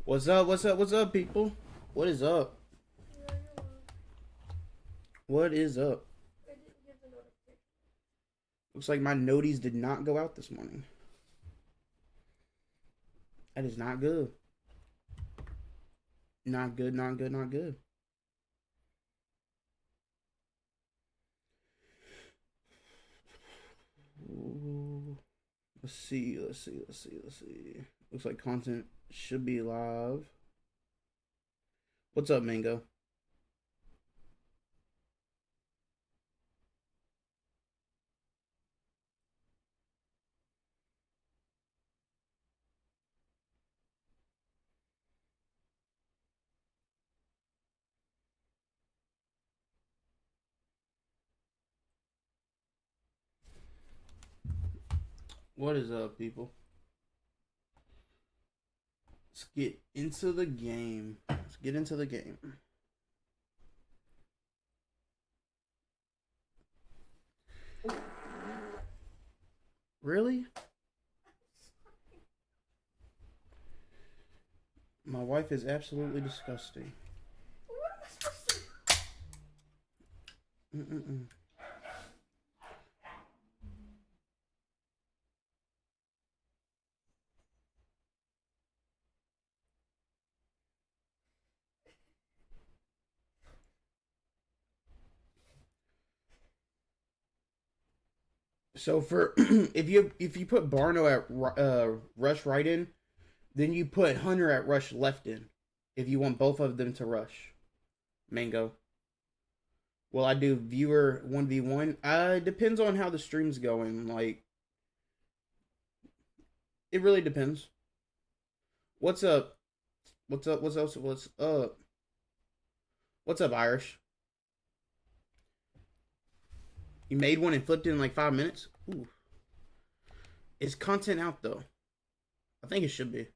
What's up? What's up? What's up, people? What is up? What is up? Looks like my noties did not go out this morning. That is not good. Not good, not good, not good. Ooh. Let's see. Looks like content should be live. What's up, Mango? What is up, people? Let's get into the game. Let's get into the game. Really? My wife is absolutely disgusting. What am I supposed to? Mm-mm-mm. So for if you put Barno at rush right in, then you put Hunter at rush left in. If you want both of them to rush, Mango. Well, I do viewer 1v1. It depends on how the stream's going. Like, it really depends. What's up? What's up? What's else? What's up? What's up, Irish? You made one and flipped it in like 5 minutes. Ooh. Is content out though? I think it should be.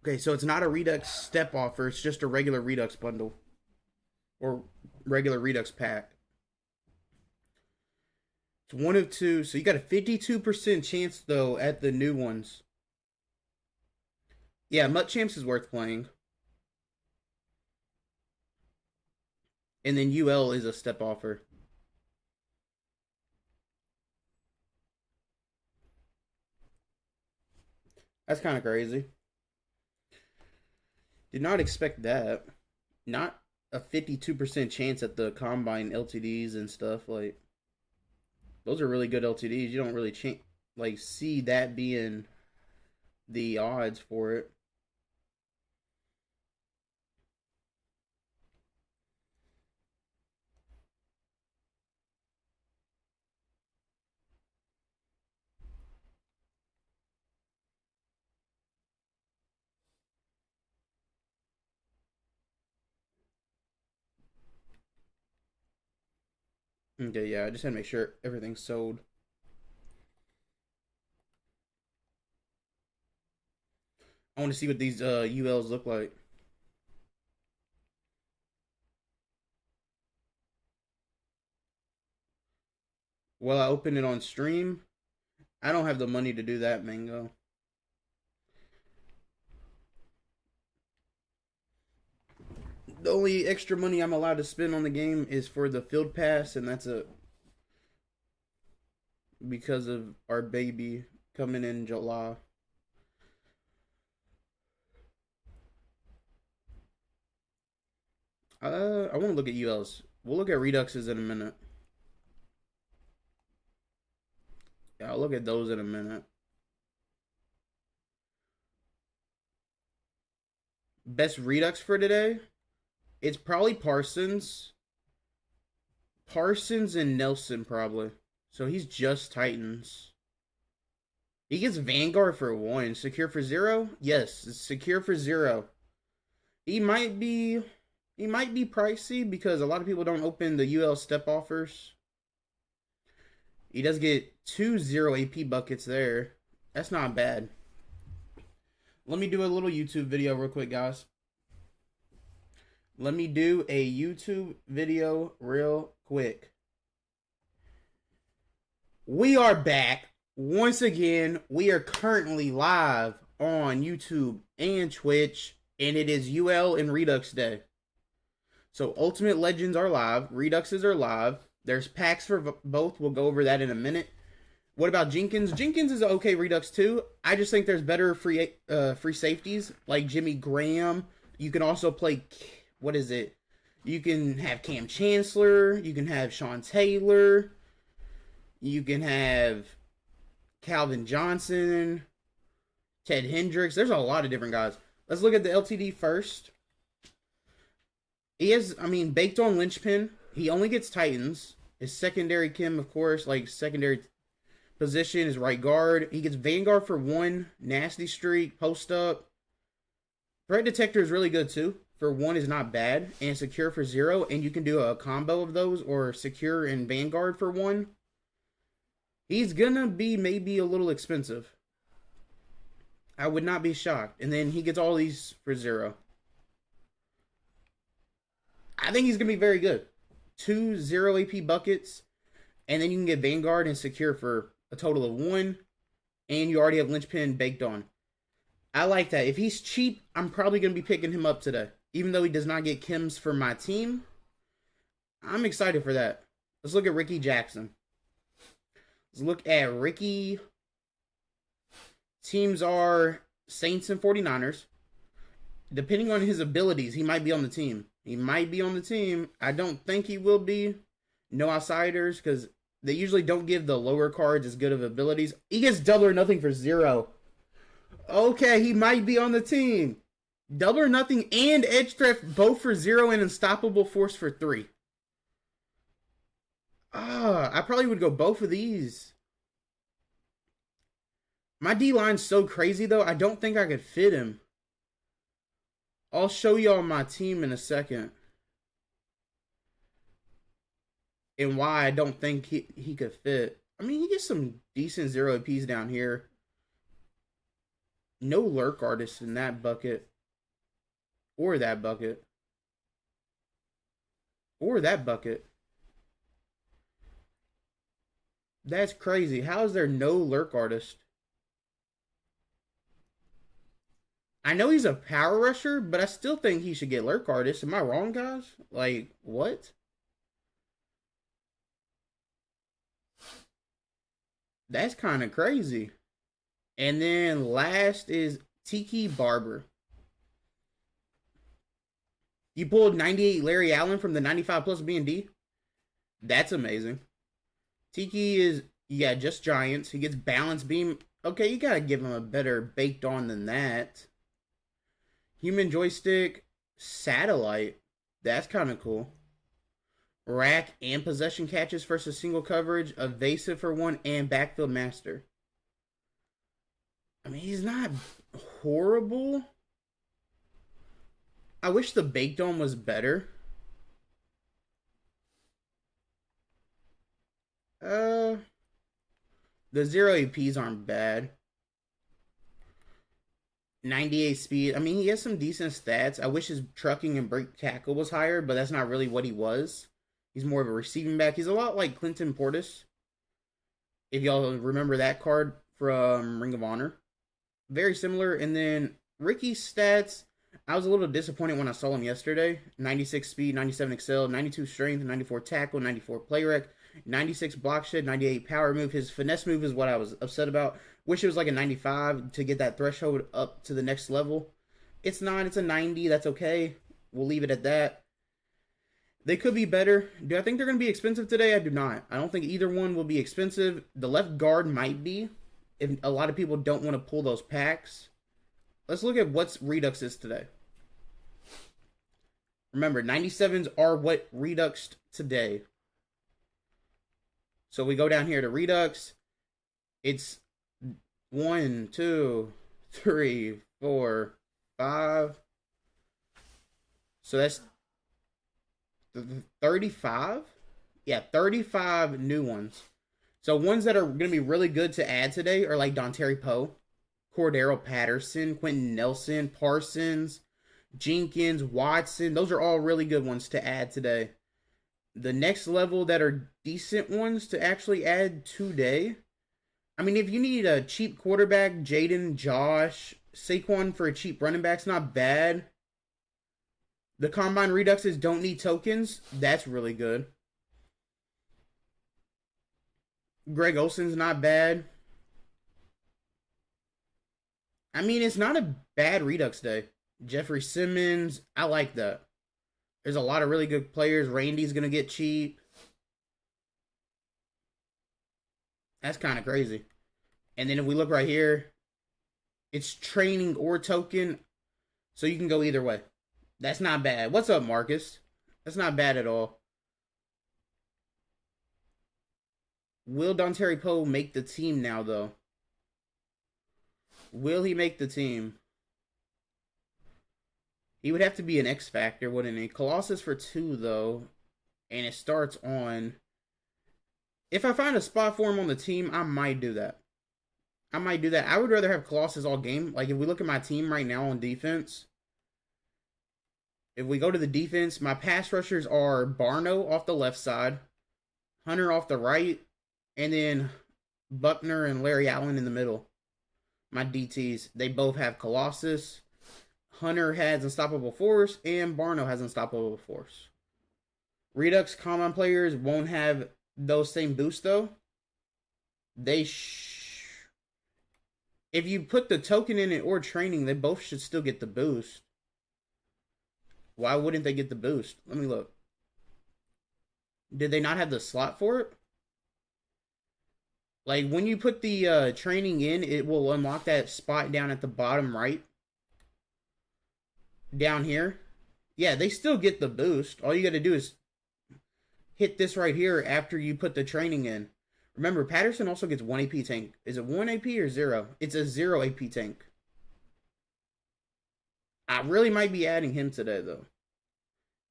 Okay, so it's not a Redux step offer. It's just a regular Redux bundle. Or regular Redux pack. It's one of two. So you got a 52% chance, though, at the new ones. Yeah, Mutt Champs is worth playing. And then UL is a step offer. That's kind of crazy. Did not expect that. Not a 52% chance at the combine LTDs and stuff. Like, those are really good LTDs. You don't really see that being the odds for it. Okay, yeah, I just had to make sure everything's sold. I want to see what these ULs look like. Well, I open it on stream. I don't have the money to do that, Mango. The only extra money I'm allowed to spend on the game is for the field pass, and that's because of our baby coming in July. I want to look at ULs. We'll look at Reduxes in a minute. Yeah, I'll look at those in a minute. Best Redux for today? It's probably Parsons. Parsons and Nelson, probably. So he's just Titans. He gets Vanguard for 1. Secure for 0? Yes, it's secure for 0. He might be pricey because a lot of people don't open the UL step offers. He does get 2 0 AP buckets there. That's not bad. Let me do a little YouTube video real quick, guys. Let me do a YouTube video real quick. We are back Once again, we are currently live on YouTube and Twitch, and it is UL and Redux Day. So Ultimate Legends are live, Reduxes are live. There's packs for both. We'll go over that in a minute. What about Jenkins? Jenkins is okay Redux too. I just think there's better free safeties like Jimmy Graham. You can also play, what is it? You can have Cam Chancellor. You can have Sean Taylor. You can have Calvin Johnson, Ted Hendricks. There's a lot of different guys. Let's look at the LTD first. He has, baked on linchpin. He only gets Titans. His secondary Kim, of course, like secondary position is right guard. He gets Vanguard for 1, nasty streak, post up. Threat detector is really good too. For 1 is not bad, and secure for 0. And you can do a combo of those, or secure and Vanguard for 1. He's gonna be maybe a little expensive. I would not be shocked. And then he gets all these for 0. I think he's gonna be very good. 2 0 AP buckets, and then you can get Vanguard and secure for a total of 1. And you already have linchpin baked on. I like that. If he's cheap, I'm probably gonna be picking him up today. Even though he does not get Kims for my team, I'm excited for that. Let's look at Ricky Jackson. Let's look at Ricky. Teams are Saints and 49ers. Depending on his abilities, he might be on the team. He might be on the team. I don't think he will be. No outsiders, because they usually don't give the lower cards as good of abilities. He gets double or nothing for 0. Okay, he might be on the team. Double or nothing and edge threat both for 0 and unstoppable force for 3. I probably would go both of these. My D-line's so crazy, though, I don't think I could fit him. I'll show y'all my team in a second. And why I don't think he could fit. He gets some decent 0 APs down here. No lurk artists in that bucket. Or that bucket. Or that bucket. That's crazy. How is there no lurk artist? I know he's a power rusher, but I still think he should get lurk artist. Am I wrong, guys? Like, what? That's kind of crazy. And then last is Tiki Barber. You pulled 98 Larry Allen from the 95 plus B&D. That's amazing. Tiki is, just Giants. He gets balance beam. Okay, you gotta give him a better baked on than that. Human joystick, satellite. That's kind of cool. Rack and possession catches versus single coverage. Evasive for 1 and backfield master. He's not horrible. I wish the baked on was better. The 0 APs aren't bad. 98 speed. He has some decent stats. I wish his trucking and break tackle was higher, but that's not really what he was. He's more of a receiving back. He's a lot like Clinton Portis. If y'all remember that card from Ring of Honor. Very similar. And then Ricky's stats, I was a little disappointed when I saw him yesterday. 96 speed, 97 excel, 92 strength, 94 tackle, 94 play rec, 96 block shed, 98 power move. His finesse move is what I was upset about. Wish it was like a 95 to get that threshold up to the next level. It's not. It's a 90. That's okay. We'll leave it at that. They could be better. Do I think they're going to be expensive today? I do not. I don't think either one will be expensive. The left guard might be, if a lot of people don't want to pull those packs. Let's look at what's Redux is today. Remember, 97s are what Reduxed today. So we go down here to Redux. It's 1, 2, 3, 4, 5. So that's 35? Yeah, 35 new ones. So ones that are going to be really good to add today are like Dontari Poe, Cordero Patterson, Quentin Nelson, Parsons, Jenkins, Watson. Those are all really good ones to add today. The next level that are decent ones to actually add today, I mean, if you need a cheap quarterback, Jaden, Josh, Saquon for a cheap running back's not bad. The Combine Reduxes don't need tokens. That's really good. Greg Olson's not bad. I mean, it's not a bad Redux day. Jeffrey Simmons, I like that. There's a lot of really good players. Randy's going to get cheap. That's kind of crazy. And then if we look right here, it's training or token. So you can go either way. That's not bad. What's up, Marcus? That's not bad at all. Will Dontari Poe make the team now, though? Will he make the team? He would have to be an X Factor, wouldn't he? Colossus for 2, though. And it starts on... If I find a spot for him on the team, I might do that. I might do that. I would rather have Colossus all game. Like, if we look at my team right now on defense... If we go to the defense, my pass rushers are Barno off the left side, Hunter off the right, and then Buckner and Larry Allen in the middle. My DTs, they both have Colossus. Hunter has Unstoppable Force, and Barno has Unstoppable Force. Redux common players won't have those same boosts, though. If you put the token in it or training, they both should still get the boost. Why wouldn't they get the boost? Let me look. Did they not have the slot for it? Like, when you put the training in, it will unlock that spot down at the bottom right. Down here. Yeah, they still get the boost. All you got to do is hit this right here after you put the training in. Remember, Patterson also gets 1 AP tank. Is it 1 AP or 0? It's a 0 AP tank. I really might be adding him today, though.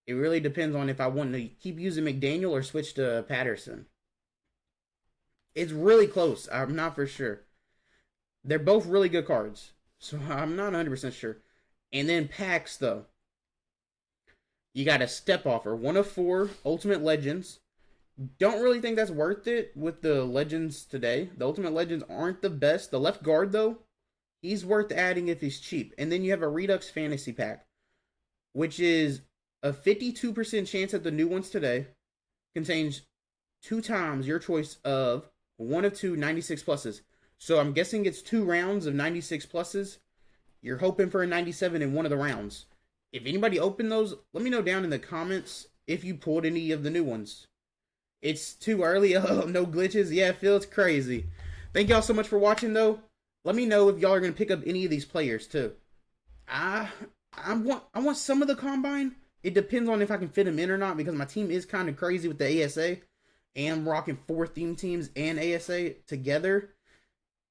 It really depends on if I want to keep using McDaniel or switch to Patterson. It's really close. I'm not for sure. They're both really good cards. So I'm not 100% sure. And then packs, though. You got a step offer. 1 of 4 Ultimate Legends. Don't really think that's worth it with the Legends today. The Ultimate Legends aren't the best. The left guard, though, he's worth adding if he's cheap. And then you have a Redux Fantasy Pack, which is a 52% chance at the new ones today. Contains 2 times your choice of 1 of 2 96 pluses. So I'm guessing it's 2 rounds of 96 pluses. You're hoping for a 97 in one of the rounds. If anybody opened those, let me know down in the comments if you pulled any of the new ones. It's too early. Oh, no glitches. Yeah, Phil, it's crazy. Thank y'all so much for watching, though. Let me know if y'all are going to pick up any of these players, too. I want some of the Combine. It depends on if I can fit them in or not, because my team is kind of crazy with the ASA. And I'm rocking 4 theme teams and ASA together.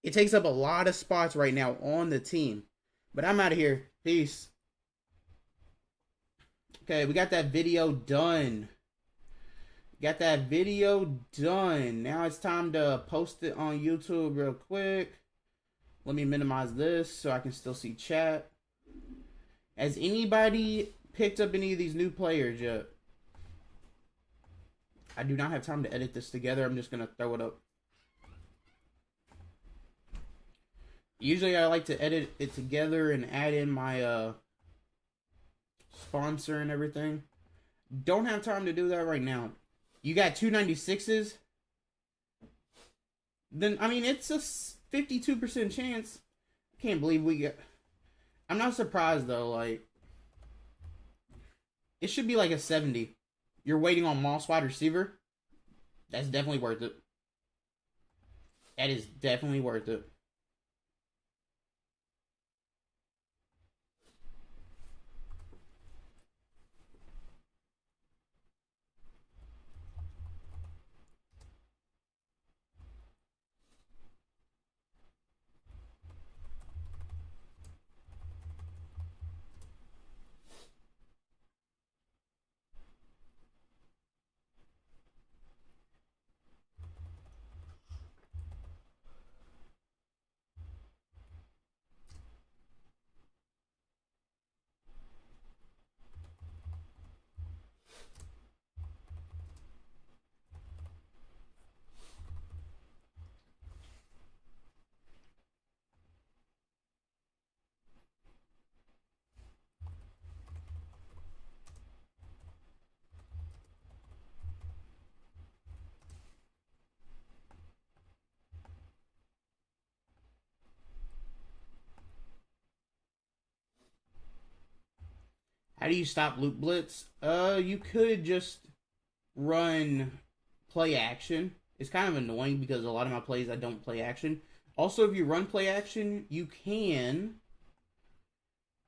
It takes up a lot of spots right now on the team. But I'm out of here. Peace. Okay, we got that video done. Got that video done. Now it's time to post it on YouTube real quick. Let me minimize this so I can still see chat. Has anybody picked up any of these new players yet? I do not have time to edit this together. I'm just going to throw it up. Usually I like to edit it together and add in my sponsor and everything. Don't have time to do that right now. You got 296s? Then, I mean, it's a 52% chance. I can't believe we get... I'm not surprised, though. Like, it should be like a 70. You're waiting on Moss wide receiver? That's definitely worth it. That is definitely worth it. How do you stop loot blitz? You could just run play action. It's kind of annoying because a lot of my plays I don't play action. Also, if you run play action, you can,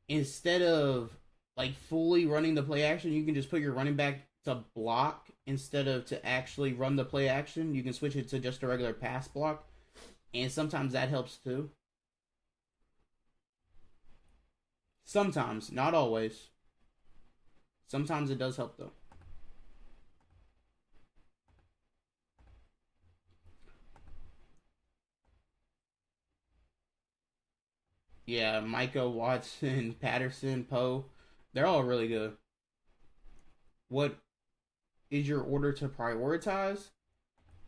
instead of like fully running the play action, you can just put your running back to block instead of to actually run the play action. You can switch it to just a regular pass block, and sometimes that helps too. Sometimes, not always. Sometimes it does help though. Yeah, Micah, Watson, Patterson, Poe, they're all really good. What is your order to prioritize?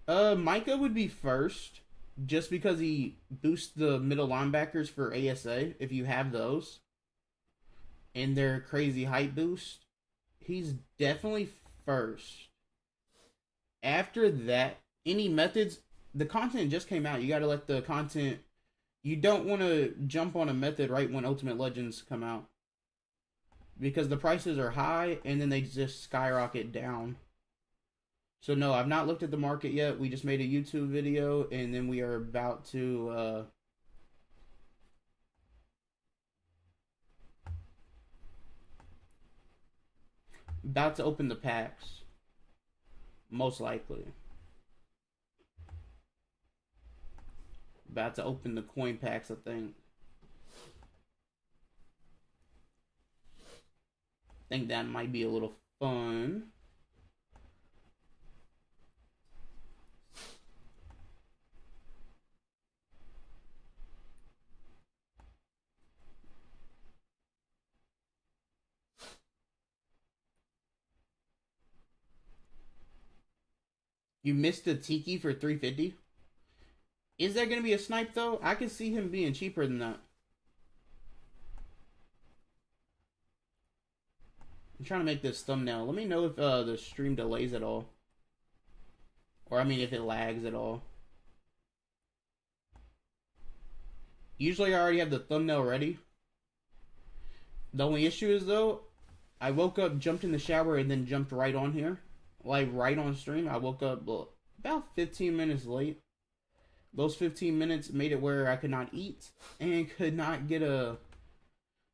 Micah would be first, just because he boosts the middle linebackers for ASA. If you have those, and their crazy height boost, he's definitely first. After that, any methods, the content just came out. You got to let the content. You don't want to jump on a method right when Ultimate Legends come out, because the prices are high and then they just skyrocket down. So no, I've not looked at the market yet. We just made a YouTube video, and then we are about to open the packs, most likely. About to open the coin packs, I think. Think that might be a little fun. You missed a Tiki for 350. Is there gonna be a snipe though? I can see him being cheaper than that. I'm trying to make this thumbnail. Let me know if the stream delays at all, or I mean if it lags at all. Usually I already have the thumbnail ready. The only issue is though, I woke up, jumped in the shower, and then jumped right on here. Like right on stream. I woke up about 15 minutes late. Those 15 minutes made it where I could not eat and could not get a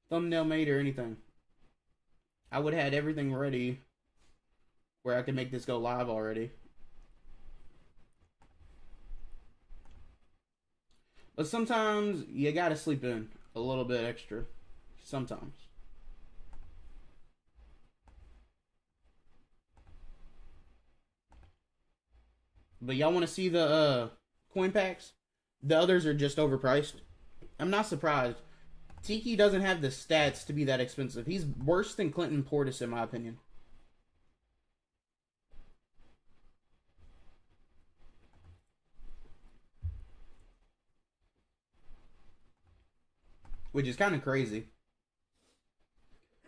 thumbnail made or anything. I would have had everything ready where I could make this go live already. But sometimes you gotta sleep in a little bit extra. Sometimes. But y'all want to see the coin packs? The others are just overpriced. I'm not surprised. Tiki doesn't have the stats to be that expensive. He's worse than Clinton Portis, in my opinion. Which is kind of crazy.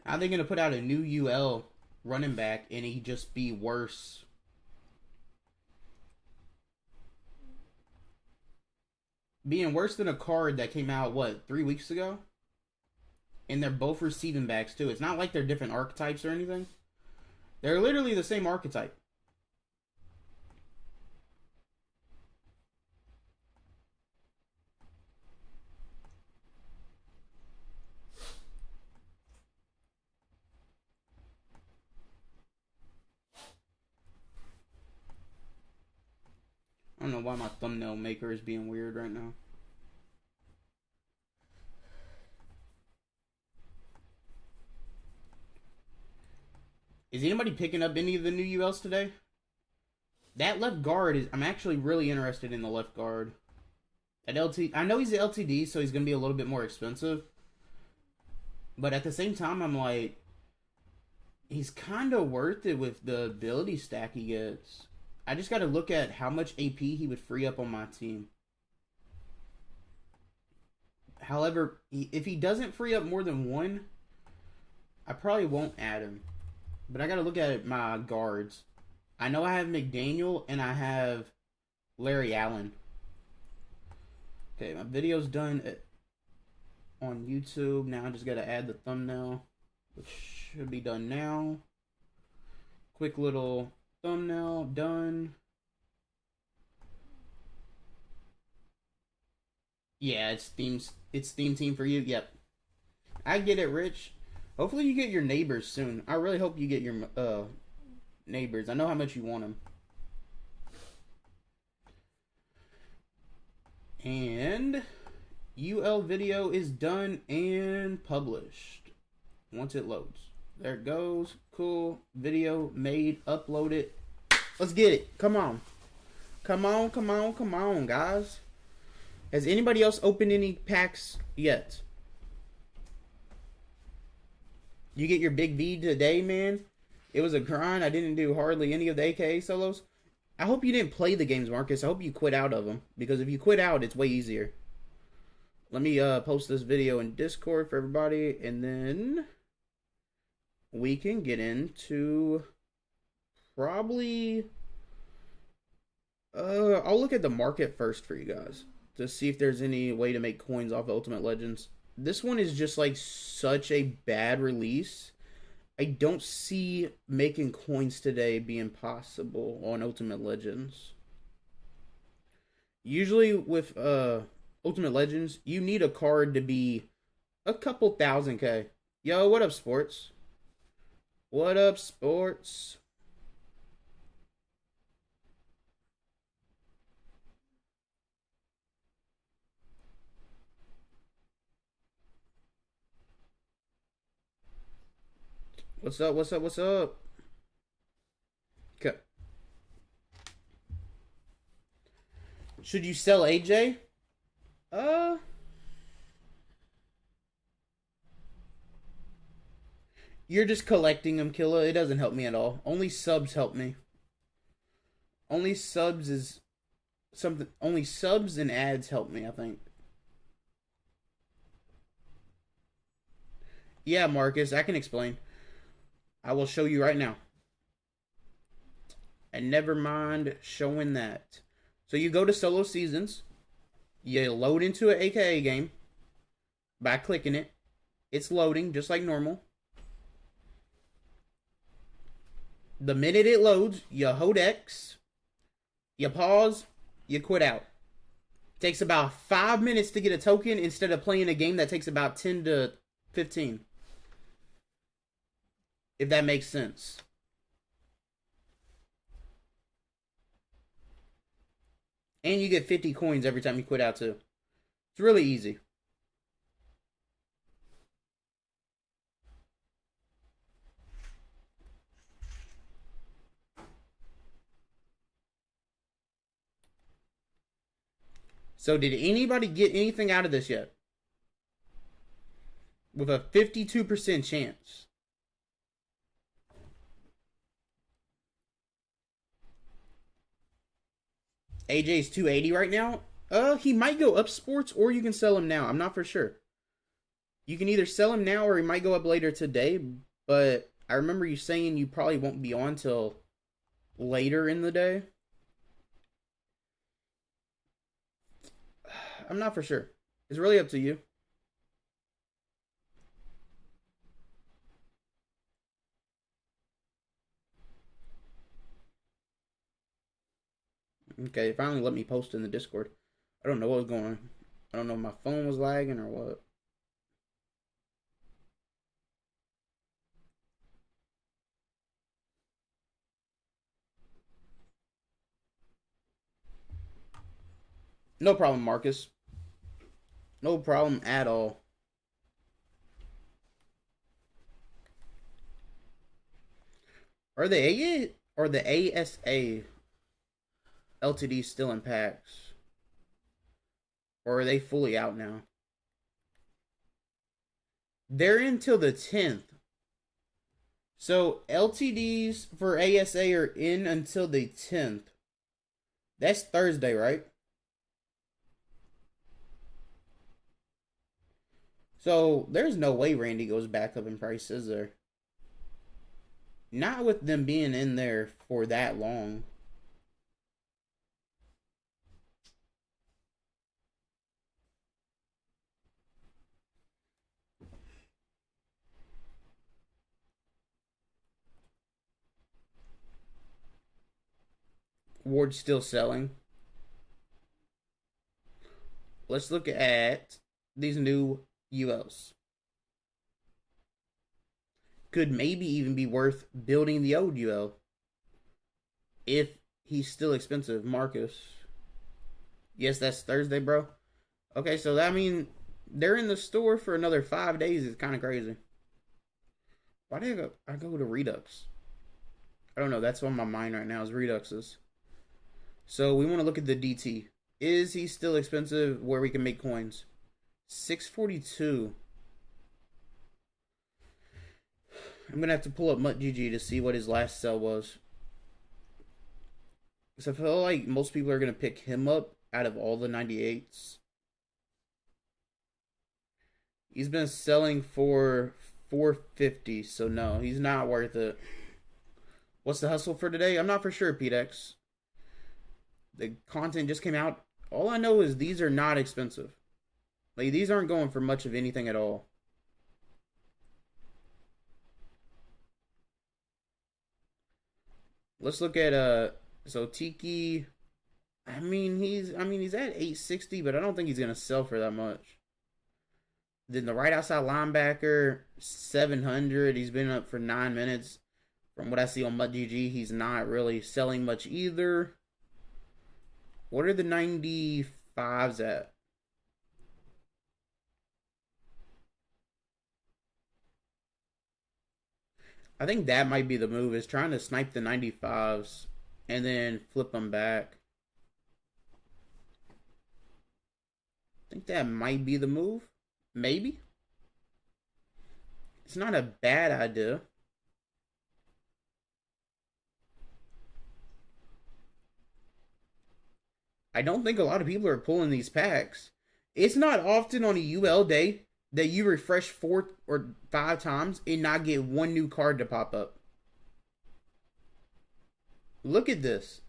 How are they going to put out a new UL running back and he just be worse? Being worse than a card that came out, what, 3 weeks ago? And they're both receiving backs, too. It's not like they're different archetypes or anything. They're literally the same archetype. I don't know why my thumbnail maker is being weird right now. Is anybody picking up any of the new ULs today? That left guard is... I'm actually really interested in the left guard. At LT... I know he's an LTD, so he's going to be a little bit more expensive. But at the same time, I'm like... He's kind of worth it with the ability stack he gets. I just got to look at how much AP he would free up on my team. However, if he doesn't free up more than one, I probably won't add him. But I got to look at my guards. I know I have McDaniel and I have Larry Allen. Okay, my video's done on YouTube. Now I just got to add the thumbnail. which should be done now. Quick little thumbnail, done. Yeah, it's theme team for you. Yep. I get it, Rich. Hopefully you get your neighbors soon. I really hope you get your neighbors. I know how much you want them. And UL video is done and published. Once it loads. There it goes. Cool. Video made. Upload it. Let's get it. Come on. Come on, come on, come on, guys. Has anybody else opened any packs yet? You get your big V today, man. It was a grind. I didn't do hardly any of the AKA solos. I hope you didn't play the games, Marcus. I hope you quit out of them. Because if you quit out, it's way easier. Let me post this video in Discord for everybody. And then we can get into probably... I'll look at the market first for you guys. To see if there's any way to make coins off of Ultimate Legends. This one is just like such a bad release. I don't see making coins today being possible on Ultimate Legends. Usually with Ultimate Legends, you need a card to be a couple thousand K. Yo, what up, sports? What up, sports? What's up, what's up, what's up? Okay. Should you sell AJ? You're just collecting them, Killa. It doesn't help me at all. Only subs help me. Only subs is something. Only subs and ads help me, I think. Yeah, Marcus, I can explain. I will show you right now. And never mind showing that. So you go to solo seasons. You load into an AKA game by clicking it. It's loading just like normal. The minute it loads, you hold X, you pause, you quit out. It takes about 5 minutes to get a token instead of playing a game that takes about 10 to 15. If that makes sense. And you get 50 coins every time you quit out too. It's really easy. So did anybody get anything out of this yet? With a 52% chance. AJ's 280 right now. He might go up sports or you can sell him now. I'm not for sure. You can either sell him now or he might go up later today. But I remember you saying you probably won't be on till later in the day. I'm not for sure. It's really up to you. Okay, finally let me post in the Discord. I don't know what was going on. I don't know if my phone was lagging or what. No problem, Marcus. No problem at all. Are the ASA LTD still in packs? Or are they fully out now? They're until the 10th. So LTDs for ASA are in until the 10th. That's Thursday, right? So there's no way Randy goes back up in price, is there? Not with them being in there for that long. Ward's still selling. Let's look at these new ULs. Could maybe even be worth building the old UL if he's still expensive. Marcus. Yes, that's Thursday, bro. Okay, so that means they're in the store for another 5 days. It's kind of crazy. Why did I go to Redux? I don't know. That's on my mind right now is Reduxes. So we want to look at the DT. Is he still expensive where we can make coins? 642. I'm going to have to pull up MuttGG to see what his last sell was. Because I feel like most people are going to pick him up out of all the 98s. He's been selling for 450, so no, he's not worth it. What's the hustle for today? I'm not for sure, PDX. The content just came out. All I know is these are not expensive. Like, these aren't going for much of anything at all. Let's look at so Tiki. I mean he's at 860, but I don't think he's gonna sell for that much. Then the right outside linebacker, 700. He's been up for 9 minutes. From what I see on MuttGG, he's not really selling much either. What are the 95s at? I think that might be the move, is trying to snipe the 95s and then flip them back. I think that might be the move. Maybe. It's not a bad idea. I don't think a lot of people are pulling these packs. It's not often on a UL day that you refresh 4 or 5 times and not get one new card to pop up. Look at this.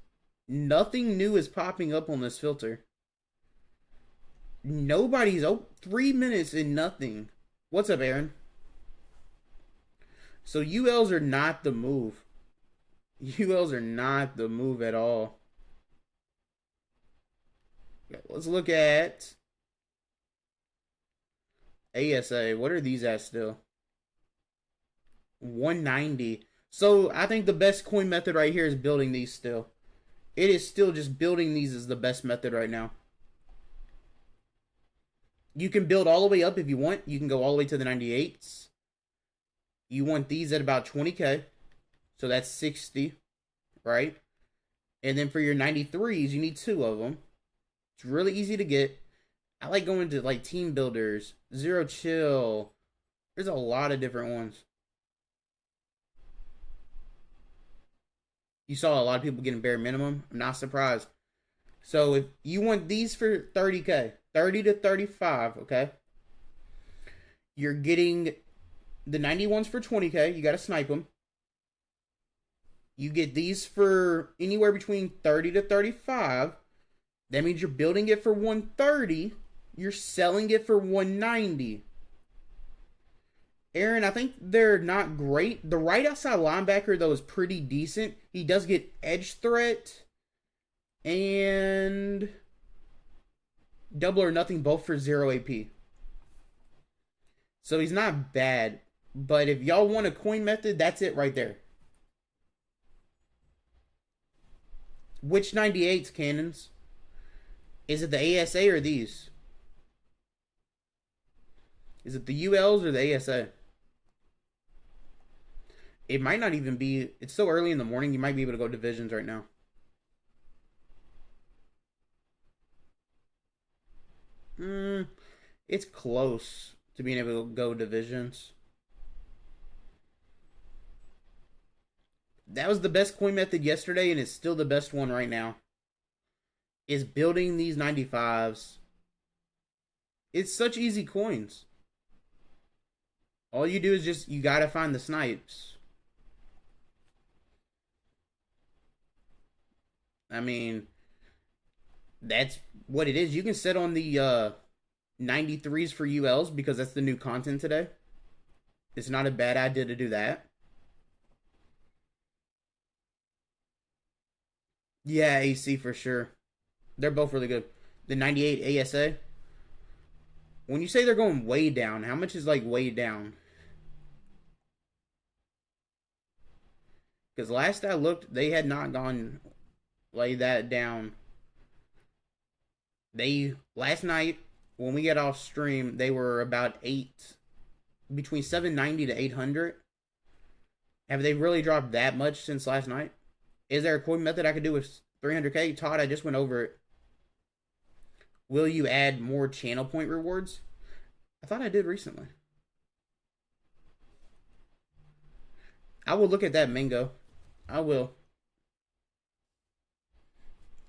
Nothing new is popping up on this filter. Nobody's 3 minutes and nothing. What's up, Aaron? So ULs are not the move. ULs are not the move at all. Let's look at ASA. What are these at still? 190. So I think the best coin method right here is building these still. It is still just building these is the best method right now. You can build all the way up if you want. You can go all the way to the 98s. You want these at about 20K. So that's 60, right? And then for your 93s, you need 2 of them. It's really easy to get. I like going to like team builders, Zero Chill. There's a lot of different ones. You saw a lot of people getting bare minimum. I'm not surprised. So if you want these for 30K, 30 to 35, okay? You're getting the 91s for 20K. You got to snipe them. You get these for anywhere between 30 to 35. That means you're building it for 130. You're selling it for 190. Aaron, I think they're not great. The right outside linebacker, though, is pretty decent. He does get edge threat and double or nothing, both for 0 AP. So he's not bad. But if y'all want a coin method, that's it right there. Which 98s, Cannons? Is it the ASA or these? Is it the ULs or the ASA? It might not even be. It's so early in the morning, you might be able to go divisions right now. It's close to being able to go divisions. That was the best coin method yesterday, and it's still the best one right now. Is building these 95s. It's such easy coins. All you do is just, you gotta find the snipes. I mean, that's what it is. You can set on the 93s for ULs because that's the new content today. It's not a bad idea to do that. Yeah, AC for sure. They're both really good. The 98 ASA. When you say they're going way down, how much is like way down? Because last I looked, they had not gone lay that down. They last night when we got off stream, they were about between 790 to 800. Have they really dropped that much since last night? Is there a coin method I could do with 300k? Todd, I just went over it. Will you add more channel point rewards? I thought I did recently. I will look at that, Mingo. I will.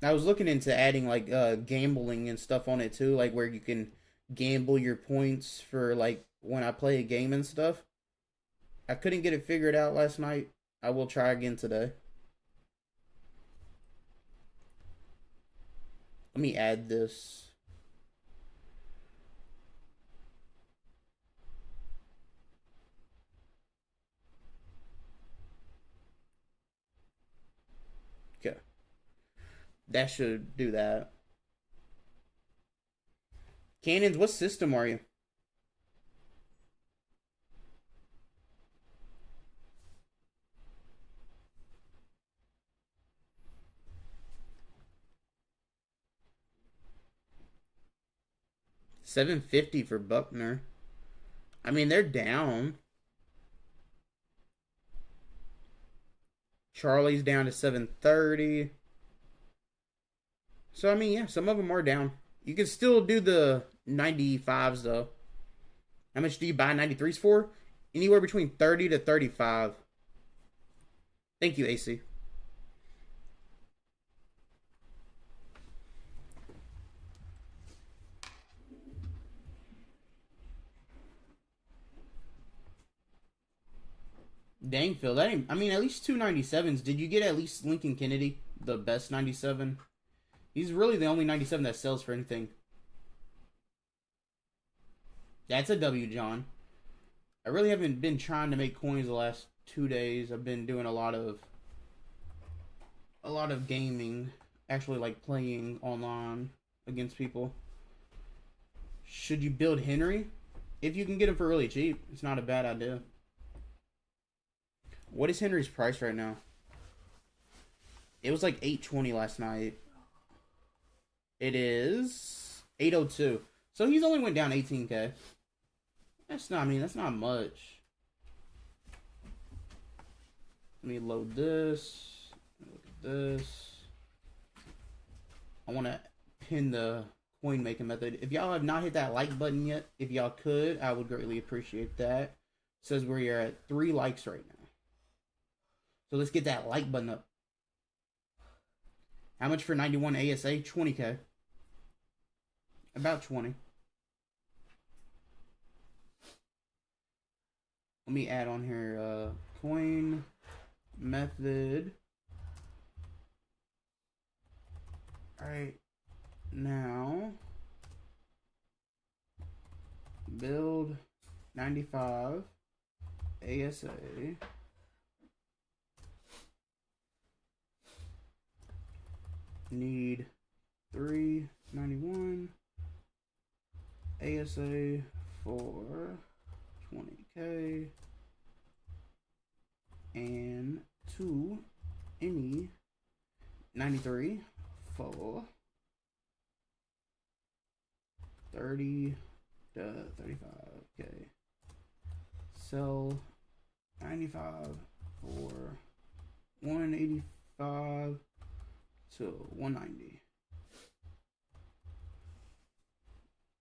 I was looking into adding like gambling and stuff on it too, like where you can gamble your points for like when I play a game and stuff. I couldn't get it figured out last night. I will try again today. Let me add this. Okay. That should do that. Cannons, what system are you? $750 for Buckner. I mean, they're down. Charlie's down to 730. So, I mean, yeah, some of them are down. You can still do the 95s, though. How much do you buy 93s for? Anywhere between 30 to 35. Thank you, AC. Dang, Phil, that ain't. I mean, at least two 97s. Did you get at least Lincoln Kennedy, the best 97? He's really the only 97 that sells for anything. That's a W, John. I really haven't been trying to make coins the last 2 days. I've been doing a lot of gaming, actually like playing online against people. Should you build Henry? If you can get him for really cheap, it's not a bad idea. What is Henry's price right now? It was like 820 last night. It is 802. So he's only went down 18k. That's not, I mean, that's not much. Let me load this. Look at this. I want to pin the coin making method. If y'all have not hit that like button yet, if y'all could, I would greatly appreciate that. It says we are at 3 likes right now. So let's get that like button up. How much for 91 ASA? 20k. About 20. Let me add on here coin method. Alright. Now build 95 ASA. Need 391 ASA for 20k and 2 any 93 for 30 to 35k. Sell 95 for 185 to 190.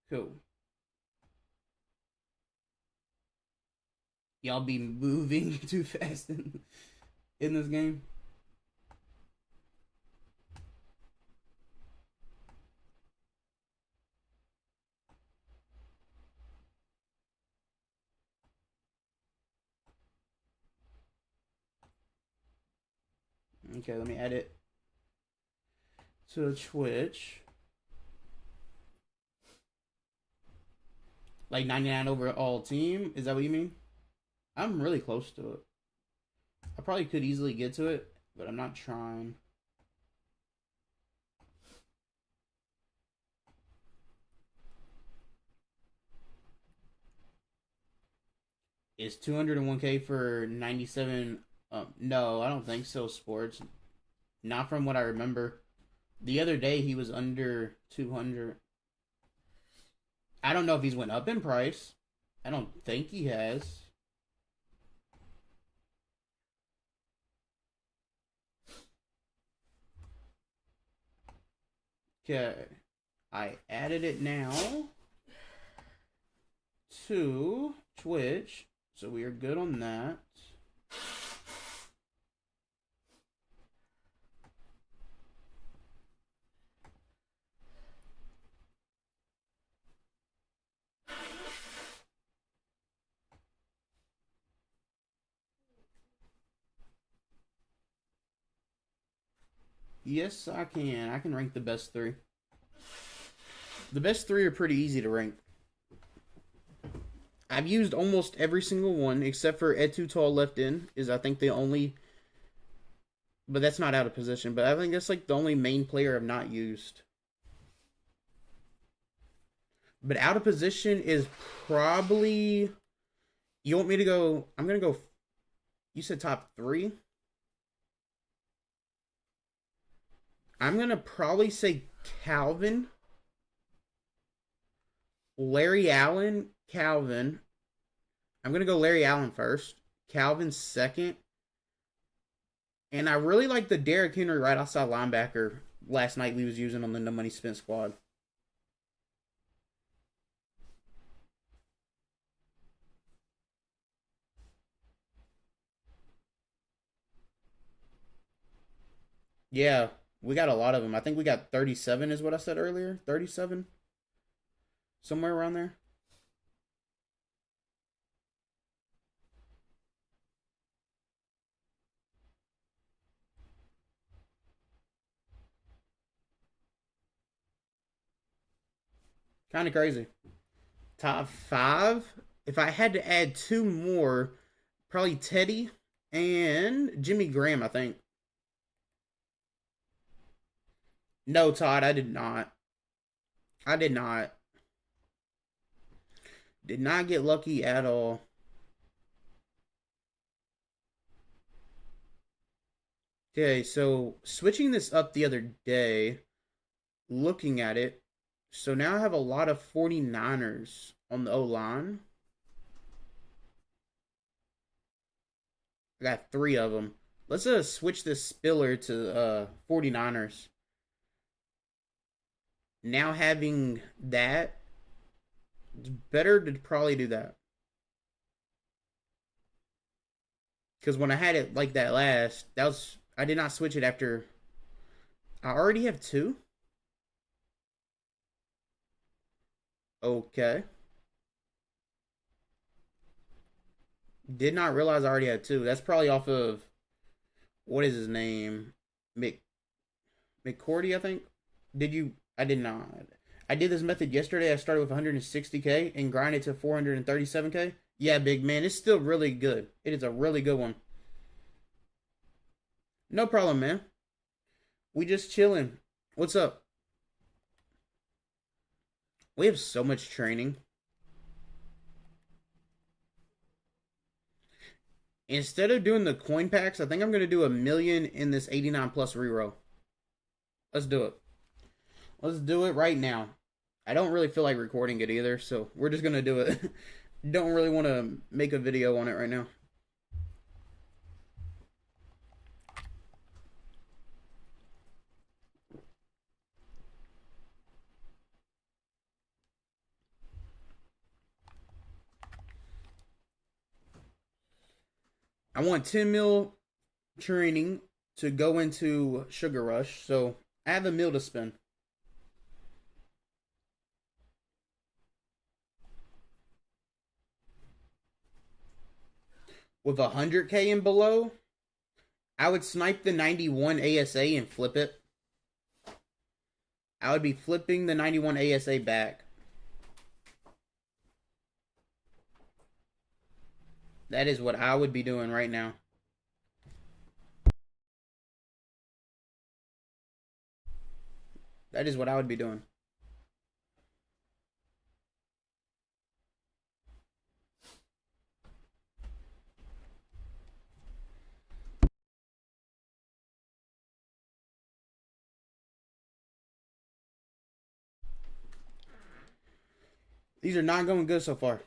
Cool. Y'all be moving too fast in this game. Okay, let me add it to Twitch. Like 99 overall team? Is that what you mean? I'm really close to it. I probably could easily get to it, but I'm not trying. Is 201K for 97? No, I don't think so, Sports. Not from what I remember. The other day he was under 200. I don't know if he's went up in price. I don't think he has. Okay. I added it now to Twitch. So we are good on that. Yes, I can. I can rank the best three. The best three are pretty easy to rank. I've used almost every single one except for Ed Too Tall left in is I think the only, but that's not out of position. But I think that's like the only main player I've not used. But out of position is probably. You want me to go? I'm gonna go. You said top three. I'm gonna probably say Calvin, Larry Allen, Calvin. I'm gonna go Larry Allen first. Calvin second. And I really like the Derrick Henry right outside linebacker last night we was using on the No Money Spent squad. Yeah, we got a lot of them. I think we got 37 is what I said earlier. 37? Somewhere around there. Kind of crazy. Top five. If I had to add two more, probably Teddy and Jimmy Graham, I think. No, Todd, I did not. I did not. Did not get lucky at all. Okay, so switching this up the other day, looking at it, so now I have a lot of 49ers on the O-line. I got three of them. Let's switch this Spiller to 49ers. Now having that, it's better to probably do that. Because when I had it like that last, that was I did not switch it after. I already have two. Okay. Did not realize I already had two. That's probably off of what is his name? McCourty, I think. Did you? I did not. I did this method yesterday. I started with 160K and grinded to 437K. Yeah, big man, it's still really good. It is a really good one. No problem, man. We just chilling. What's up? We have so much training. Instead of doing the coin packs, I think I'm going to do 1,000,000 in this 89 plus reroll. Let's do it. Let's do it right now. I don't really feel like recording it either, so we're just going to do it. Don't really want to make a video on it right now. I want 10 mil training to go into Sugar Rush, so I have a mil to spend. With 100K and below, I would snipe the 91 ASA and flip it. I would be flipping the 91 ASA back. That is what I would be doing right now. That is what I would be doing. These are not going good so far.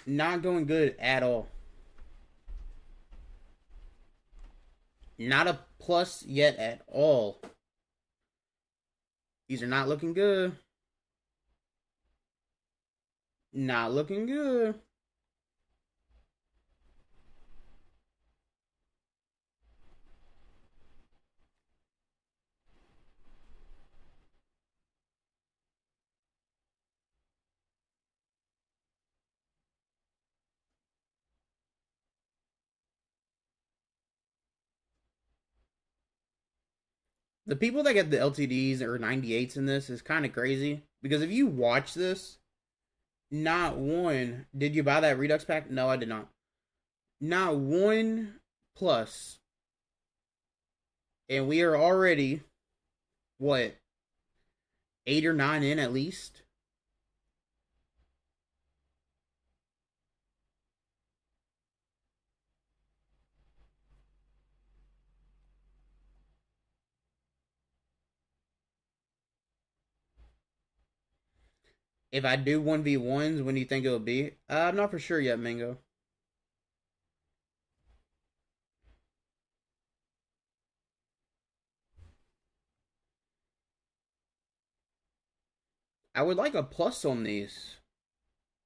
Not going good at all. Not a plus yet at all. These are not looking good. Not looking good. The people that get the LTDs or 98s in this is kind of crazy. Because if you watch this, not one. Did you buy that Redux pack? No, I did not. Not one plus. And we are already, what, 8 or 9 in at least? If I do 1v1s, when do you think it'll be? I'm not for sure yet, Mango. I would like a plus on these.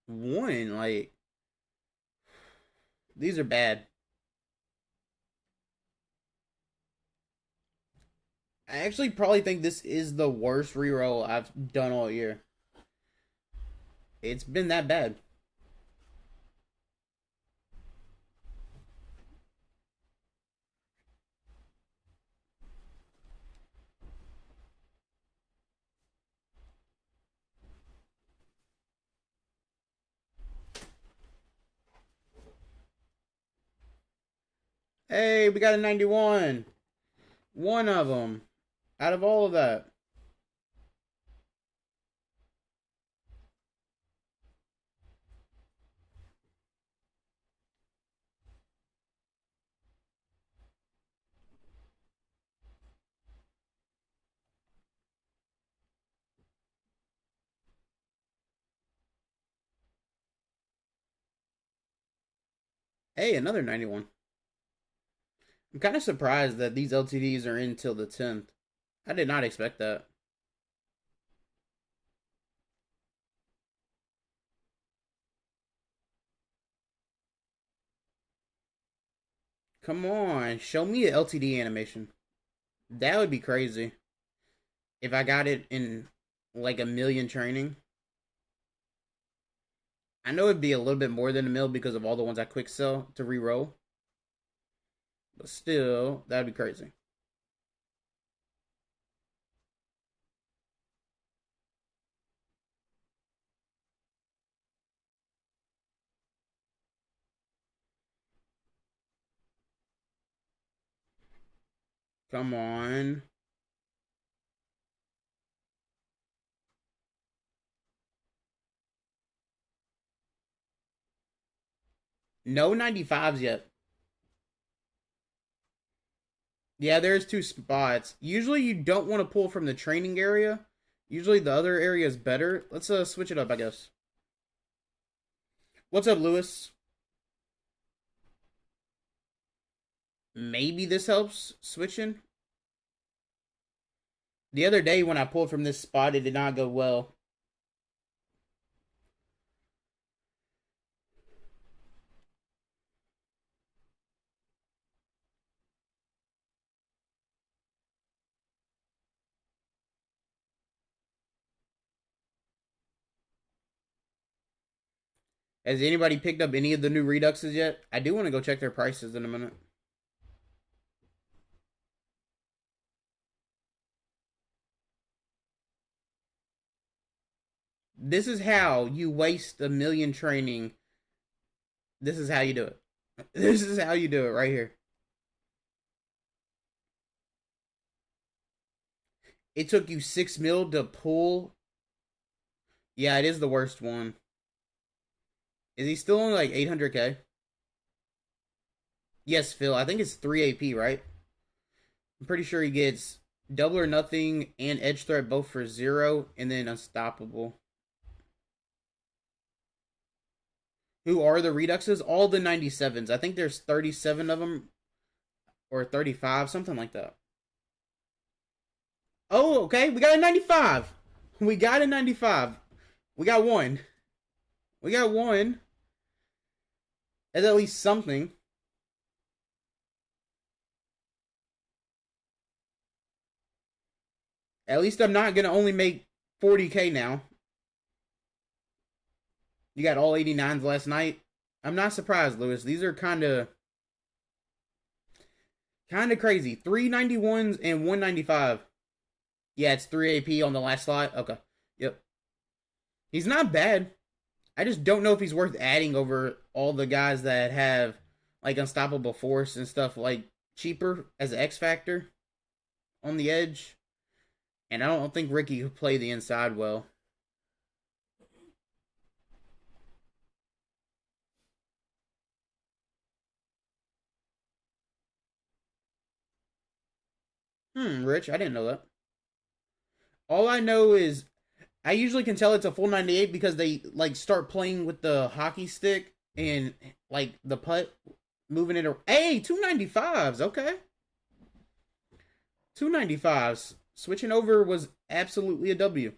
One, like, these are bad. I actually probably think this is the worst reroll I've done all year. It's been that bad. Hey, we got a 91. One of them. Out of all of that. Hey, another 91. I'm kind of surprised that these LTDs are in till the 10th. I did not expect that. Come on, show me an LTD animation. That would be crazy. If I got it in like a million training. I know it'd be a little bit more than a mil because of all the ones I quick sell to re-roll. But still, that'd be crazy. Come on. No 95s yet. Yeah, there's two spots. Usually you don't want to pull from the training area. Usually the other area is better. Let's switch it up, I guess. What's up, Lewis? Maybe this helps switching. The other day when I pulled from this spot, it did not go well. Has anybody picked up any of the new Reduxes yet? I do want to go check their prices in a minute. This is how you waste a million training. This is how you do it. This is how you do it right here. It took you 6 mil to pull. Yeah, it is the worst one. Is he still only like 800k? Yes, Phil. I think it's 3 AP, right? I'm pretty sure he gets double or nothing and edge threat both for 0 and then unstoppable. Who are the Reduxes? All the 97s. I think there's 37 of them or 35, something like that. Oh, okay. We got a 95. We got a 95. We got one. We got one. That's at least something. At least I'm not going to only make 40K now. You got all 89s last night. I'm not surprised, Lewis. These are kind of crazy. 391s and 195. Yeah, it's 3 AP on the last slot. Okay. Yep. He's not bad. I just don't know if he's worth adding over all the guys that have like unstoppable force and stuff like cheaper as an X factor on the edge. And I don't think Ricky could play the inside well. Rich, I didn't know that. All I know is I usually can tell it's a full 98 because they like start playing with the hockey stick and like the putt moving it. Hey, 295s, okay. 295s. Switching over was absolutely a W.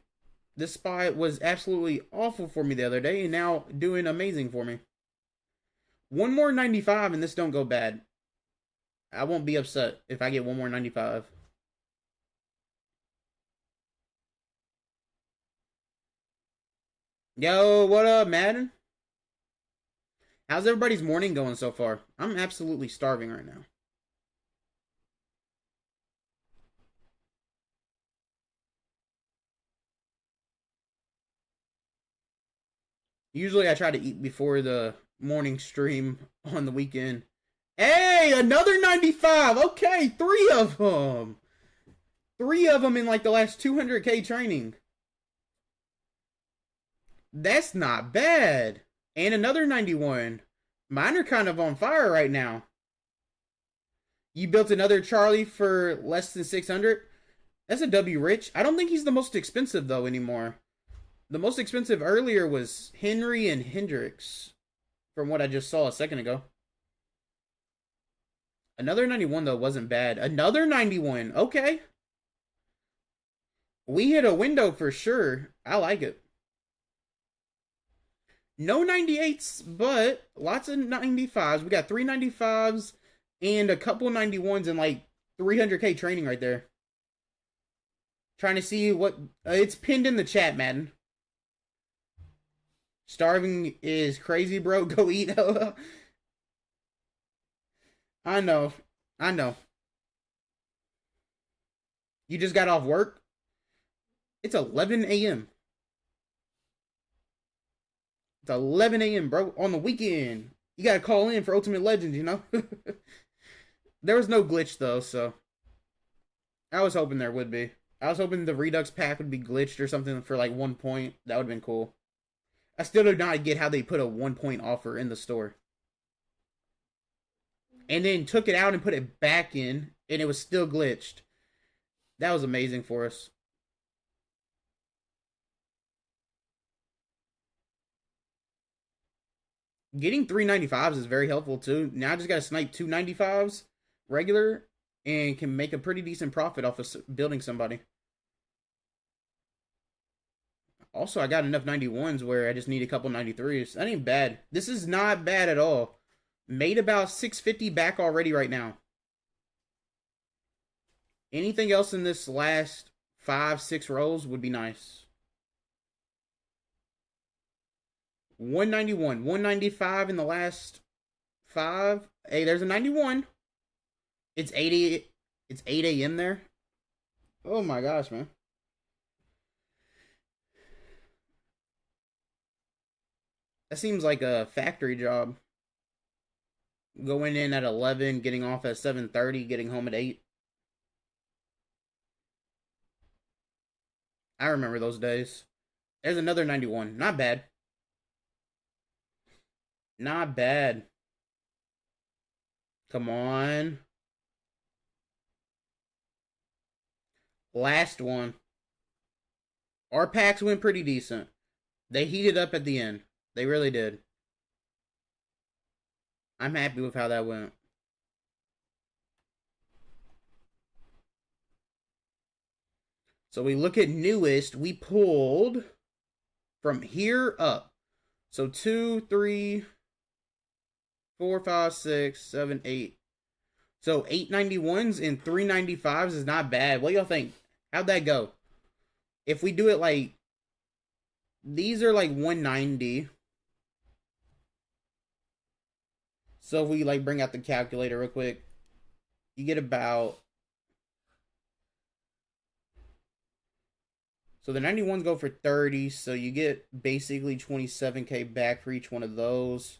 This spot was absolutely awful for me the other day and now doing amazing for me. One more 95 and this don't go bad. I won't be upset if I get one more 95. Yo, what up, Madden? How's everybody's morning going so far? I'm absolutely starving right now. Usually I try to eat before the morning stream on the weekend. Hey, another 95. Okay, 3 of them. 3 of them in like the last 200K training. That's not bad. And another 91. Mine are kind of on fire right now. You built another Charlie for less than 600? That's a W, Rich. I don't think he's the most expensive, though, anymore. The most expensive earlier was Henry and Hendricks, from what I just saw a second ago. Another 91, though, wasn't bad. Another 91. Okay. We hit a window for sure. I like it. No 98s, but lots of 95s. We got 3 95s and a couple 91s and like 300K training right there. Trying to see what... it's pinned in the chat, Madden. Starving is crazy, bro. Go eat. I know. I know. You just got off work? It's 11 a.m. It's 11 a.m., bro. On the weekend. You gotta call in for Ultimate Legends, you know? There was no glitch, though, so... I was hoping there would be. I was hoping the Redux pack would be glitched or something for, like, 1 point. That would have been cool. I still do not get how they put a 1 point offer in the store. And then took it out and put it back in, and it was still glitched. That was amazing for us. Getting 395s is very helpful too. Now I just gotta snipe 295s regular and can make a pretty decent profit off of building somebody. Also, I got enough 91s where I just need a couple 93s. That ain't bad. This is not bad at all. Made about 650 back already right now. Anything else in this last 5-6 rolls would be nice. 191, 195 in the last 5. Hey, there's a 91. It's 80. It's 8 a.m. there. Oh my gosh, man. That seems like a factory job. Going in at 11, getting off at 7:30, getting home at 8. I remember those days. There's another 91. Not bad. Not bad. Come on. Last one. Our packs went pretty decent. They heated up at the end. They really did. I'm happy with how that went. So we look at newest. We pulled from here up. So 2, 3, 4, 5, 6, 7, 8. So 891s and 395s is not bad. What y'all think? How'd that go? If we do it like, these are like 190. So if we like bring out the calculator real quick, you get about, so the 91s go for 30, so you get basically 27k back for each one of those.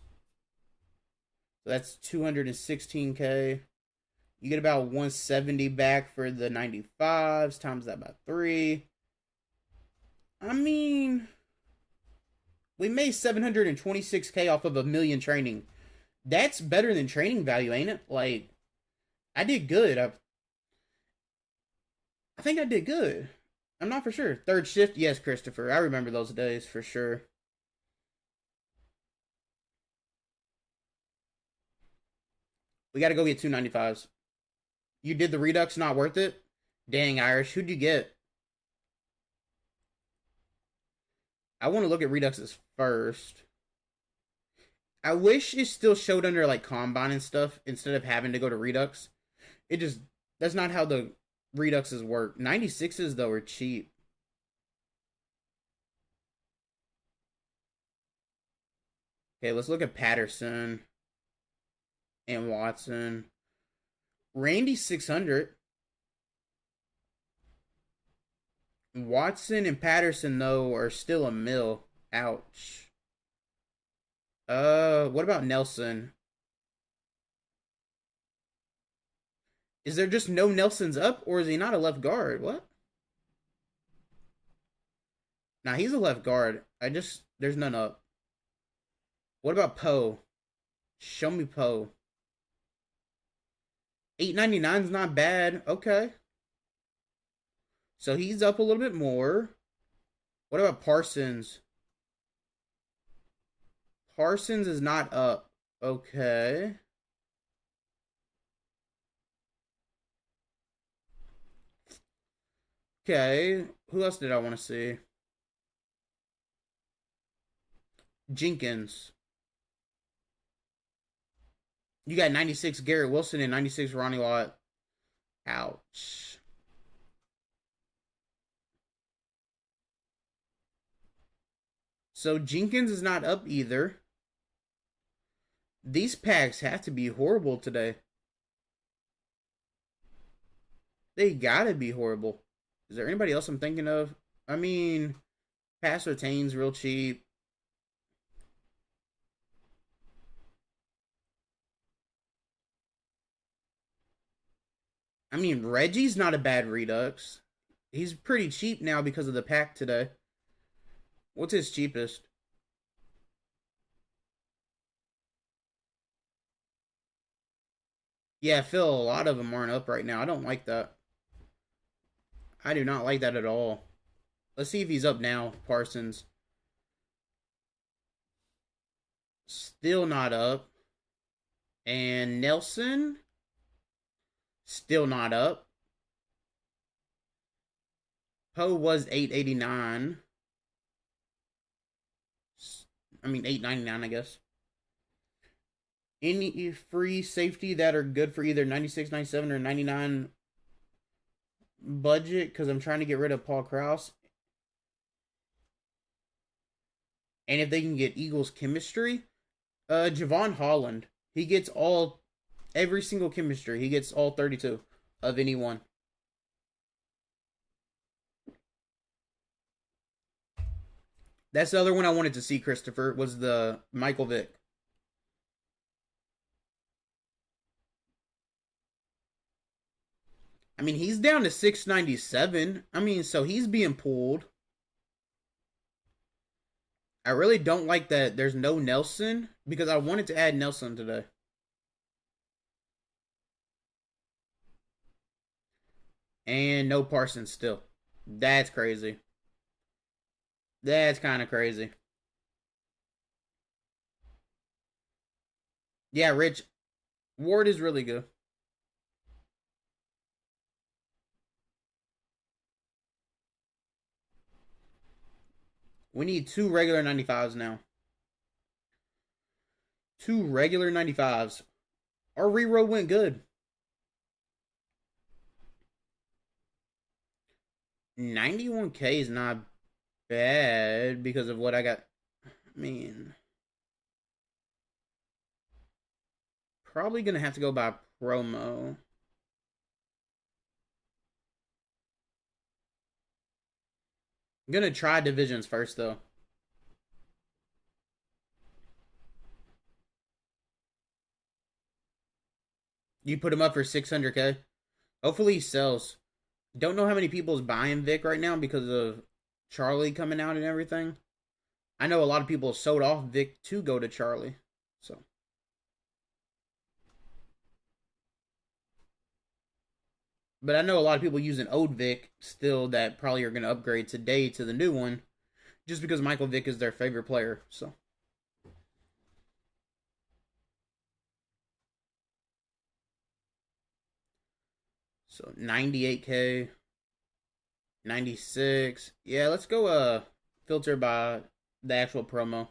So that's 216k. You get about 170 back for the 95s, times that by 3. I mean, we made 726k off of a million training. That's better than training value, ain't it? Like, I did good. I think I did good. I'm not for sure. Third shift, yes, Christopher. I remember those days for sure. We got to go get 295s. You did the Redux, not worth it? Dang, Irish. Who'd you get? I want to look at Reduxes first. I wish it still showed under like Combine and stuff instead of having to go to Redux. It just, that's not how the Reduxes work. 96s though are cheap. Okay, let's look at Patterson and Watson. Randy 600. Watson and Patterson though are still a mill. Ouch. What about Nelson? Is there just no Nelsons up, or is he not a left guard? What? Nah, he's a left guard. There's none up. What about Poe? Show me Poe. 899 is not bad. Okay. So he's up a little bit more. What about Parsons? Parsons is not up. Okay. Okay. Who else did I want to see? Jenkins. You got 96 Garrett Wilson and 96 Ronnie Lott. Ouch. So Jenkins is not up either. These packs have to be horrible today. They gotta be horrible. Is there anybody else I'm thinking of? I mean, pass retain's real cheap. I mean, Reggie's not a bad Redux. He's pretty cheap now because of the pack today. What's his cheapest? Yeah, Phil, a lot of them aren't up right now. I don't like that. I do not like that at all. Let's see if he's up now, Parsons. Still not up. And Nelson? Still not up. Poe was 889. I mean, 899, I guess. Any free safety that are good for either 96, 97, or 99 budget, because I'm trying to get rid of Paul Krause. And if they can get Eagles chemistry, Javon Holland. He gets every single chemistry. He gets all 32 of any one. That's the other one I wanted to see, Christopher, was the Michael Vick. I mean, he's down to 697. I mean, so he's being pulled. I really don't like that there's no Nelson, because I wanted to add Nelson today. And no Parsons still. That's crazy. That's kind of crazy. Yeah, Rich. Ward is really good. We need 2 regular 95s now. 2 regular 95s. Our reroll went good. 91K is not bad because of what I got. I mean, probably gonna have to go by promo. I'm gonna try divisions first though. You put him up for 600K. Hopefully he sells. Don't know how many people's buying Vic right now because of Charlie coming out and everything. I know a lot of people sold off Vic to go to Charlie. So, but I know a lot of people using old Vic still that probably are going to upgrade today to the new one just because Michael Vick is their favorite player. So 98K, 96. Yeah, let's go filter by the actual promo.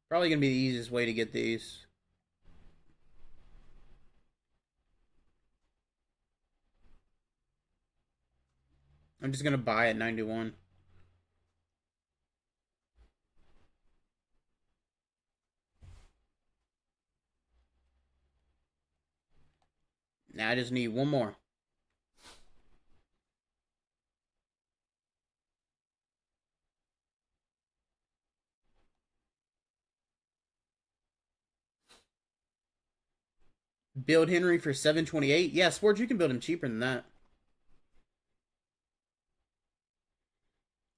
Probably going to be the easiest way to get these. I'm just going to buy at 91. Now I just need one more. Build Henry for 728. Yeah, Sports, you can build him cheaper than that.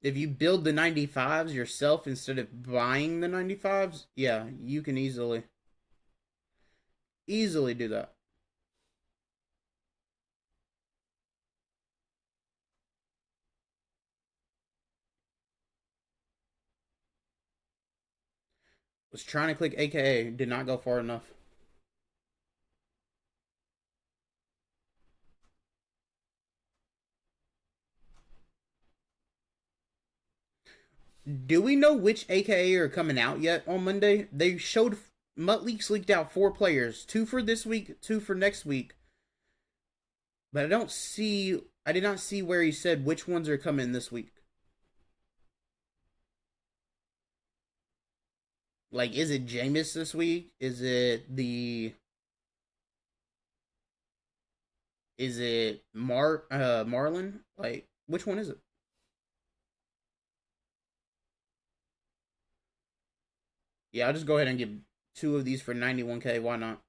If you build the 95s yourself instead of buying the 95s, yeah, you can easily do that. Was trying to click AKA, did not go far enough. Do we know which AKA are coming out yet on Monday? They showed Mutt Leaks leaked out 4 players, 2 for this week, 2 for next week. But I did not see where he said which ones are coming this week. Like, is it Jameis this week? Is it Marlin? Like, which one is it? Yeah, I'll just go ahead and get 2 of these for 91K. Why not?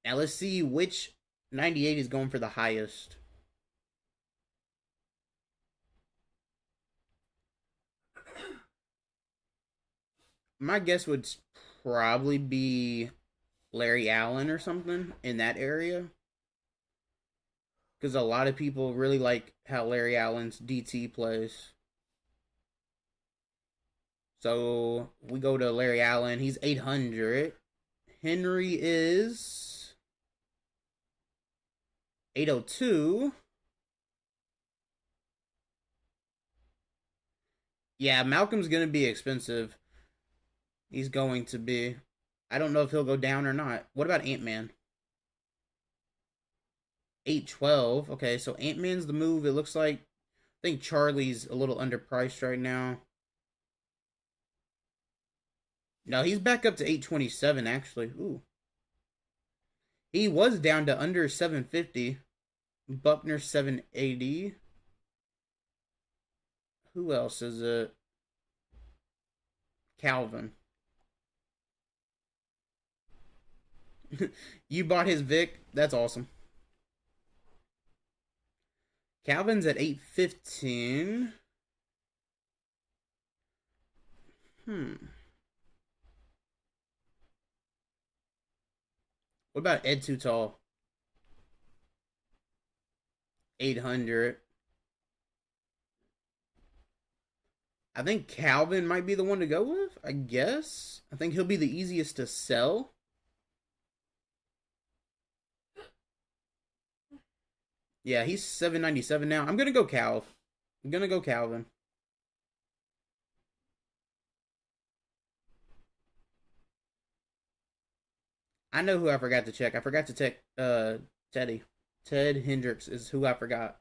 Now let's see which 98 is going for the highest. My guess would probably be Larry Allen or something in that area. Because a lot of people really like how Larry Allen's DT plays. So we go to Larry Allen. He's 800. Henry is 802. Yeah, Malcolm's going to be expensive. He's going to be. I don't know if he'll go down or not. What about Ant-Man? 812. Okay, so Ant-Man's the move. It looks like. I think Charlie's a little underpriced right now. No, he's back up to 827 actually. Ooh. He was down to under 750. Buckner 780. Who else is it? Calvin. You bought his Vic? That's awesome. Calvin's at 815. What about Ed Too Tall? 800. I think Calvin might be the one to go with, I guess. I think he'll be the easiest to sell. Yeah, he's 797 now. I'm gonna go Cal. I'm gonna go Calvin. I know who I forgot to check. I forgot to check Teddy. Ted Hendricks is who I forgot.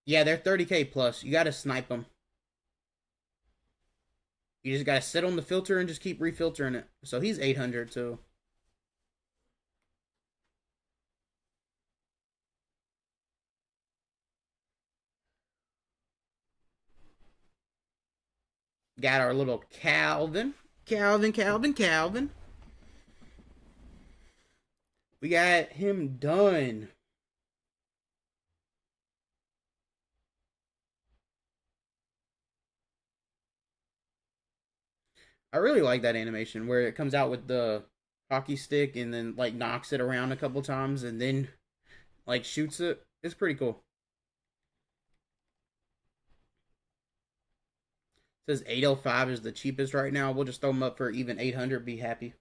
Yeah, they're 30k plus. You gotta snipe them. You just gotta sit on the filter and just keep refiltering it. So he's 800 too. Got our little Calvin. Calvin. We got him done. I really like that animation where it comes out with the hockey stick and then like knocks it around a couple times and then like shoots it. It's pretty cool. It says 805 is the cheapest right now. We'll just throw them up for even 800. Be happy.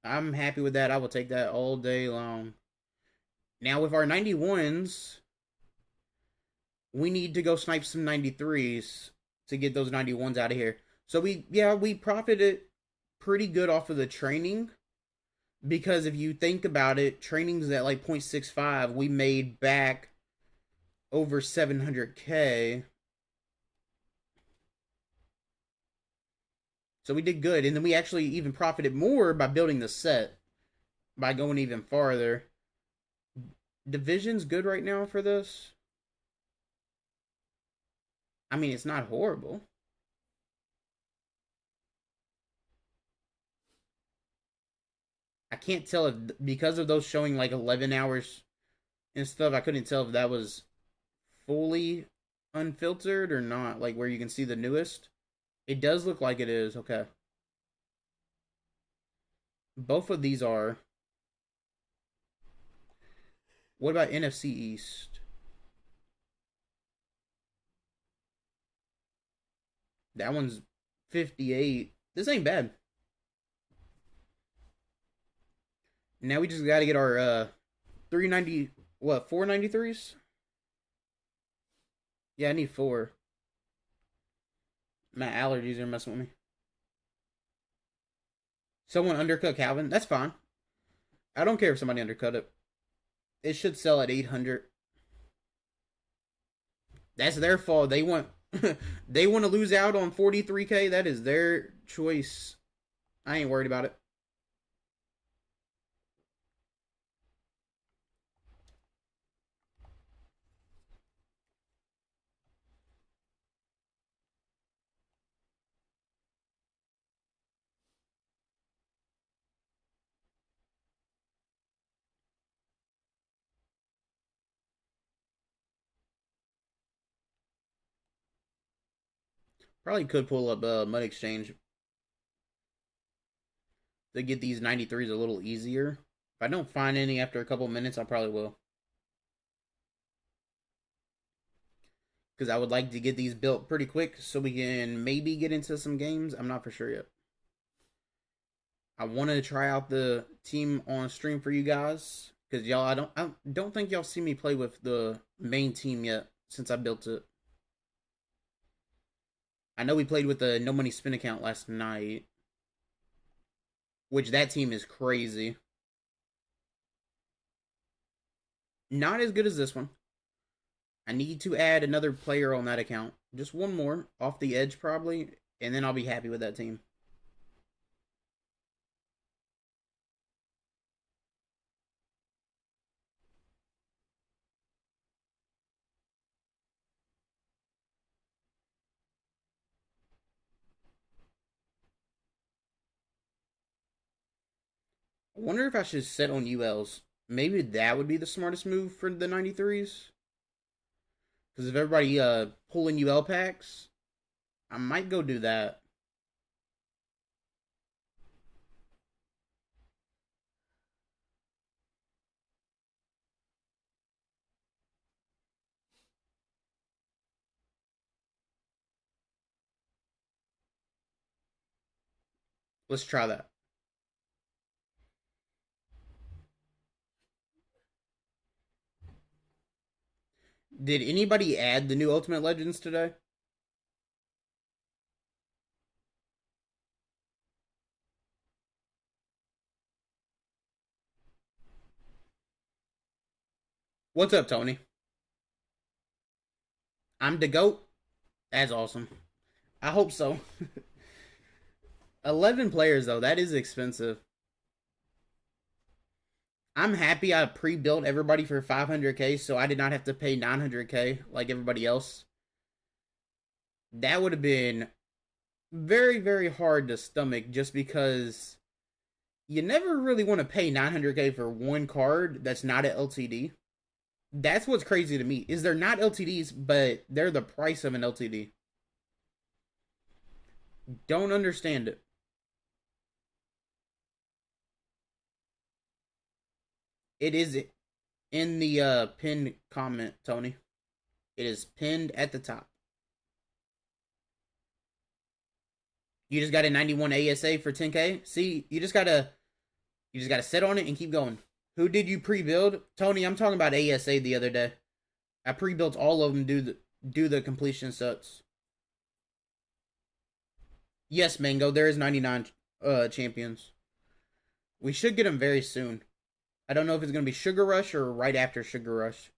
I'm happy with that. I will take that all day long. Now with our 91s, we need to go snipe some 93s to get those 91s out of here. So we profited pretty good off of the training because if you think about it, training's at like 0.65. We made back over 700k. So we did good, and then we actually even profited more by building the set by going even farther. Division's good right now for this. I mean, it's not horrible. I can't tell if because of those showing like 11 hours and stuff, I couldn't tell if that was fully unfiltered or not, like where you can see the newest. It does look like it is. Okay. Both of these are. What about NFC East? That one's 58. This ain't bad. Now we just got to get our 390 what 493s? Yeah, I need 4. My allergies are messing with me. Someone undercut Calvin. That's fine. I don't care if somebody undercut it. It should sell at 800. That's their fault. They want they want to lose out on 43k. That is their choice. I ain't worried about it. Probably could pull up Mud Exchange to get these 93s a little easier. If I don't find any after a couple minutes, I probably will. Because I would like to get these built pretty quick so we can maybe get into some games. I'm not for sure yet. I wanted to try out the team on stream for you guys because y'all, I don't think y'all see me play with the main team yet since I built it. I know we played with the No Money Spin account last night, which that team is crazy. Not as good as this one. I need to add another player on that account. Just one more off the edge probably, and then I'll be happy with that team. I wonder if I should set on ULs. Maybe that would be the smartest move for the 93s. Because if everybody pulling UL packs, I might go do that. Let's try that. Did anybody add the new Ultimate Legends today? What's up, Tony? I'm the GOAT. That's awesome. I hope so. 11 players, though. That is expensive. I'm happy I pre-built everybody for 500k, so I did not have to pay 900k like everybody else. That would have been very, very hard to stomach just because you never really want to pay 900k for one card that's not an LTD. That's what's crazy to me, is they're not LTDs, but they're the price of an LTD. Don't understand it. It is in the pinned comment, Tony. It is pinned at the top. You just got a 91 ASA for 10k. See, you just gotta sit on it and keep going. Who did you pre-build? Tony, I'm talking about ASA the other day. I pre-built all of them do the completion sets. Yes, Mango, there is 99 champions. We should get them very soon. I don't know if it's going to be Sugar Rush or right after Sugar Rush.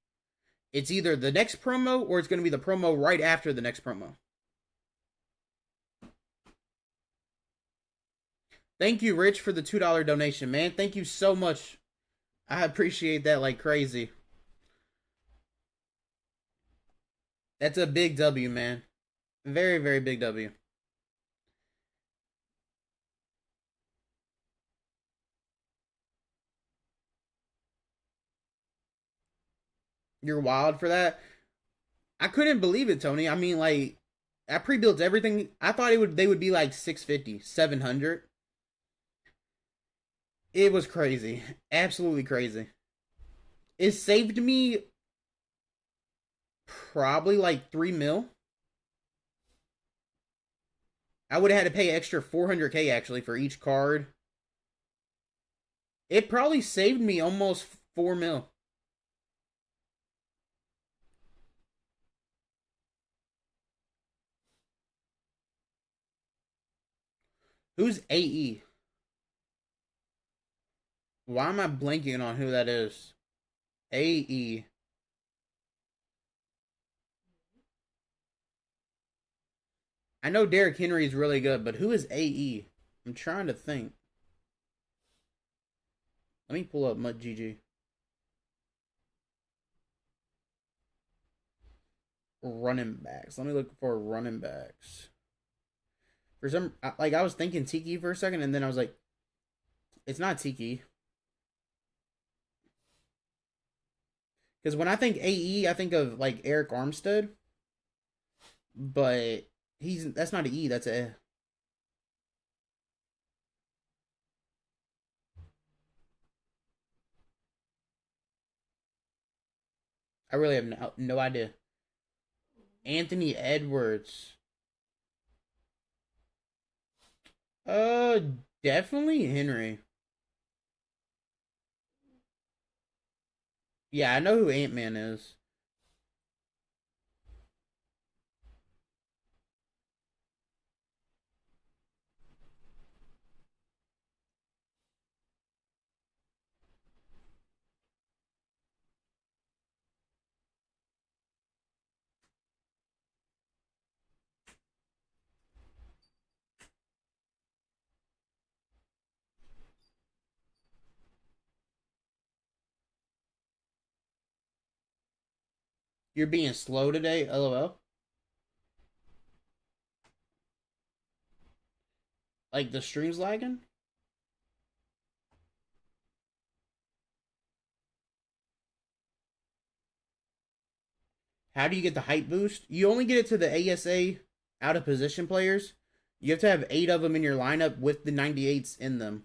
It's either the next promo or it's going to be the promo right after the next promo. Thank you, Rich, for the $2 donation, man. Thank you so much. I appreciate that like crazy. That's a big W, man. Very, very big W. You're wild for that. I couldn't believe it, Tony. I mean, like, I pre-built everything. I thought they would be like 650, 700. It was crazy. Absolutely crazy. It saved me probably like 3 mil. I would have had to pay extra 400k actually for each card. It probably saved me almost 4 mil. Who's AE? Why am I blanking on who that is? AE. I know Derrick Henry is really good, but who is AE? I'm trying to think. Let me pull up MutGG. Running backs. Let me look for running backs. For some, like, I was thinking Tiki for a second, and then I was like, it's not Tiki. Because when I think AE, I think of like Eric Armstead, but that's not an E. That's a. I really have no idea. Anthony Edwards. Uh, Definitely Henry. Yeah, I know who Ant-Man is. You're being slow today, LOL. Like the stream's lagging? How do you get the hype boost? You only get it to the ASA out of position players. You have to have 8 of them in your lineup with the 98s in them.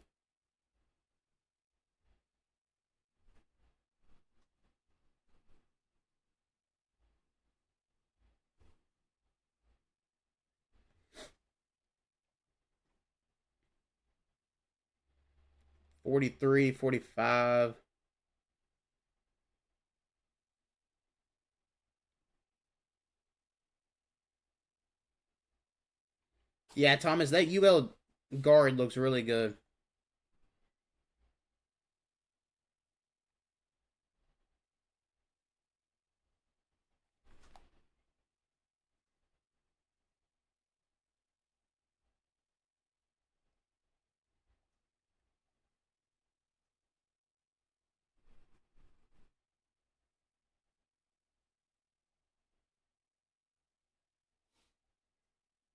43, 45. Yeah, Thomas, that UL guard looks really good.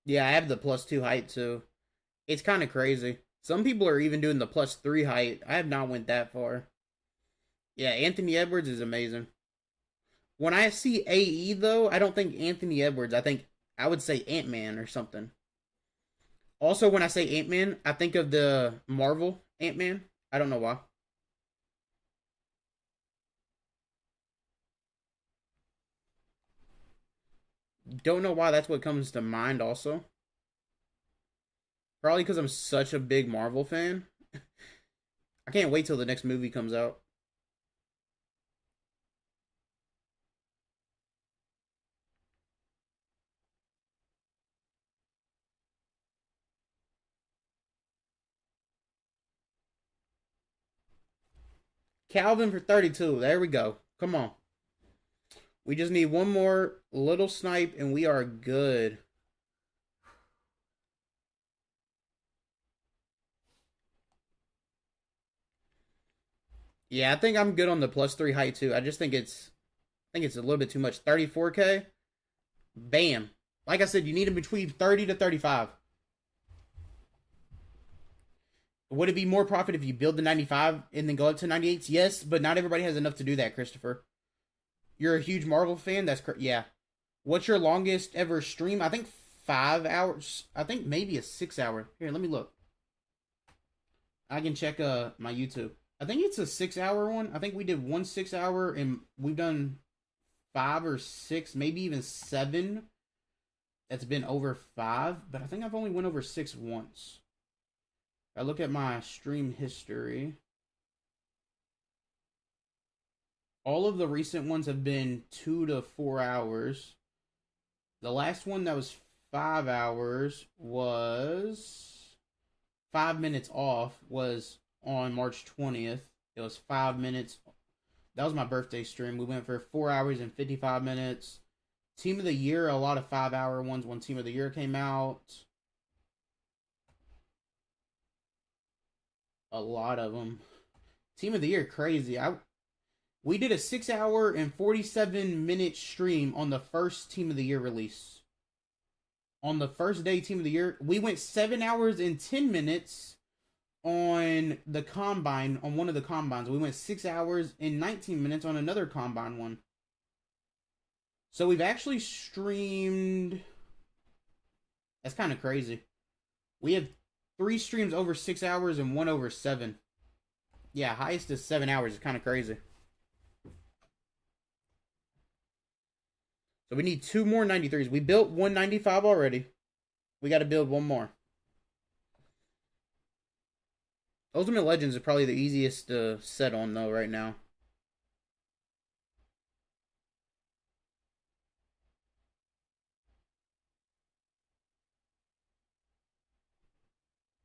Yeah, I have the +2 height too. It's kind of crazy. Some people are even doing the +3 height. I have not went that far. Yeah, Anthony Edwards is amazing. When I see AE though, I don't think Anthony Edwards. I would say Ant Man or something. Also, when I say Ant Man, I think of the Marvel Ant Man. I don't know why. Don't know why that's what comes to mind. Also, probably because I'm such a big Marvel fan. I can't wait till the next movie comes out. Calvin for 32. There we go. Come on. We just need one more little snipe and we are good. Yeah, I think I'm good on the +3 height too. I think it's a little bit too much. 34K. Bam. Like I said, you need them between 30 to 35. Would it be more profit if you build the 95 and then go up to 98s? Yes, but not everybody has enough to do that, Christopher. You're a huge Marvel fan? Yeah. What's your longest ever stream? I think 5 hours. I think maybe a 6 hour. Here, let me look. I can check my YouTube. I think it's a 6 hour one. I think we did one 6 hour and we've done 5 or 6, maybe even 7. That's been over 5, but I think I've only went over 6 once. I look at my stream history. All of the recent ones have been 2 to 4 hours. The last one that was 5 hours was 5 minutes off. Was on March 20th. It was 5 minutes. That was my birthday stream. We went for 4 hours and 55 minutes. Team of the year, a lot of 5 hour ones when Team of the Year came out. A lot of them. Team of the Year, crazy. We did a 6 hour and 47 minute stream on the first Team of the Year release. On the first day, Team of the Year, we went 7 hours and 10 minutes on the combine, on one of the combines. We went 6 hours and 19 minutes on another combine one. So we've actually streamed. That's kind of crazy. We have 3 streams over 6 hours and 1 over 7. Yeah, highest is 7 hours. It's kind of crazy. So we need 2 more 93s. We built 195 already. We got to build 1 more. Ultimate Legends is probably the easiest to set on though right now.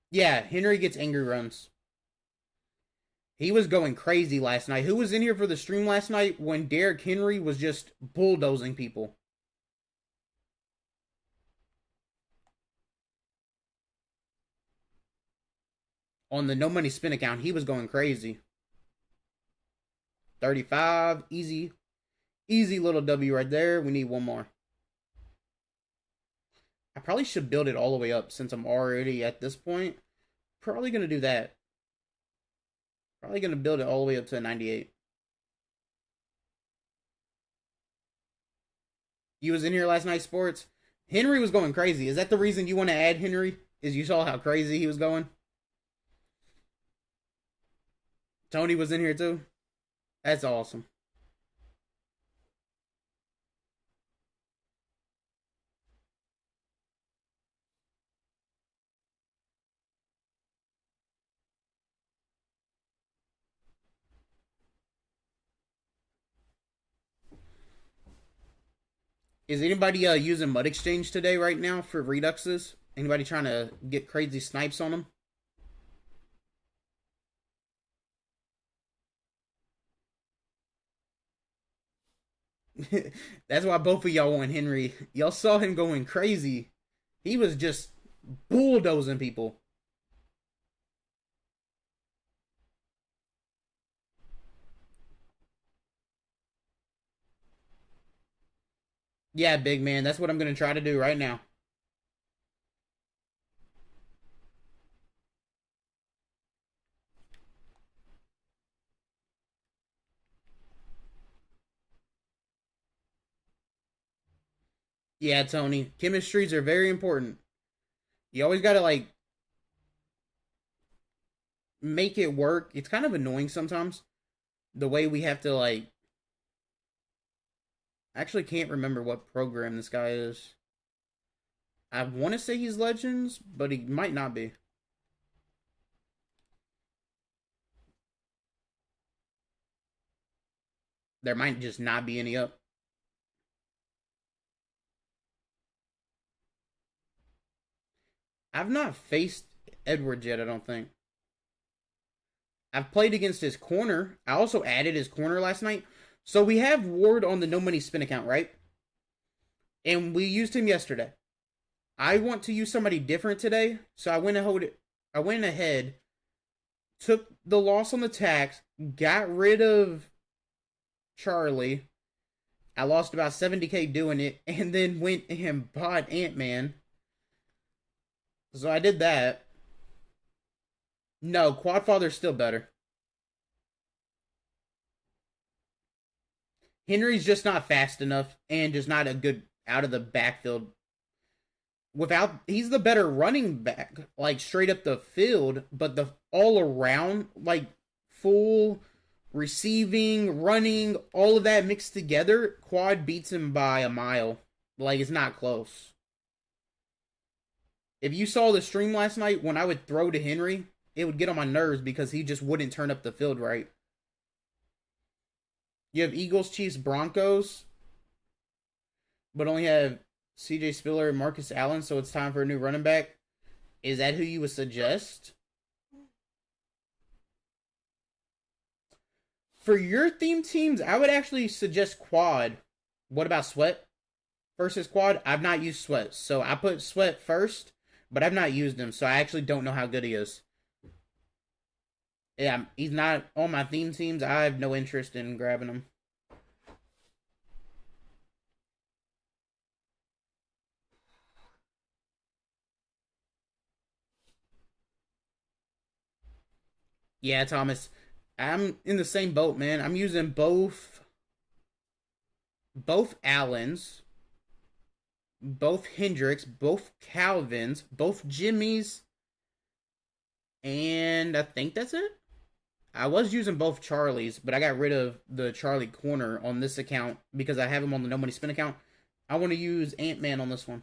Yeah, Henry gets angry runs. He was going crazy last night. Who was in here for the stream last night when Derrick Henry was just bulldozing people? On the no money spin account, he was going crazy. 35, easy. Easy little W right there. We need 1 more. I probably should build it all the way up since I'm already at this point. Probably going to do that. Probably going to build it all the way up to 98. You was in here last night, Sports? Henry was going crazy. Is that the reason you want to add Henry? Is you saw how crazy he was going? Tony was in here too? That's awesome. Is anybody using Mud Exchange today right now for Reduxes? Anybody trying to get crazy snipes on them? That's why both of y'all want Henry. Y'all saw him going crazy. He was just bulldozing people. Yeah, big man. That's what I'm going to try to do right now. Yeah, Tony. Chemistries are very important. You always got to, like, make it work. It's kind of annoying sometimes. The way we have to, like... I actually can't remember what program this guy is. I want to say he's Legends, but he might not be. There might just not be any up. I've not faced Edwards yet, I don't think. I've played against his corner. I also added his corner last night. So we have Ward on the No Money Spin account, right? And we used him yesterday. I want to use somebody different today, so I went ahead, took the loss on the tax, got rid of Charlie. I lost about 70k doing it, and then went and bought Ant-Man. So I did that. No, Quadfather's still better. Henry's just not fast enough and just not a good out of the backfield. He's the better running back, like straight up the field, but the all around, like full receiving, running, all of that mixed together, Quad beats him by a mile. Like, it's not close. If you saw the stream last night, when I would throw to Henry, it would get on my nerves because he just wouldn't turn up the field right. You have Eagles, Chiefs, Broncos, but only have CJ Spiller and Marcus Allen, so it's time for a new running back. Is that who you would suggest? For your theme teams, I would actually suggest Quad. What about Sweat versus Quad? I've not used Sweat, so I put Sweat first, but I've not used him, so I actually don't know how good he is. Yeah, he's not on my theme teams. I have no interest in grabbing him. Yeah, Thomas. I'm in the same boat, man. I'm using both Allens, both Hendricks, both Calvins, both Jimmys, and I think that's it. I was using both Charlies, but I got rid of the Charlie corner on this account because I have him on the No Money Spin account. I want to use Ant-Man on this one.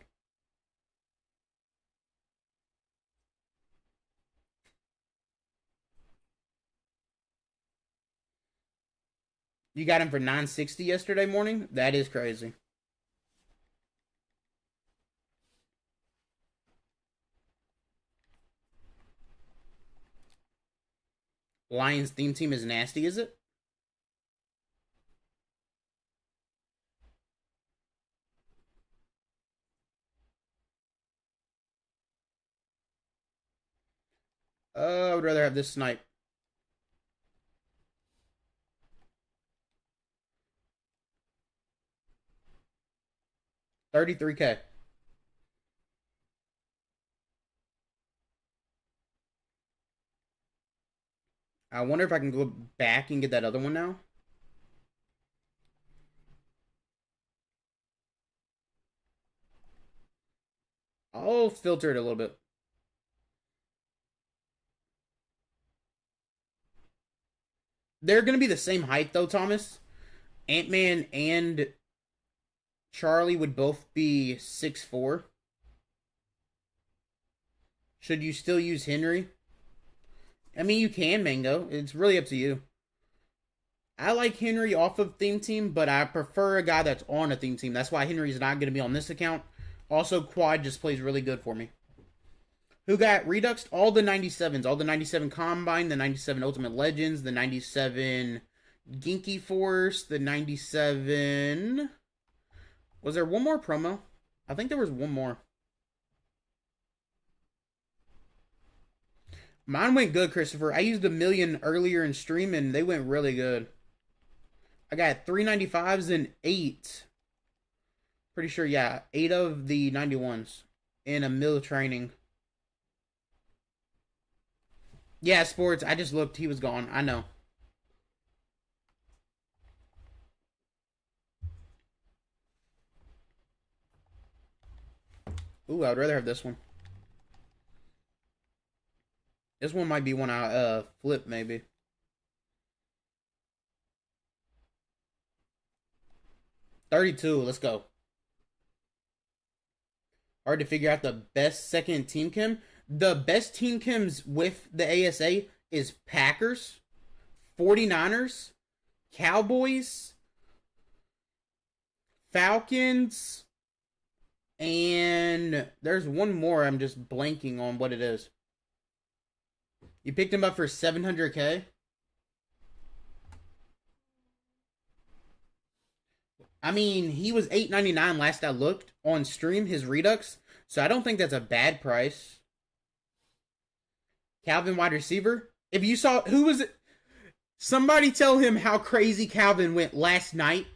You got him for 960 yesterday morning? That is crazy. Lions theme team is nasty, is it? I would rather have this snipe. 33k. I wonder if I can go back and get that other one now. I'll filter it a little bit. They're going to be the same height, though, Thomas. Ant-Man and Charlie would both be 6'4". Should you still use Henry? I mean, you can, Mango. It's really up to you. I like Henry off of theme team, but I prefer a guy that's on a theme team. That's why Henry's not going to be on this account. Also, Quad just plays really good for me. Who got Redux? All the 97s. All the 97 Combine, the 97 Ultimate Legends, the 97 Ginky Force, the 97... Was there one more promo? I think there was one more. Mine went good, Christopher. I used 1,000,000 earlier in stream, and they went really good. I got 395s and 8. Pretty sure, yeah. 8 of the 91s. In a mill training. Yeah, Sports. I just looked. He was gone. I know. Ooh, I would rather have this one. This one might be one I flip, maybe. $32. Let's go. Hard to figure out the best second team chem. The best team chems with the ASA is Packers, 49ers, Cowboys, Falcons, and there's one more I'm just blanking on what it is. You picked him up for 700K? I mean, he was $8.99 last I looked on stream, his Redux, so I don't think that's a bad price. Calvin wide receiver. If you saw, who was it? Somebody tell him how crazy Calvin went last night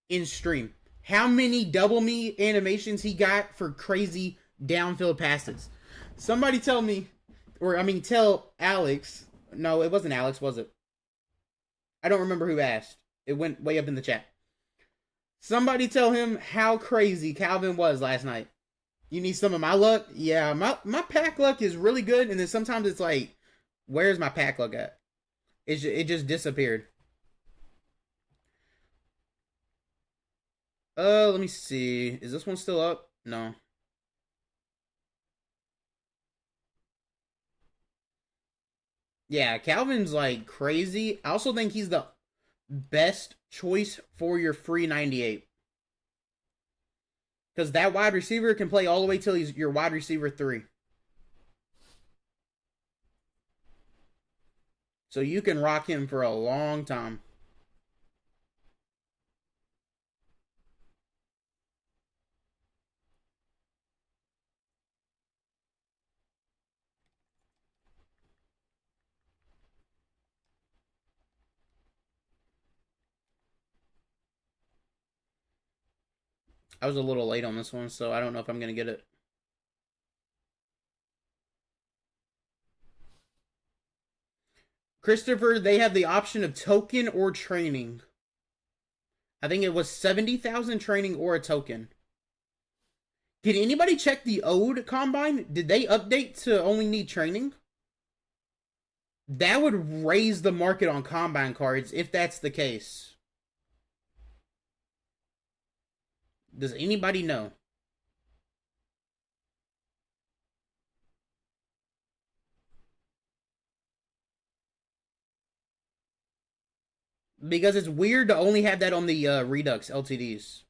in stream. How many double me animations he got for crazy downfield passes. Somebody tell me, or I mean tell Alex. No, it wasn't Alex, was it? I don't remember who asked. It went way up in the chat. Somebody tell him how crazy Calvin was last night. You need some of my luck? Yeah, my pack luck is really good, and then sometimes it's like, where's my pack luck at? It just disappeared. Let me see. Is this one still up? No. Yeah, Calvin's like crazy. I also think he's the best choice for your free 98. Because that wide receiver can play all the way till he's your wide receiver 3. So you can rock him for a long time. I was a little late on this one, so I don't know if I'm going to get it. Christopher, they have the option of token or training. I think it was 70,000 training or a token. Can anybody check the Ode Combine? Did they update to only need training? That would raise the market on Combine cards if that's the case. Does anybody know? Because it's weird to only have that on the Redux LTDs.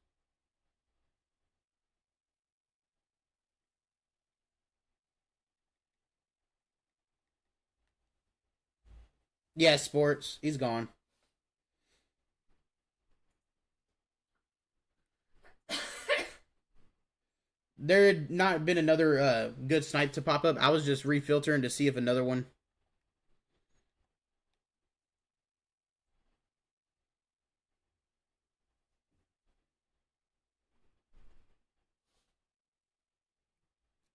Yeah, Sports. He's gone. There had not been another good snipe to pop up. I was just refiltering to see if another one.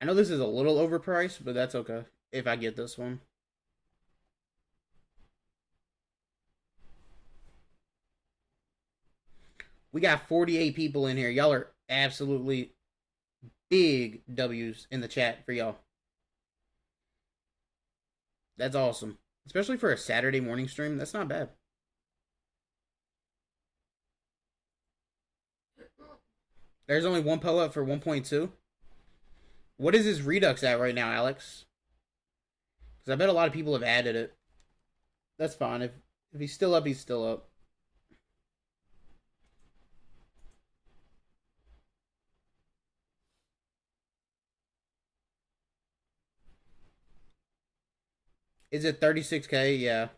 I know this is a little overpriced, but that's okay if I get this one. We got 48 people in here. Y'all are absolutely big W's in the chat for y'all. That's awesome. Especially for a Saturday morning stream. That's not bad. There's only one PO up for 1.2. What is his Redux at right now, Alex? Because I bet a lot of people have added it. That's fine. If he's still up, he's still up. Is it 36K? Yeah.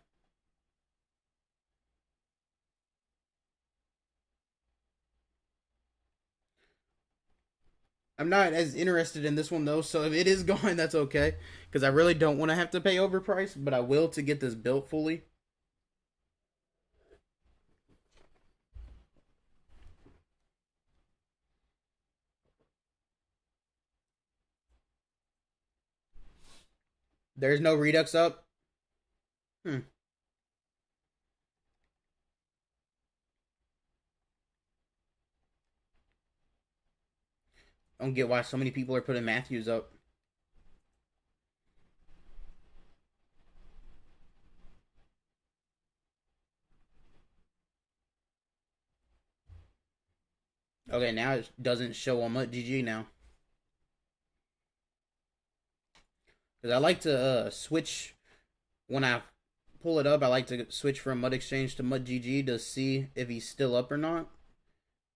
I'm not as interested in this one though, so if it is gone, that's okay. Because I really don't want to have to pay overprice, but I will to get this built fully. There's no Redux up. Hmm. I don't get why so many people are putting Matthews up. Okay, now it doesn't show on MUT GG now. Because I like to switch when I pull it up. I like to switch from MUT Exchange to MUT GG to see if he's still up or not.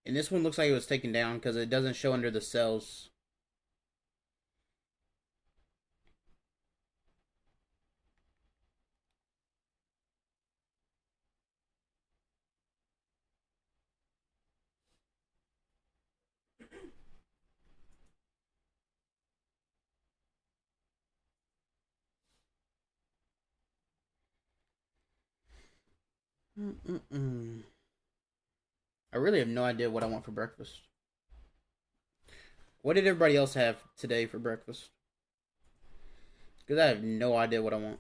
And this one looks like it was taken down because it doesn't show under the cells. I really have no idea what I want for breakfast. What did everybody else have today for breakfast? Because I have no idea what I want.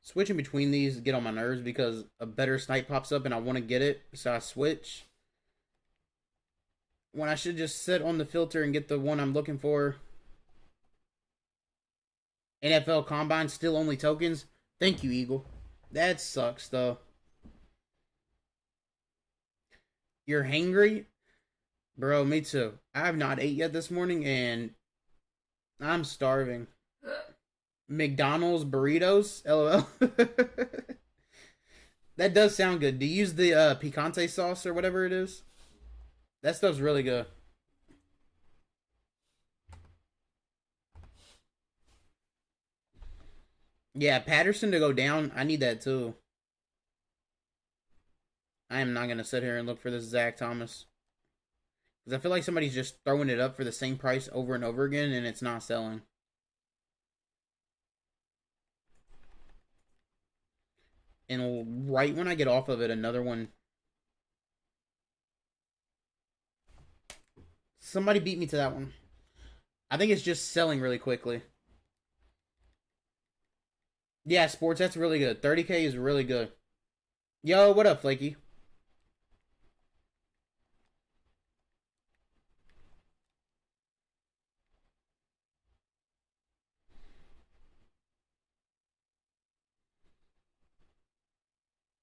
Switching between these get on my nerves because a better snipe pops up and I want to get it, so I switch. When I should just sit on the filter and get the one I'm looking for. NFL Combine still only tokens. Thank you, Eagle. That sucks though. You're hangry? Bro, me too. I have not ate yet this morning and I'm starving. McDonald's burritos? LOL. That does sound good. Do you use the picante sauce or whatever it is? That stuff's really good. Yeah, Patterson to go down. I need that too. I am not going to sit here and look for this Zach Thomas. Because I feel like somebody's just throwing it up for the same price over and over again and it's not selling. And right when I get off of it, another one. Somebody beat me to that one. I think it's just selling really quickly. Yeah, sports, that's really good. 30K is really good. Yo, what up, Flaky?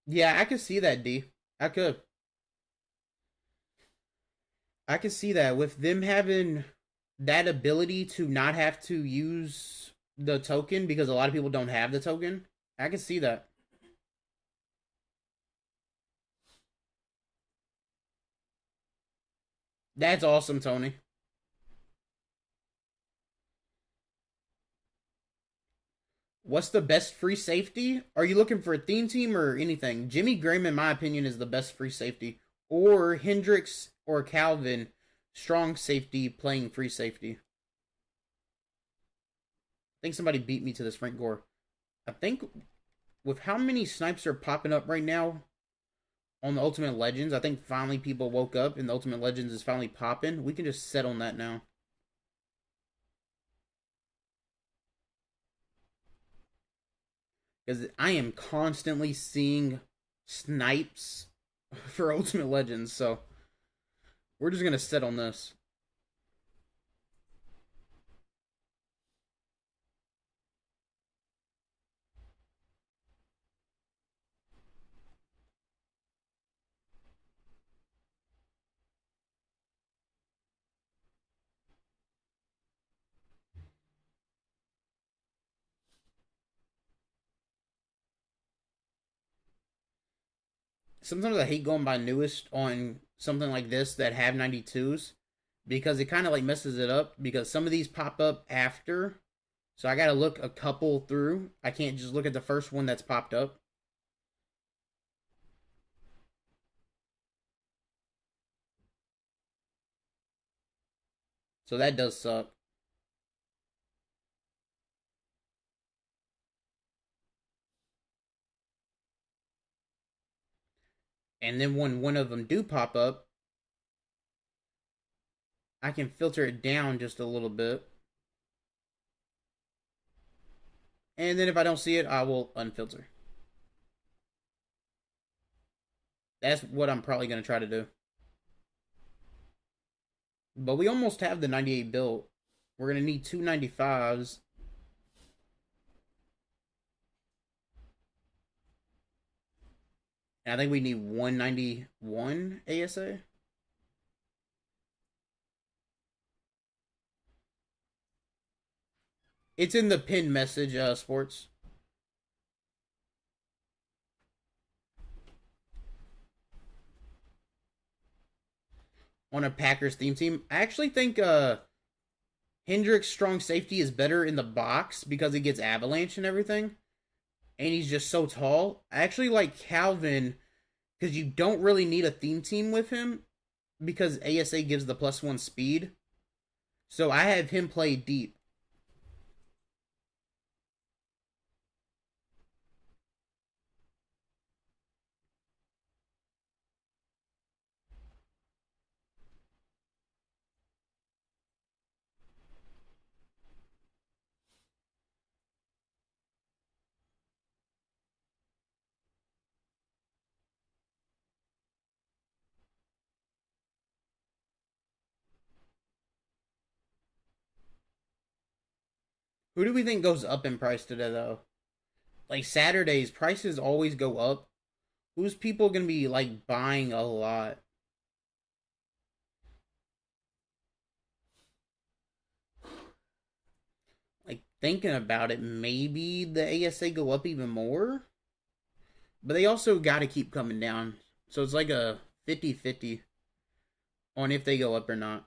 Yeah, I could see that, D. I could. I could see that with them having that ability to not have to use the token because a lot of people don't have the token. I can see that. That's awesome, Tony. What's the best free safety? Are you looking for a theme team or anything? Jimmy Graham, in my opinion, is the best free safety. Or Hendricks or Calvin, strong safety playing free safety. I think somebody beat me to this Frank Gore. I think with how many snipes are popping up right now on the Ultimate Legends, I think finally people woke up and the Ultimate Legends is finally popping. We can just set on that now. Because I am constantly seeing snipes for Ultimate Legends, so we're just going to set on this. sometimes I hate going by newest on something like this that have 92s because it kind of like messes it up because some of these pop up after. So I got to look a couple through. I can't just look at the first one that's popped up. So that does suck. And then when one of them do pop up, I can filter it down just a little bit. And then if I don't see it, I will unfilter. That's what I'm probably going to try to do. But we almost have the 98 built. We're going to need two 95s. And I think we need 191 ASA. It's in the pin message, sports. On a Packers theme team. I actually think Hendrick's strong safety is better in the box because he gets avalanche and everything. And he's just so tall. I actually like Calvin because you don't really need a theme team with him because ASA gives the +1 speed. So I have him play deep. Who do we think goes up in price today, though? Like Saturdays, prices always go up. Who's people gonna be like buying a lot? Like thinking about it, maybe the ASA go up even more. But they also got to keep coming down. So it's like a 50-50 on if they go up or not.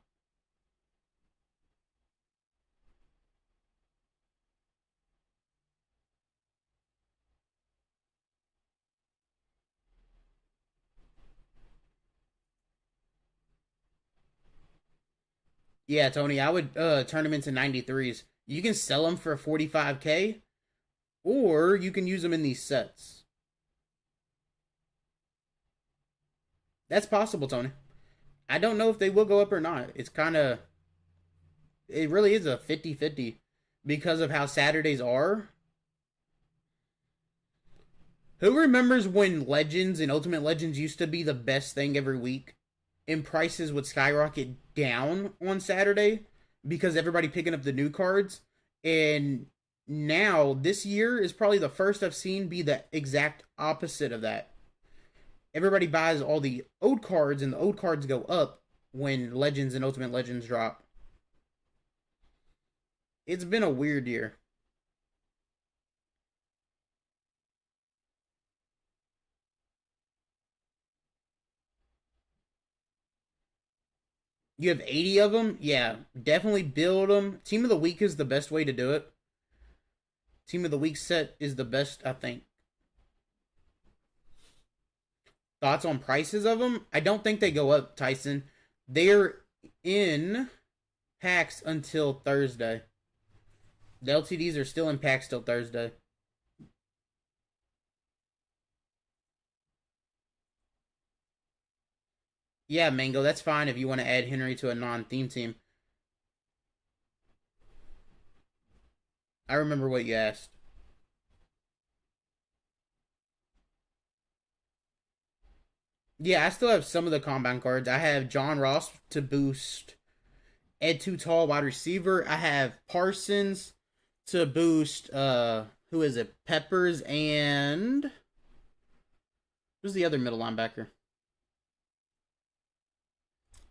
Yeah, Tony, I would turn them into 93s. You can sell them for 45K, or you can use them in these sets. That's possible, Tony. I don't know if they will go up or not. It's kind of, it really is a 50-50 because of how Saturdays are. Who remembers when Legends and Ultimate Legends used to be the best thing every week? And prices would skyrocket down on Saturday because everybody picking up the new cards. And now this year is probably the first I've seen be the exact opposite of that. Everybody buys all the old cards and the old cards go up when Legends and Ultimate Legends drop. It's been a weird year. You have 80 of them? Yeah, definitely build them. Team of the Week is the best way to do it. Team of the Week set is the best, I think. Thoughts on prices of them? I don't think they go up, Tyson. They're in packs until Thursday. The LTDs are still in packs till Thursday. Yeah, Mango, that's fine if you want to add Henry to a non-theme team. I remember what you asked. Yeah, I still have some of the combine cards. I have John Ross to boost Ed Too Tall wide receiver. I have Parsons to boost who is it? Peppers and who's the other middle linebacker?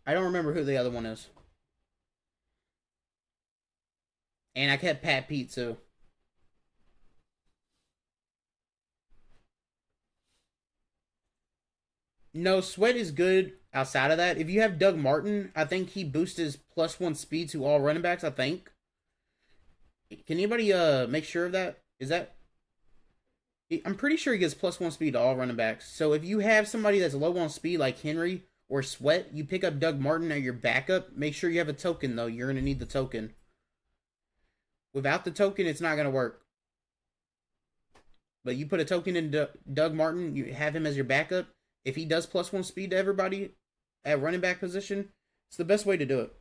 I don't remember who the other one is. And I kept Pat Pete too. No, Sweat is good outside of that. If you have Doug Martin, I think he boosts his +1 speed to all running backs, I think. Can anybody make sure of that? Is that I'm pretty sure he gets +1 speed to all running backs. So if you have somebody that's low on speed like Henry or Sweat, you pick up Doug Martin at your backup. Make sure you have a token though. You're gonna need the token. Without the token, it's not gonna work. But you put a token in Doug Martin, you have him as your backup. If he does +1 speed to everybody at running back position, it's the best way to do it.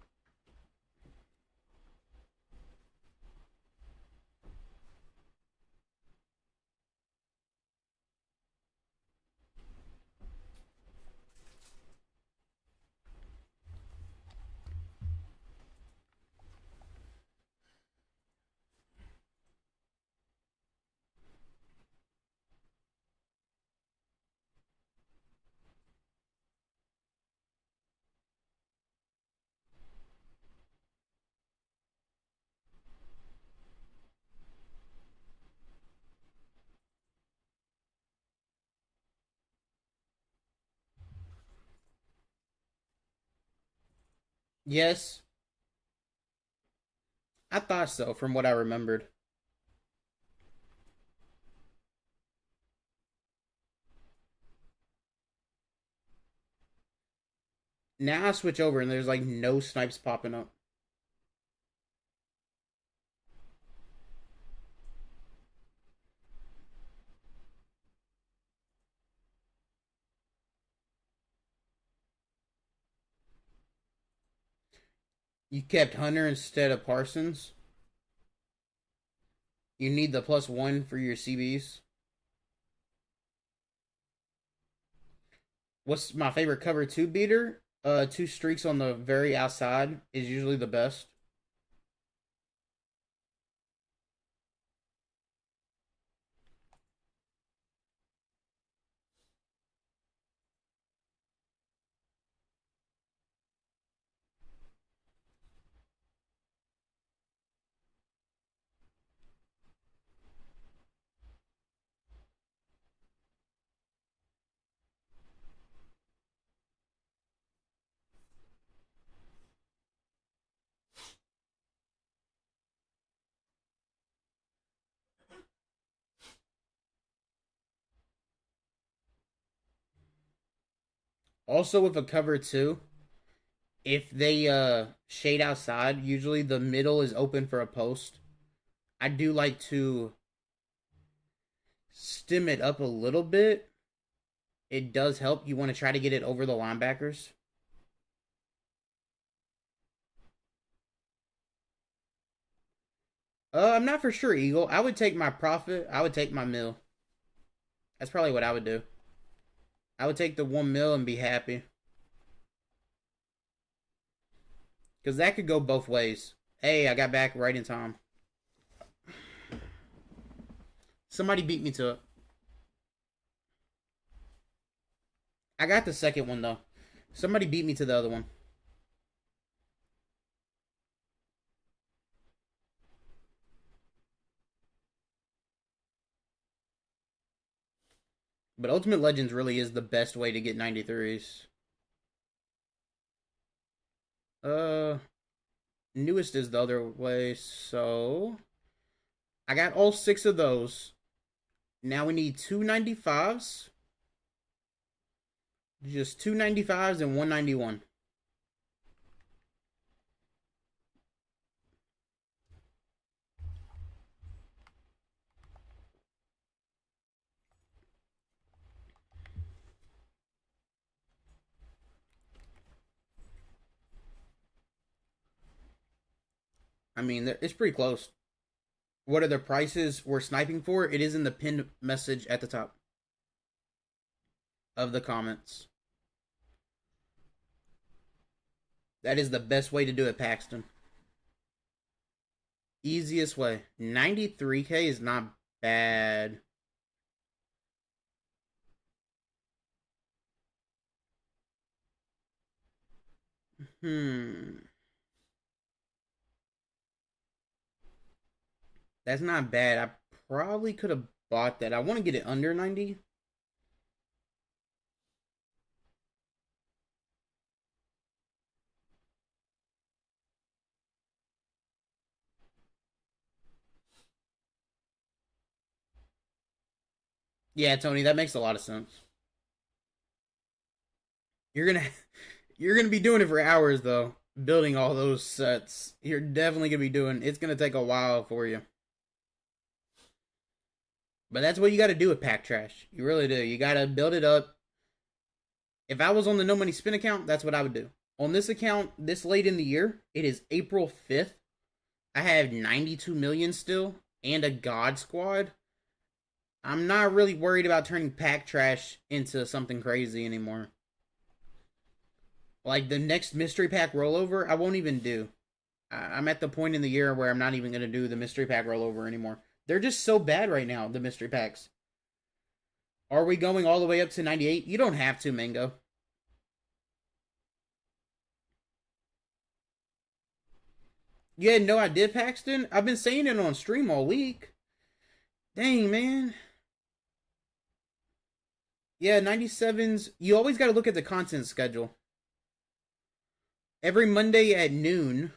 Yes, I thought so from what I remembered. Now I switch over and there's like no snipes popping up. You kept Hunter instead of Parsons. You need the +1 for your CBs. What's my favorite cover two beater? Two streaks on the very outside is usually the best. Also with a cover two, if they shade outside, usually the middle is open for a post. I do like to stem it up a little bit. It does help. You want to try to get it over the linebackers. I'm not for sure, Eagle. I would take my profit. I would take my mill. That's probably what I would do. I would take the 1 mil and be happy. Because that could go both ways. Hey, I got back right in time. Somebody beat me to it. I got the second one, though. Somebody beat me to the other one. But Ultimate Legends really is the best way to get 93s. Uh, Newest is the other way, so I got all 6 of those. Now we need 295s. Just 295s and 191. I mean, it's pretty close. What are the prices we're sniping for? It is in the pinned message at the top of the comments. That is the best way to do it, Paxton. Easiest way. 93k is not bad. That's not bad. I probably could have bought that. I want to get it under 90. Yeah, Tony, that makes a lot of sense. You're gonna you're gonna be doing it for hours though, building all those sets. You're definitely gonna be doing. It's gonna take a while for you. But that's what you got to do with pack trash. You really do. You got to build it up. If I was on the no money spin account, that's what I would do. On this account, this late in the year, it is April 5th. I have 92 million still and a God Squad. I'm not really worried about turning pack trash into something crazy anymore. Like the next mystery pack rollover, I won't even do. I'm at the point in the year where I'm not even going to do the mystery pack rollover anymore. They're just so bad right now, the mystery packs. Are we going all the way up to 98? You don't have to, Mango. Yeah, no, I did, Paxton. I've been saying it on stream all week. Dang, man. Yeah, 97s. You always got to look at the content schedule. Every Monday at noon,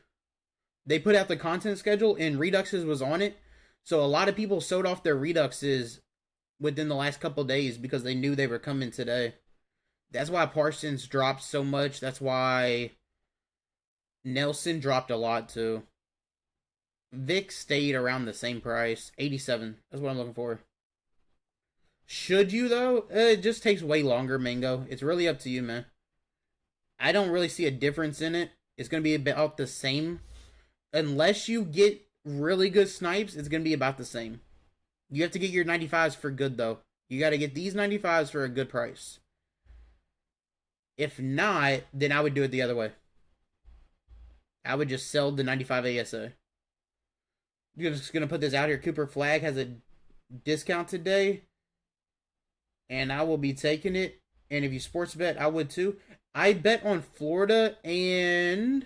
they put out the content schedule, and Reduxes was on it. So a lot of people sold off their Reduxes within the last couple days because they knew they were coming today. That's why Parsons dropped so much. That's why Nelson dropped a lot too. Vic stayed around the same price, 87. That's what I'm looking for. Should you though? It just takes way longer, Mango. It's really up to you, man. I don't really see a difference in it. It's gonna be about the same, unless you get really good snipes. It's gonna be about the same. You have to get your 95s for good though. You got to get these 95s for a good price. If not, then I would do it the other way. I would just sell the 95 ASA. You're just gonna put this out here. Cooper Flag has a discount today, and I will be taking it. And if you sports bet, I would too. I bet on Florida and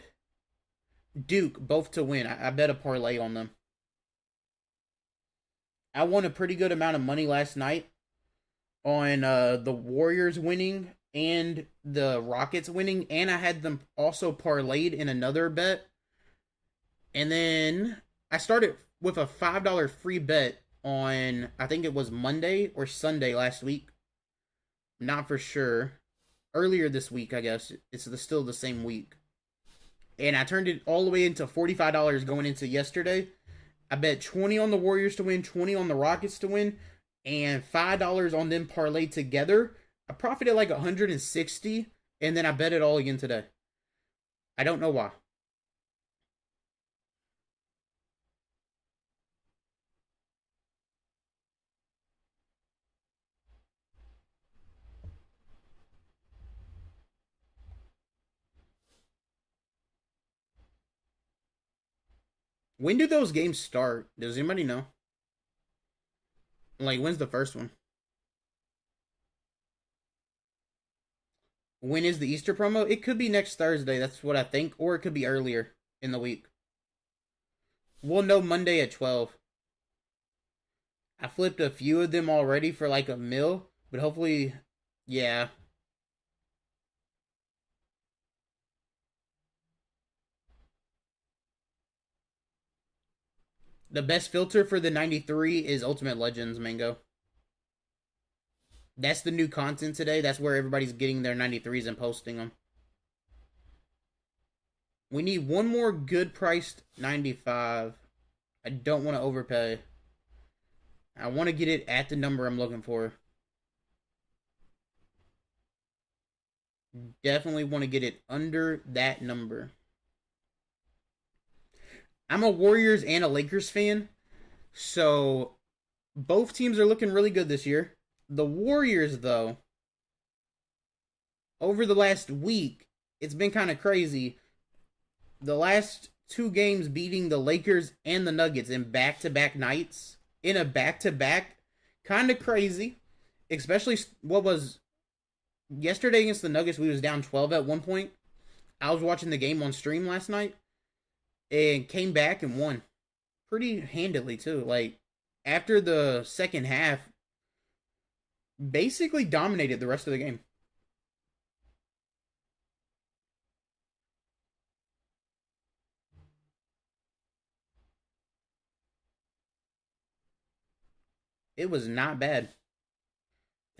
Duke both to win. I bet a parlay on them. I won a pretty good amount of money last night on the Warriors winning and the Rockets winning, and I had them also parlayed in another bet. And then I started with a $5 free bet on, I think it was Monday or Sunday last week. Not for sure. Earlier this week, I guess. It's still the same week. And I turned it all the way into $45 going into yesterday. I bet 20 on the Warriors to win, 20 on the Rockets to win, and $5 on them parlayed together. I profited like 160, and then I bet it all again today. I don't know why. When do those games start? Does anybody know? Like, when's the first one? When is the Easter promo? It could be next Thursday. That's what I think. Or it could be earlier in the week. We'll know Monday at 12. I flipped a few of them already for like a mil. But hopefully, yeah. The best filter for the 93 is Ultimate Legends, Mango. That's the new content today. That's where everybody's getting their 93s and posting them. We need one more good priced 95. I don't want to overpay. I want to get it at the number I'm looking for. Definitely want to get it under that number. I'm a Warriors and a Lakers fan, so both teams are looking really good this year. The Warriors, though, over the last week, it's been kind of crazy. The last two games beating the Lakers and the Nuggets in back-to-back nights, in a back-to-back, kind of crazy. Especially what was yesterday against the Nuggets, we was down 12 at one point. I was watching the game on stream last night and came back and won pretty handily too. Like after the second half, basically dominated the rest of the game. It was not bad.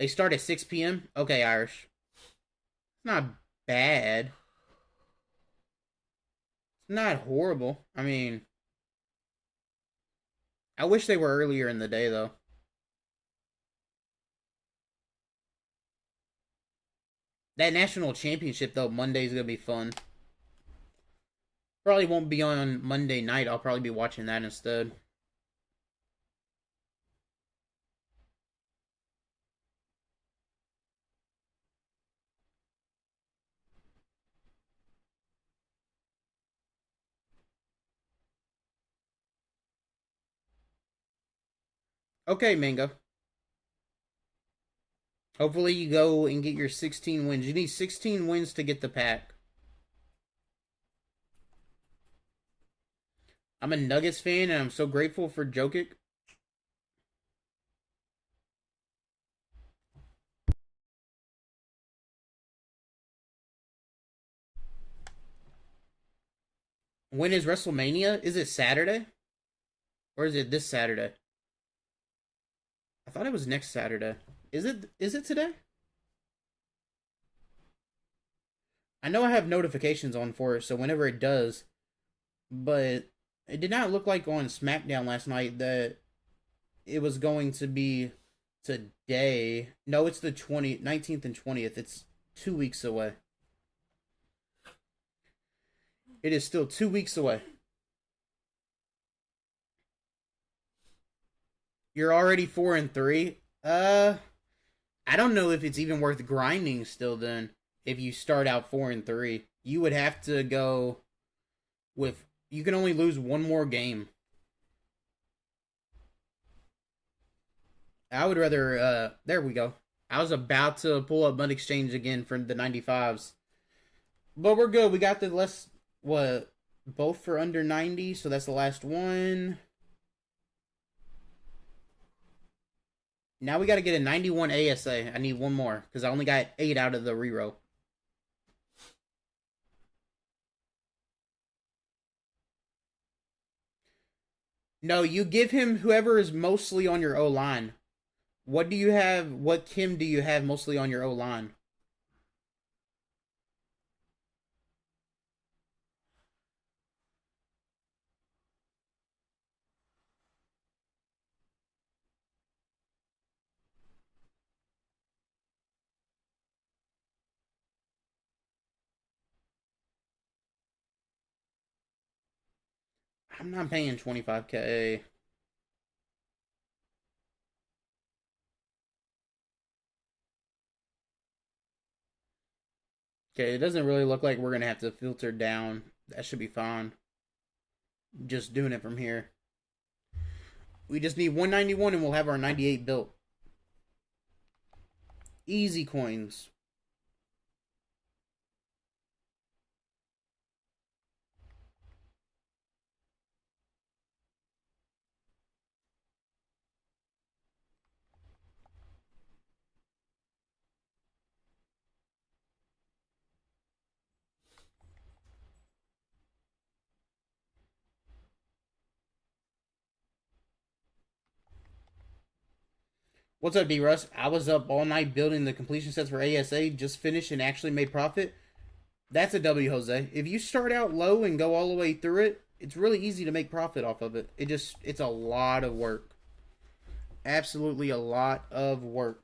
They start at 6 p.m.? Okay, Irish. It's not bad. It's not horrible. I mean, I wish they were earlier in the day, though. That national championship, though, Monday's going to be fun. Probably won't be on Monday night. I'll probably be watching that instead. Okay, Mango. Hopefully you go and get your 16 wins. You need 16 wins to get the pack. I'm a Nuggets fan, and I'm so grateful for Jokic. When is WrestleMania? Is it Saturday? Or is it this Saturday? I thought it was next Saturday. Is it today? I know I have notifications on for it, so whenever it does, but it did not look like on SmackDown last night that it was going to be today. No, it's the 19th and 20th. It's 2 weeks away. It is still 2 weeks away. You're already 4-3. I don't know if it's even worth grinding still. Then, if you start out 4-3, you would have to go with. You can only lose one more game. I would rather. There we go. I was about to pull up Mud Exchange again for the 95s, but we're good. We got the less what both for under 90, so that's the last one. Now we got to get a 91 ASA. I need one more because I only got 8 out of the reroll. No, you give him whoever is mostly on your O-line. What do you have? What Kim do you have mostly on your O-line? I'm not paying 25K. Okay, it doesn't really look like we're going to have to filter down. That should be fine. Just doing it from here. We just need 191 and we'll have our 98 built. Easy coins. What's up, D-Russ? I was up all night building the completion sets for ASA, just finished and actually made profit. That's a W, Jose. If you start out low and go all the way through it, it's really easy to make profit off of it. It's a lot of work. Absolutely a lot of work.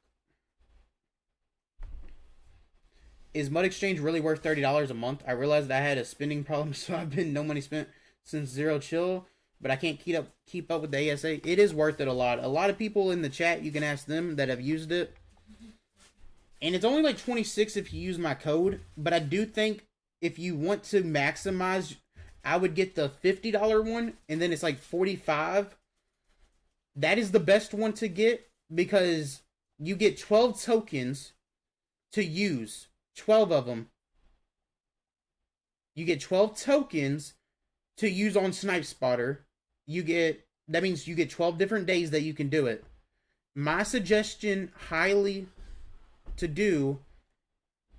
Is Mud Exchange really worth $30 a month? I realized I had a spending problem, so I've been no money spent since Zero Chill, but I can't keep up with the ASA. It is worth it a lot. A lot of people in the chat, you can ask them that have used it. And it's only like 26 if you use my code, but I do think if you want to maximize, I would get the $50 one, and then it's like 45. That is the best one to get because you get 12 tokens to use. 12 of them. You get 12 tokens to use on Snipe Spotter. That means you get 12 different days that you can do it. My suggestion highly to do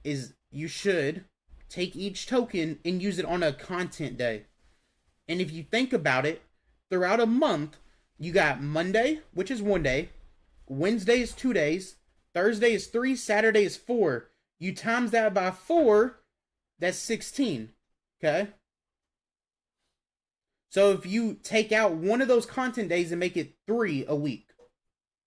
is you should take each token and use it on a content day. And if you think about it, throughout a month, you got Monday, which is 1 day, Wednesday is 2 days, Thursday is 3, Saturday is 4. You times that by 4, that's 16. Okay? So if you take out one of those content days and make it 3 a week,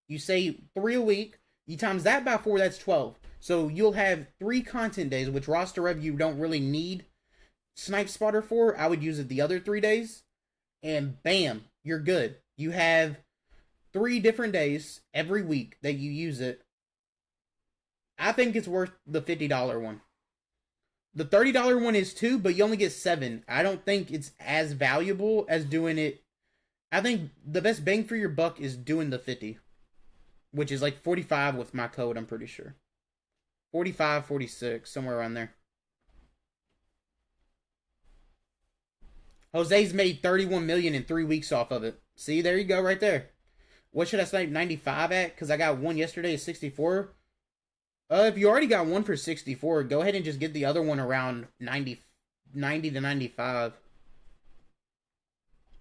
you say 3 a week, you times that by 4, that's 12. So you'll have 3 content days, which roster rev you don't really need Snipe Spotter for. I would use it the other 3 days. And bam, you're good. You have 3 different days every week that you use it. I think it's worth the $50 one. The $30 one is too, but you only get 7. I don't think it's as valuable as doing it. I think the best bang for your buck is doing the 50, which is like 45 with my code, I'm pretty sure. 45, 46, somewhere around there. Jose's made 31 million in 3 weeks off of it. See, there you go right there. What should I snipe 95 at? Because I got one yesterday at 64. If you already got one for 64, go ahead and just get the other one around 90 to 95.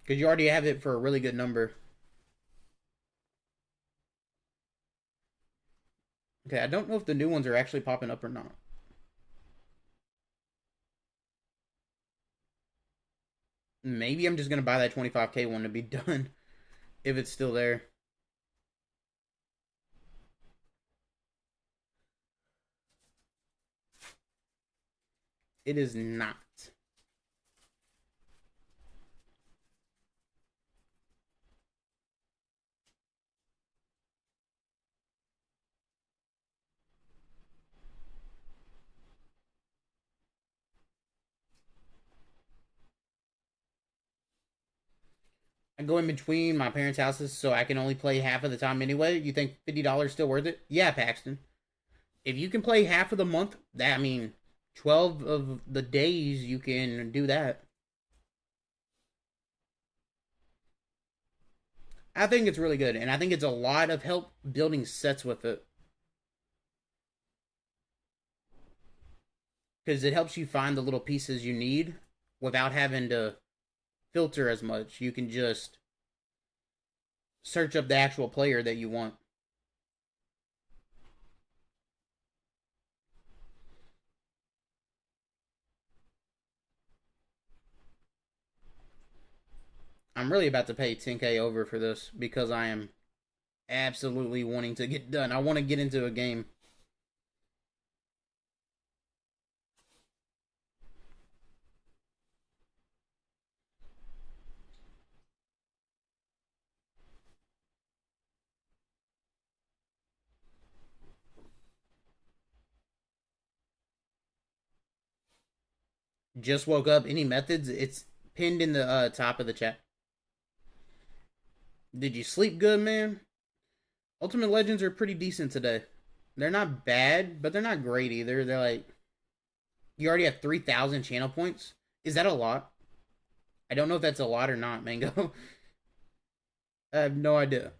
Because you already have it for a really good number. Okay, I don't know if the new ones are actually popping up or not. Maybe I'm just going to buy that 25k one to be done. If it's still there. It is not. I go in between my parents' houses, so I can only play half of the time anyway. You think $50 still worth it? Yeah, Paxton. If you can play half of the month, that, I mean, 12 of the days you can do that. I think it's really good, and I think it's a lot of help building sets with it. Because it helps you find the little pieces you need without having to filter as much. You can just search up the actual player that you want. I'm really about to pay 10k over for this because I am absolutely wanting to get done. I want to get into a game. Just woke up. Any methods? It's pinned in the top of the chat. Did you sleep good, man? Ultimate Legends are pretty decent today. They're not bad, but they're not great either. They're like, you already have 3,000 channel points. Is that a lot? I don't know if that's a lot or not, Mango. I have no idea.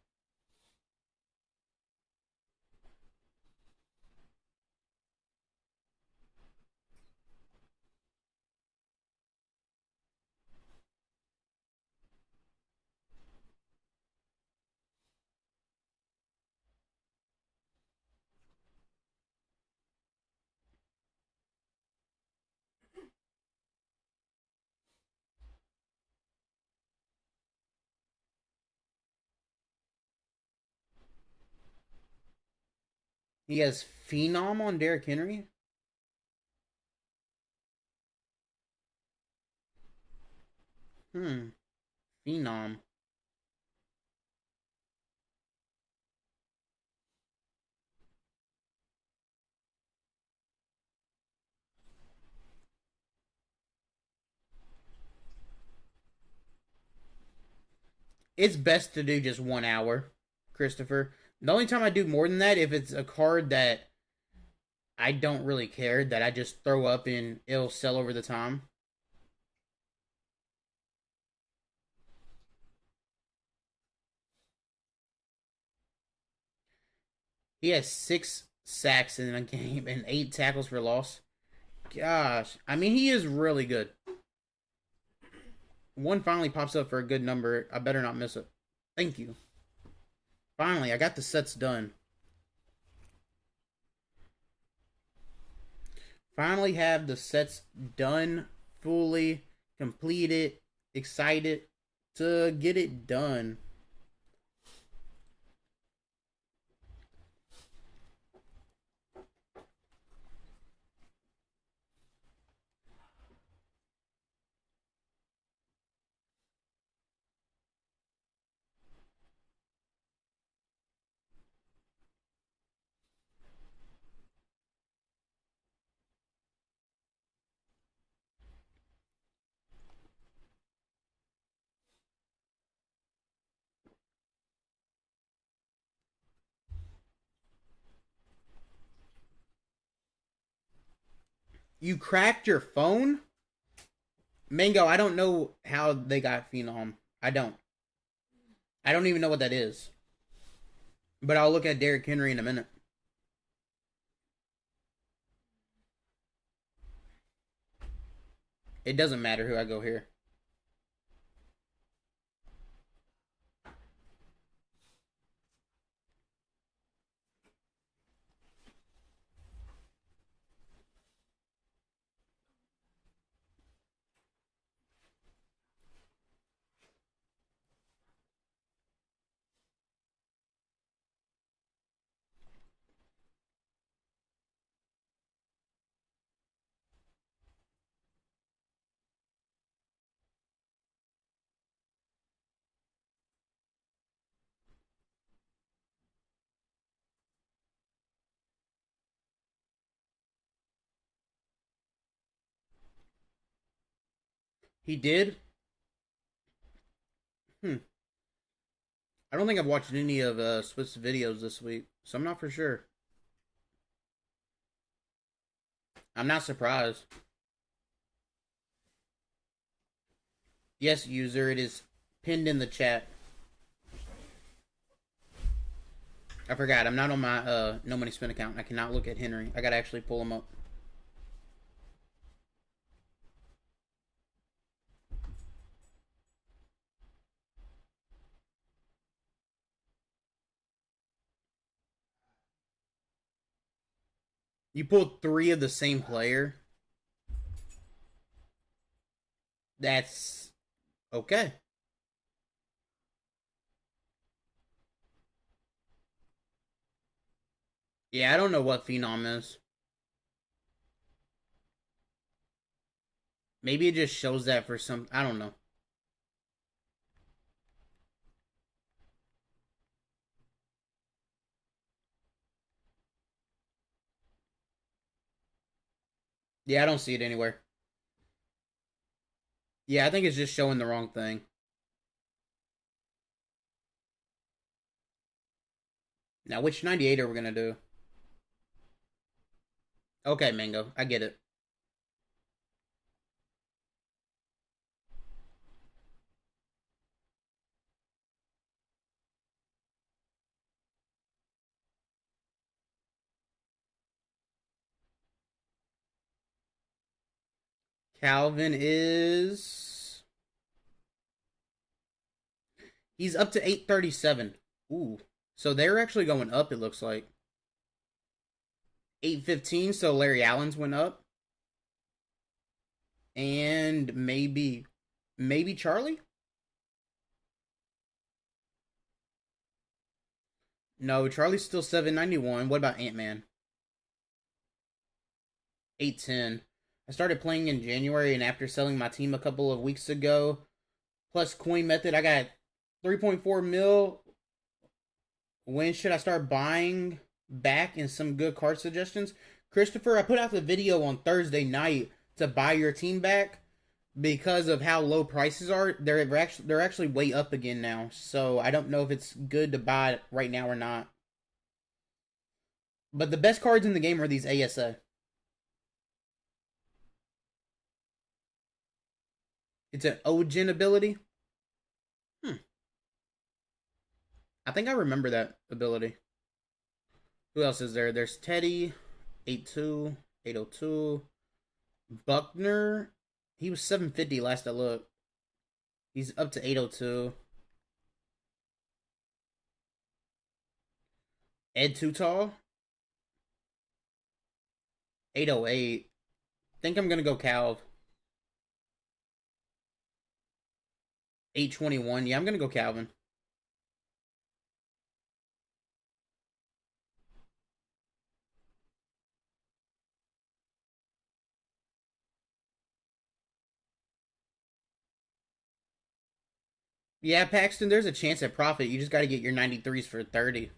He has Phenom on Derrick Henry. Phenom. It's best to do just 1 hour, Christopher. The only time I do more than that, if it's a card that I don't really care, that I just throw up and it'll sell over the time. He has 6 sacks in a game and 8 tackles for loss. Gosh, I mean, he is really good. One finally pops up for a good number. I better not miss it. Thank you. Finally, I got the sets done. Finally have the sets done, fully completed, excited to get it done. You cracked your phone? Mango, I don't know how they got Phenom. I don't. I don't even know what that is. But I'll look at Derrick Henry in a minute. It doesn't matter who I go here. He did? Hmm. I don't think I've watched any of Swift's videos this week, so I'm not for sure. I'm not surprised. Yes, user, it is pinned in the chat. I forgot, I'm not on my No Money Spin account. I cannot look at Henry. I gotta actually pull him up. You pulled 3 of the same player? That's okay. Yeah, I don't know what Phenom is. Maybe it just shows that for some... I don't know. Yeah, I don't see it anywhere. Yeah, I think it's just showing the wrong thing. Now, which 98 are we gonna do? Okay, Mango, I get it. Calvin is... He's up to 837. Ooh. So they're actually going up, it looks like. 815, so Larry Allen's went up. And maybe Charlie? No, Charlie's still 791. What about Ant-Man? 810. I started playing in January, and after selling my team a couple of weeks ago, plus COINMETHOD, I got 3.4 mil. When should I start buying back? And some good card suggestions? Christopher, I put out the video on Thursday night to buy your team back because of how low prices are. They're actually way up again now, so I don't know if it's good to buy it right now or not. But the best cards in the game are these ASA. It's an O-Gen ability. I think I remember that ability. Who else is there? There's Teddy, 82, 802. Buckner, he was 750 last I looked. He's up to 802. Ed Tutall, 808. Think I'm gonna go Calv. 821. Yeah, I'm gonna go Calvin. Yeah, Paxton, there's a chance at profit. You just got to get your 93s for 30.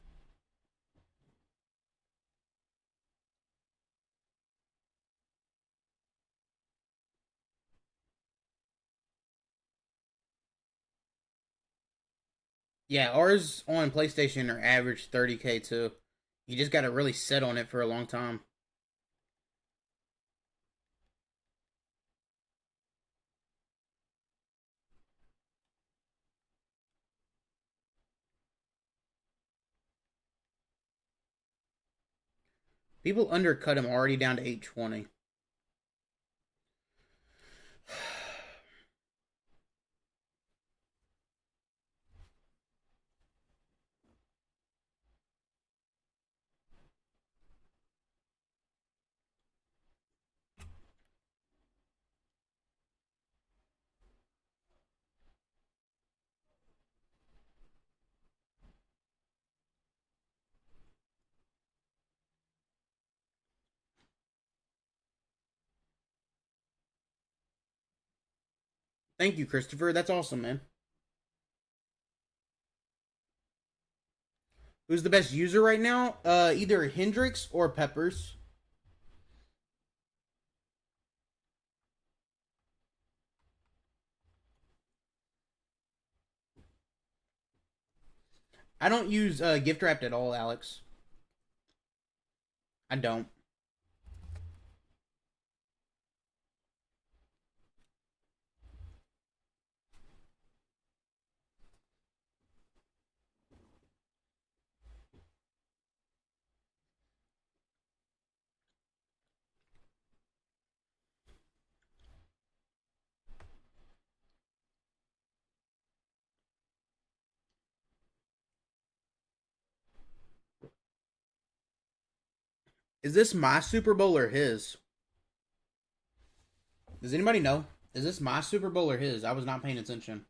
Yeah, ours on PlayStation are average 30K too. You just got to really sit on it for a long time. People undercut him already down to 820. Thank you, Christopher. That's awesome, man. Who's the best user right now? Either Hendrix or Peppers. I don't use gift wrapped at all, Alex. I don't. Is this my Super Bowl or his? Does anybody know? Is this my Super Bowl or his? I was not paying attention.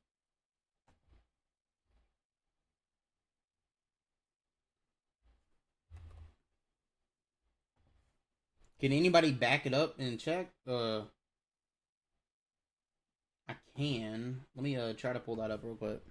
Can anybody back it up and check? I can. Let me try to pull that up real quick.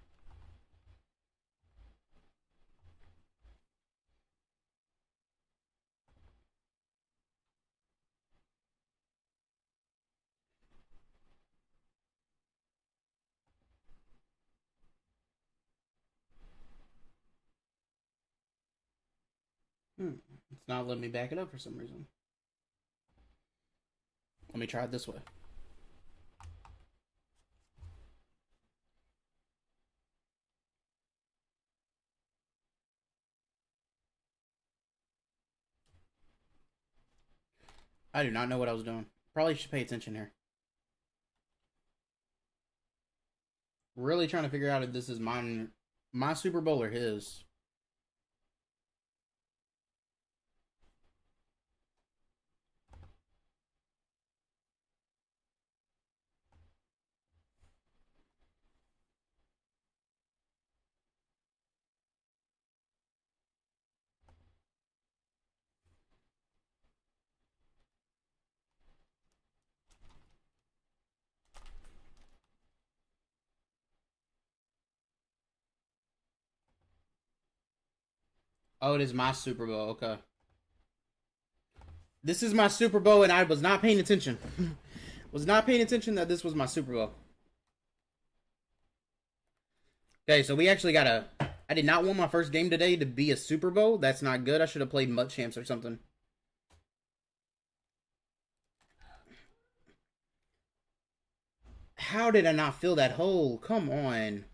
It's not letting me back it up for some reason. Let me try it this way. I do not know what I was doing. Probably should pay attention here. Really trying to figure out if this is my Super Bowl or his. Oh, it is my Super Bowl. Okay. This is my Super Bowl, and I was not paying attention. Was not paying attention that this was my Super Bowl. Okay, so we actually got a. I did not want my first game today to be a Super Bowl. That's not good. I should have played Mud Champs or something. How did I not fill that hole? Come on.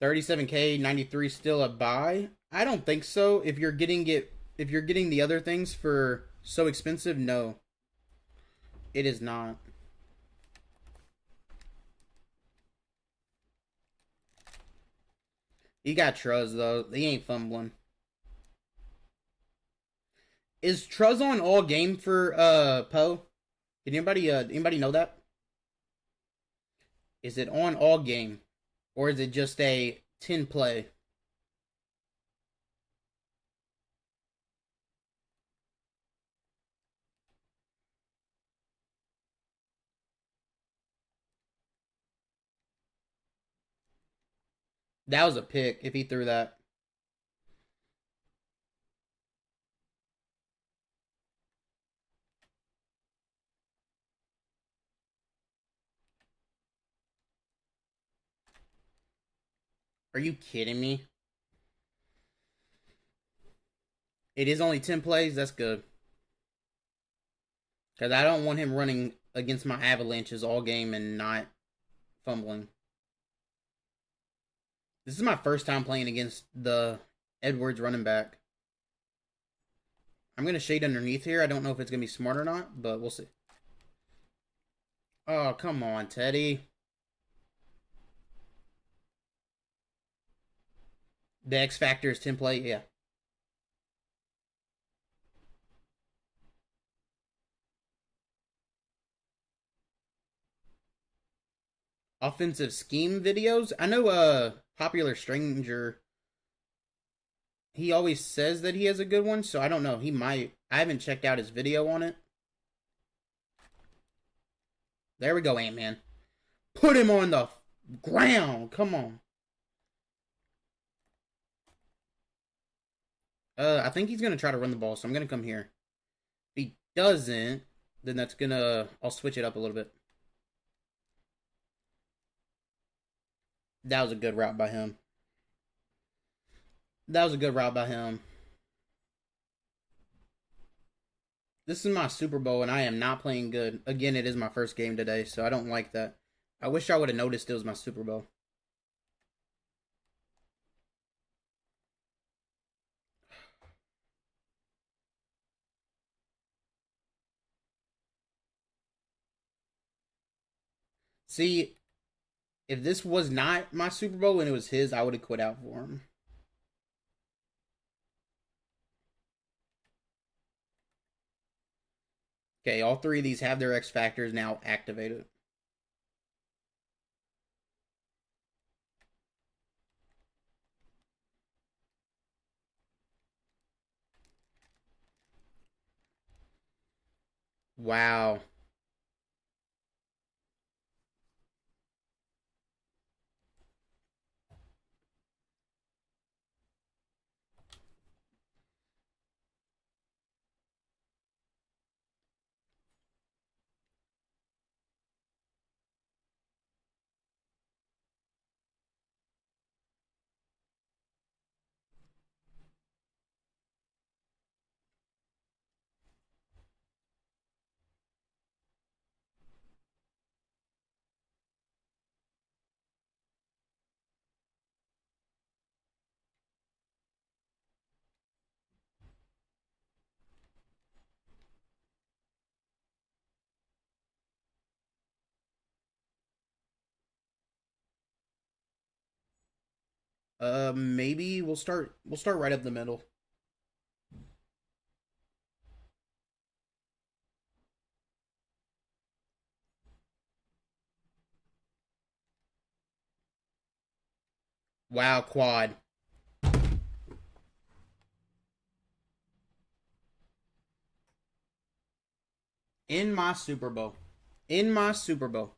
37K, 93 still a buy? I don't think so. If you're getting the other things for so expensive, no. It is not. He got Truz though. He ain't fumbling. Is Truz on all game for Poe? Did anybody know that? Is it on all game? Or is it just a 10 play? That was a pick if he threw that. Are you kidding me? It is only 10 plays? That's good. Because I don't want him running against my avalanches all game and not fumbling. This is my first time playing against the Edwards running back. I'm going to shade underneath here. I don't know if it's going to be smart or not, but we'll see. Oh, come on, Teddy. The X Factor is 10 play? Yeah. Offensive scheme videos? I know Popular Stranger, he always says that he has a good one, so I don't know. He might. I haven't checked out his video on it. There we go, Ant-Man. Put him on the ground. Come on. I think he's going to try to run the ball, so I'm going to come here. If he doesn't, then that's going to... I'll switch it up a little bit. That was a good route by him. That was a good route by him. This is my Super Bowl, and I am not playing good. Again, it is my first game today, so I don't like that. I wish I would have noticed it was my Super Bowl. See, if this was not my Super Bowl and it was his, I would have quit out for him. Okay, all three of these have their X Factors now activated. Wow. Maybe we'll start right up the middle. Wow, quad. In my Super Bowl. In my Super Bowl.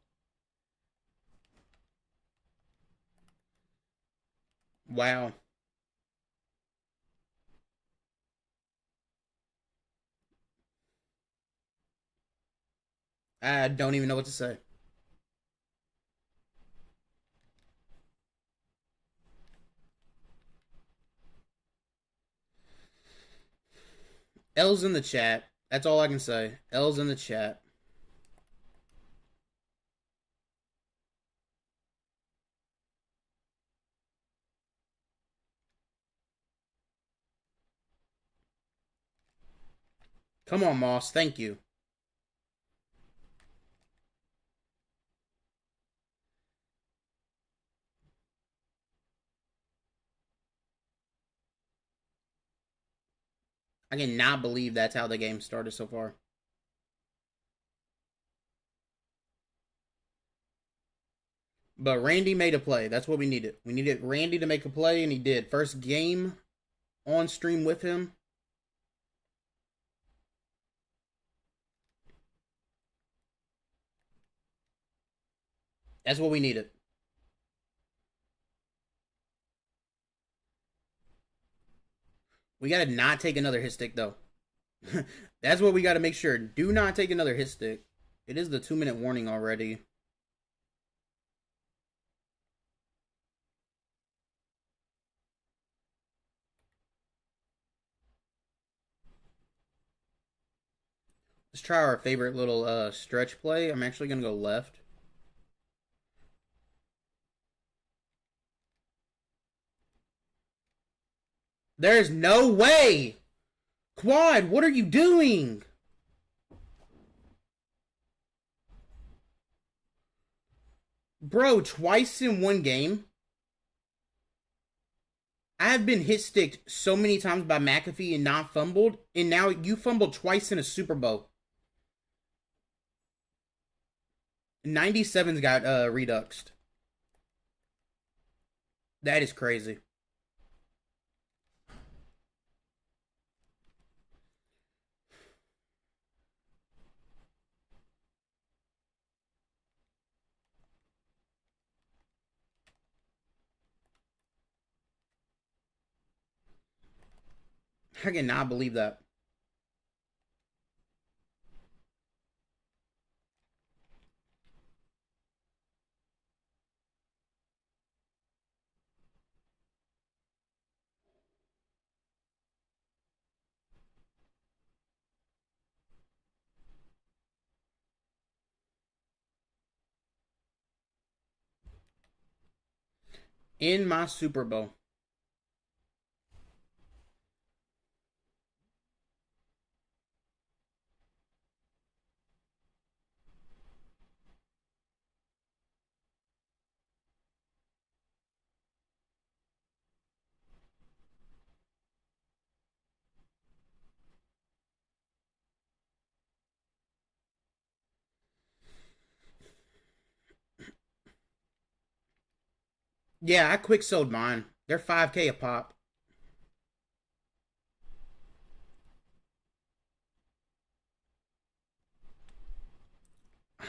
Wow. I don't even know what to say. L's in the chat. That's all I can say. L's in the chat. Come on, Moss. Thank you. I cannot believe that's how the game started so far. But Randy made a play. That's what we needed. We needed Randy to make a play, and he did. First game on stream with him. That's what we needed. We gotta not take another hit stick though. That's what we gotta make sure. Do not take another hit stick. It is the 2-minute warning already. Let's try our favorite little stretch play. I'm actually gonna go left. There's no way! Quad, what are you doing? Bro, twice in one game? I have been hit sticked so many times by McAfee and not fumbled, and now you fumbled twice in a Super Bowl. 97's got reduxed. That is crazy. I cannot believe that. In my Super Bowl. Yeah, I quick sold mine. They're 5K a pop.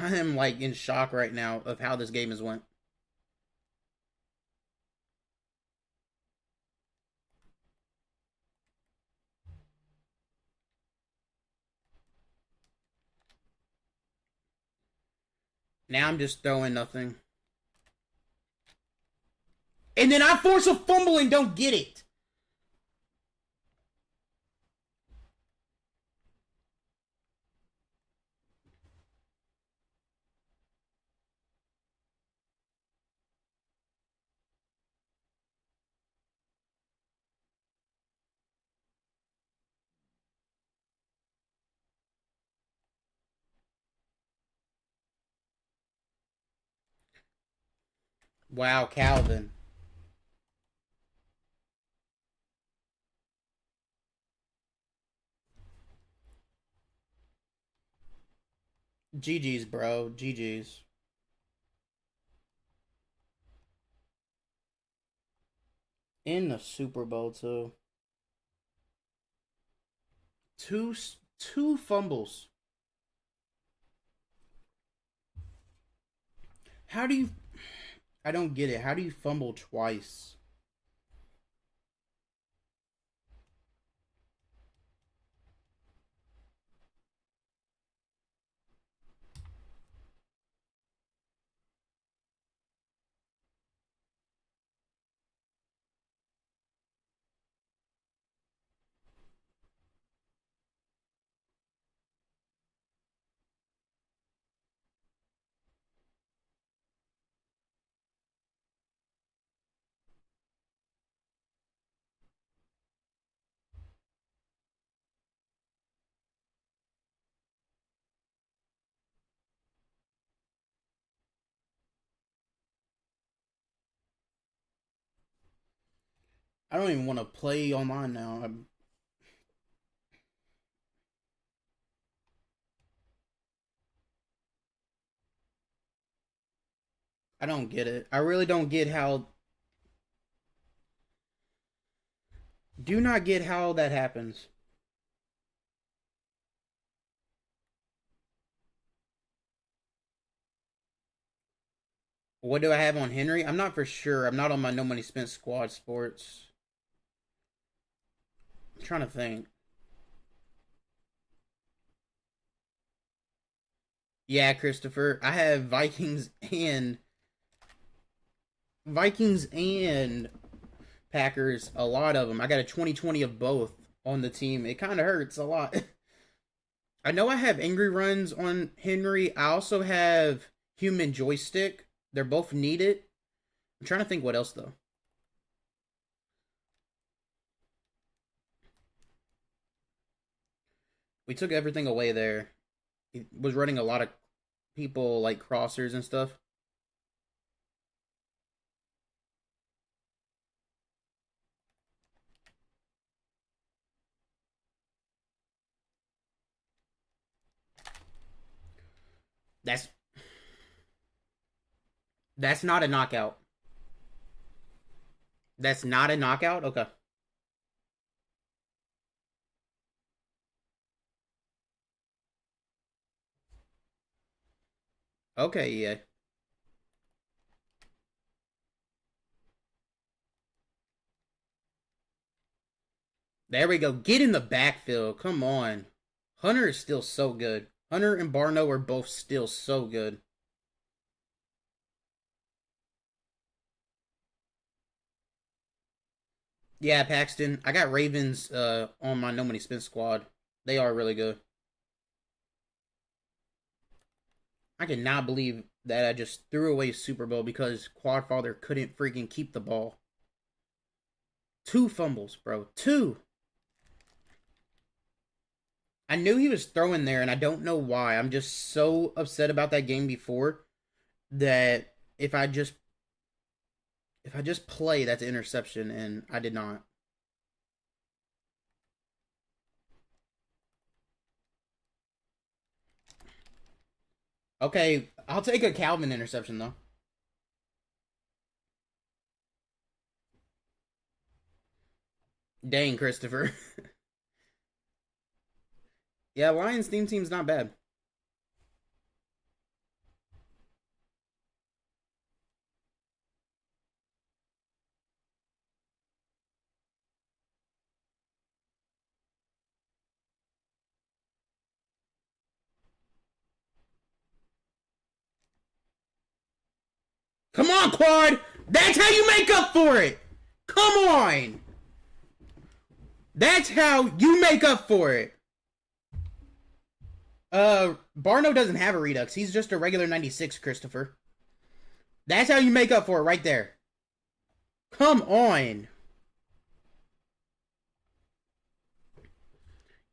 I am like in shock right now of how this game has went. Now I'm just throwing nothing. And then I force a fumble and don't get it. Wow, Calvin. GG's, bro. GG's. In the Super Bowl, too. Two, two fumbles. How do you... I don't get it. How do you fumble twice? I don't even want to play online now. I don't get it. I really don't get how. Do not get how that happens. What do I have on Henry? I'm not for sure. I'm not on my no money spent squad sports. I'm trying to think. Yeah, Christopher. I have Vikings and Packers. A lot of them. I got a 2020 of both on the team. It kind of hurts a lot. I know I have angry runs on Henry. I also have human joystick. They're both needed. I'm trying to think what else though. We took everything away there. He was running a lot of people like crossers and stuff. That's that's not a knockout. That's not a knockout? Okay. Okay, yeah. There we go. Get in the backfield. Come on. Hunter is still so good. Hunter and Barno are both still so good. Yeah, Paxton. I got Ravens on my No Money Spin squad. They are really good. I cannot believe that I just threw away Super Bowl because Quadfather couldn't freaking keep the ball. Two fumbles, bro. Two. I knew he was throwing there, and I don't know why. I'm just so upset about that game before that if I just play, that's an interception, and I did not. Okay, I'll take a Calvin interception though. Dang, Christopher. Yeah, Lions team's not bad. Come on, Quad. That's how you make up for it. Come on. That's how you make up for it. Barno doesn't have a Redux. He's just a regular 96, Christopher. That's how you make up for it right there. Come on.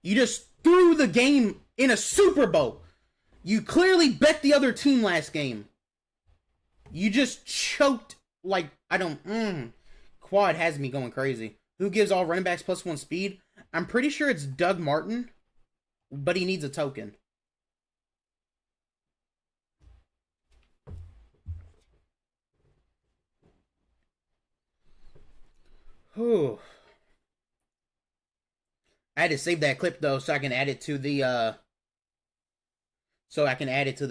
You just threw the game in a Super Bowl. You clearly bet the other team last game. You just choked like I don't. Quad has me going crazy. Who gives all running backs +1 speed? I'm pretty sure it's Doug Martin, but he needs a token. Whew. I had to save that clip though, so I can add it to the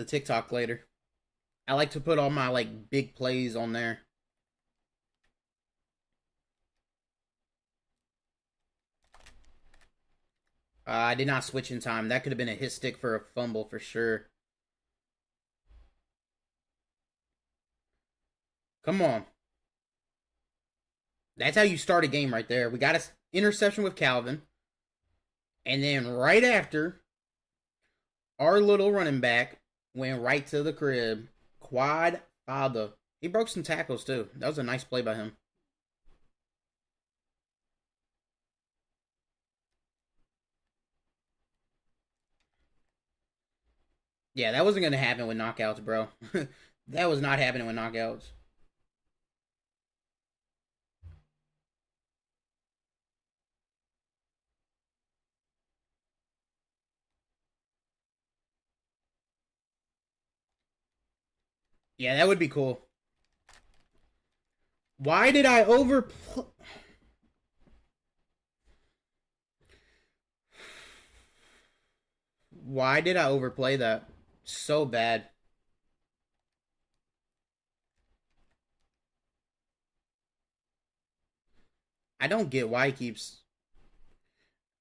TikTok later. I like to put all my like big plays on there. I did not switch in time. That could have been a hit stick for a fumble for sure. Come on. That's how you start a game right there. We got an interception with Calvin. And then right after, our little running back went right to the crib. Quad father. He broke some tackles too. That was a nice play by him. Yeah, that wasn't going to happen with knockouts, bro. That was not happening with knockouts. Yeah, that would be cool. Why did I overplay? Why did I overplay that? So bad. I don't get why he keeps.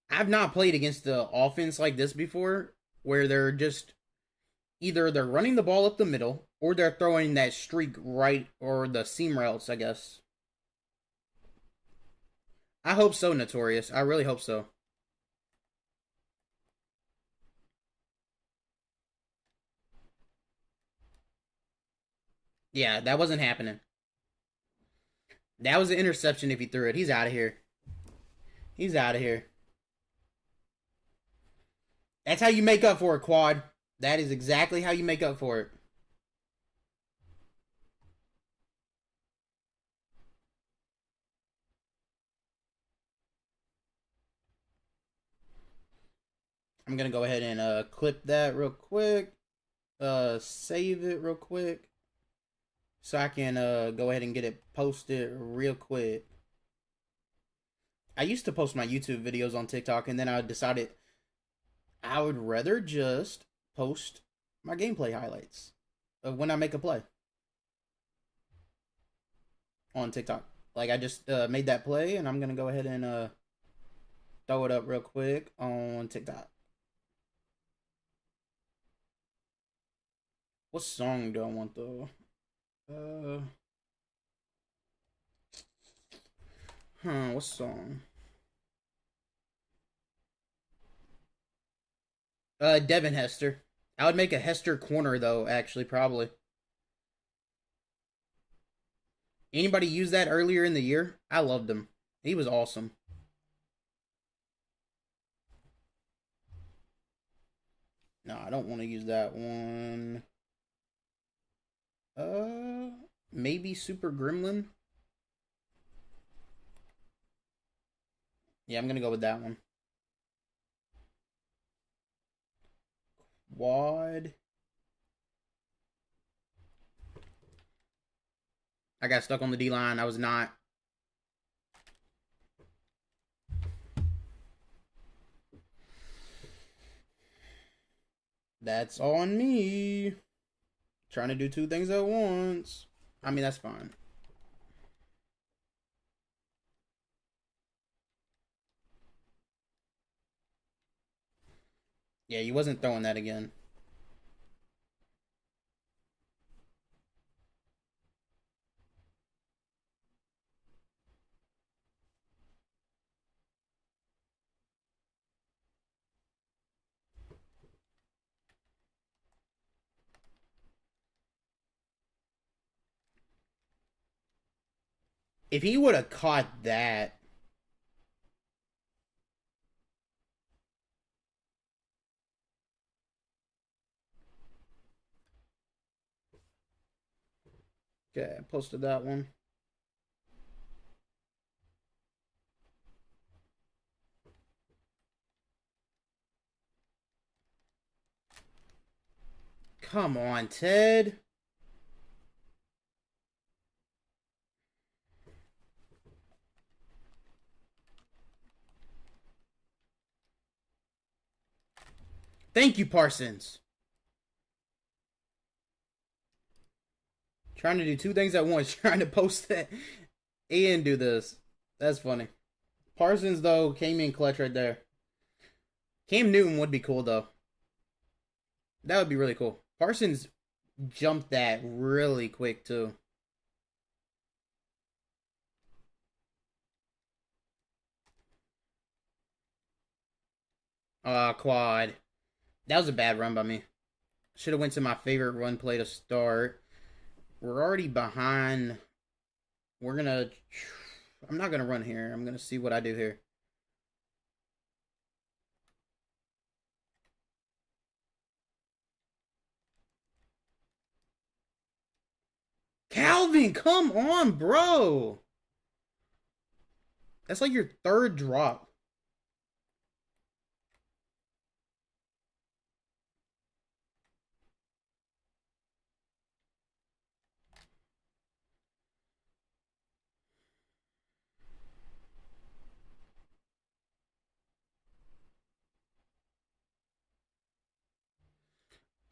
I've not played against the offense like this before, where they're just either they're running the ball up the middle or they're throwing that streak right or the seam routes, I guess. I hope so, Notorious. I really hope so. Yeah, that wasn't happening. That was an interception if he threw it. He's out of here. He's out of here. That's how you make up for it, Quad. That is exactly how you make up for it. I'm gonna go ahead and clip that real quick. Save it real quick. So I can go ahead and get it posted real quick. I used to post my YouTube videos on TikTok, and then I decided I would rather just post my gameplay highlights of when I make a play on TikTok. Like I just made that play, and I'm gonna go ahead and throw it up real quick on TikTok. What song do I want though? What song? Devin Hester. I would make a Hester corner though, actually, probably. Anybody use that earlier in the year? I loved him. He was awesome. No, I don't want to use that one. Maybe Super Gremlin. Yeah, I'm gonna go with that one. Quad. I got stuck on the D line. I was not. That's on me. Trying to do two things at once. I mean, that's fine. Yeah, you wasn't throwing that again. If he would have caught that. Okay, I posted that one. Come on, Ted. Thank you, Parsons. Trying to do two things at once. Trying to post that and do this. That's funny. Parsons, though, came in clutch right there. Cam Newton would be cool, though. That would be really cool. Parsons jumped that really quick, too. Quad. That was a bad run by me. Should have went to my favorite run play to start. We're already behind. We're gonna. I'm not gonna run here. I'm gonna see what I do here. Calvin, come on, bro. That's like your third drop.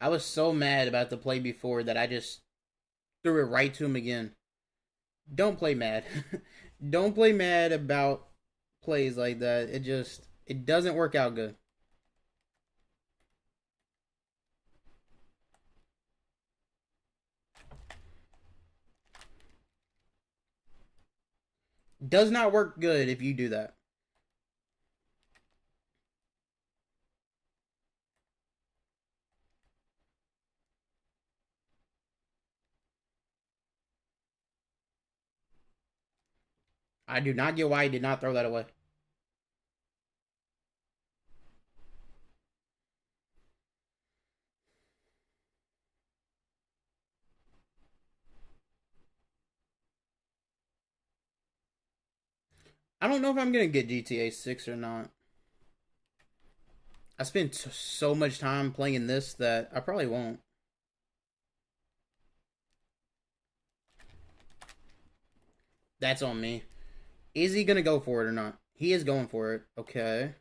I was so mad about the play before that I just threw it right to him again. Don't play mad. Don't play mad about plays like that. It doesn't work out good. Does not work good if you do that. I do not get why he did not throw that away. I don't know if I'm gonna get GTA 6 or not. I spent so much time playing this that I probably won't. That's on me. Is he gonna go for it or not? He is going for it. Okay.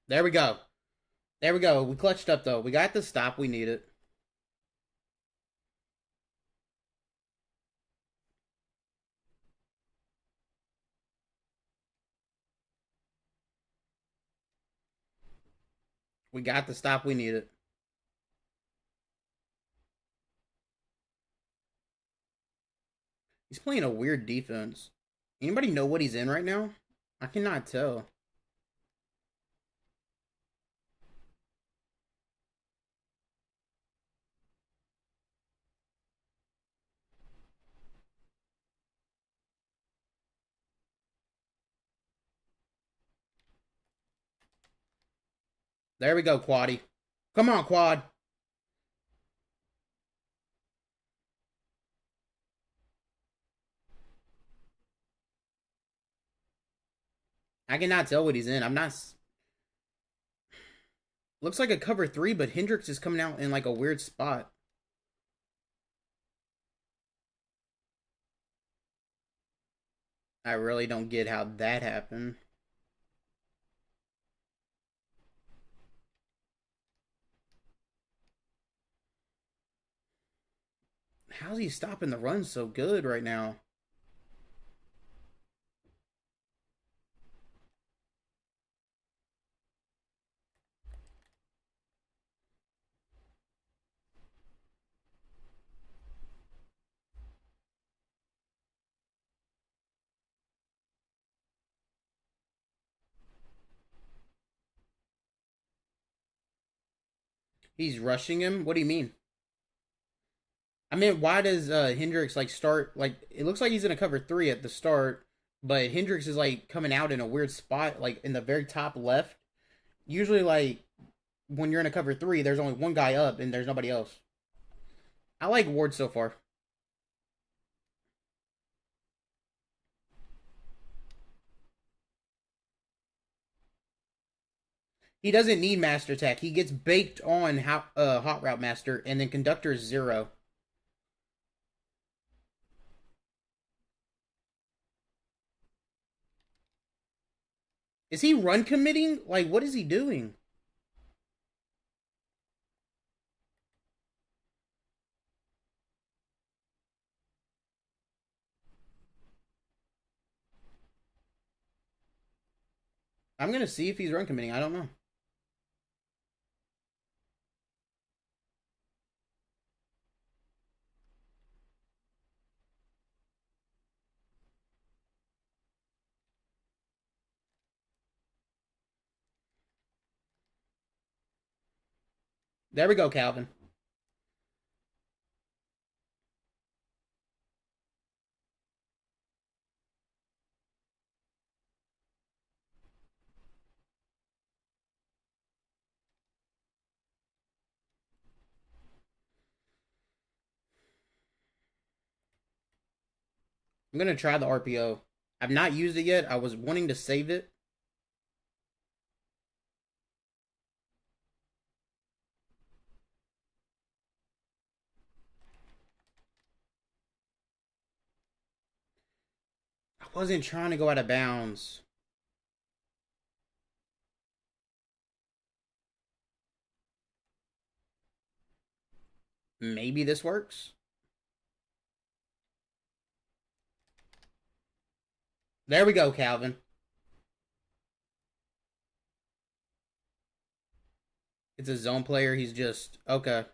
There we go. There we go. We clutched up though. We got the stop we needed. We got the stop we needed. He's playing a weird defense. Anybody know what he's in right now? I cannot tell. There we go, Quaddy. Come on, Quad. I cannot tell what he's in. I'm not. Looks like a cover three, but Hendricks is coming out in like a weird spot. I really don't get how that happened. How's he stopping the run so good right now? He's rushing him? What do you mean? I mean, why does Hendricks like start like it looks like he's in a cover three at the start, but Hendricks is like coming out in a weird spot, like in the very top left. Usually like when you're in a cover three, there's only one guy up and there's nobody else. I like Ward so far. He doesn't need Master Tech. He gets baked on Hot Route Master, and then Conductor is 0. Is he run committing? Like, what is he doing? I'm gonna see if he's run committing. I don't know. There we go, Calvin. I'm gonna try the RPO. I've not used it yet. I was wanting to save it. wasn't trying to go out of bounds. Maybe this works. There we go, Calvin. It's a zone player. He's just okay.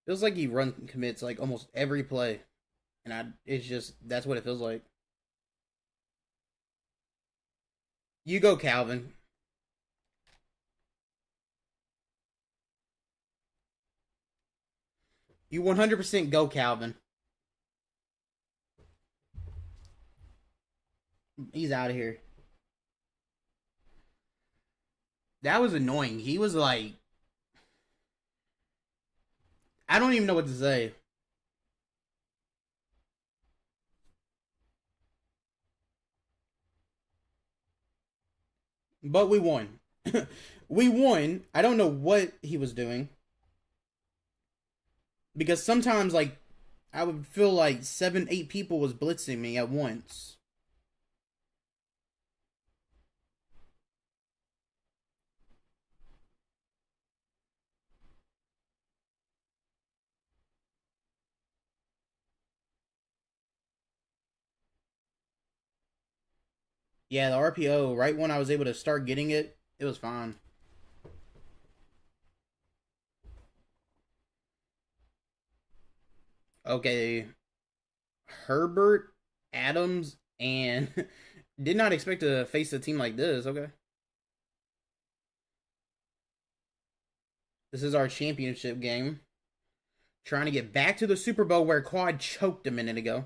Feels like he run commits like almost every play, and it's just that's what it feels like. You go, Calvin. You 100% go, Calvin. He's out of here. That was annoying. He was like, I don't even know what to say. But we won. We won. I don't know what he was doing. Because sometimes, like, I would feel like 7, 8 people was blitzing me at once. Yeah, the RPO, right when I was able to start getting it, it was fine. Okay. Herbert, Adams, and did not expect to face a team like this. Okay. This is our championship game. Trying to get back to the Super Bowl where Quad choked a minute ago.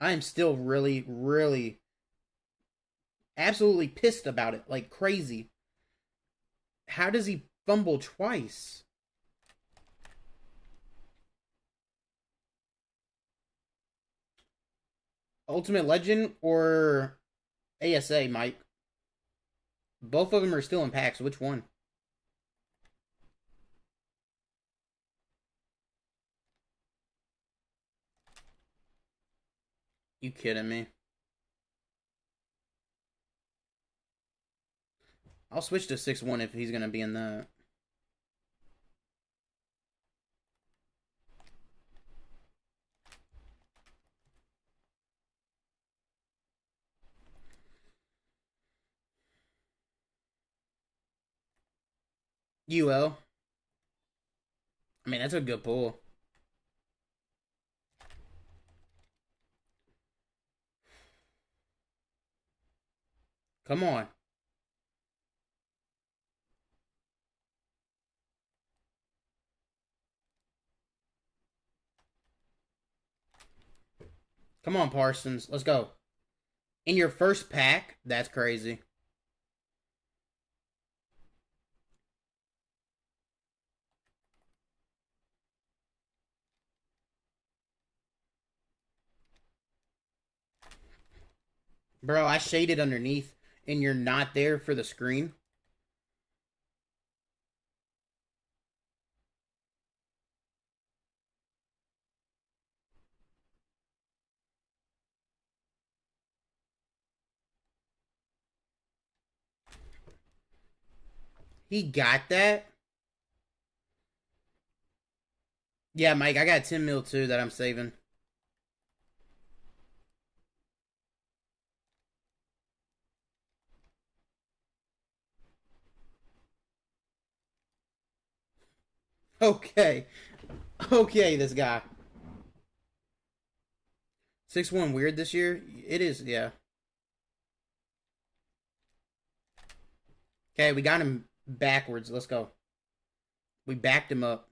I am still really, really, absolutely pissed about it. Like crazy. How does he fumble twice? Ultimate Legend or ASA, Mike? Both of them are still in packs. Which one? You kidding me? I'll switch to 6-1 if he's going to be in that. UL. I mean, that's a good pull. Come on. Come on, Parsons. Let's go. In your first pack? That's crazy. Bro, I shaded underneath and you're not there for the screen. He got that? Yeah, Mike, I got 10 mil too that I'm saving. Okay. Okay, this guy. 6-1 weird this year? It is, yeah. Okay, we got him backwards. Let's go. We backed him up.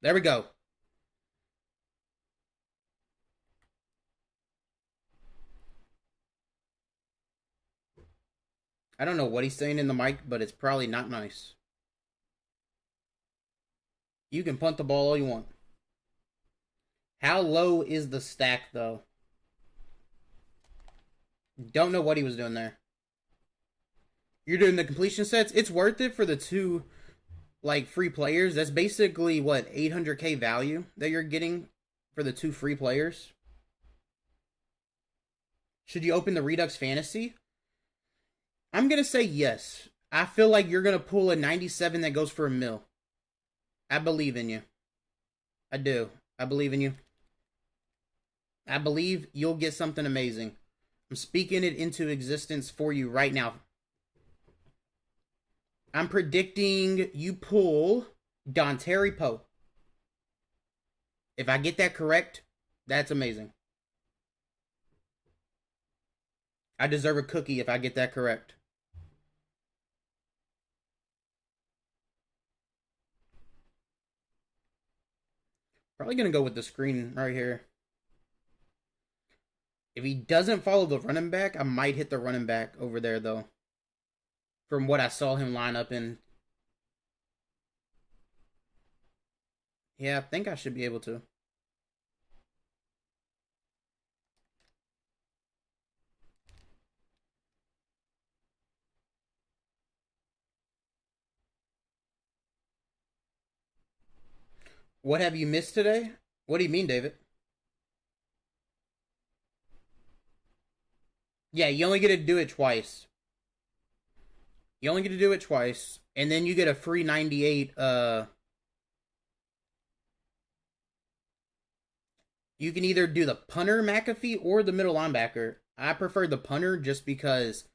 There we go. I don't know what he's saying in the mic, but it's probably not nice. You can punt the ball all you want. How low is the stack, though? Don't know what he was doing there. You're doing the completion sets. It's worth it for the two, like, free players. That's basically, what, 800k value that you're getting for the two free players. Should you open the Redux Fantasy? I'm going to say yes. I feel like you're going to pull a 97 that goes for a mil. I believe in you. I do. I believe in you. I believe you'll get something amazing. I'm speaking it into existence for you right now. I'm predicting you pull Dontari Poe. If I get that correct, that's amazing. I deserve a cookie if I get that correct. Probably going to go with the screen right here. If he doesn't follow the running back, I might hit the running back over there, though. From what I saw him line up in. Yeah, I think I should be able to. What have you missed today? What do you mean, David? Yeah, you only get to do it twice. You only get to do it twice. And then you get a free 98, you can either do the punter McAfee or the middle linebacker. I prefer the punter just because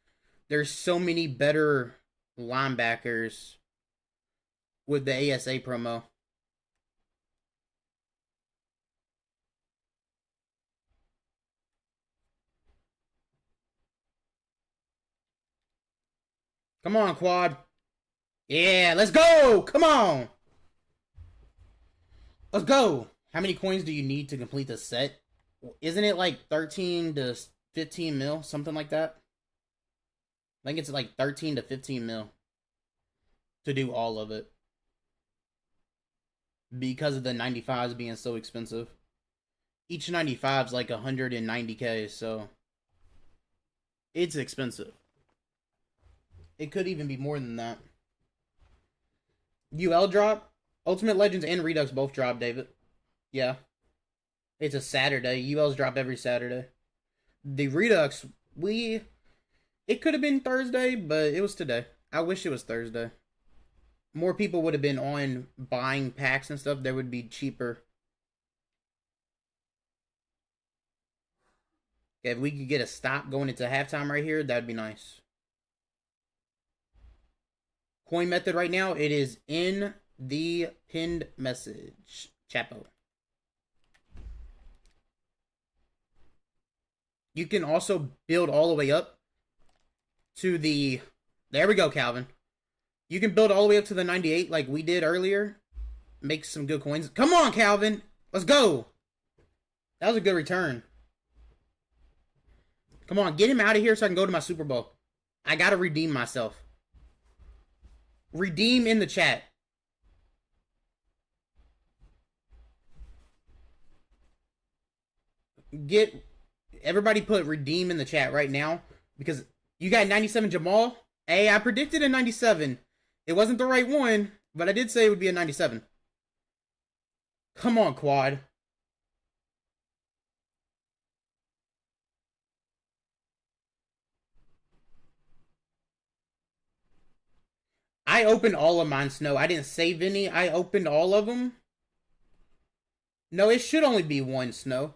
there's so many better linebackers with the ASA promo. Come on, Quad. Yeah, let's go. Come on. Let's go. How many coins do you need to complete the set? Isn't it like 13 to 15 mil? Something like that? I think it's like 13 to 15 mil to do all of it. Because of the 95s being so expensive. Each 95 is like 190k, so it's expensive. It could even be more than that. UL drop? Ultimate Legends and Redux both drop, David. Yeah. It's a Saturday. ULs drop every Saturday. The Redux, it could have been Thursday, but it was today. I wish it was Thursday. More people would have been on buying packs and stuff. They would be cheaper. If we could get a stop going into halftime right here, that'd be nice. Coin method right now, it is in the pinned message. Chapo. You can also build all the way up to the... There we go, Calvin. You can build all the way up to the 98 like we did earlier. Make some good coins. Come on, Calvin. Let's go. That was a good return. Come on, get him out of here so I can go to my Super Bowl. I gotta redeem myself. Redeem in the chat. Get... Everybody put redeem in the chat right now. Because you got 97 Jamal. Hey, I predicted a 97. It wasn't the right one, but I did say it would be a 97. Come on, Quad. I opened all of mine, Snow. I didn't save any. I opened all of them. No, it should only be one, Snow.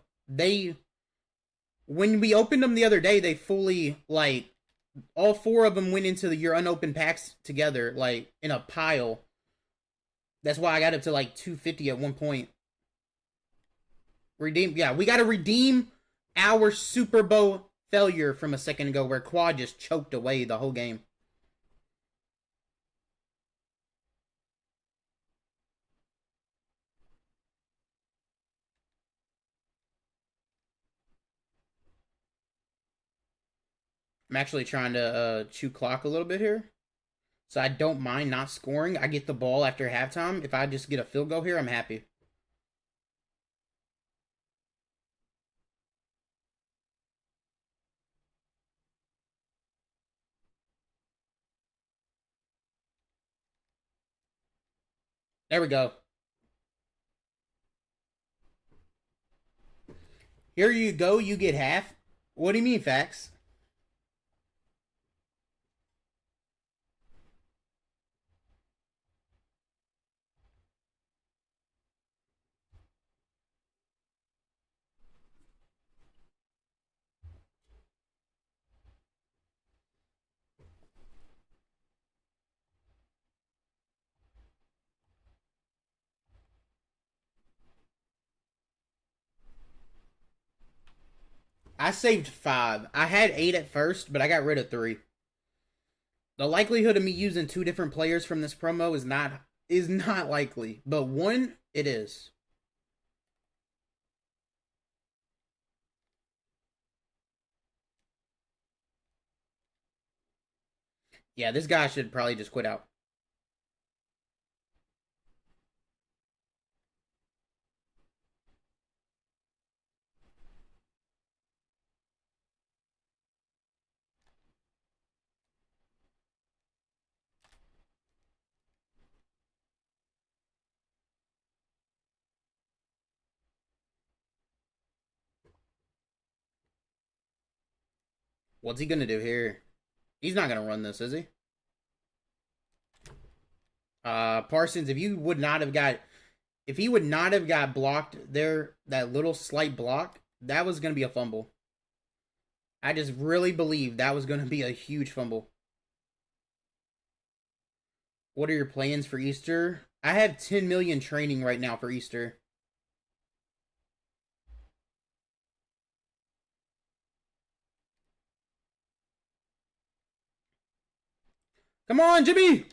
When we opened them the other day, they fully, like, all four of them went into your unopened packs together, like, in a pile. That's why I got up to, like, 250 at one point. Redeem, yeah, we got to redeem our Super Bowl failure from a second ago where Quad just choked away the whole game. I'm actually trying to chew clock a little bit here. So I don't mind not scoring. I get the ball after halftime. If I just get a field goal here, I'm happy. There we go. Here you go. You get half. What do you mean, Fax? I saved 5. I had 8 at first, but I got rid of 3. The likelihood of me using 2 different players from this promo is not likely, but 1 it is. Yeah, this guy should probably just quit out. What's he gonna do here? He's not gonna run this, is he? Parsons, if he would not have got blocked there, that little slight block, that was gonna be a fumble. I just really believe that was gonna be a huge fumble. What are your plans for Easter? I have 10 million training right now for Easter. Come on, Jimmy!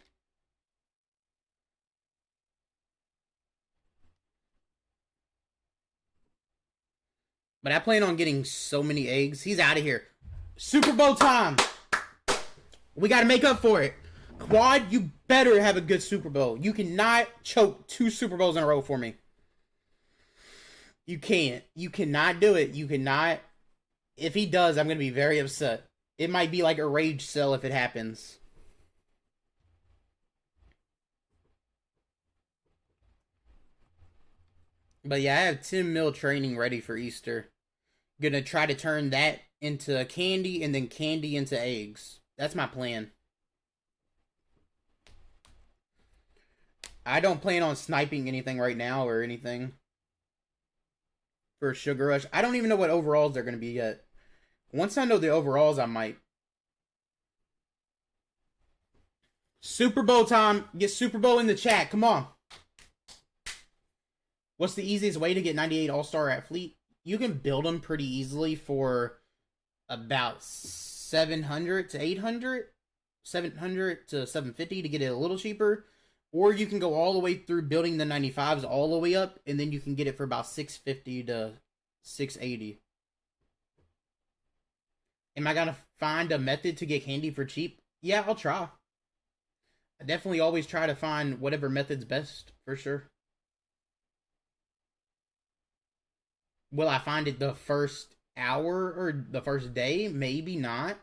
But I plan on getting so many eggs. He's out of here. Super Bowl time! We gotta make up for it. Quad, you better have a good Super Bowl. You cannot choke 2 Super Bowls in a row for me. You can't. You cannot do it. You cannot. If he does, I'm going to be very upset. It might be like a rage sell if it happens. But yeah, I have 10 mil training ready for Easter. Gonna try to turn that into candy and then candy into eggs. That's my plan. I don't plan on sniping anything right now or anything for Sugar Rush. I don't even know what overalls they're going to be yet. Once I know the overalls, I might. Super Bowl time. Get Super Bowl in the chat. Come on. What's the easiest way to get 98 All-Star at Fleet? You can build them pretty easily for about 700 to 800. 700 to 750 to get it a little cheaper. Or you can go all the way through building the 95s all the way up, and then you can get it for about 650 to 680. Am I gonna find a method to get candy for cheap? Yeah, I'll try. I definitely always try to find whatever method's best, for sure. Will I find it the first hour or the first day? Maybe not.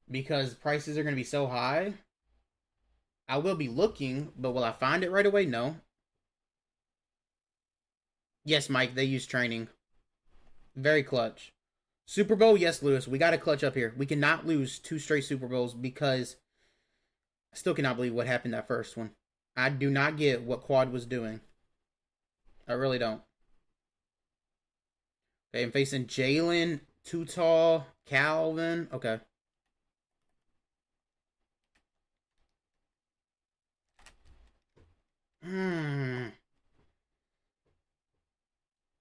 Because prices are going to be so high. I will be looking, but will I find it right away? No. Yes, Mike, they use training. Very clutch. Super Bowl, yes, Lewis. We got to clutch up here. We cannot lose 2 straight Super Bowls because I still cannot believe what happened that first one. I do not get what Quad was doing. I really don't. Okay, I'm facing Jalen, Too Calvin. Okay.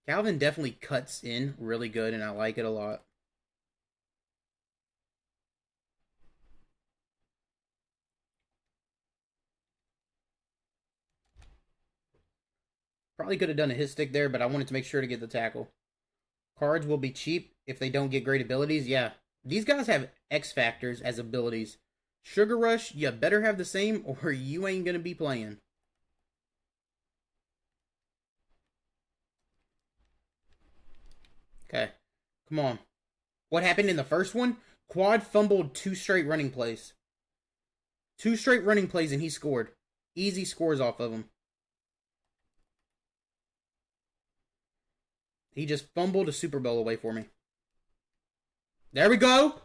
Calvin definitely cuts in really good, and I like it a lot. Probably could have done a hit stick there, but I wanted to make sure to get the tackle. Cards will be cheap if they don't get great abilities. Yeah, These guys have X factors as abilities. Sugar Rush, you better have the same or you ain't gonna be playing. Okay, come on. What happened in the first one? Quad fumbled 2 straight running plays. 2 straight running plays and he scored. Easy scores off of him. He just fumbled a Super Bowl away for me. There we go.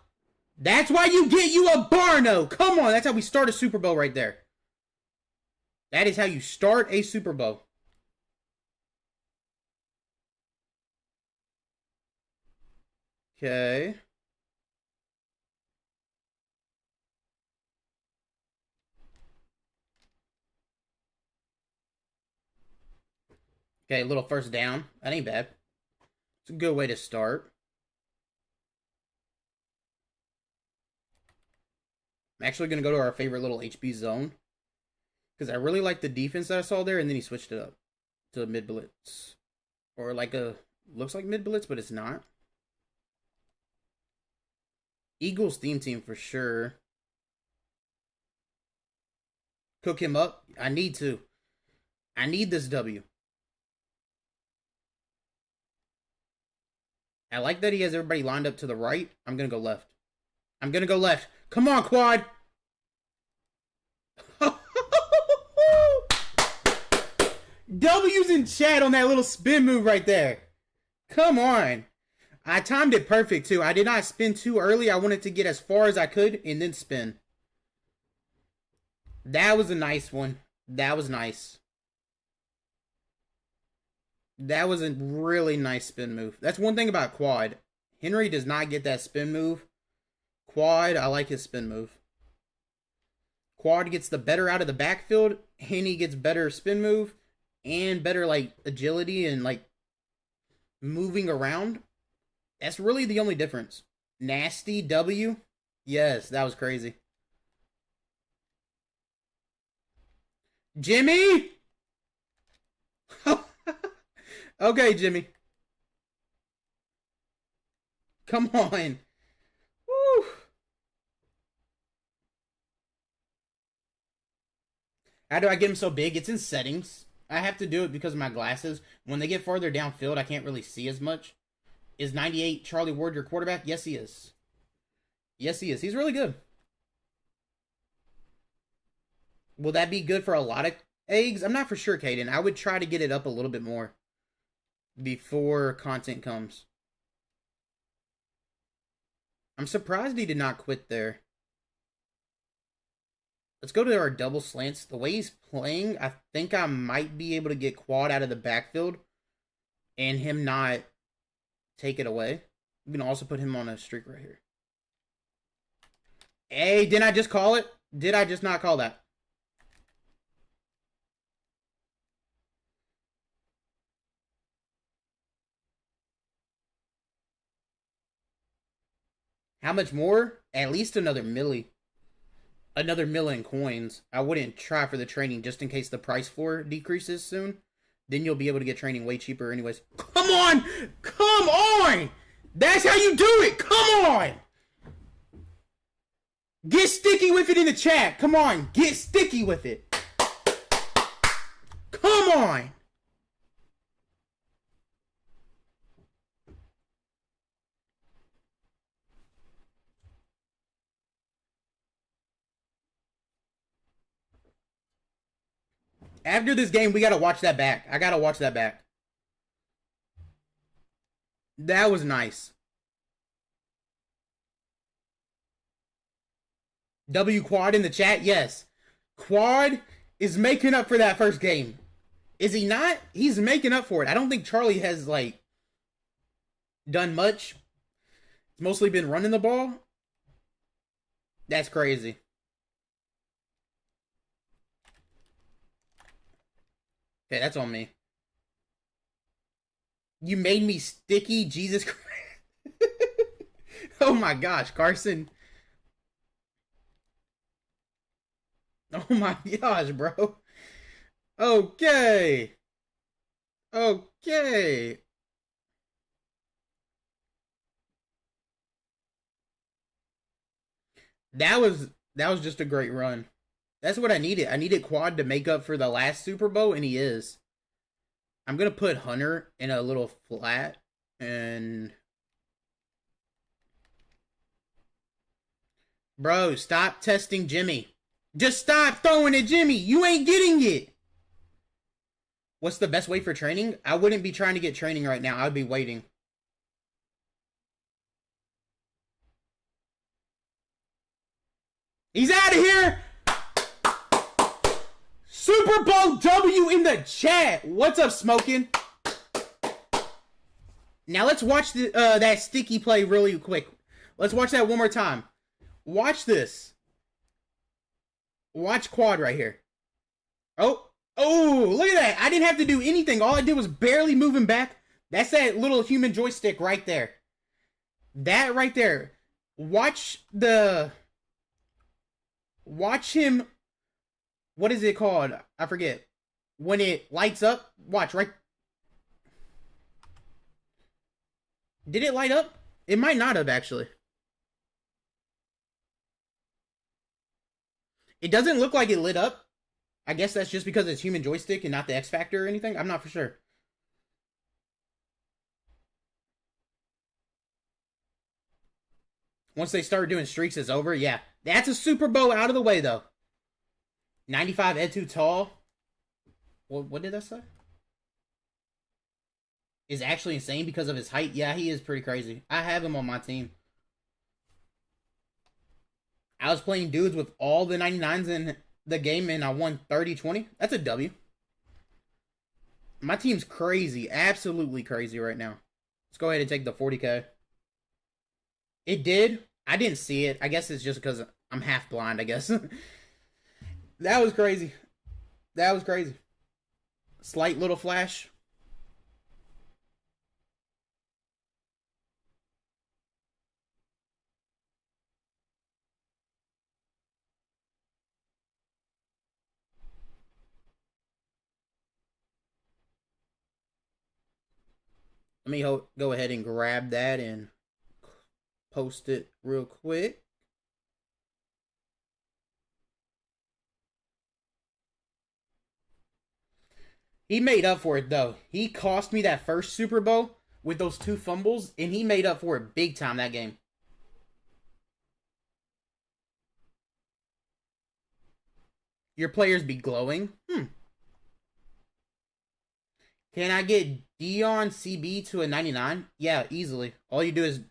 That's why you get you a Barno. Come on, that's how we start a Super Bowl right there. That is how you start a Super Bowl. Okay. Okay, a little first down. That ain't bad. It's a good way to start. I'm actually going to go to our favorite little HB zone. Because I really like the defense that I saw there, and then he switched it up to mid blitz. Or like a, looks like mid blitz, but it's not. Eagles theme team for sure. Cook him up. I need to. I need this W. I like that he has everybody lined up to the right. I'm going to go left. I'm going to go left. Come on, Quad. W's in chat on that little spin move right there. Come on. I timed it perfect, too. I did not spin too early. I wanted to get as far as I could and then spin. That was a nice one. That was nice. That was a really nice spin move. That's one thing about Quad. Henry does not get that spin move. Quad, I like his spin move. Quad gets the better out of the backfield. Henny gets better spin move and better like agility and like moving around. That's really the only difference. Nasty W. Yes, that was crazy. Jimmy! Okay, Jimmy. Come on. Woo. How do I get him so big? It's in settings. I have to do it because of my glasses. When they get farther downfield, I can't really see as much. Is 98 Charlie Ward your quarterback? Yes, he is. Yes, he is. He's really good. Will that be good for a lot of eggs? I'm not for sure, Caden. I would try to get it up a little bit more before content comes. I'm surprised he did not quit there. Let's go to our double slants. The way he's playing, I think I might be able to get Quad out of the backfield and him not take it away. We can also put him on a streak right here. Hey, didn't I just call it? Did I just not call that? How much more? At least another milli. Another million coins. I wouldn't try for the training just in case the price floor decreases soon. Then you'll be able to get training way cheaper anyways. Come on! Come on! That's how you do it! Come on! Get sticky with it in the chat. Come on. Get sticky with it. Come on! After this game, we gotta watch that back. I gotta watch that back. That was nice. W Quad in the chat? Yes. Quad is making up for that first game. Is he not? He's making up for it. I don't think Charlie has, like, done much. It's mostly been running the ball. That's crazy. Okay, that's on me. You made me sticky, Jesus Christ. Oh my gosh, Carson. Oh my gosh, bro. Okay. Okay. That was just a great run. That's what I needed. I needed Quad to make up for the last Super Bowl, and he is. I'm gonna put Hunter in a little flat, and bro, stop testing Jimmy. Just stop throwing at Jimmy. You ain't getting it. What's the best way for training? I wouldn't be trying to get training right now. I'd be waiting. He's out of here. Super Bowl W in the chat. What's up, Smoking? Now let's watch that sticky play really quick. Let's watch that one more time. Watch this. Watch Quad right here. Oh, look at that. I didn't have to do anything. All I did was barely move him back. That's that little human joystick right there. That right there. Watch him. What is it called? I forget. When it lights up, watch right. Did it light up? It might not have actually. It doesn't look like it lit up. I guess that's just because it's human joystick and not the X Factor or anything. I'm not for sure. Once they start doing streaks, it's over. Yeah. That's a Super Bowl out of the way, though. 95 Ed too tall. What did that say? Is actually insane because of his height. Yeah, he is pretty crazy. I have him on my team. I was playing dudes with all the 99s in the game, and I won 30-20. That's a W. My team's crazy. Absolutely crazy right now. Let's go ahead and take the 40K. It did. I didn't see it. I guess it's just because I'm half blind, I guess. That was crazy. That was crazy. Slight little flash. Let me go ahead and grab that and post it real quick. He made up for it, though. He cost me that first Super Bowl with those 2 fumbles, and he made up for it big time that game. Your players be glowing? Can I get Dion CB to a 99? Yeah, easily. All you do is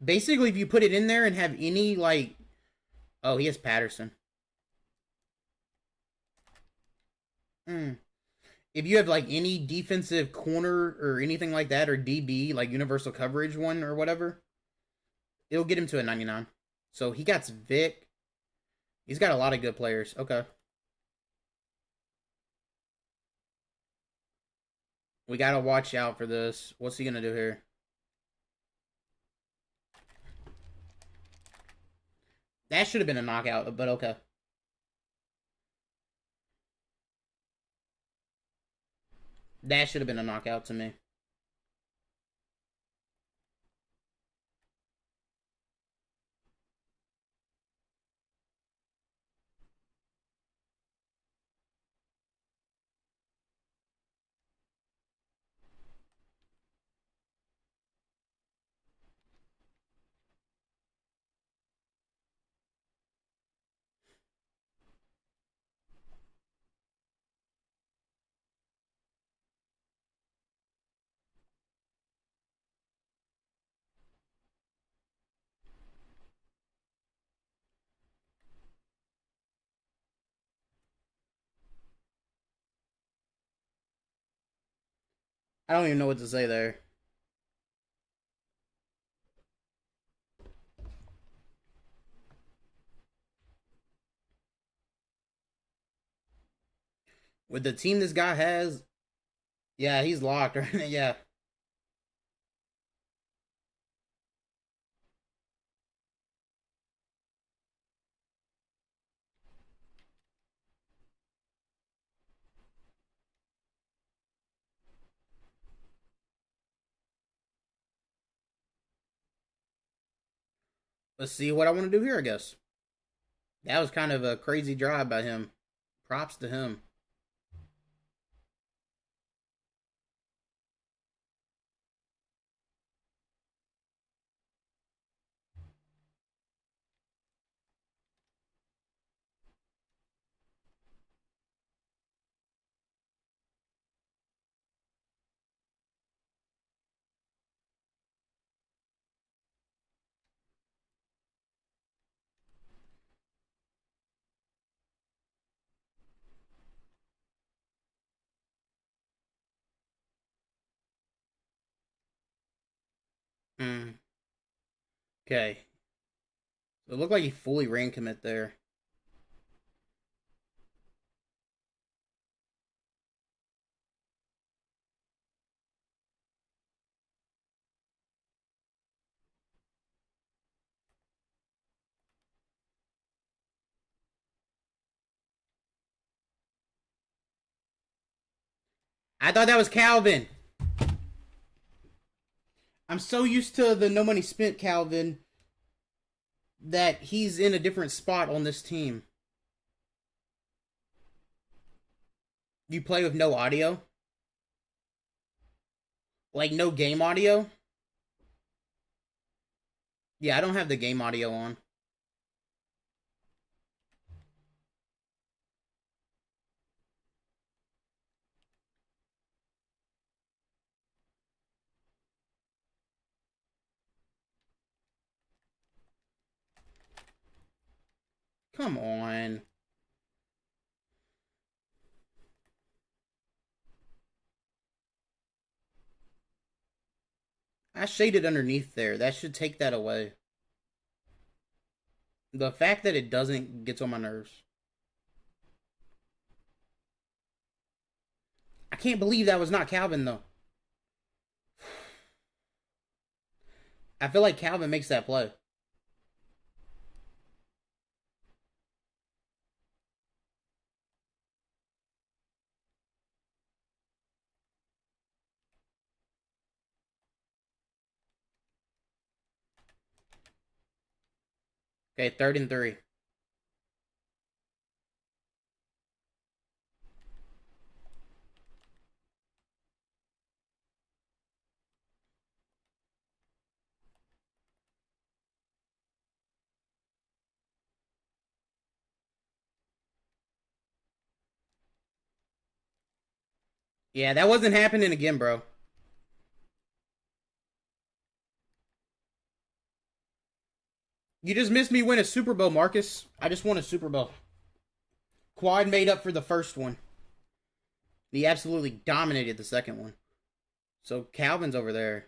basically if you put it in there and have any like, oh, he has Patterson. If you have like any defensive corner or anything like that, or DB, like universal coverage one or whatever, it'll get him to a 99. So he got Vic. He's got a lot of good players. Okay. We gotta watch out for this. What's he gonna do here? That should have been a knockout, but okay. That should have been a knockout to me. I don't even know what to say there. With the team this guy has, yeah, he's locked, right? Yeah. Let's see what I want to do here, I guess. That was kind of a crazy drive by him. Props to him. Hmm. Okay. So it looked like he fully ran commit there. I thought that was Calvin. I'm so used to the no money spent Calvin that he's in a different spot on this team. You play with no audio? Like no game audio? Yeah, I don't have the game audio on. Come on. I shaded underneath there. That should take that away. The fact that it doesn't gets on my nerves. I can't believe that was not Calvin, though. I feel like Calvin makes that play. Okay, 3rd and 3. Yeah, that wasn't happening again, bro. You just missed me win a Super Bowl, Marcus. I just won a Super Bowl. Quad made up for the first one. He absolutely dominated the second one. So Calvin's over there.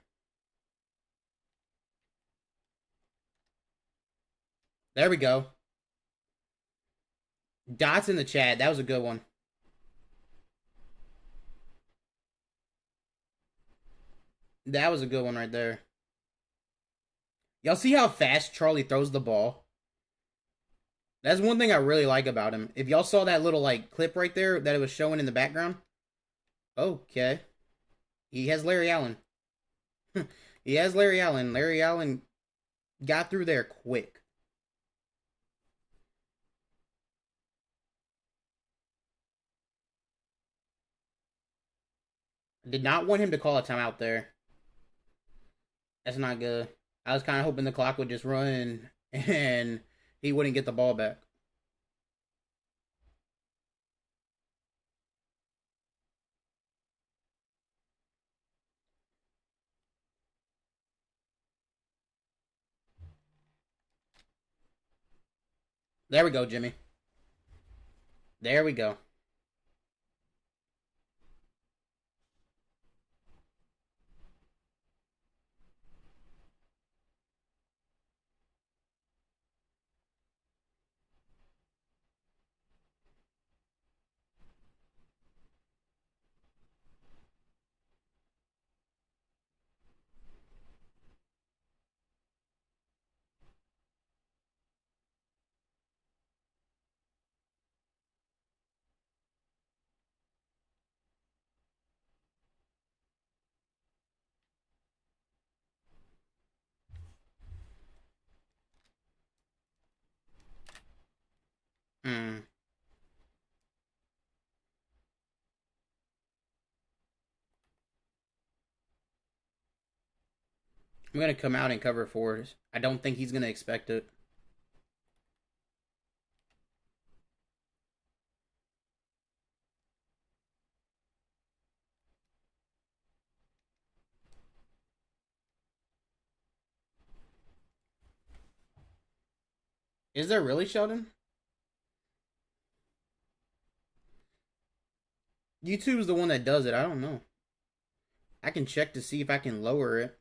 There we go. Dots in the chat. That was a good one. That was a good one right there. Y'all see how fast Charlie throws the ball? That's one thing I really like about him. If y'all saw that little like clip right there that it was showing in the background. Okay. He has Larry Allen. He has Larry Allen. Larry Allen got through there quick. Did not want him to call a timeout there. That's not good. I was kind of hoping the clock would just run and he wouldn't get the ball back. There we go, Jimmy. There we go. I'm gonna come out and cover 4. I don't think he's gonna expect it. Is there really, Sheldon? YouTube's the one that does it. I don't know. I can check to see if I can lower it.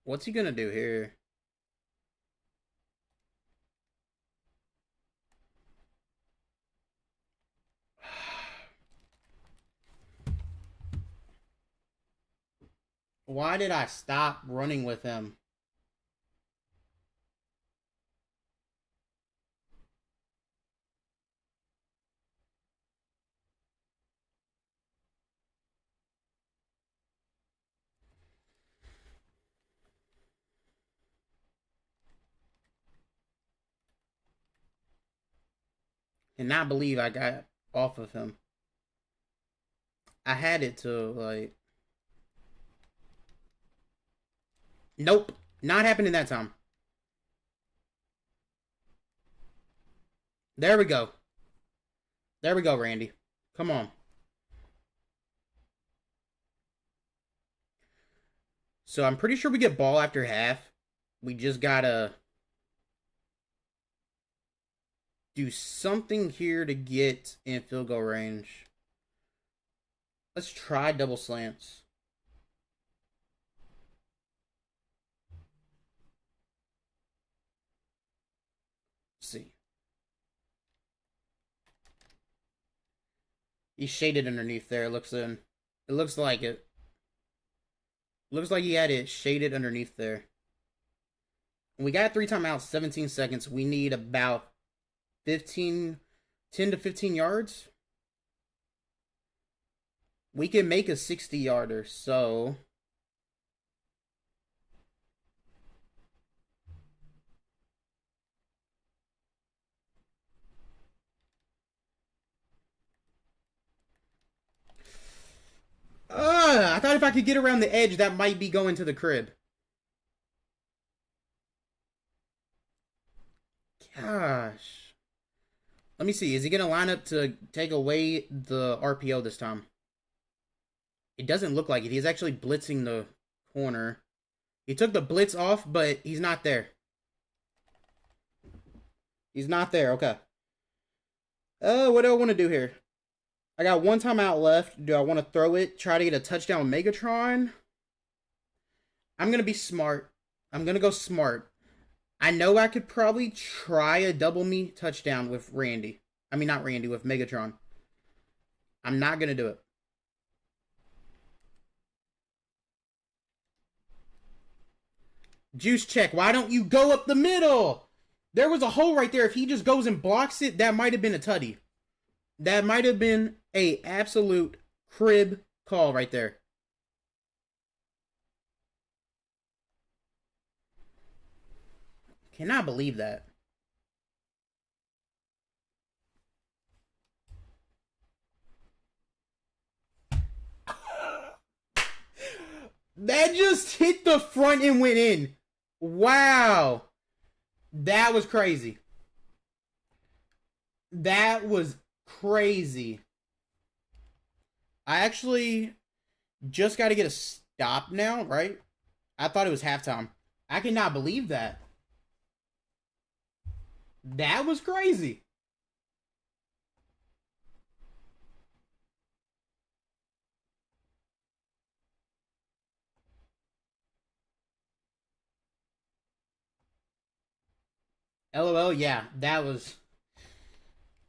What's he gonna do here? Why did I stop running with him? Cannot believe I got off of him. I had it to, like... Nope. Not happening that time. There we go. There we go, Randy. Come on. So I'm pretty sure we get ball after half. We just gotta do something here to get in field goal range. Let's try double slants. Let's see. He's shaded underneath there, it looks in. It looks like it. Looks like he had it shaded underneath there. We got 3 timeouts, 17 seconds. We need about 10 to 15 yards. We can make a 60-yarder, so... I thought if I could get around the edge, that might be going to the crib. Gosh. Let me see. Is he going to line up to take away the RPO this time? It doesn't look like it. He's actually blitzing the corner. He took the blitz off, but he's not there. He's not there. Okay. What do I want to do here? I got 1 timeout left. Do I want to throw it? Try to get a touchdown Megatron? I'm going to be smart. I'm going to go smart. I know I could probably try a double me touchdown with Randy. I mean, not Randy, with Megatron. I'm not going to do it. Juice check. Why don't you go up the middle? There was a hole right there. If he just goes and blocks it, that might have been a tutty. That might have been a absolute crib call right there. Cannot believe that. That just hit the front and went in. Wow. That was crazy. That was crazy. I actually just got to get a stop now, right? I thought it was halftime. I cannot believe that. That was crazy. LOL, yeah, that was...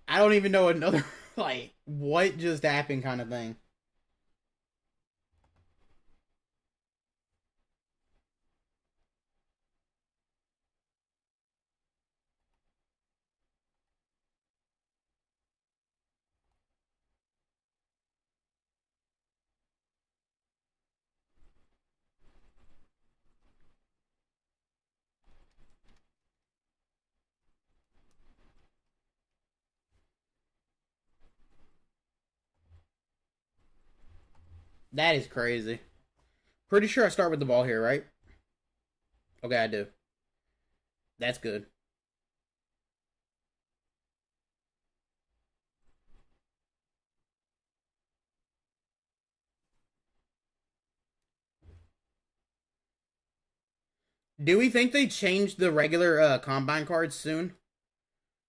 I don't even know another, like, what just happened kind of thing. That is crazy. Pretty sure I start with the ball here, right? Okay, I do. That's good. Do we think they changed the regular combine cards soon?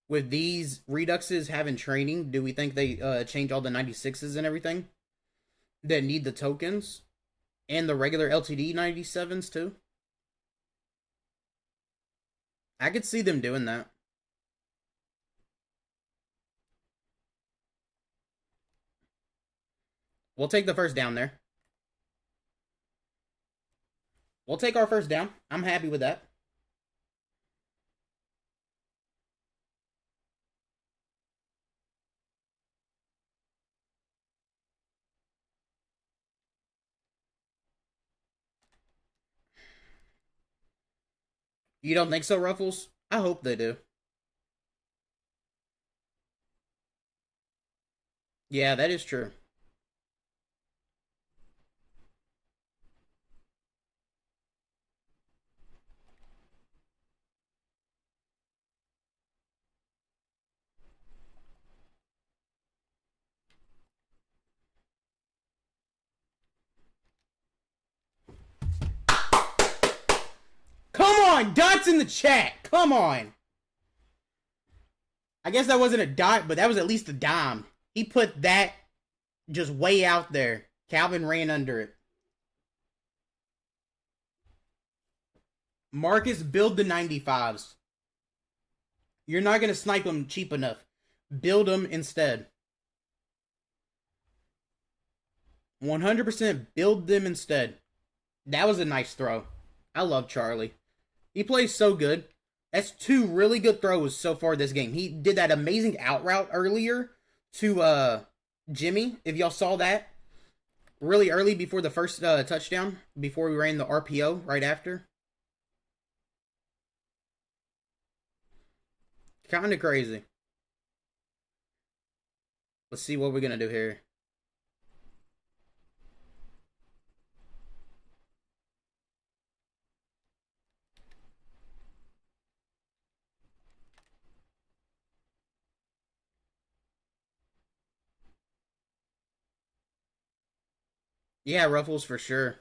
With these Reduxes having training, do we think they change all the 96s and everything that need the tokens? And the regular LTD 97s too? I could see them doing that. We'll take the first down there. We'll take our first down. I'm happy with that. You don't think so, Ruffles? I hope they do. Yeah, that is true. Come on, dots in the chat. Come on. I guess that wasn't a dot, but that was at least a dime. He put that just way out there. Calvin ran under it. Marcus, build the 95s. You're not going to snipe them cheap enough. Build them instead. 100% build them instead. That was a nice throw. I love Charlie. He plays so good. That's two really good throws so far this game. He did that amazing out route earlier to Jimmy, if y'all saw that. Really early before the first touchdown, before we ran the RPO right after. Kind of crazy. Let's see what we're going to do here. Yeah, Ruffles for sure.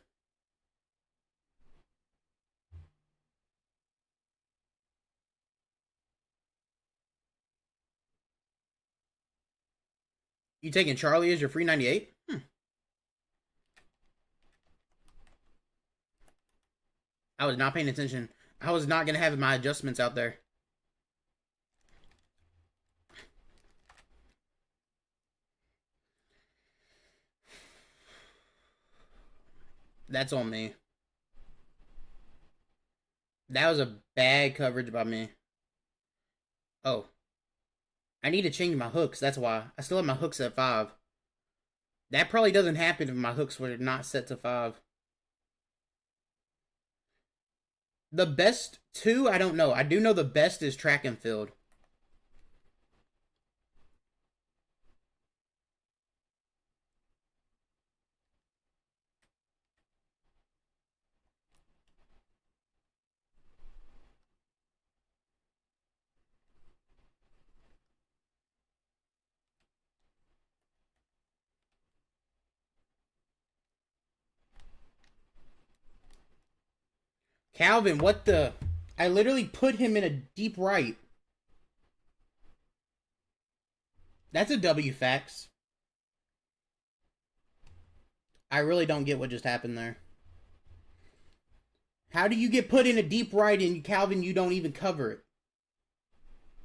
You taking Charlie as your free 98? I was not paying attention. I was not going to have my adjustments out there. That's on me. That was a bad coverage by me. Oh. I need to change my hooks. That's why. I still have my hooks at 5. That probably doesn't happen if my hooks were not set to 5. The best 2, I don't know. I do know the best is track and field. Calvin, what the? I literally put him in a deep right. That's a W fax. I really don't get what just happened there. How do you get put in a deep right and Calvin, you don't even cover it?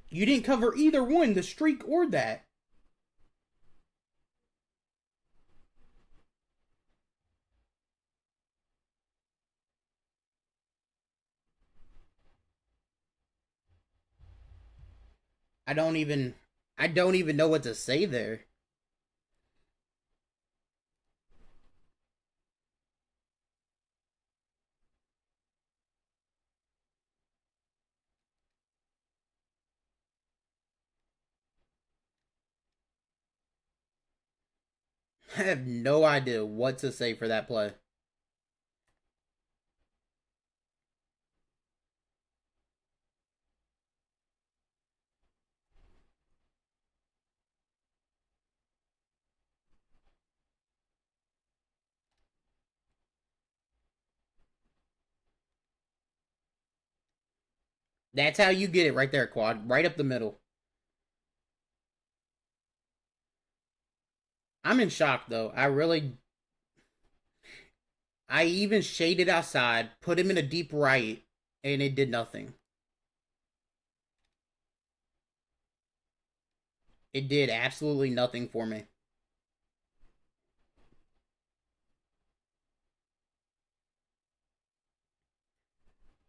You didn't cover either one, the streak or that. I don't even know what to say there. I have no idea what to say for that play. That's how you get it right there, Quad. Right up the middle. I'm in shock, though. I even shaded outside, put him in a deep right, and it did nothing. It did absolutely nothing for me.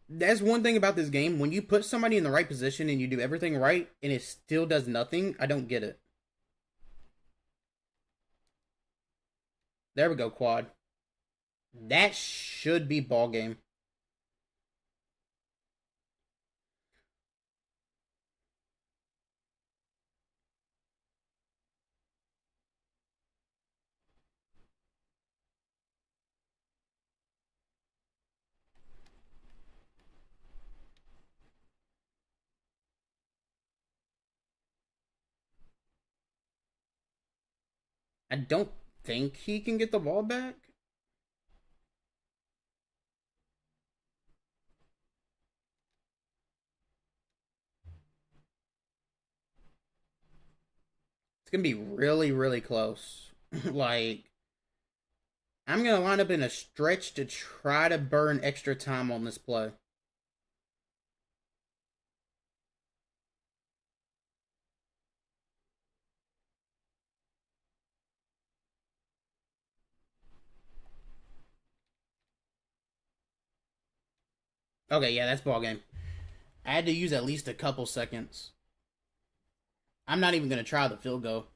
That's one thing about this game. When you put somebody in the right position and you do everything right and it still does nothing, I don't get it. There we go, Quad. That should be ball game. I don't think he can get the ball back. It's gonna be really, really close. Like, I'm gonna line up in a stretch to try to burn extra time on this play. Okay, yeah, that's ball game. I had to use at least a couple seconds. I'm not even gonna try the field goal.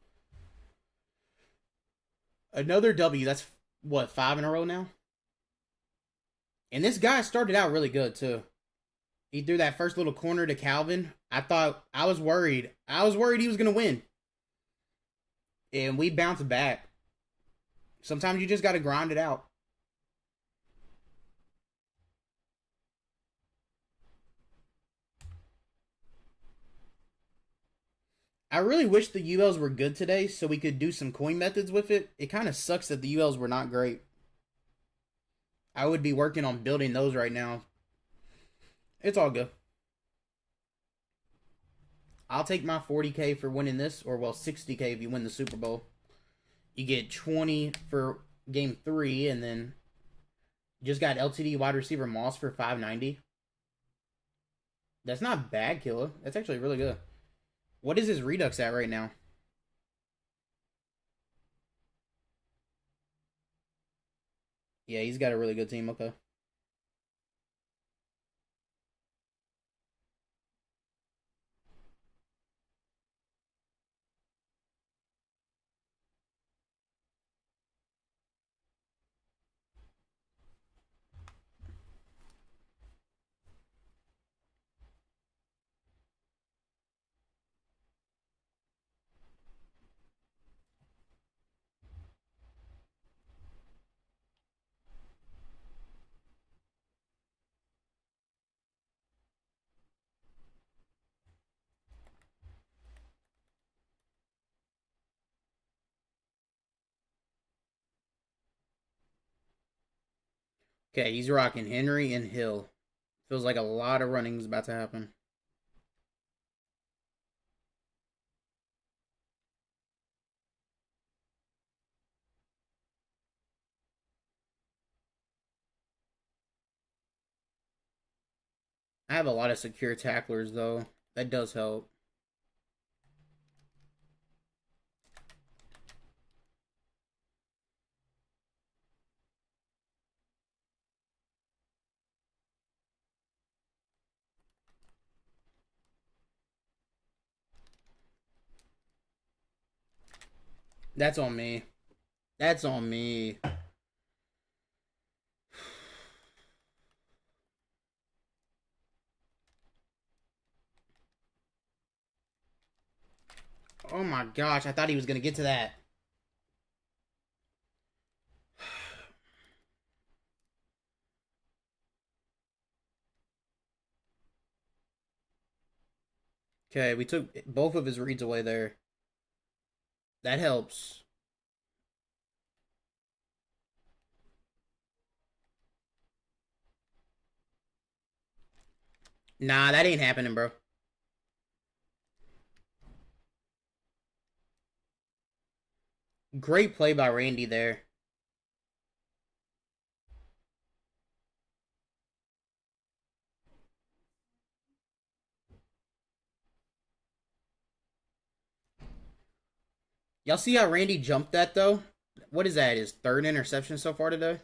Another W. That's what, 5 in a row now. And this guy started out really good too. He threw that first little corner to Calvin. I was worried. I was worried he was gonna win. And we bounced back. Sometimes you just gotta grind it out. I really wish the ULs were good today so we could do some coin methods with it. It kind of sucks that the ULs were not great. I would be working on building those right now. It's all good. I'll take my 40K for winning this, or well, 60K if you win the Super Bowl. You get 20 for game 3, and then just got LTD wide receiver Moss for 590. That's not bad, Killa. That's actually really good. What is his Redux at right now? Yeah, he's got a really good team. Okay. Okay, he's rocking Henry and Hill. Feels like a lot of running is about to happen. I have a lot of secure tacklers, though. That does help. That's on me. That's on me. Oh my gosh, I thought he was going to get to that. Okay, we took both of his reads away there. That helps. Nah, that ain't happening, bro. Great play by Randy there. Y'all see how Randy jumped that, though? What is that? His third interception so far today?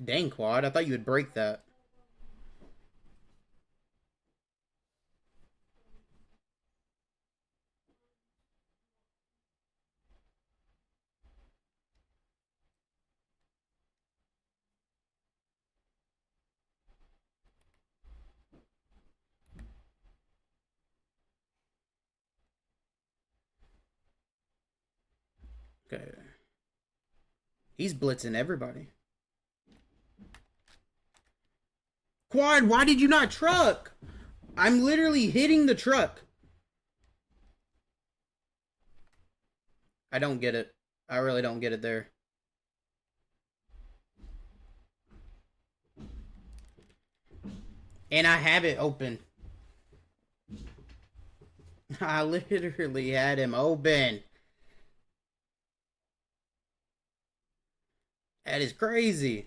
Dang, Quad. I thought you would break that. Okay. He's blitzing everybody. Quad, why did you not truck? I'm literally hitting the truck. I don't get it. I really don't get it there. And I have it open. I literally had him open. That is crazy.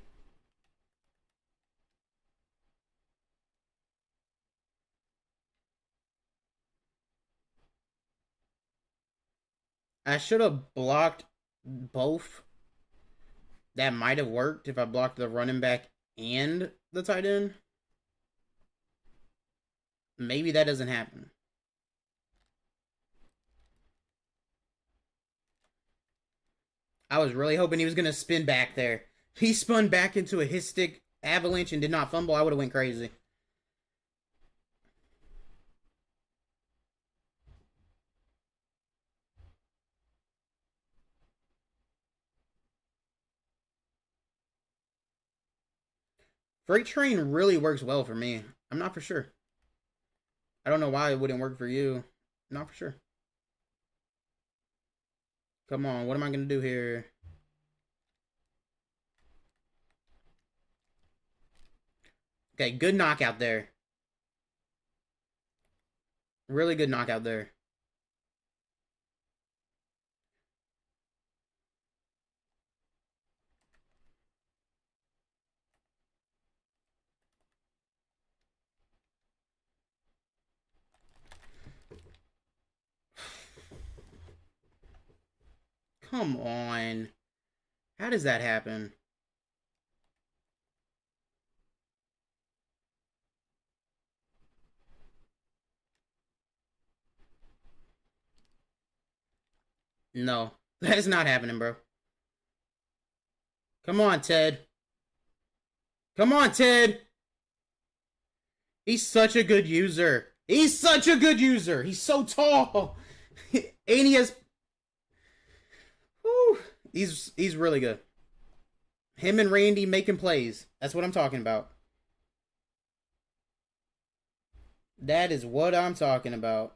I should have blocked both. That might have worked if I blocked the running back and the tight end. Maybe that doesn't happen. I was really hoping he was going to spin back there. He spun back into a hit avalanche and did not fumble. I would have went crazy. Freight train really works well for me. I'm not for sure. I don't know why it wouldn't work for you. Not for sure. Come on, what am I going to do here? Okay, good knockout there. Really good knockout there. Come on. How does that happen? No, that is not happening, bro. Come on, Ted. Come on, Ted. He's such a good user. He's such a good user. He's so tall. And he has... Whew, he's really good. Him and Randy making plays. That's what I'm talking about. That is what I'm talking about.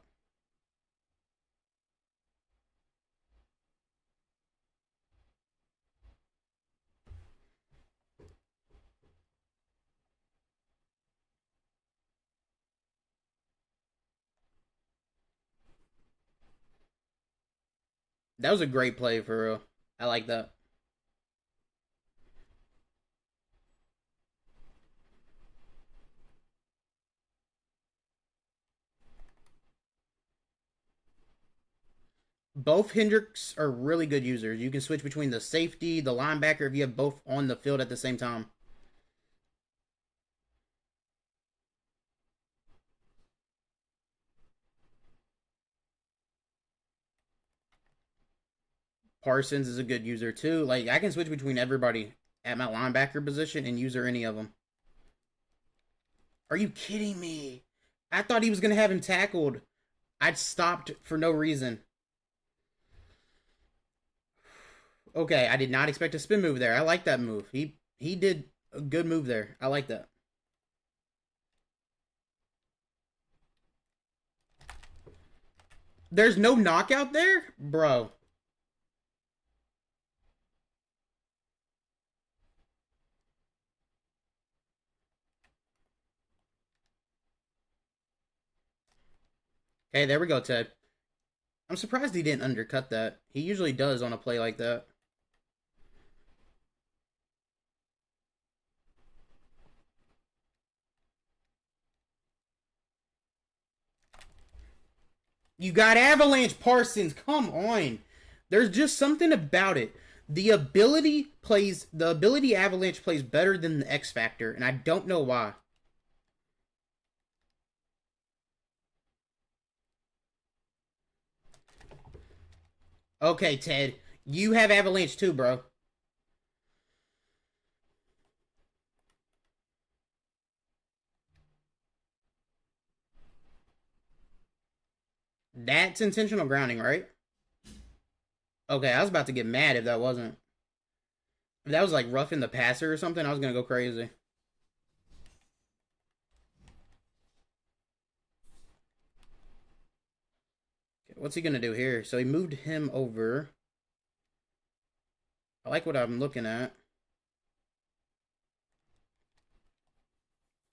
That was a great play for real. I like that. Both Hendricks are really good users. You can switch between the safety, the linebacker, if you have both on the field at the same time. Parsons is a good user too. Like, I can switch between everybody at my linebacker position and user any of them. Are you kidding me? I thought he was going to have him tackled. I'd stopped for no reason. Okay, I did not expect a spin move there. I like that move. He did A good move there. I like that. There's no knockout there? Bro. Hey, there we go, Ted. I'm surprised he didn't undercut that. He usually does on a play like that. You got Avalanche Parsons. Come on. There's just something about it. The ability Avalanche plays better than the X Factor, and I don't know why. Okay, Ted. You have Avalanche too, bro. That's intentional grounding, right? Okay, I was about to get mad if that wasn't. If that was like roughing the passer or something, I was gonna go crazy. Okay, what's he gonna do here? So he moved him over. I like what I'm looking at.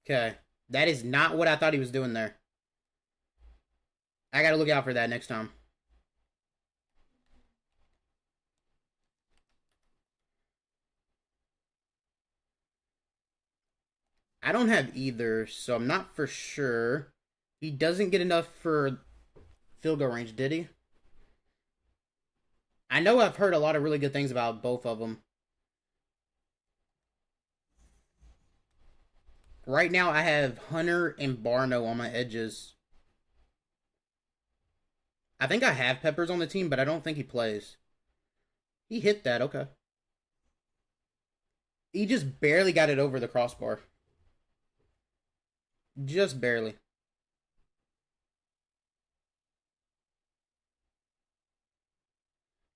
Okay. That is not what I thought he was doing there. I gotta look out for that next time. I don't have either, so I'm not for sure. He doesn't get enough for field goal range, did he? I know I've heard a lot of really good things about both of them. Right now, I have Hunter and Barno on my edges. I think I have Peppers on the team, but I don't think he plays. He hit that, okay. He just barely got it over the crossbar. Just barely.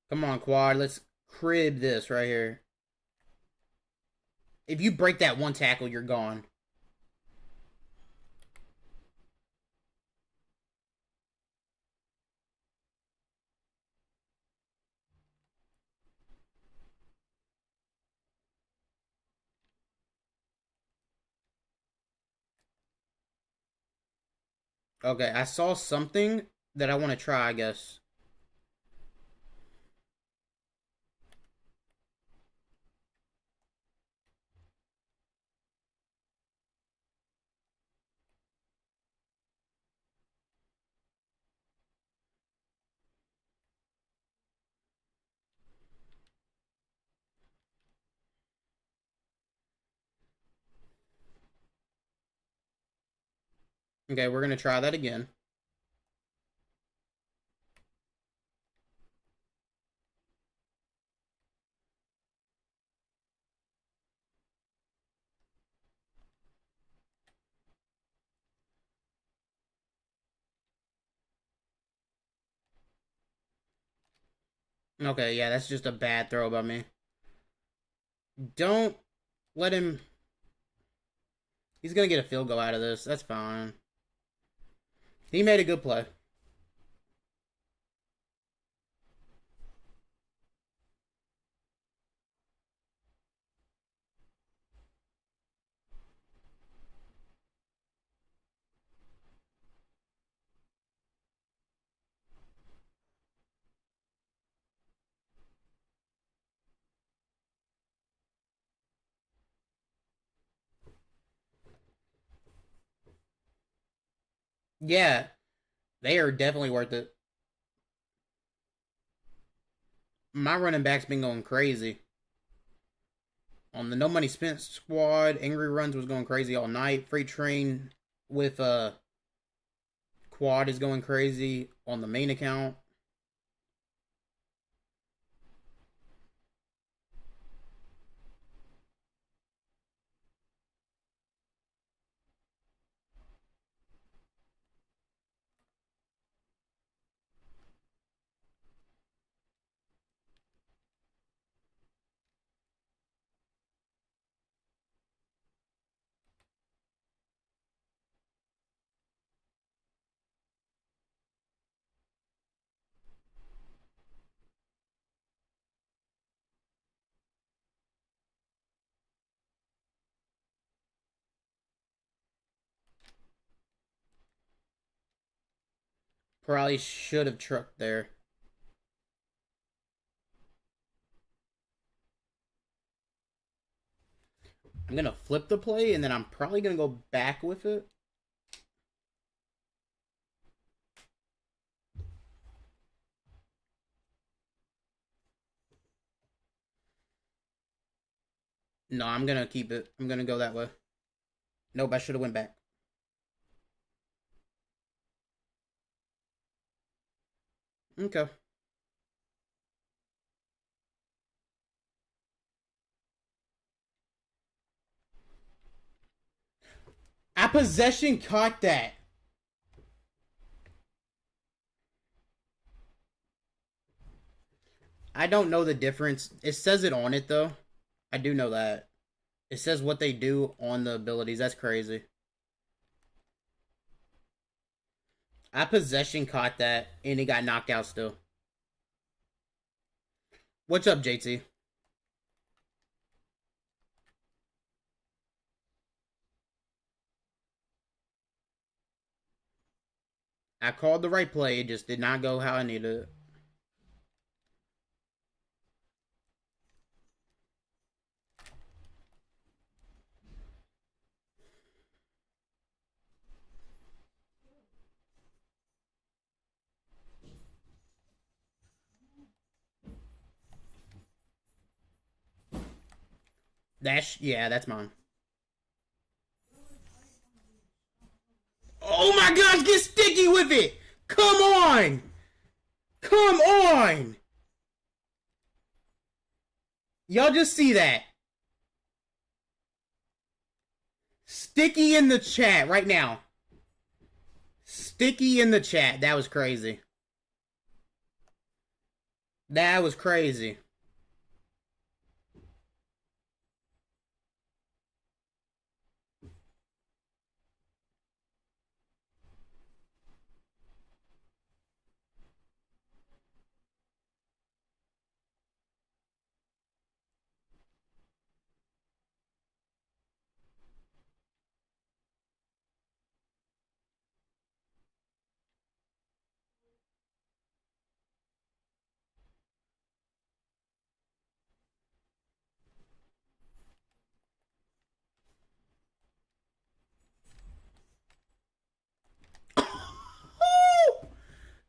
Come on, Quad. Let's crib this right here. If you break that one tackle, you're gone. Okay, I saw something that I want to try, I guess. Okay, we're going to try that again. Okay, yeah, that's just a bad throw by me. Don't let him... He's going to get a field goal out of this. That's fine. He made a good play. Yeah, they are definitely worth it. My running back's been going crazy. On the No Money Spent squad, Angry Runs was going crazy all night. Freight Train with Quad is going crazy on the main account. Probably should have trucked there. I'm gonna flip the play, and then I'm probably gonna go back with it. No, I'm gonna keep it. I'm gonna go that way. Nope, I should have went back. Okay. A possession caught that. I don't know the difference. It says it on it though. I do know that. It says what they do on the abilities. That's crazy. I possession caught that and he got knocked out still. What's up, JT? I called the right play. It just did not go how I needed it. Yeah, that's mine. Oh my gosh, get sticky with it! Come on! Come on! Y'all just see that. Sticky in the chat right now. Sticky in the chat. That was crazy. That was crazy.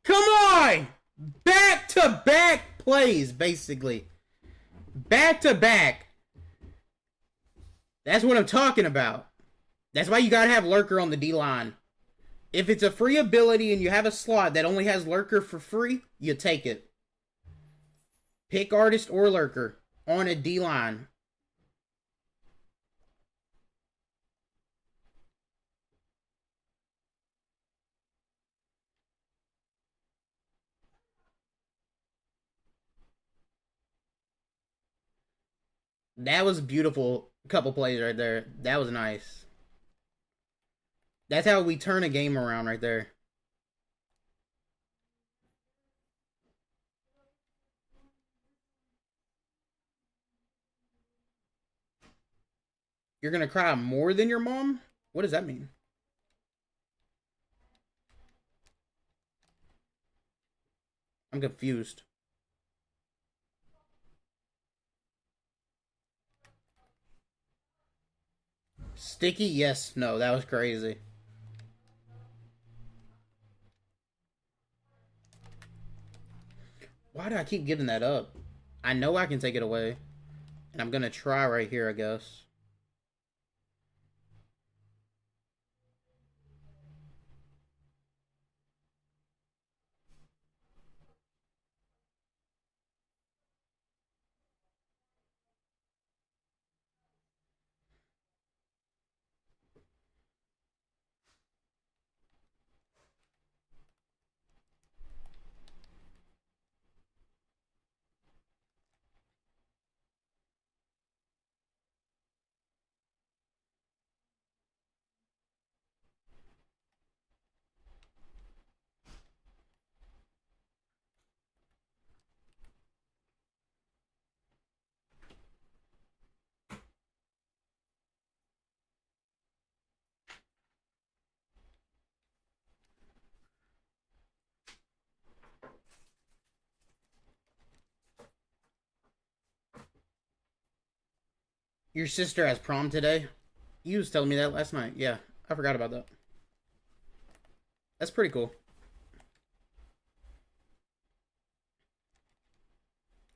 Come on! Back to back plays, basically. Back to back. That's what I'm talking about. That's why you gotta have Lurker on the D line. If it's a free ability and you have a slot that only has Lurker for free, you take it. Pick Artist or Lurker on a D line. That was beautiful. Couple plays right there. That was nice. That's how we turn a game around right there. You're gonna cry more than your mom? What does that mean? I'm confused. Sticky? Yes. No, that was crazy. Why do I keep giving that up? I know I can take it away. And I'm gonna try right here, I guess. Your sister has prom today? You was telling me that last night. Yeah, I forgot about that. That's pretty cool.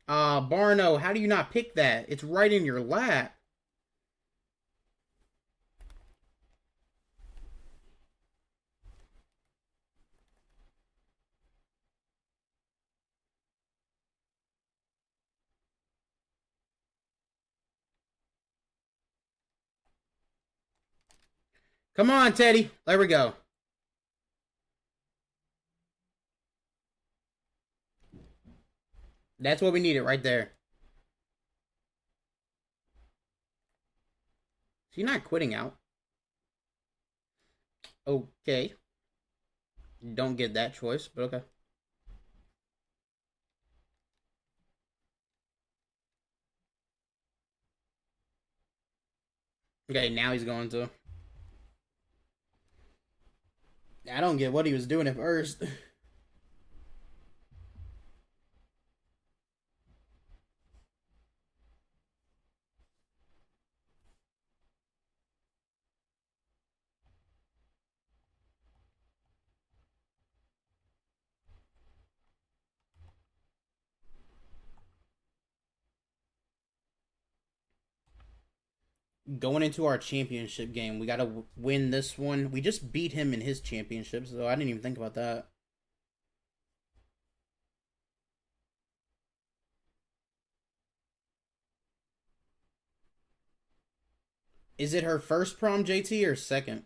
Barno, how do you not pick that? It's right in your lap. Come on, Teddy. There we go. That's what we needed right there. Is he not quitting out? Okay. Don't get that choice, but okay. Okay, now he's going to. I don't get what he was doing at first. Going into our championship game, we got to win this one. We just beat him in his championship, so I didn't even think about that. Is it her first prom, JT, or second?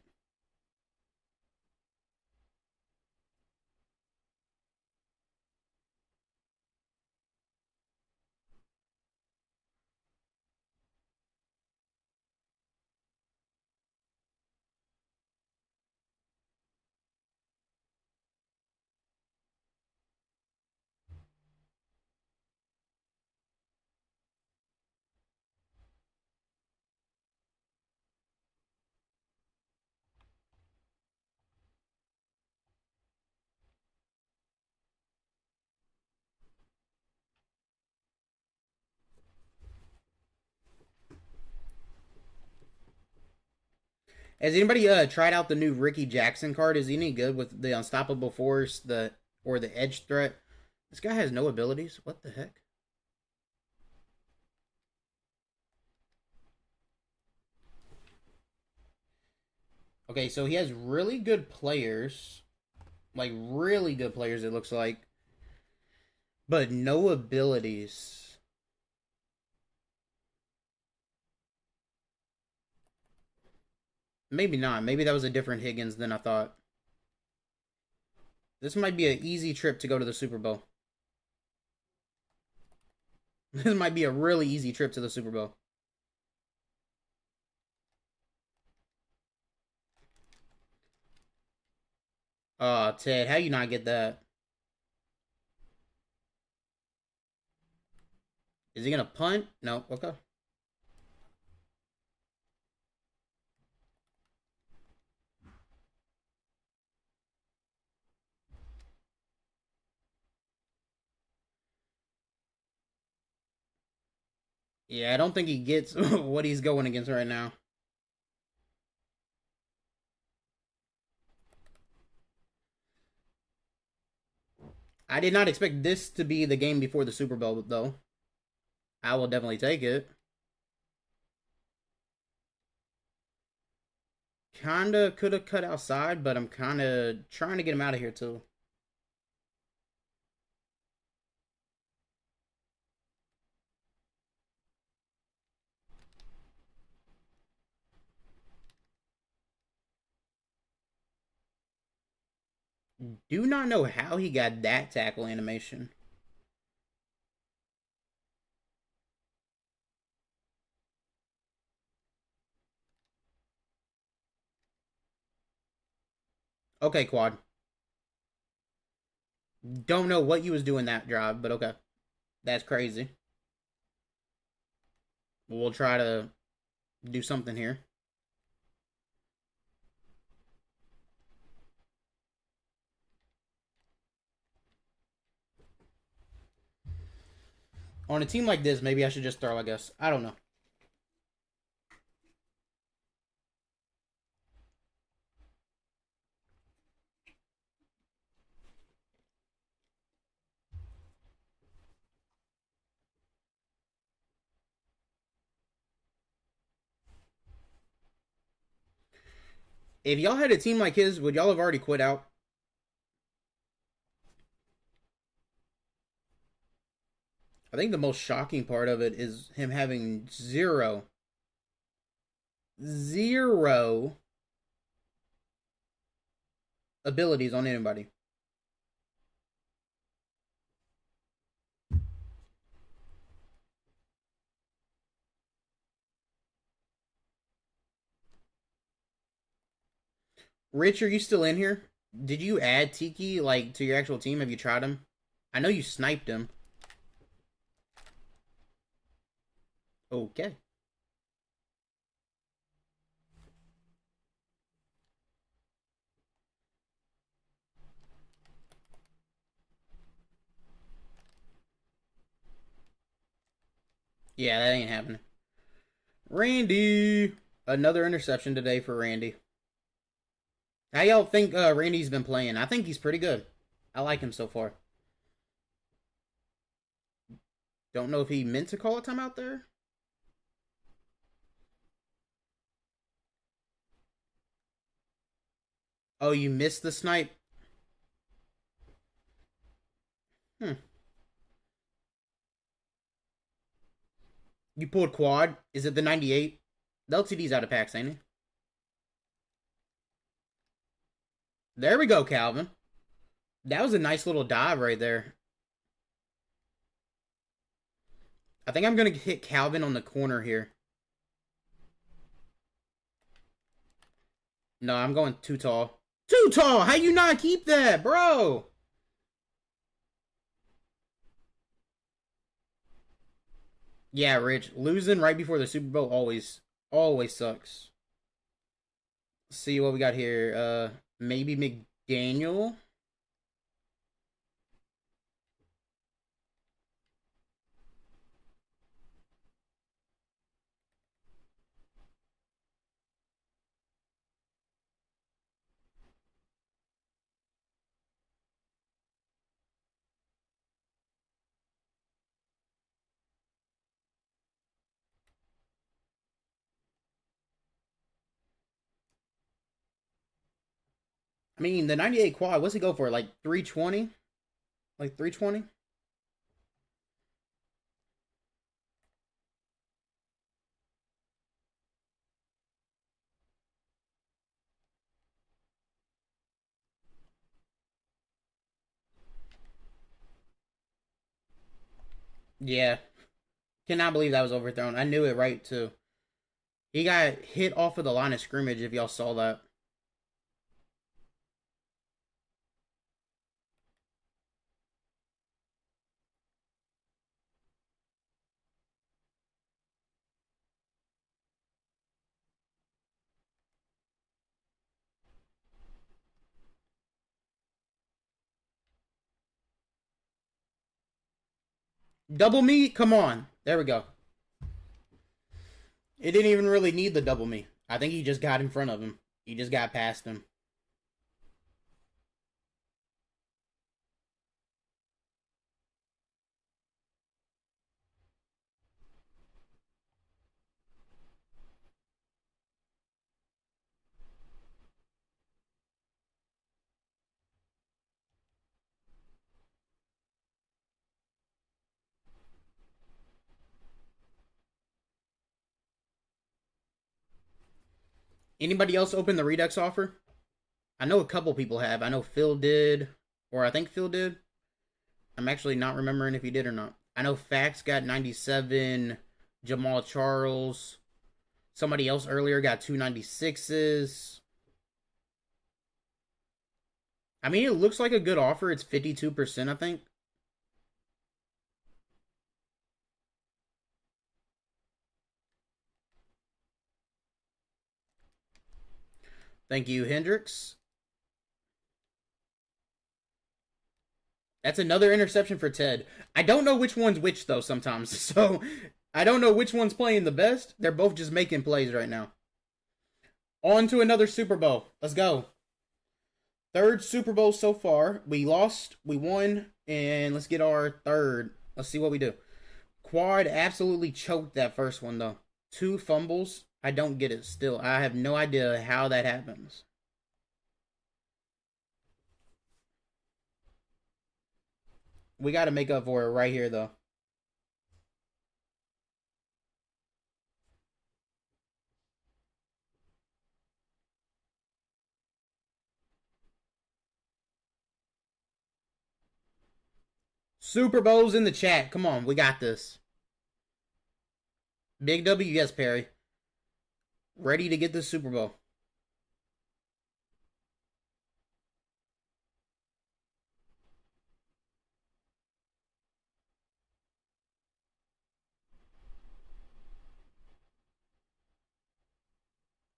Has anybody tried out the new Ricky Jackson card? Is he any good with the unstoppable force, or the edge threat? This guy has no abilities. What the heck? Okay, so he has really good players, like really good players. It looks like, but no abilities. Maybe not. Maybe that was a different Higgins than I thought. This might be an easy trip to go to the Super Bowl. This might be a really easy trip to the Super Bowl. Ted, how you not get that? Is he gonna punt? No. Okay. Yeah, I don't think he gets what he's going against right now. I did not expect this to be the game before the Super Bowl, though. I will definitely take it. Kinda could have cut outside, but I'm kinda trying to get him out of here too. Do not know how he got that tackle animation. Okay, Quad. Don't know what you was doing that drive, but okay. That's crazy. We'll try to do something here. On a team like this, maybe I should just throw, I guess. I don't know. If y'all had a team like his, would y'all have already quit out? I think the most shocking part of it is him having zero abilities on anybody. Rich, are you still in here? Did you add Tiki like to your actual team? Have you tried him? I know you sniped him. Okay. Yeah, that ain't happening. Randy! Another interception today for Randy. How y'all think Randy's been playing? I think he's pretty good. I like him so far. Don't know if he meant to call a timeout there. Oh, you missed the snipe? Hmm. You pulled quad. Is it the 98? The LTD's out of packs, ain't it? There we go, Calvin. That was a nice little dive right there. I think I'm going to hit Calvin on the corner here. No, I'm going too tall. Too tall! How you not keep that, bro? Yeah, Rich. Losing right before the Super Bowl always sucks. Let's see what we got here. Maybe McDaniel. I mean, the 98 quad, what's he go for? Like 320? Like 320? Yeah. Cannot believe that was overthrown. I knew it right, too. He got hit off of the line of scrimmage, if y'all saw that. Double me? Come on. There we go. It didn't even really need the double me. I think he just got in front of him. He just got past him. Anybody else open the Redux offer? I know a couple people have. I know Phil did, or I think Phil did. I'm actually not remembering if he did or not. I know Fax got 97, Jamal Charles. Somebody else earlier got 296s. I mean, it looks like a good offer. It's 52%, I think. Thank you, Hendricks. That's another interception for Ted. I don't know which one's which, though, sometimes. So, I don't know which one's playing the best. They're both just making plays right now. On to another Super Bowl. Let's go. Third Super Bowl so far. We lost, we won, and let's get our third. Let's see what we do. Quad absolutely choked that first one, though. 2 fumbles. I don't get it still. I have no idea how that happens. We got to make up for it right here, though. Super Bowl's in the chat. Come on, we got this. Big W, yes, Perry. Ready to get this Super Bowl.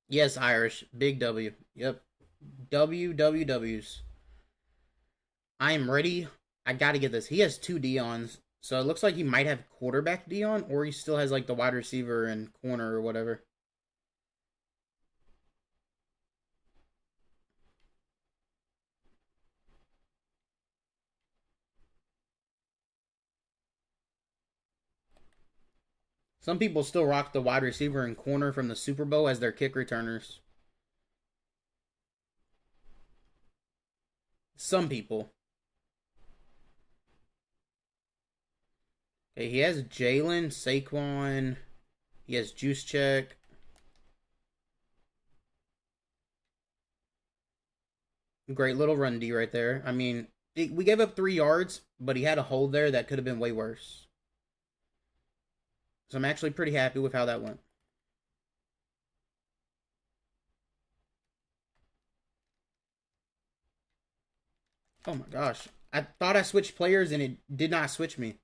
Yes, Irish. Big W. Yep. WWWs. I am ready. I got to get this. He has two Deons. So it looks like he might have quarterback Deon, or he still has like the wide receiver and corner or whatever. Some people still rock the wide receiver and corner from the Super Bowl as their kick returners. Some people. Okay, he has Jalen, Saquon. He has Juice Check. Great little run D right there. I mean, we gave up 3 yards, but he had a hold there that could have been way worse. So I'm actually pretty happy with how that went. Oh my gosh. I thought I switched players and it did not switch me.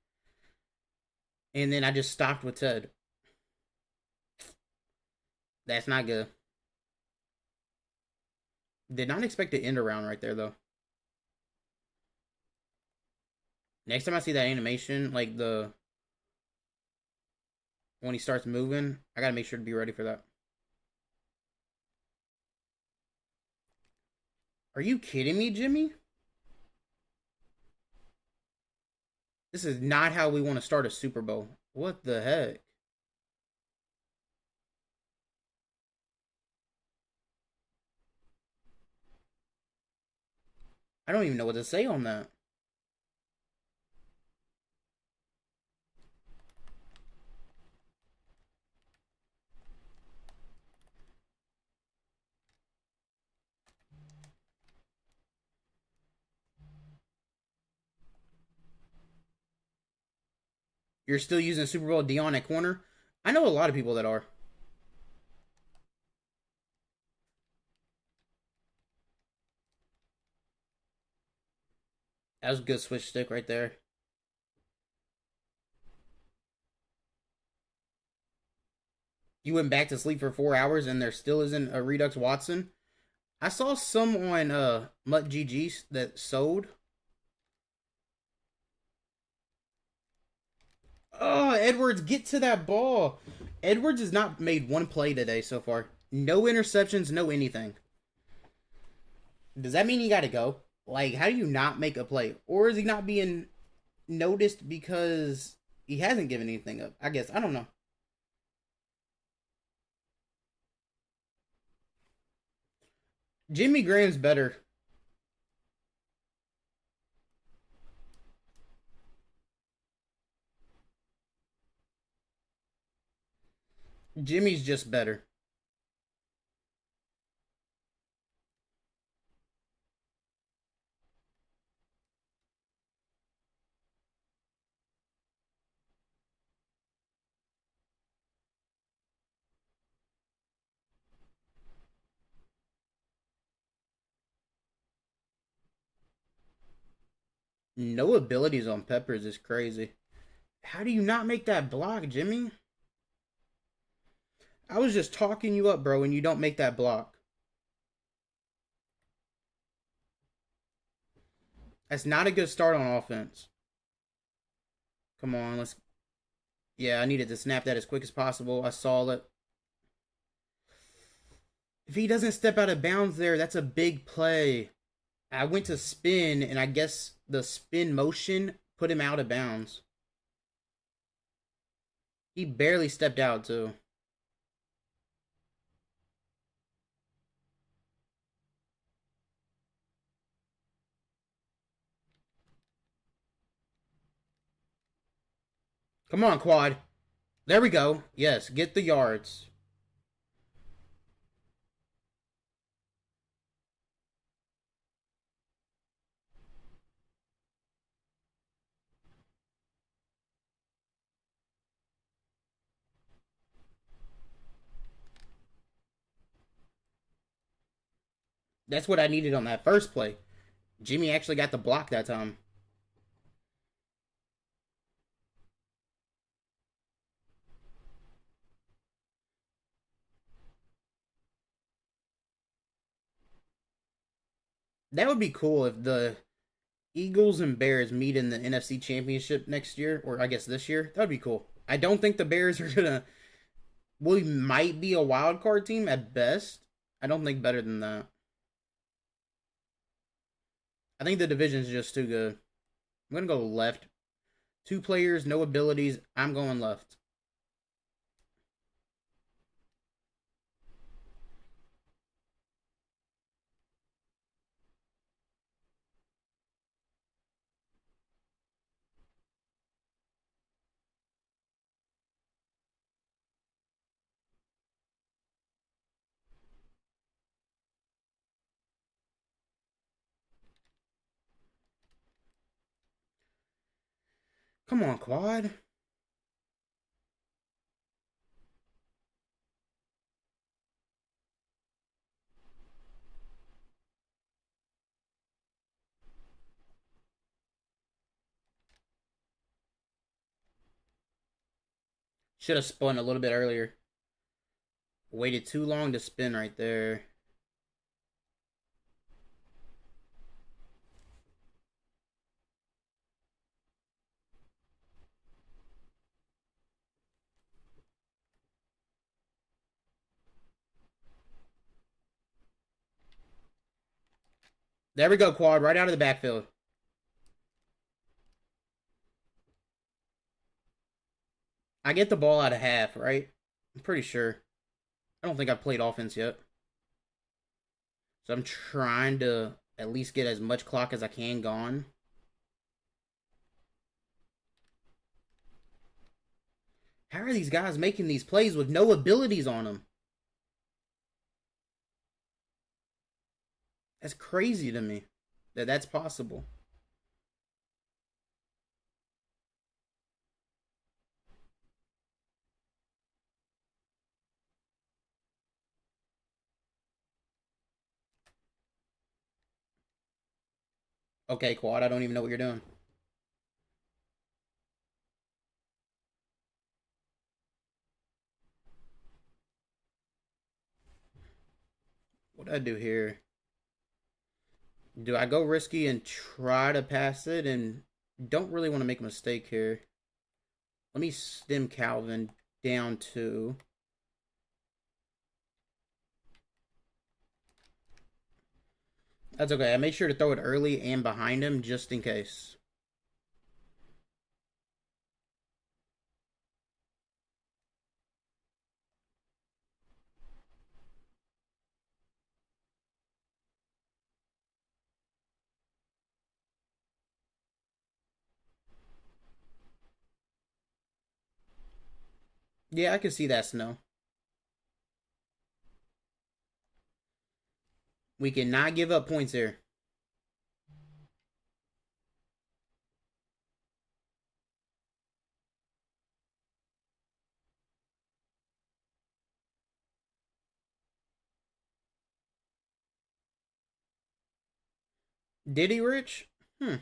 And then I just stopped with Ted. That's not good. Did not expect to end around right there, though. Next time I see that animation, like when he starts moving, I gotta make sure to be ready for that. Are you kidding me, Jimmy? This is not how we want to start a Super Bowl. What the heck? I don't even know what to say on that. You're still using Super Bowl Dion at corner? I know a lot of people that are. That was a good switch stick right there. You went back to sleep for 4 hours and there still isn't a Redux Watson? I saw some on Mutt GG that sold. Oh, Edwards, get to that ball. Edwards has not made one play today so far. No interceptions, no anything. Does that mean he got to go? Like, how do you not make a play? Or is he not being noticed because he hasn't given anything up? I guess. I don't know. Jimmy Graham's better. Jimmy's just better. No abilities on Peppers is crazy. How do you not make that block, Jimmy? I was just talking you up, bro, and you don't make that block. That's not a good start on offense. Come on, let's. Yeah, I needed to snap that as quick as possible. I saw it. If he doesn't step out of bounds there, that's a big play. I went to spin, and I guess the spin motion put him out of bounds. He barely stepped out, too. Come on, quad. There we go. Yes, get the yards. That's what I needed on that first play. Jimmy actually got the block that time. That would be cool if the Eagles and Bears meet in the NFC Championship next year, or I guess this year. That would be cool. I don't think the Bears are gonna. We might be a wild card team at best. I don't think better than that. I think the division's just too good. I'm gonna go left. Two players, no abilities. I'm going left. Come on, quad. Should have spun a little bit earlier. Waited too long to spin right there. There we go, quad. Right out of the backfield. I get the ball out of half, right? I'm pretty sure. I don't think I've played offense yet. So I'm trying to at least get as much clock as I can gone. How are these guys making these plays with no abilities on them? That's crazy to me that that's possible. Okay, quad, I don't even know what you're doing. What do I do here? Do I go risky and try to pass it and don't really want to make a mistake here? Let me stem Calvin down to. That's okay. I made sure to throw it early and behind him just in case. Yeah, I can see that, Snow. We cannot give up points here. Did he, Rich? Hmm.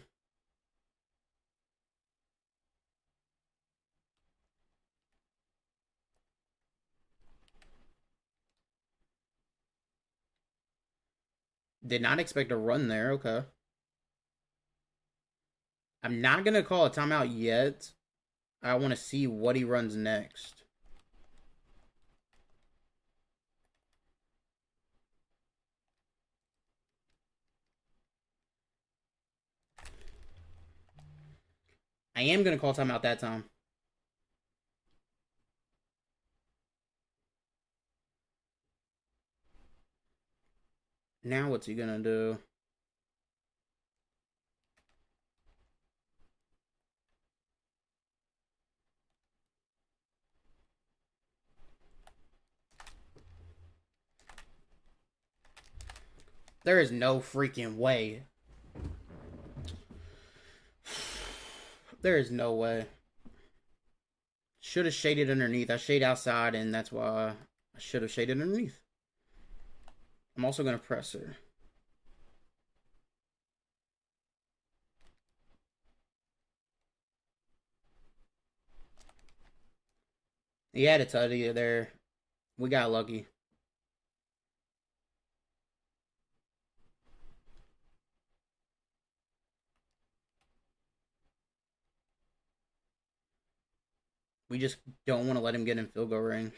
Did not expect a run there. Okay. I'm not going to call a timeout yet. I want to see what he runs next. I am going to call timeout that time. Now what's he going to do? There is no freaking way. There is no way. Should have shaded underneath. I shade outside, and that's why I should have shaded underneath. I'm also going to press her. He had a TOTY there. We got lucky. We just don't want to let him get in field goal range.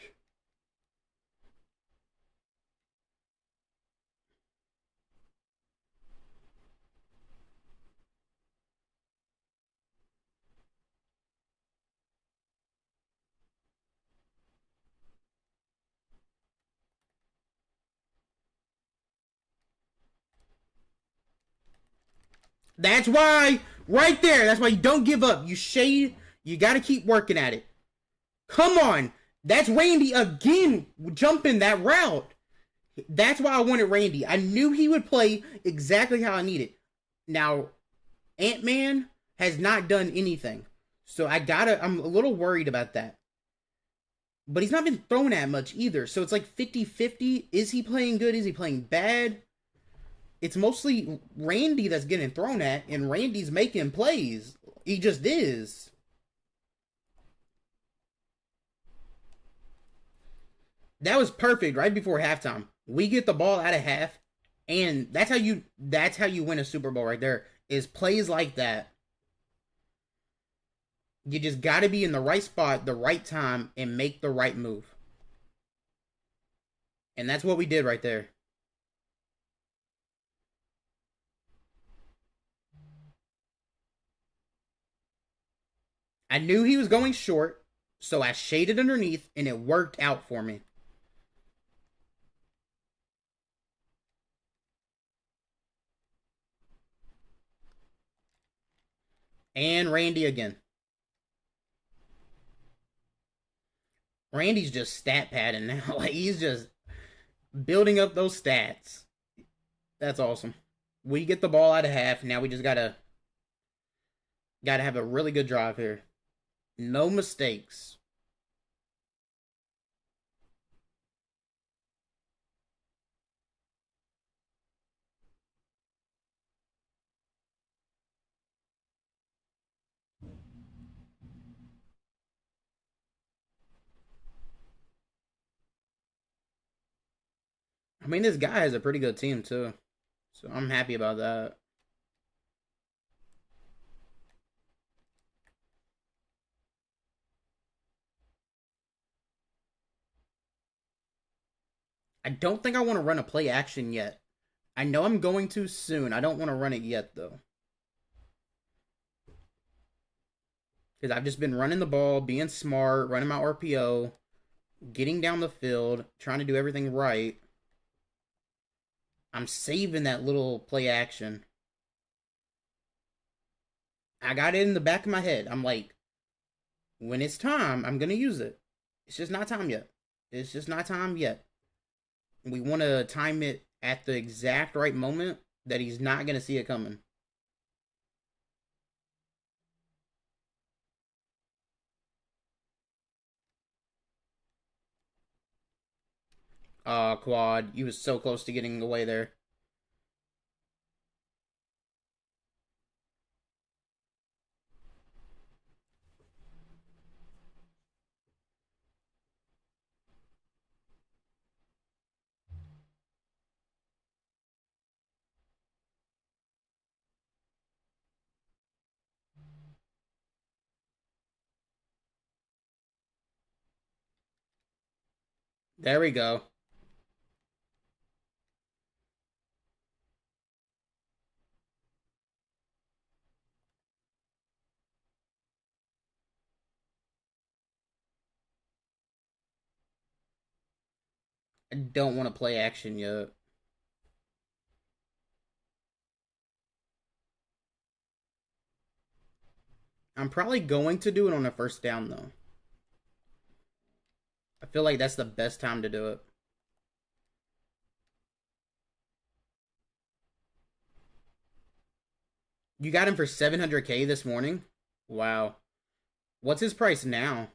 That's why, right there, that's why you don't give up. You shade, you got to keep working at it. Come on. That's Randy again jumping that route. That's why I wanted Randy. I knew he would play exactly how I needed. Now, Ant-Man has not done anything. So I'm a little worried about that. But he's not been thrown at much either. So it's like 50-50. Is he playing good? Is he playing bad? It's mostly Randy that's getting thrown at, and Randy's making plays. He just is. That was perfect right before halftime. We get the ball out of half, and that's how you win a Super Bowl right there. Is plays like that. You just got to be in the right spot, the right time, and make the right move. And that's what we did right there. I knew he was going short, so I shaded underneath, and it worked out for me. And Randy again. Randy's just stat padding now. Like, he's just building up those stats. That's awesome. We get the ball out of half. Now we just gotta have a really good drive here. No mistakes. I mean, this guy has a pretty good team too. So I'm happy about that. I don't think I want to run a play action yet. I know I'm going to soon. I don't want to run it yet, though. Because I've just been running the ball, being smart, running my RPO, getting down the field, trying to do everything right. I'm saving that little play action. I got it in the back of my head. I'm like, when it's time, I'm going to use it. It's just not time yet. It's just not time yet. We want to time it at the exact right moment that he's not going to see it coming. Quad. You was so close to getting away there. There we go. I don't want to play action yet. I'm probably going to do it on the first down, though. I feel like that's the best time to do it. You got him for 700K this morning? Wow. What's his price now?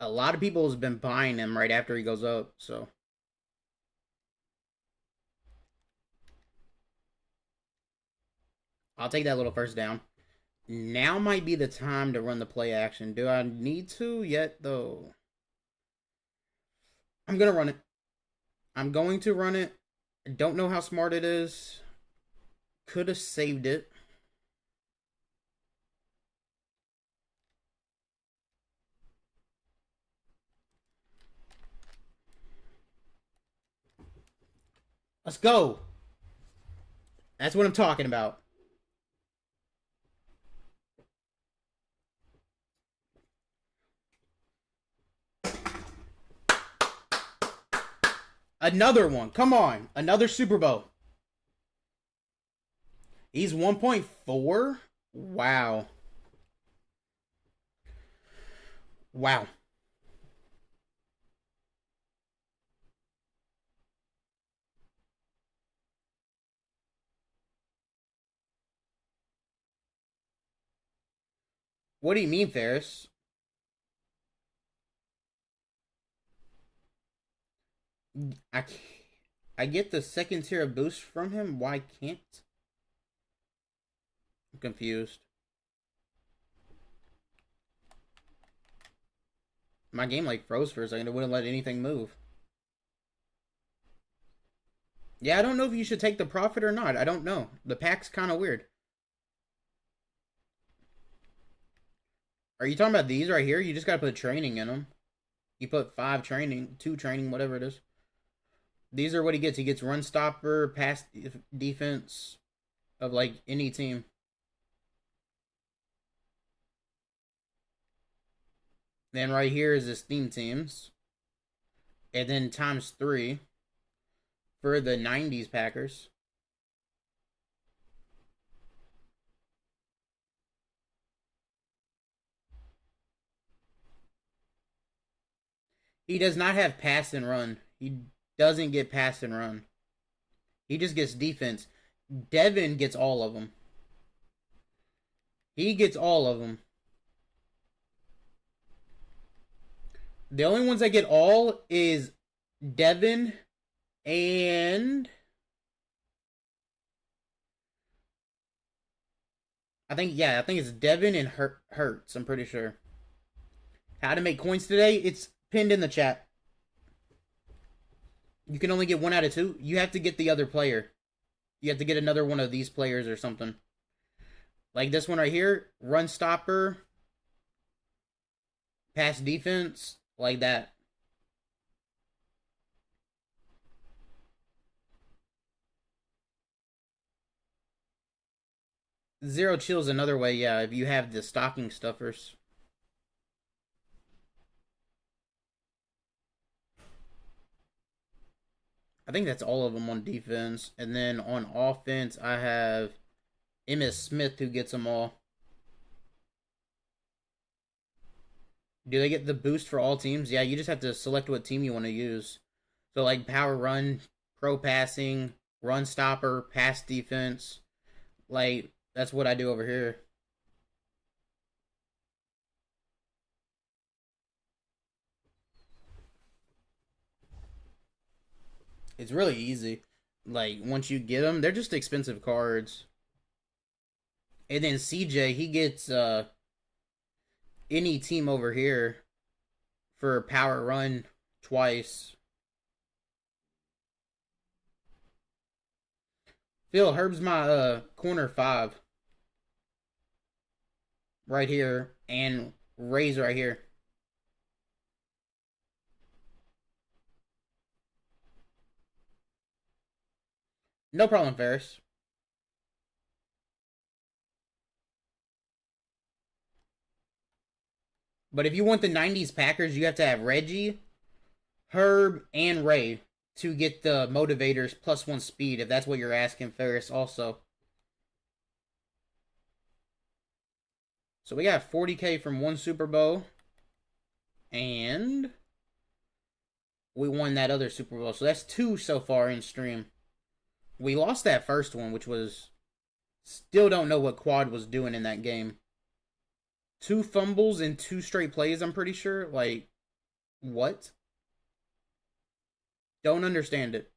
A lot of people has been buying him right after he goes up, so. I'll take that little first down. Now might be the time to run the play action. Do I need to yet, though? I'm going to run it. I'm going to run it. I don't know how smart it is. Could have saved it. Let's go. That's what I'm talking about. Another one. Come on. Another Super Bowl. He's 1.4? Wow. Wow. What do you mean, Ferris? I I get the second tier boost from him. Why can't? I'm confused. My game like froze for a second. It wouldn't let anything move. Yeah, I don't know if you should take the profit or not. I don't know. The pack's kind of weird. Are you talking about these right here? You just gotta put training in them. You put 5 training, 2 training, whatever it is. These are what he gets. He gets run stopper, pass defense of like any team. Then right here is his theme teams. And then times 3 for the 90s Packers. He does not have pass and run. He doesn't get pass and run. He just gets defense. Devin gets all of them. He gets all of them. The only ones that get all is Devin and I think it's Devin and Hurts. I'm pretty sure. How to make coins today? It's pinned in the chat. You can only get 1 out of 2. You have to get the other player. You have to get another one of these players or something. Like this one right here, run stopper, pass defense, like that. Zero chills another way, yeah, if you have the stocking stuffers. I think that's all of them on defense. And then on offense, I have Emmitt Smith who gets them all. Do they get the boost for all teams? Yeah, you just have to select what team you want to use. So like power run, pro passing, run stopper, pass defense. Like that's what I do over here. It's really easy. Like once you get them, they're just expensive cards. And then CJ, he gets any team over here for power run twice. Phil, Herb's my corner 5 right here, and Ray's right here. No problem, Ferris. But if you want the 90s Packers, you have to have Reggie, Herb, and Ray to get the motivators +1 speed, if that's what you're asking, Ferris, also. So we got 40K from 1 Super Bowl. And we won that other Super Bowl. So that's 2 so far in stream. We lost that first one, which was... Still don't know what Quad was doing in that game. 2 fumbles in 2 straight plays, I'm pretty sure. Like, what? Don't understand it.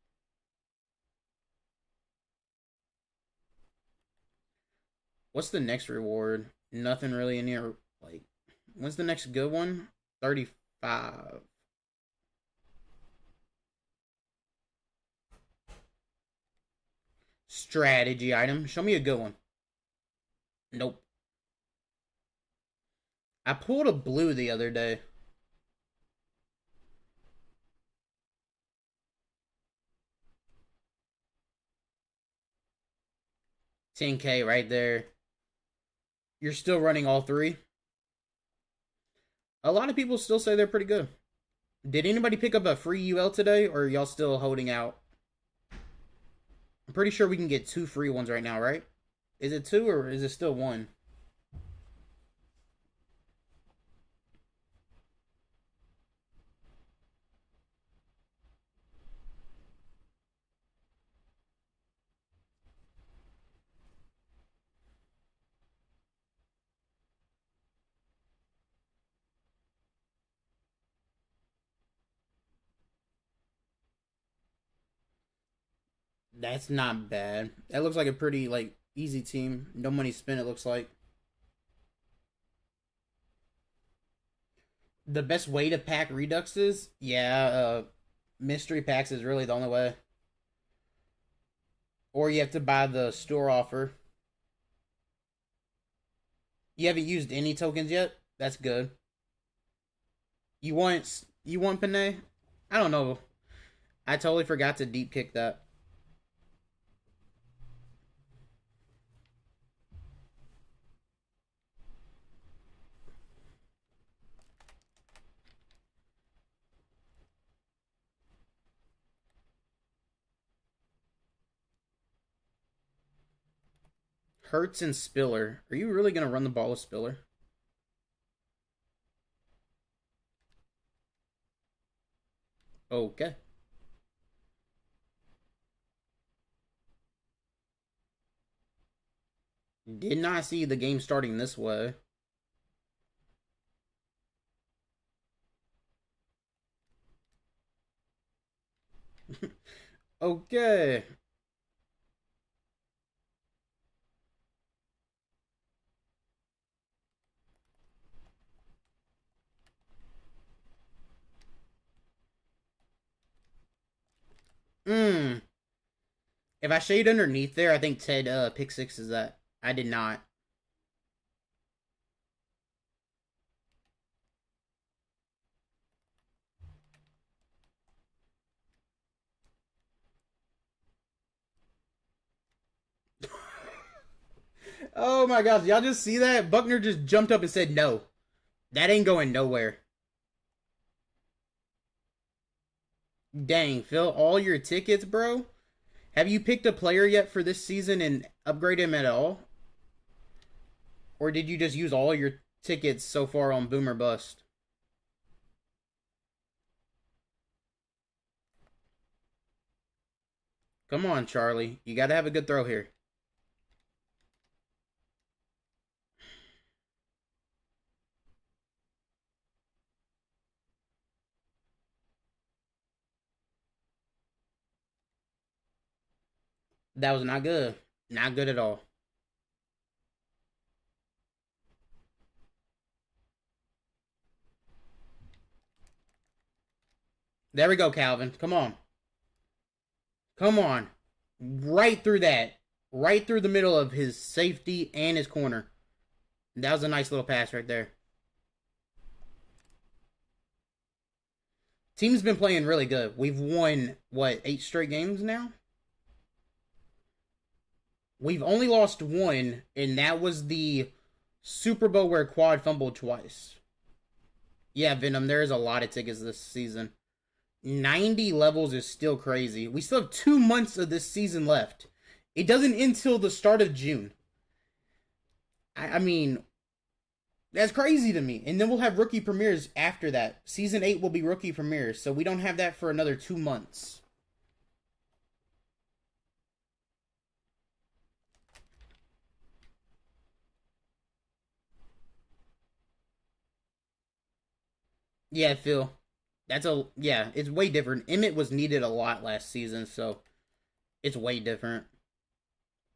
What's the next reward? Nothing really in here. Like, when's the next good one? 35. Strategy item. Show me a good one. Nope. I pulled a blue the other day. $10K right there. You're still running all 3. A lot of people still say they're pretty good. Did anybody pick up a free UL today, or are y'all still holding out? I'm pretty sure we can get 2 free ones right now, right? Is it 2 or is it still 1? That's not bad. That looks like a pretty, like, easy team. No money spent, it looks like. The best way to pack Reduxes? Yeah, mystery packs is really the only way. Or you have to buy the store offer. You haven't used any tokens yet? That's good. You want Panay? I don't know. I totally forgot to deep kick that. Hurts and Spiller. Are you really going to run the ball with Spiller? Okay. Did not see the game starting this way. Okay. If I shade underneath there, I think Ted pick 6 is that. I did not. Oh my gosh, y'all just see that? Buckner just jumped up and said no. That ain't going nowhere. Dang, fill all your tickets, bro? Have you picked a player yet for this season and upgraded him at all? Or did you just use all your tickets so far on Boomer Bust? Come on, Charlie. You gotta have a good throw here. That was not good. Not good at all. There we go, Calvin. Come on. Come on. Right through that. Right through the middle of his safety and his corner. That was a nice little pass right there. Team's been playing really good. We've won, what, 8 straight games now? We've only lost 1, and that was the Super Bowl where Quad fumbled twice. Yeah, Venom, there is a lot of tickets this season. 90 levels is still crazy. We still have 2 months of this season left. It doesn't end till the start of June. I mean, That's crazy to me. And then we'll have rookie premieres after that. Season 8 will be rookie premieres, so we don't have that for another 2 months. Yeah, Phil. Yeah, it's way different. Emmett was needed a lot last season, so it's way different.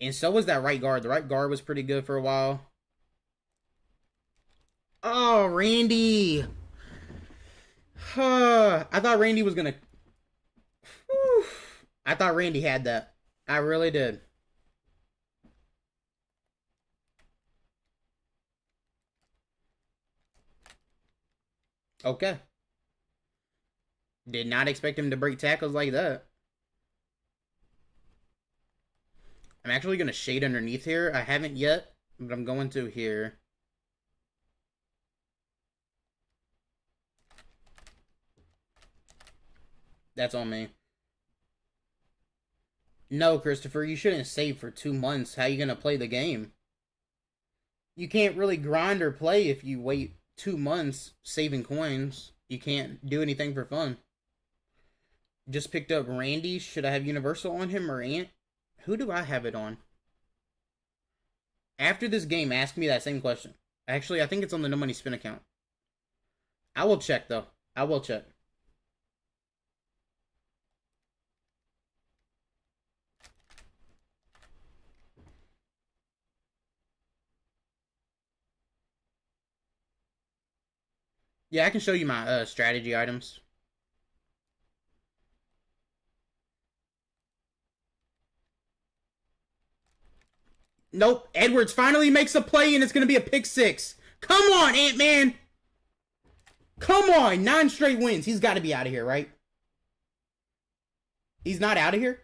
And so was that right guard. The right guard was pretty good for a while. Oh, Randy. I thought Randy was gonna. Whew. I thought Randy had that. I really did. Okay. Did not expect him to break tackles like that. I'm actually gonna shade underneath here. I haven't yet, but I'm going to here. That's on me. No, Christopher, you shouldn't save for 2 months. How you gonna play the game? You can't really grind or play if you wait 2 months saving coins. You can't do anything for fun. Just picked up Randy. Should I have Universal on him or Ant? Who do I have it on? After this game, ask me that same question. Actually, I think it's on the No Money Spin account. I will check, though. I will check. Yeah, I can show you my strategy items. Nope. Edwards finally makes a play, and it's going to be a pick six. Come on, Ant-Man. Come on. 9 straight wins. He's got to be out of here, right? He's not out of here?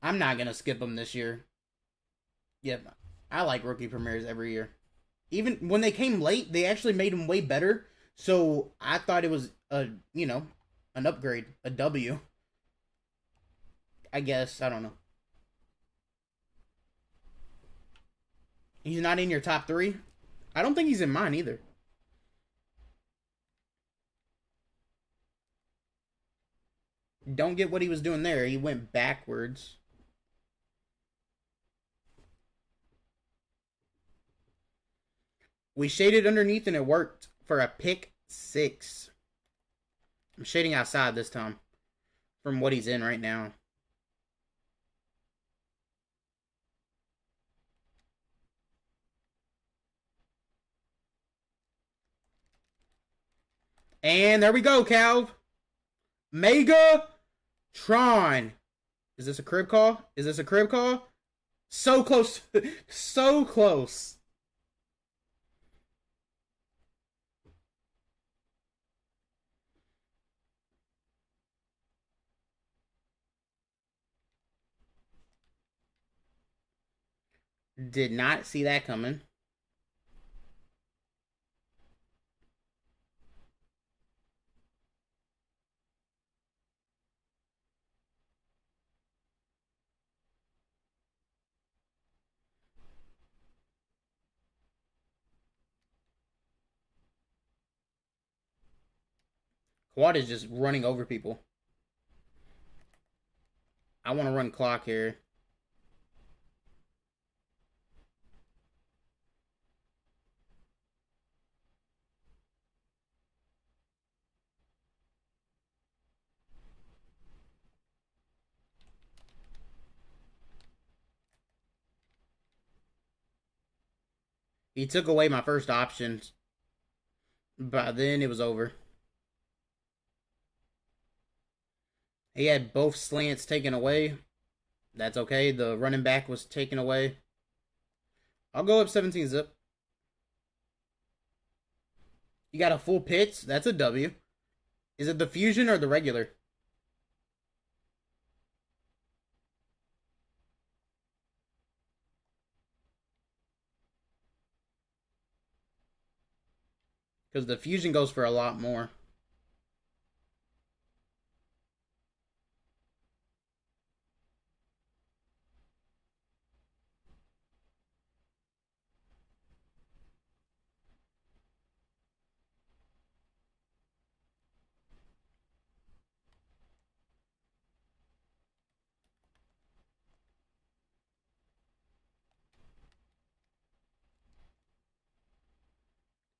I'm not going to skip him this year. Yep. I like rookie premieres every year. Even when they came late, they actually made them way better. So I thought it was an upgrade, a W. I guess. I don't know. He's not in your top 3? I don't think he's in mine either. Don't get what he was doing there. He went backwards. We shaded underneath and it worked for a pick 6. I'm shading outside this time from what he's in right now. And there we go, Calv. Mega Tron. Is this a crib call? Is this a crib call? So close. So close. Did not see that coming. Quad is just running over people. I want to run clock here. He took away my first option. By then, it was over. He had both slants taken away. That's okay. The running back was taken away. I'll go up 17 zip. You got a full pitch. That's a W. Is it the fusion or the regular? Because the fusion goes for a lot more.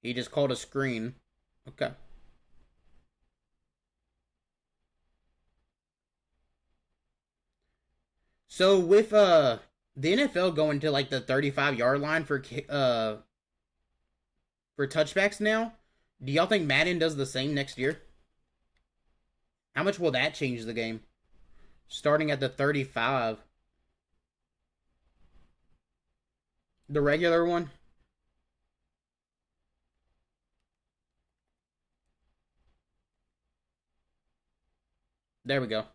He just called a screen. Okay. So with the NFL going to like the 35-yard line for touchbacks now, do y'all think Madden does the same next year? How much will that change the game? Starting at the 35. The regular one? There we go.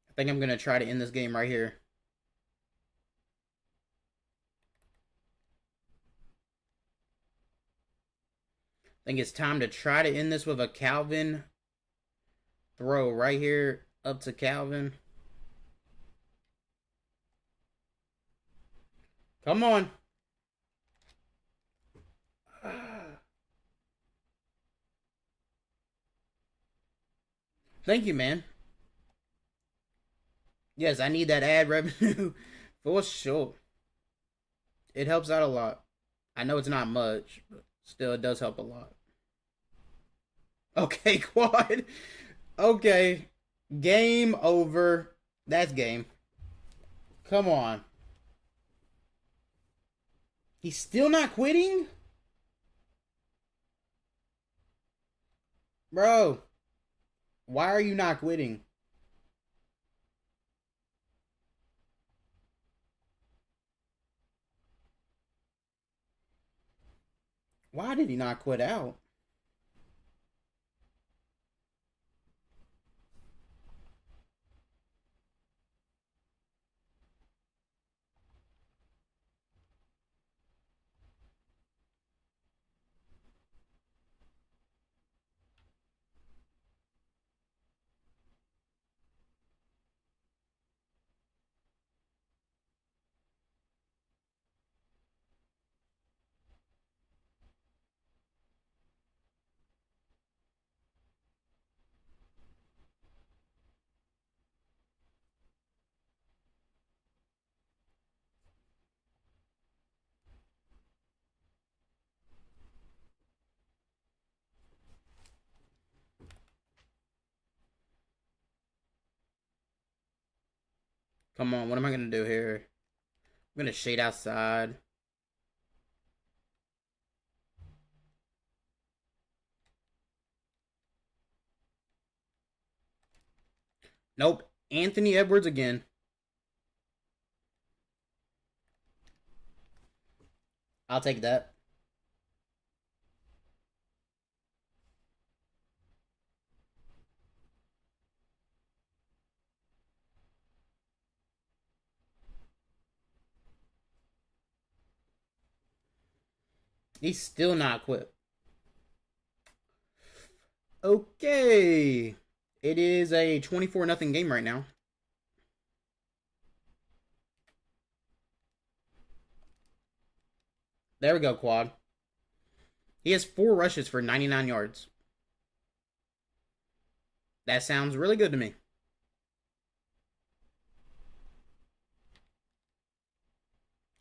I think I'm going to try to end this game right here. I think it's time to try to end this with a Calvin throw right here up to Calvin. Come on. Thank you, man. Yes, I need that ad revenue for sure. It helps out a lot. I know it's not much, but still, it does help a lot. Okay, quad. Okay. Game over. That's game. Come on. He's still not quitting? Bro, why are you not quitting? Why did he not quit out? Come on, what am I going to do here? I'm going to shade outside. Nope. Anthony Edwards again. I'll take that. He's still not quit. Okay. It is a 24-0 game right now. There we go, quad. He has 4 rushes for 99 yards. That sounds really good to me.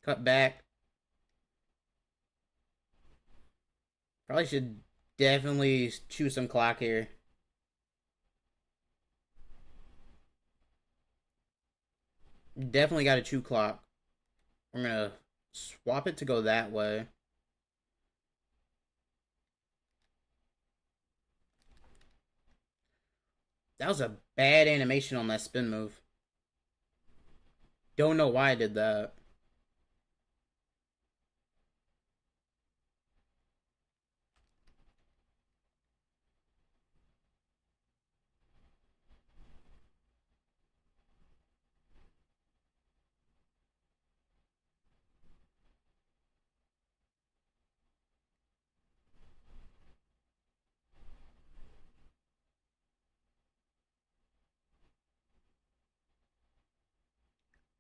Cut back. Probably should definitely chew some clock here. Definitely got to chew clock. We're going to swap it to go that way. That was a bad animation on that spin move. Don't know why I did that.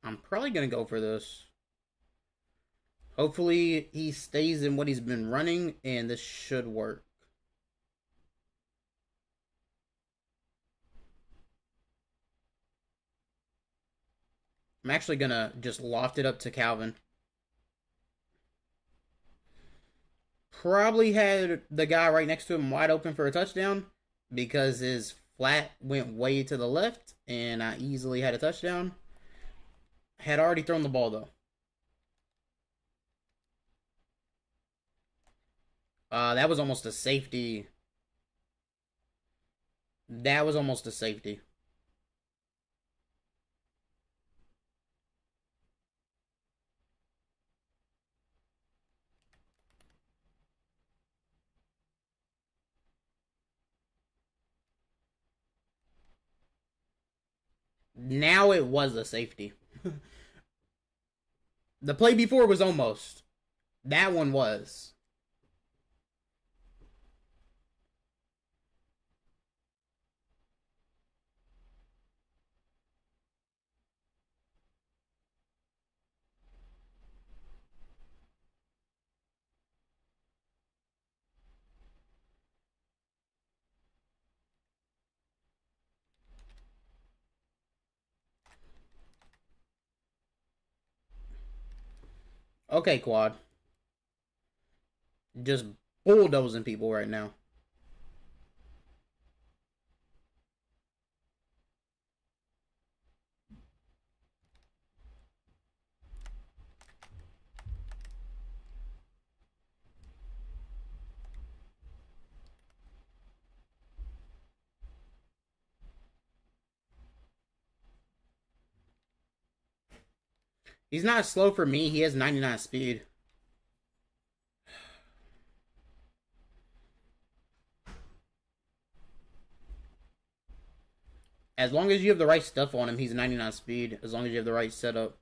I'm probably going to go for this. Hopefully he stays in what he's been running, and this should work. I'm actually going to just loft it up to Calvin. Probably had the guy right next to him wide open for a touchdown because his flat went way to the left, and I easily had a touchdown. Had already thrown the ball, though. That was almost a safety. That was almost a safety. Now it was a safety. The play before was almost. That one was. Okay, Quad. Just bulldozing people right now. He's not slow for me. He has 99 speed. As long as you have the right stuff on him, he's 99 speed. As long as you have the right setup.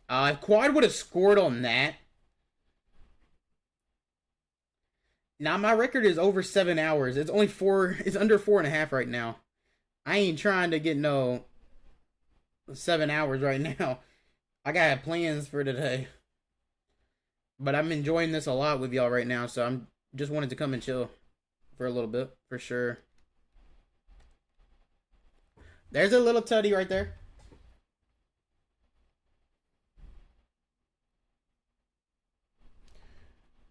If Quad would have scored on that. Now my record is over 7 hours. It's only 4. It's under 4.5 right now. I ain't trying to get no 7 hours right now. I got plans for today. But I'm enjoying this a lot with y'all right now, so I'm just wanted to come and chill for a little bit, for sure. There's a little tutty right there.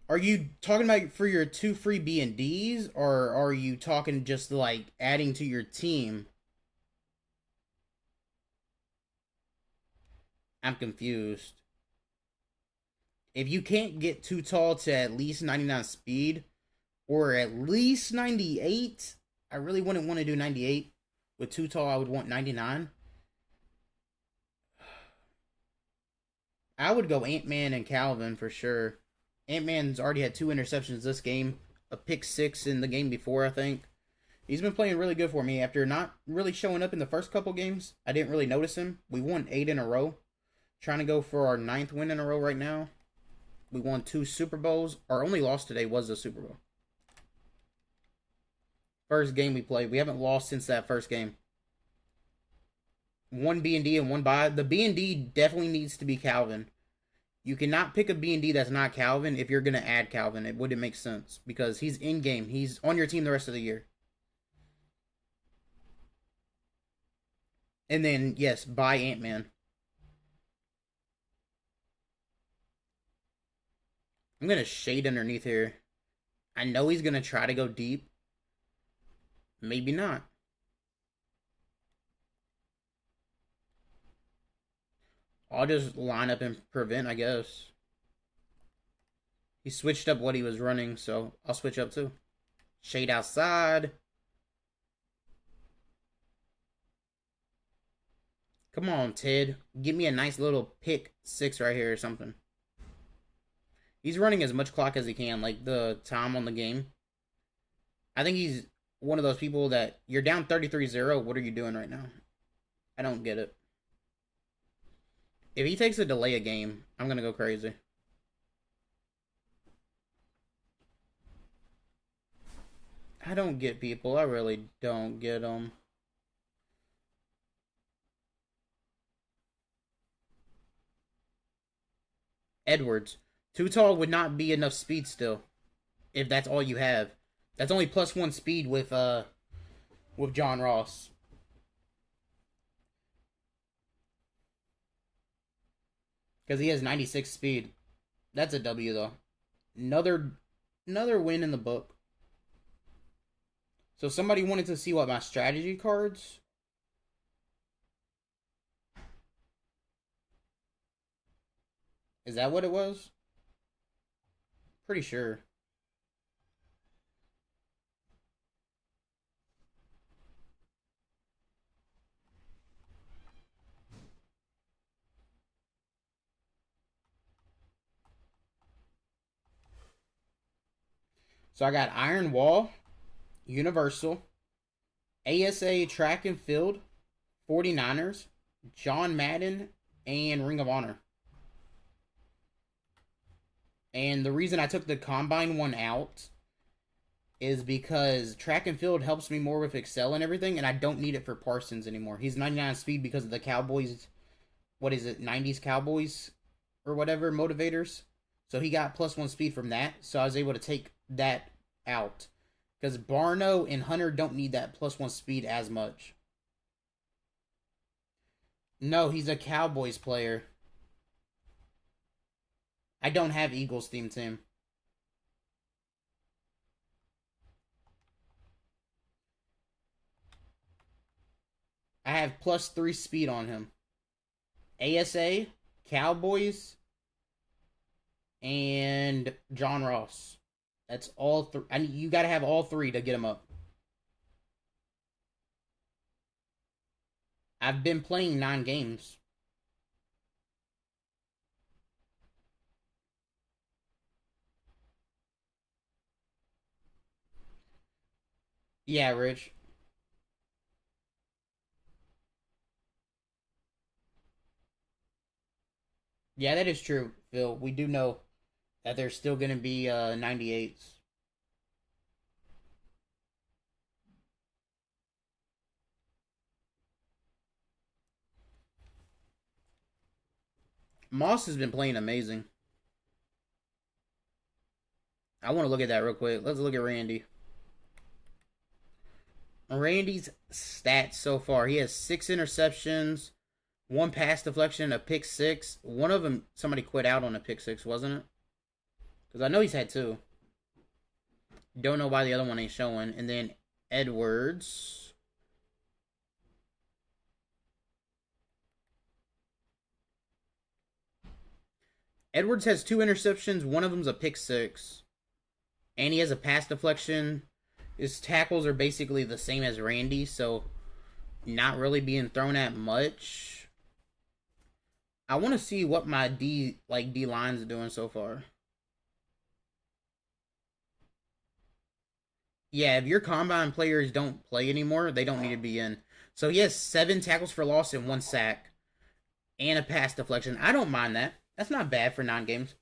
Are you talking about for your 2 free B&Ds, or are you talking just like adding to your team? I'm confused. If you can't get too tall to at least 99 speed, or at least 98, I really wouldn't want to do 98. With too tall, I would want 99. I would go Ant-Man and Calvin for sure. Ant-Man's already had 2 interceptions this game, a pick 6 in the game before, I think. He's been playing really good for me. After not really showing up in the first couple games, I didn't really notice him. We won 8 in a row. Trying to go for our 9th win in a row right now. We won 2 Super Bowls. Our only loss today was the Super Bowl. First game we played. We haven't lost since that first game. 1 B&D and 1 bye. The B&D definitely needs to be Calvin. You cannot pick a B&D that's not Calvin if you're going to add Calvin. It wouldn't make sense because he's in game. He's on your team the rest of the year. And then, yes, buy Ant-Man. I'm going to shade underneath here. I know he's going to try to go deep. Maybe not. I'll just line up and prevent, I guess. He switched up what he was running, so I'll switch up too. Shade outside. Come on, Ted. Give me a nice little pick 6 right here or something. He's running as much clock as he can, like the time on the game. I think he's one of those people that you're down 33-0. What are you doing right now? I don't get it. If he takes a delay a game, I'm going to go crazy. I don't get people. I really don't get them. Edwards. Too tall would not be enough speed still. If that's all you have. That's only +1 speed with John Ross. Because he has 96 speed. That's a W though. Another win in the book. So somebody wanted to see what my strategy cards. Is that what it was? Pretty sure. So I got Iron Wall, Universal, ASA Track and Field, 49ers, John Madden, and Ring of Honor. And the reason I took the Combine one out is because Track and Field helps me more with Excel and everything, and I don't need it for Parsons anymore. He's 99 speed because of the Cowboys, what is it, 90s Cowboys or whatever, motivators. So he got +1 speed from that, so I was able to take that out. Because Barno and Hunter don't need that +1 speed as much. No, he's a Cowboys player. I don't have Eagles theme team. I have +3 speed on him. ASA, Cowboys, and John Ross. That's all three. You got to have all three to get him up. I've been playing 9 games. Yeah, Rich. Yeah, that is true, Phil. We do know that there's still going to be 98s. Moss has been playing amazing. I want to look at that real quick. Let's look at Randy. Randy's stats so far. He has 6 interceptions, 1 pass deflection, a pick 6. One of them, somebody quit out on a pick 6, wasn't it? Because I know he's had 2. Don't know why the other one ain't showing. And then Edwards. Edwards has 2 interceptions. One of them's a pick 6. And he has a pass deflection. His tackles are basically the same as Randy, so not really being thrown at much. I want to see what my D lines are doing so far. Yeah, if your combine players don't play anymore, they don't need to be in. So he has 7 tackles for loss and 1 sack. And a pass deflection. I don't mind that. That's not bad for 9 games.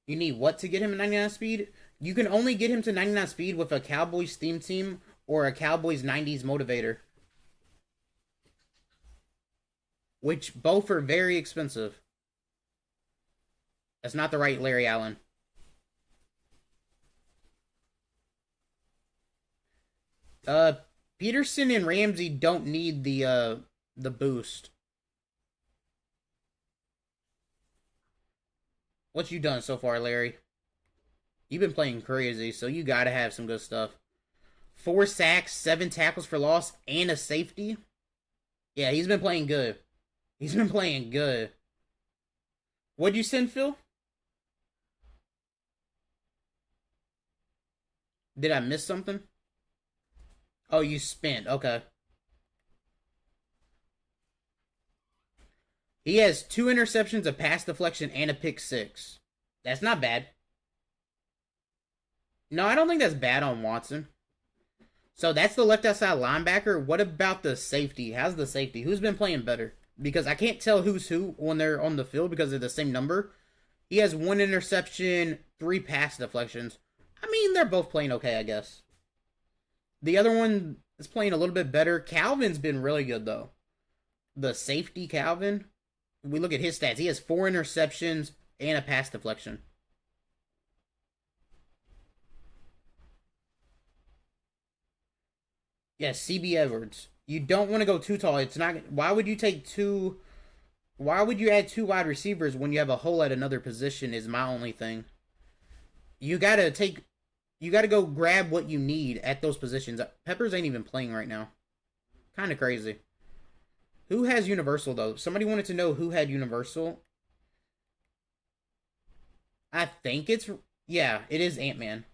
You need what to get him 99 speed? You can only get him to 99 speed with a Cowboys theme team or a Cowboys 90s motivator. Which both are very expensive. That's not the right Larry Allen. Peterson and Ramsey don't need the boost. What you done so far, Larry? You've been playing crazy, so you gotta have some good stuff. 4 sacks, 7 tackles for loss, and a safety. Yeah, he's been playing good. He's been playing good. What'd you send, Phil? Did I miss something? Oh, you spent. Okay. He has 2 interceptions, a pass deflection, and a pick 6. That's not bad. No, I don't think that's bad on Watson. So that's the left outside linebacker. What about the safety? How's the safety? Who's been playing better? Because I can't tell who's who when they're on the field because they're the same number. He has 1 interception, 3 pass deflections. I mean, they're both playing okay, I guess. The other one is playing a little bit better. Calvin's been really good, though. The safety Calvin, we look at his stats. He has 4 interceptions and a pass deflection. Yes, CB Edwards. You don't want to go too tall. It's not. Why would you take two? Why would you add 2 wide receivers when you have a hole at another position? Is my only thing. You gotta take. You gotta go grab what you need at those positions. Peppers ain't even playing right now. Kind of crazy. Who has Universal though? Somebody wanted to know who had Universal. I think it's yeah. It is Ant-Man.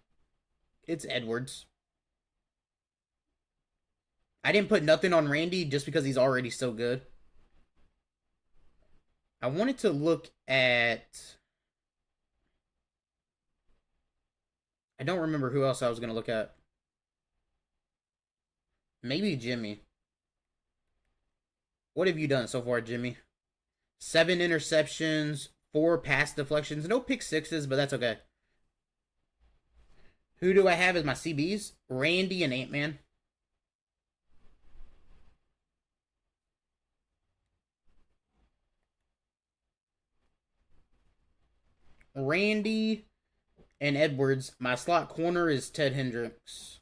It's Edwards. I didn't put nothing on Randy just because he's already so good. I wanted to look at... I don't remember who else I was going to look at. Maybe Jimmy. What have you done so far, Jimmy? 7 interceptions, 4 pass deflections. No pick sixes, but that's okay. Who do I have as my CBs? Randy and Ant-Man. Randy and Edwards. My slot corner is Ted Hendricks.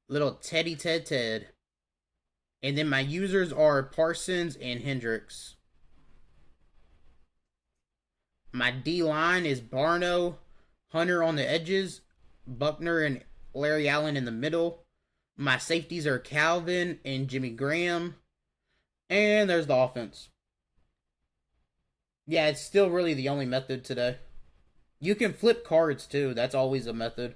Little Teddy Ted. And then my users are Parsons and Hendricks. My D-line is Barno, Hunter on the edges, Buckner and Larry Allen in the middle. My safeties are Calvin and Jimmy Graham. And there's the offense. Yeah, it's still really the only method today. You can flip cards too. That's always a method.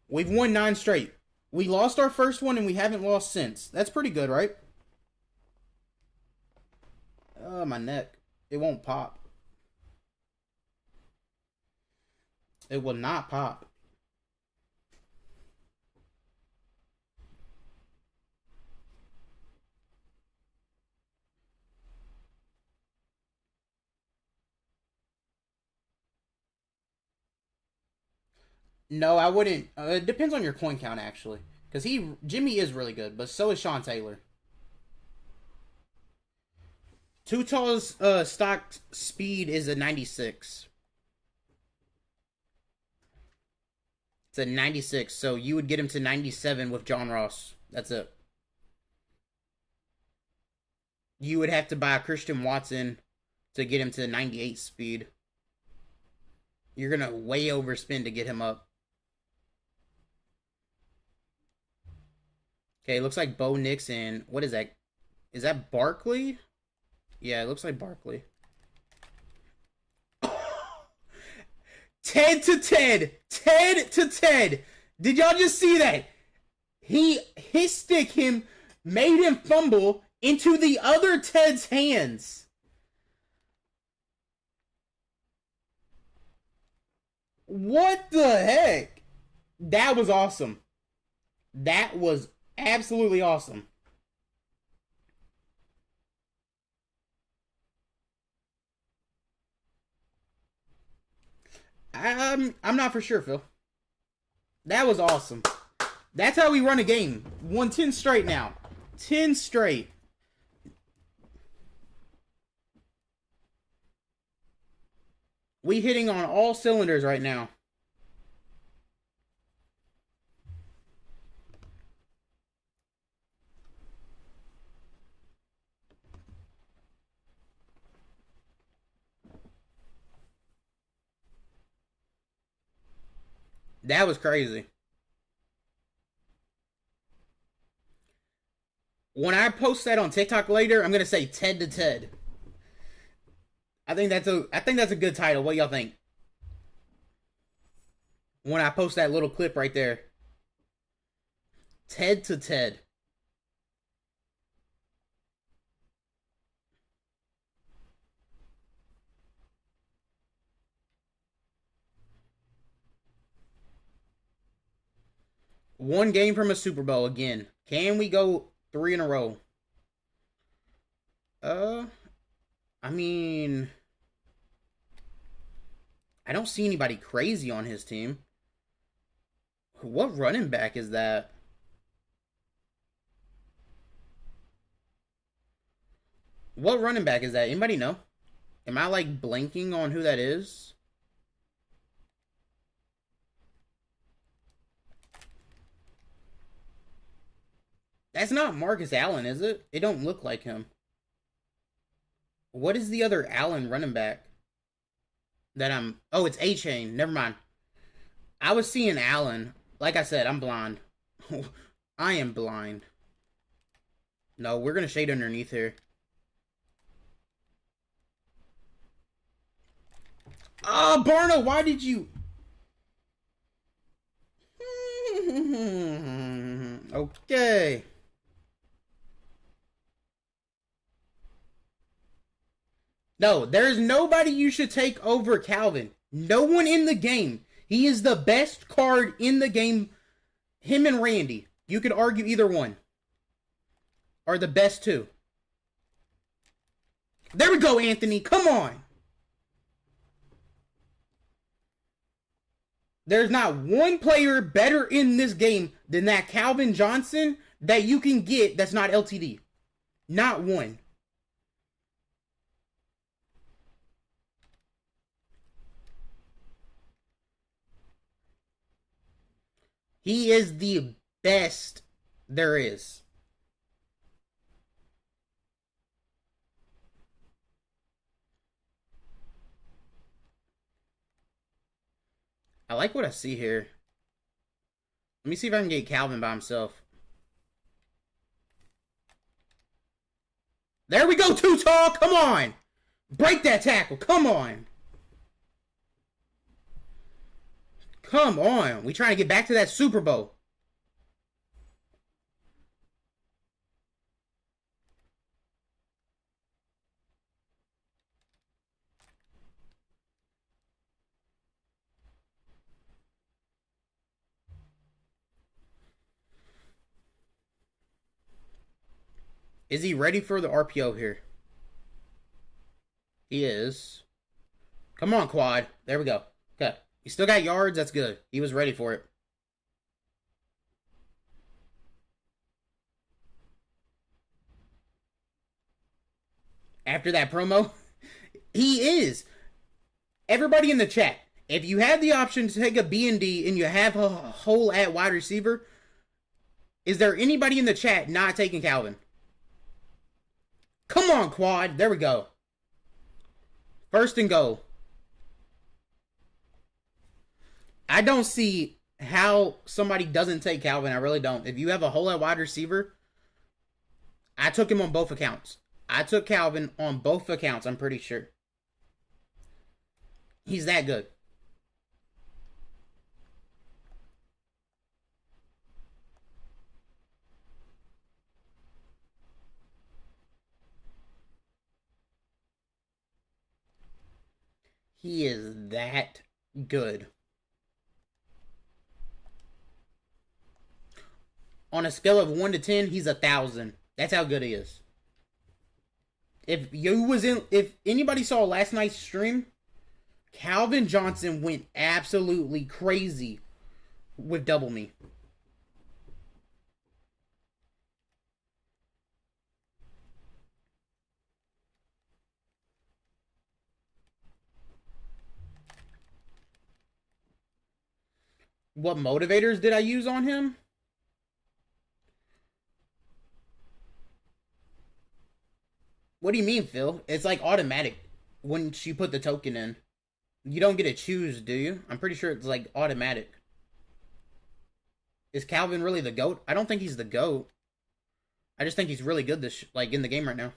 We've won 9 straight. We lost our first one and we haven't lost since. That's pretty good, right? Oh, my neck. It won't pop. It will not pop. No, I wouldn't. It depends on your coin count, actually. Because Jimmy is really good, but so is Sean Taylor. Tutal's stock speed is a 96. It's a 96, so you would get him to 97 with John Ross. That's it. You would have to buy Christian Watson to get him to 98 speed. You're going to way overspend to get him up. Okay, it looks like Bo Nix and... What is that? Is that Barkley? Yeah, it looks like Barkley. Ted to Ted. Ted to Ted. Did y'all just see that? His stick made him fumble into the other Ted's hands. What the heck? That was awesome. That was absolutely awesome. I'm not for sure, Phil. That was awesome. That's how we run a game. Won 10 straight now. 10 straight. We hitting on all cylinders right now. That was crazy. When I post that on TikTok later, I'm gonna say Ted to Ted. I think that's a good title. What y'all think? When I post that little clip right there. Ted to Ted. One game from a Super Bowl again. Can we go 3 in a row? I mean, I don't see anybody crazy on his team. What running back is that? What running back is that? Anybody know? Am I like blanking on who that is? That's not Marcus Allen, is it? It don't look like him. What is the other Allen running back that I'm... Oh, it's A-Chain. Never mind. I was seeing Allen. Like I said, I'm blind. I am blind. No, we're going to shade underneath here. Oh, Barno, why did you... Okay. No, there's nobody you should take over Calvin. No one in the game. He is the best card in the game. Him and Randy. You could argue either one. Are the best two. There we go, Anthony. Come on. There's not one player better in this game than that Calvin Johnson that you can get that's not LTD. Not one. He is the best there is. I like what I see here. Let me see if I can get Calvin by himself. There we go, too tall. Come on. Break that tackle. Come on. Come on. We trying to get back to that Super Bowl. Is he ready for the RPO here? He is. Come on, Quad. There we go. Okay. He still got yards. That's good. He was ready for it. After that promo, he is. Everybody in the chat, if you have the option to take a B&D and you have a hole at wide receiver, is there anybody in the chat not taking Calvin? Come on, Quad. There we go. First and goal. I don't see how somebody doesn't take Calvin. I really don't. If you have a hole at wide receiver, I took him on both accounts. I took Calvin on both accounts, I'm pretty sure. He's that good. He is that good. On a scale of 1 to 10, he's 1,000. That's how good he is. If anybody saw last night's stream, Calvin Johnson went absolutely crazy with Double Me. What motivators did I use on him? What do you mean, Phil? It's like automatic once you put the token in. You don't get to choose, do you? I'm pretty sure it's like automatic. Is Calvin really the GOAT? I don't think he's the GOAT. I just think he's really good like in the game right now.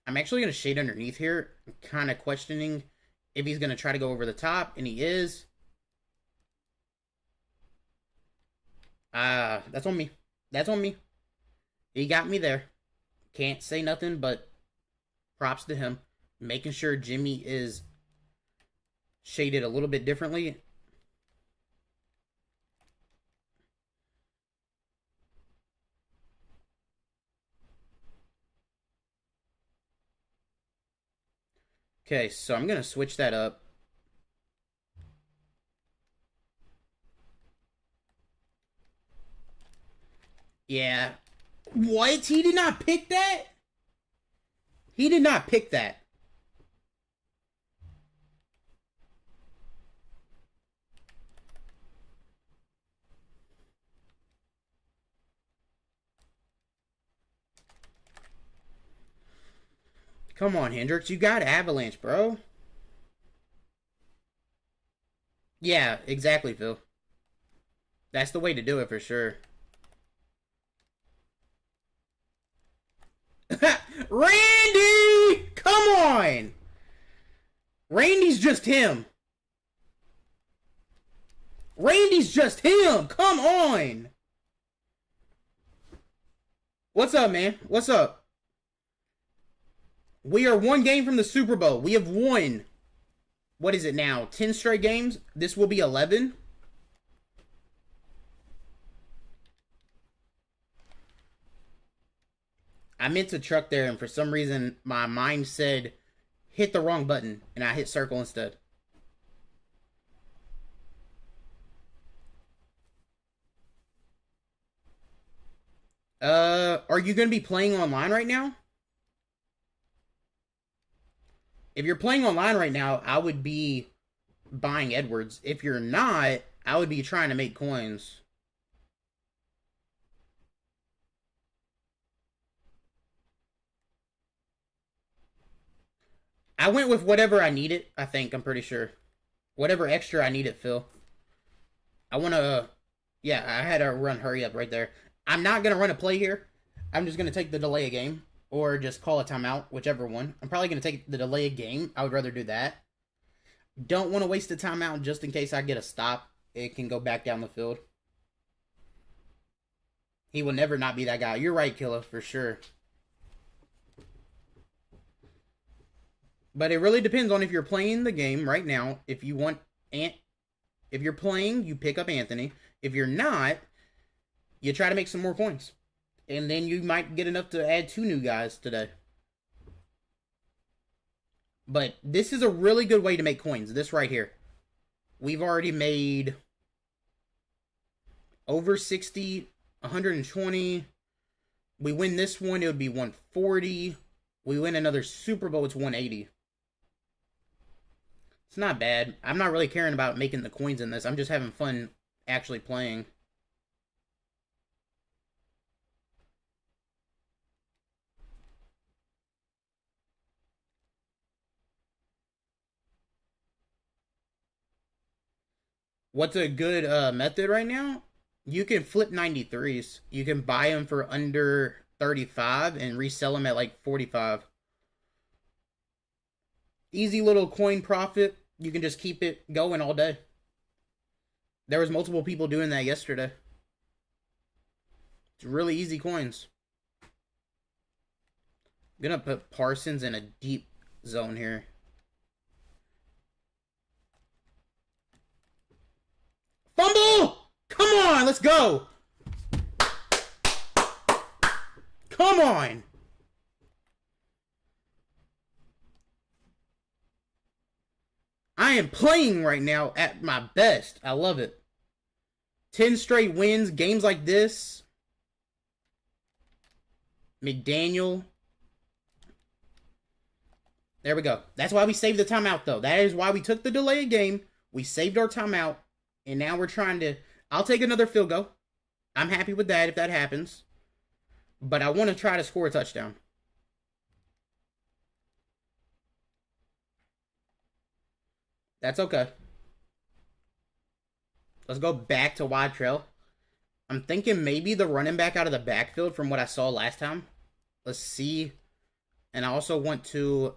I'm actually going to shade underneath here. I'm kind of questioning if he's going to try to go over the top, and he is. That's on me. That's on me. He got me there. Can't say nothing, but props to him. Making sure Jimmy is shaded a little bit differently. Okay, so I'm gonna switch that up. Yeah. What? He did not pick that? He did not pick that. Come on, Hendrix. You got Avalanche, bro. Yeah, exactly, Phil. That's the way to do it for sure. Randy! Come on! Randy's just him. Randy's just him. Come on. What's up, man? What's up? We are one game from the Super Bowl. We have won. What is it now? 10 straight games? This will be 11. I meant to truck there, and for some reason, my mind said hit the wrong button, and I hit circle instead. Are you going to be playing online right now? If you're playing online right now, I would be buying Edwards. If you're not, I would be trying to make coins. I went with whatever I needed, I think. I'm pretty sure. Whatever extra I needed, Phil. I want to... Yeah, I had to run hurry up right there. I'm not going to run a play here. I'm just going to take the delay a game. Or just call a timeout, whichever one. I'm probably going to take the delay a game. I would rather do that. Don't want to waste the timeout just in case I get a stop. It can go back down the field. He will never not be that guy. You're right, Killa, for sure. But it really depends on if you're playing the game right now. If you want... If you're playing, you pick up Anthony. If you're not, you try to make some more coins. And then you might get enough to add 2 new guys today. But this is a really good way to make coins. This right here. We've already made over 60, 120. We win this one, it would be 140. We win another Super Bowl, it's 180. It's not bad. I'm not really caring about making the coins in this. I'm just having fun actually playing. What's a good method right now? You can flip 93s. You can buy them for under 35 and resell them at like 45. Easy little coin profit. You can just keep it going all day. There was multiple people doing that yesterday. It's really easy coins. I'm gonna put Parsons in a deep zone here. Fumble! Come on, let's go! Come on! I am playing right now at my best. I love it. 10 straight wins, games like this. McDaniel. There we go. That's why we saved the timeout, though. That is why we took the delay game. We saved our timeout. And now we're trying to... I'll take another field goal. I'm happy with that if that happens. But I want to try to score a touchdown. That's okay. Let's go back to wide trail. I'm thinking maybe the running back out of the backfield from what I saw last time. Let's see. And I also want to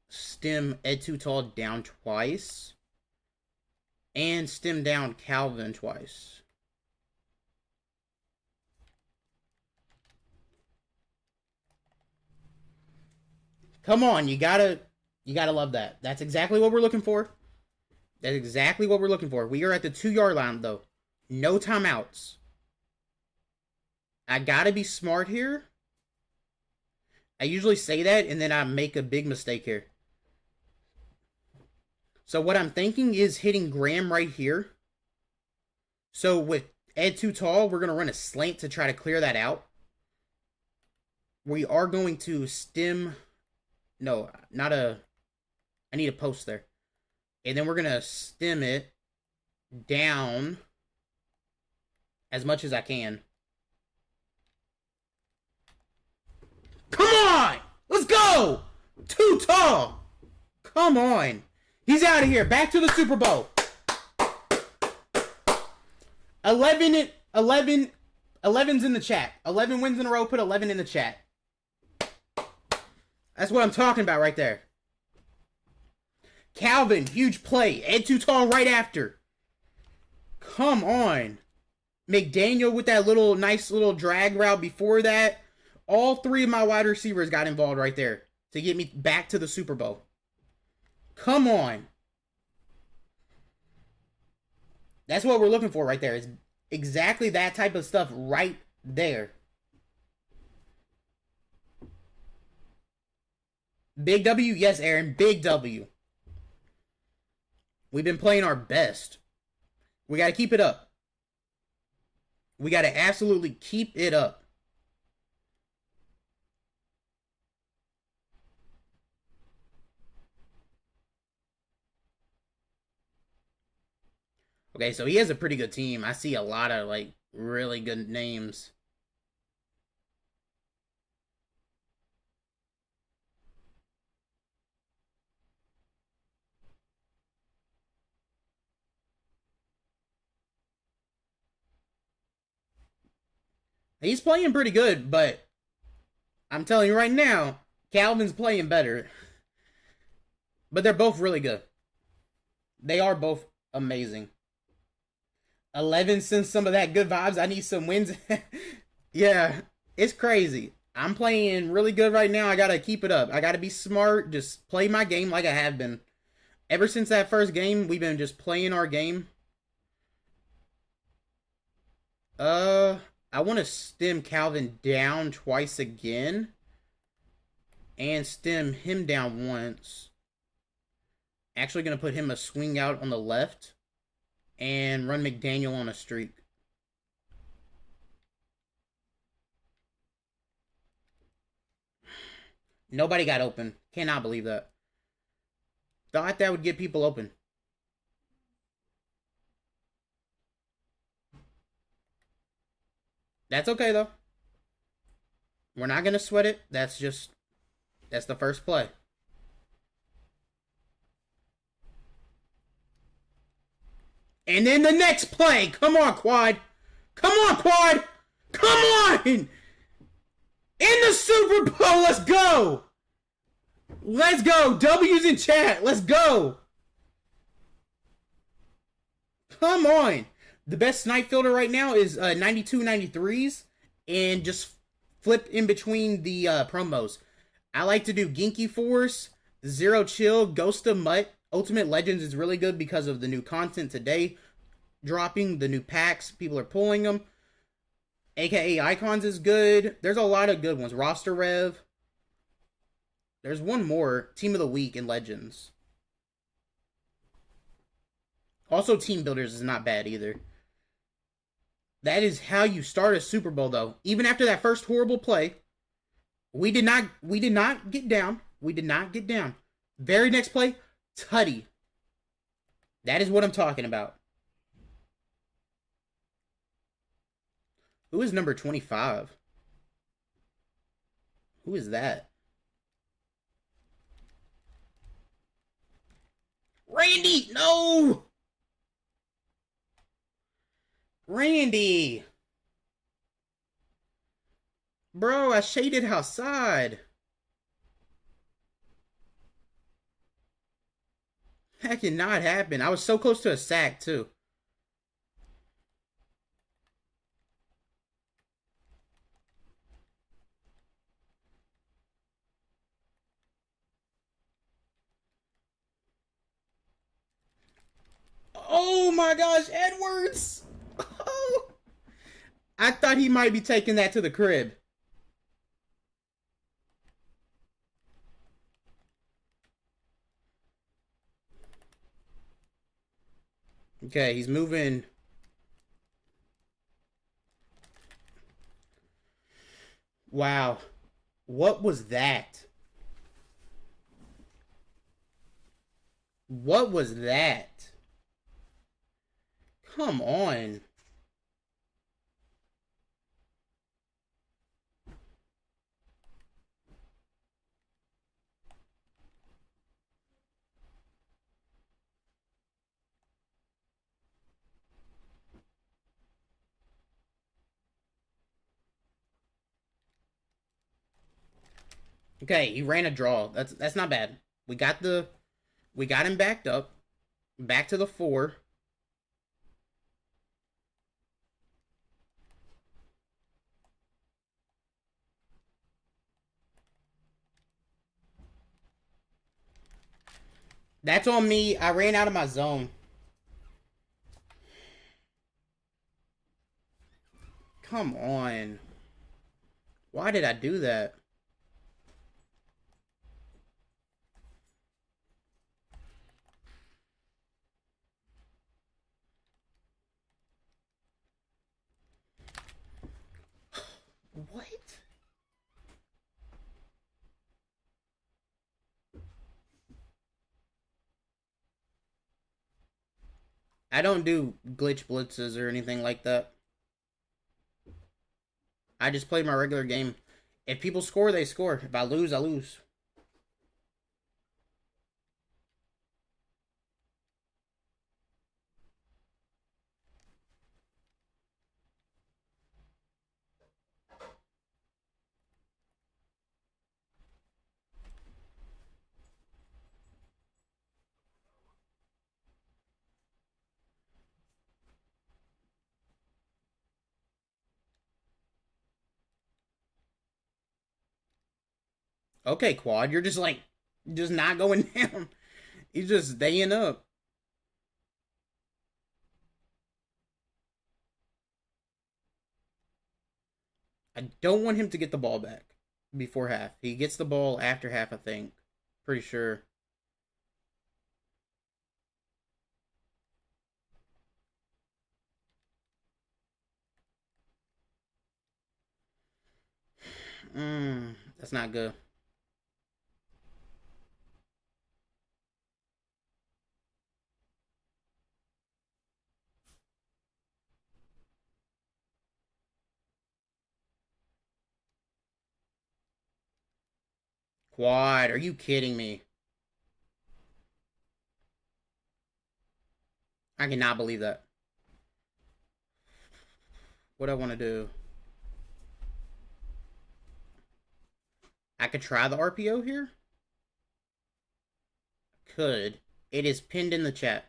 stem Ed Too Tall down twice. And stem down Calvin twice. Come on, you gotta love that. That's exactly what we're looking for. That's exactly what we're looking for. We are at the 2-yard line, though. No timeouts. I gotta be smart here. I usually say that, and then I make a big mistake here. So what I'm thinking is hitting Graham right here. So with Ed too tall, we're going to run a slant to try to clear that out. We are going to stem... No, not a... I need a post there. And then we're going to stem it down as much as I can. Come on! Let's go! Too tall! Come on! He's out of here. Back to the Super Bowl. 11's in the chat. 11 wins in a row. Put 11 in the chat. That's what I'm talking about right there. Calvin, huge play. Ed too tall right after. Come on. McDaniel with that little nice little drag route before that. All three of my wide receivers got involved right there to get me back to the Super Bowl. Come on. That's what we're looking for right there. It's exactly that type of stuff right there. Big W? Yes, Aaron. Big W. We've been playing our best. We got to keep it up. We got to absolutely keep it up. Okay, so he has a pretty good team. I see a lot of, like, really good names. He's playing pretty good, but I'm telling you right now, Calvin's playing better. But they're both really good. They are both amazing. 11 sends some of that good vibes. I need some wins. Yeah, it's crazy. I'm playing really good right now. I got to keep it up. I got to be smart. Just play my game like I have been. Ever since that first game, we've been just playing our game. I want to stem Calvin down twice again. And stem him down once. Actually going to put him a swing out on the left. And run McDaniel on a streak. Nobody got open. Cannot believe that. Thought that would get people open. That's okay, though. We're not going to sweat it. That's the first play. And then the next play. Come on, Quad. Come on, Quad. Come on. In the Super Bowl. Let's go. Let's go. W's in chat. Let's go. Come on. The best snipe filter right now is 92, 93s. And just flip in between the promos. I like to do Ginky Force, Zero Chill, Ghost of Mutt. Ultimate Legends is really good because of the new content today dropping, the new packs. People are pulling them. AKA Icons is good. There's a lot of good ones. Roster Rev. There's one more. Team of the Week in Legends. Also, Team Builders is not bad either. That is how you start a Super Bowl, though. Even after that first horrible play, we did not get down. We did not get down. Very next play, TOTY. That is what I'm talking about. Who is number 25? Who is that? Randy! No! Randy! Bro, I shaded outside. That cannot happen. I was so close to a sack, too. Oh my gosh, Edwards! Oh. I thought he might be taking that to the crib. Okay, he's moving. Wow. What was that? What was that? Come on. Okay, he ran a draw. That's not bad. We got him backed up. Back to the 4. That's on me. I ran out of my zone. Come on. Why did I do that? What? I don't do glitch blitzes or anything like that. I just play my regular game. If people score, they score. If I lose, I lose. Okay, Quad, you're just like, just not going down. He's just staying up. I don't want him to get the ball back before half. He gets the ball after half, I think. Pretty sure. That's not good. Quad, are you kidding me? I cannot believe that. What do I want to do? I could try the RPO here? Could. It is pinned in the chat.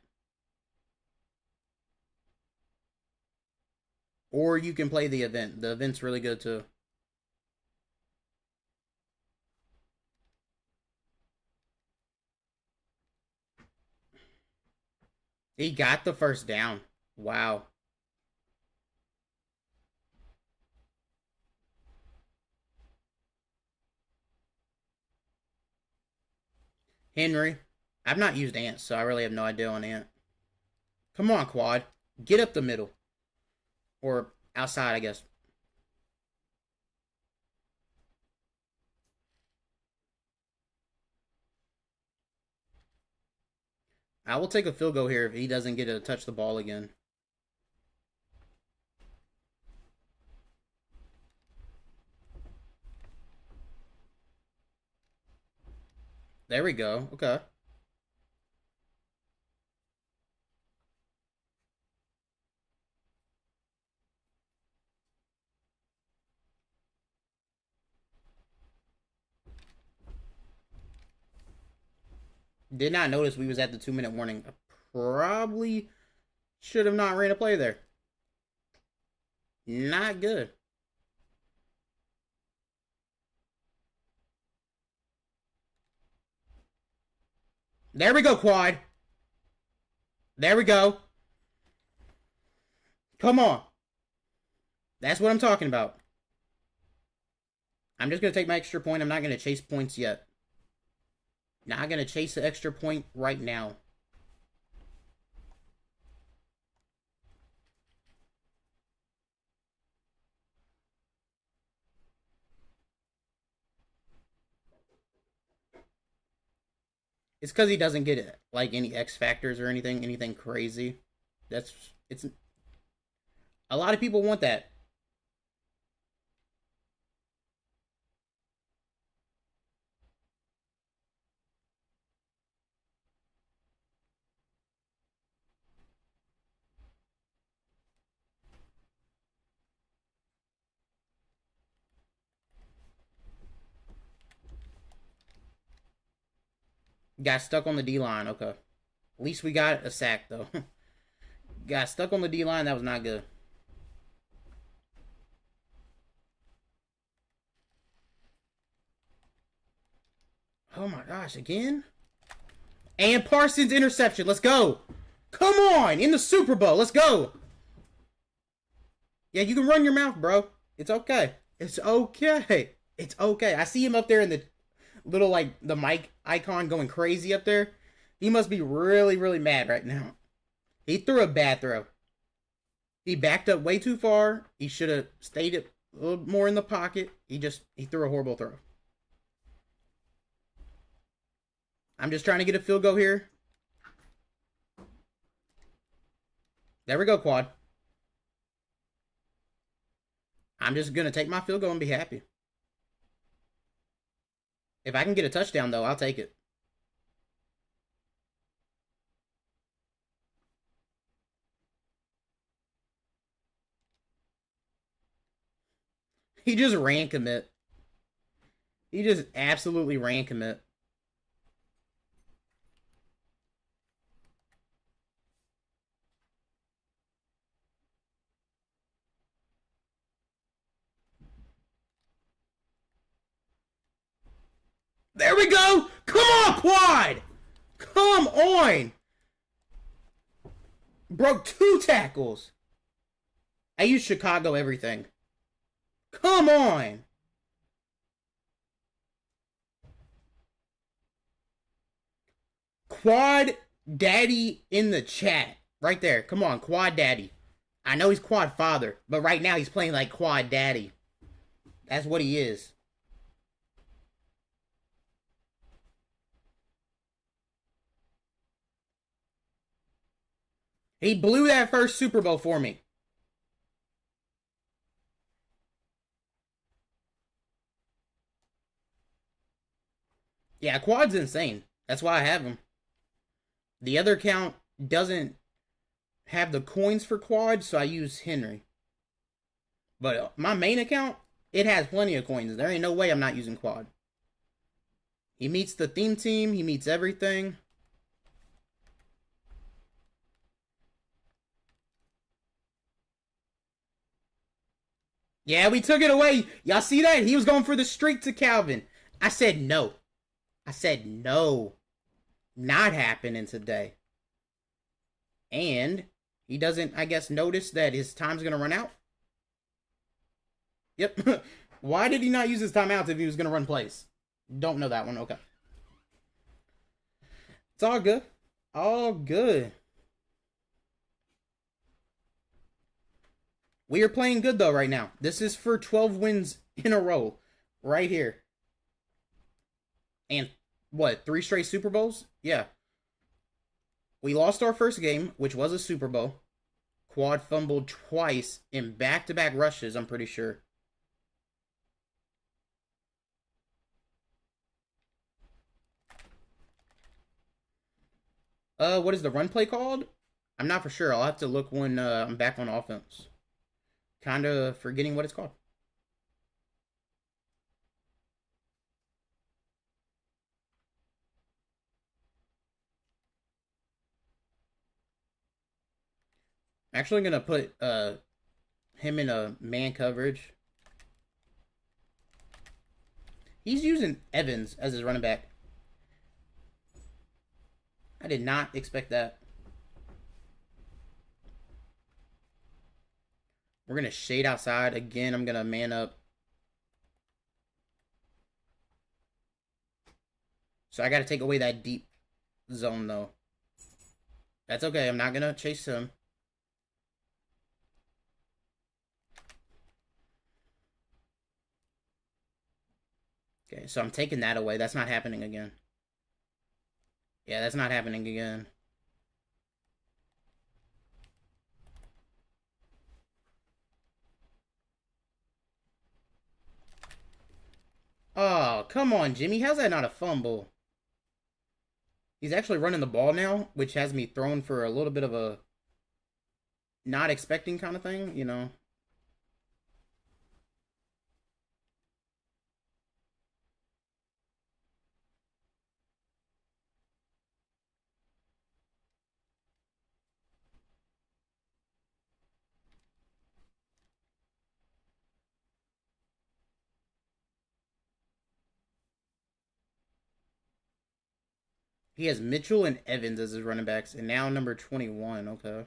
Or you can play the event. The event's really good too. He got the first down. Wow. Henry. I've not used Ant, so I really have no idea on Ant. Come on, Quad. Get up the middle. Or outside, I guess. I will take a field goal here if he doesn't get to touch the ball again. There we go. Okay. Did not notice we was at the 2-minute warning. I probably should have not ran a play there. Not good. There we go, Quad. There we go. Come on. That's what I'm talking about. I'm just going to take my extra point. I'm not going to chase points yet. Not going to chase the extra point right now. It's because he doesn't get like any X factors or anything crazy. It's a lot of people want that. Got stuck on the D line. Okay, at least we got a sack though. Got stuck on the D line. That was not good. Oh my gosh, again? And Parsons interception. Let's go. Come on, in the Super Bowl. Let's go. Yeah, you can run your mouth, bro. It's okay. It's okay. It's okay. I see him up there in the little, like, the mic icon going crazy up there. He must be really, really mad right now. He threw a bad throw. He backed up way too far. He should have stayed a little more in the pocket. He threw a horrible throw. I'm just trying to get a field goal here. There we go, quad. I'm just going to take my field goal and be happy. If I can get a touchdown, though, I'll take it. He just ran commit. He just absolutely ran commit. There we go! Come on, quad! Come on! Broke 2 tackles. I use Chicago everything. Come on! Quad Daddy in the chat. Right there. Come on, Quad Daddy. I know he's Quad Father, but right now he's playing like Quad Daddy. That's what he is. He blew that first Super Bowl for me. Yeah, Quad's insane. That's why I have him. The other account doesn't have the coins for Quad, so I use Henry. But my main account, it has plenty of coins. There ain't no way I'm not using Quad. He meets the theme team. He meets everything. Yeah, we took it away. Y'all see that? He was going for the streak to Calvin. I said no. I said no. Not happening today. And he doesn't, I guess, notice that his time's going to run out. Yep. Why did he not use his timeouts if he was going to run plays? Don't know that one. Okay. It's all good. All good. We are playing good, though, right now. This is for 12 wins in a row. Right here. And, what, 3 straight Super Bowls? Yeah. We lost our first game, which was a Super Bowl. Quad fumbled twice in back-to-back rushes, I'm pretty sure. What is the run play called? I'm not for sure. I'll have to look when I'm back on offense. Kind of forgetting what it's called. I'm actually going to put him in a man coverage. He's using Evans as his running back. I did not expect that. We're going to shade outside. Again, I'm going to man up. So I got to take away that deep zone, though. That's okay. I'm not going to chase him. Okay, so I'm taking that away. That's not happening again. Yeah, that's not happening again. Oh, come on, Jimmy. How's that not a fumble? He's actually running the ball now, which has me thrown for a little bit of a not expecting kind of thing, you know. He has Mitchell and Evans as his running backs, and now number 21. Okay.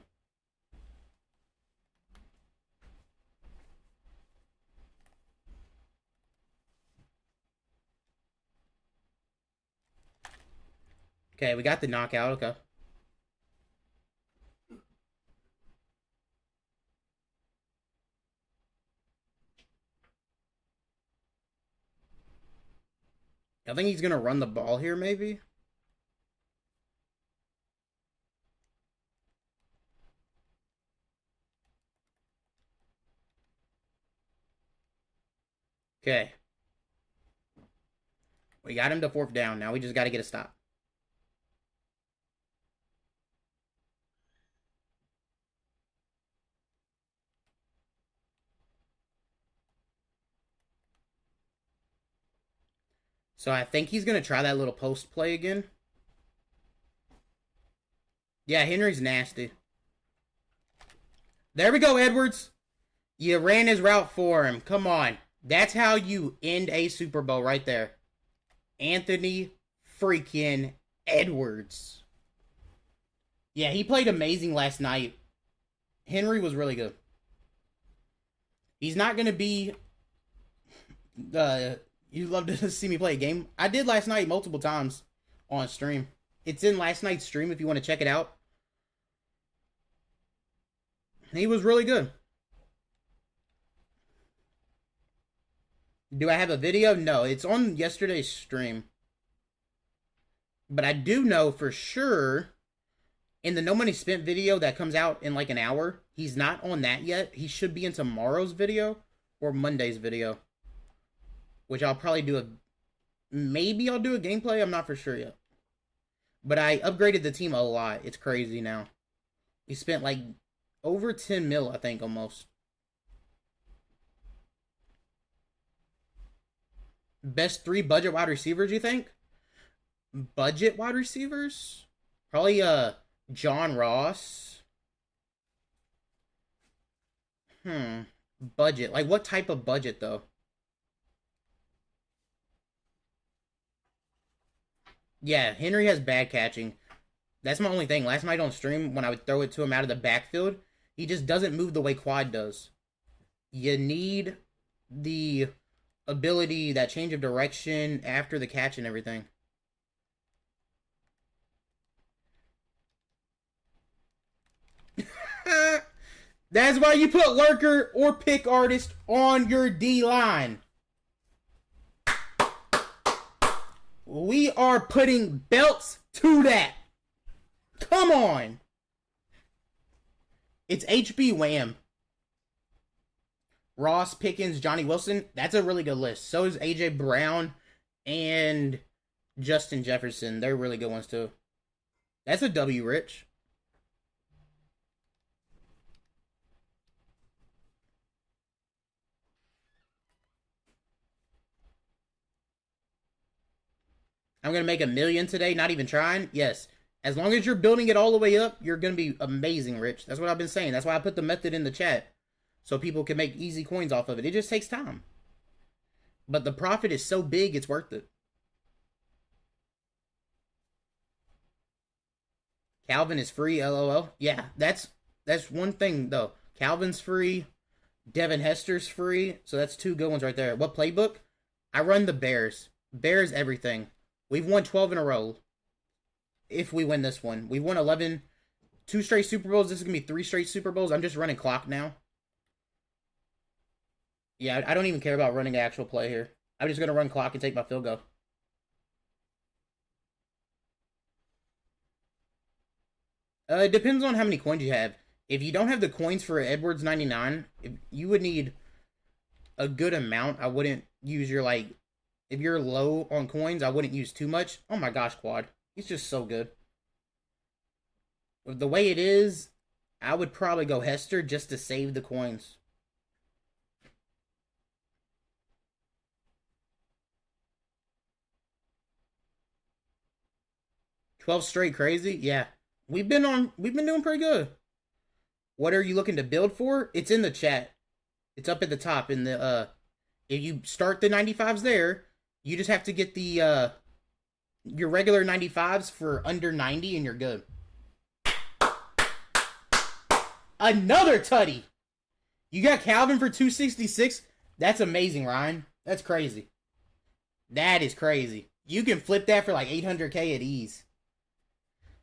Okay, we got the knockout. Okay. I think he's gonna run the ball here, maybe. Okay. We got him to fourth down. Now we just got to get a stop. So I think he's gonna try that little post play again. Yeah, Henry's nasty. There we go, Edwards. You ran his route for him. Come on. That's how you end a Super Bowl right there. Anthony freaking Edwards. Yeah, he played amazing last night. Henry was really good. He's not going to be... you'd love to see me play a game. I did last night multiple times on stream. It's in last night's stream if you want to check it out. He was really good. Do I have a video? No, it's on yesterday's stream. But I do know for sure in the No Money Spent video that comes out in like an hour, he's not on that yet. He should be in tomorrow's video or Monday's video. Which I'll probably do a... Maybe I'll do a gameplay. I'm not for sure yet. But I upgraded the team a lot. It's crazy now. We spent like over 10 mil, I think, almost. Best 3 budget wide receivers, you think? Budget wide receivers? Probably John Ross. Budget. Like what type of budget though? Yeah, Henry has bad catching. That's my only thing. Last night on stream, when I would throw it to him out of the backfield, he just doesn't move the way Quad does. You need the ability, that change of direction after the catch and everything. That's why you put lurker or pick artist on your D-line. We are putting belts to that. Come on. It's HB Wham. Ross, Pickens, Johnny Wilson. That's a really good list. So is AJ Brown and Justin Jefferson. They're really good ones too. That's a W, Rich. I'm going to make $1 million today, not even trying. Yes. As long as you're building it all the way up, you're going to be amazing, Rich. That's what I've been saying. That's why I put the method in the chat. So people can make easy coins off of it. It just takes time. But the profit is so big, it's worth it. Calvin is free, LOL. Yeah, that's one thing, though. Calvin's free. Devin Hester's free. So that's 2 good ones right there. What playbook? I run the Bears. Bears everything. We've won 12 in a row. If we win this one. We've won 11. 2 straight Super Bowls. This is going to be 3 straight Super Bowls. I'm just running clock now. Yeah, I don't even care about running an actual play here. I'm just going to run clock and take my field goal. It depends on how many coins you have. If you don't have the coins for Edwards 99, you would need a good amount. I wouldn't use your, like, if you're low on coins, I wouldn't use too much. Oh my gosh, Quad. He's just so good. With the way it is, I would probably go Hester just to save the coins. "12 straight crazy?" Yeah. We've been doing pretty good. What are you looking to build for? It's in the chat. It's up at the top in the if you start the 95s there, you just have to get the your regular 95s for under 90 and you're good. Another tutty. You got Calvin for 266? That's amazing, Ryan. That's crazy. That is crazy. You can flip that for like 800k at ease.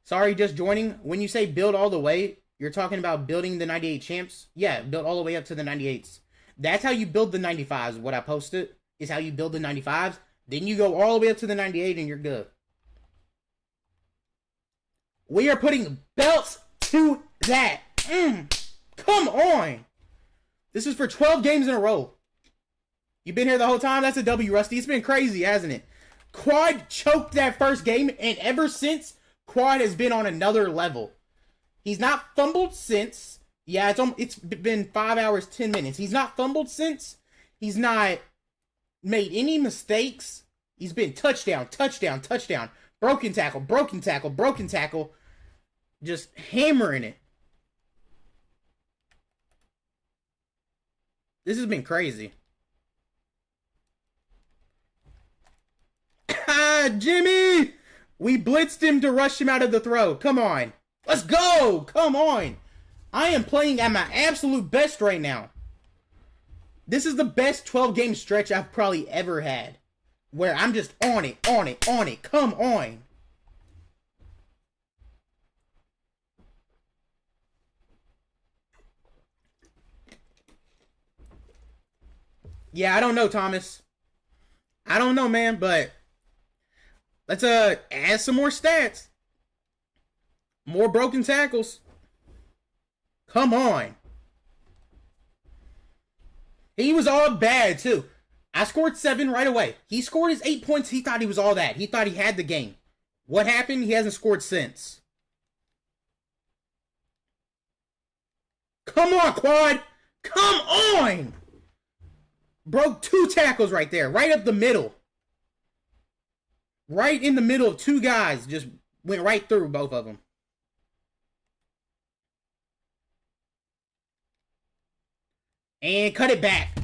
Sorry, just joining. When you say build all the way, you're talking about building the 98 champs? Yeah, build all the way up to the 98s. That's how you build the 95s. What I posted is how you build the 95s. Then you go all the way up to the 98 and you're good. We are putting belts to that. Come on. This is for 12 games in a row. You've been here the whole time? That's a W, Rusty. It's been crazy, hasn't it? Quad choked that first game, and ever since, Quad has been on another level. He's not fumbled since. Yeah, it's been 5 hours, 10 minutes. He's not fumbled since. He's not made any mistakes. He's been touchdown, touchdown, touchdown. Broken tackle, broken tackle, broken tackle. Just hammering it. This has been crazy. Jimmy! We blitzed him to rush him out of the throw. Come on. Let's go! Come on. I am playing at my absolute best right now. This is the best 12-game stretch I've probably ever had. Where I'm just on it, on it, on it. Come on. Yeah, I don't know, Thomas. I don't know, man, but let's add some more stats. More broken tackles. Come on. He was all bad, too. I scored 7 right away. He scored his 8 points. He thought he was all that. He thought he had the game. What happened? He hasn't scored since. Come on, Quad. Come on. Broke 2 tackles right there. Right up the middle. Right in the middle of 2 guys. Just went right through both of them. And cut it back.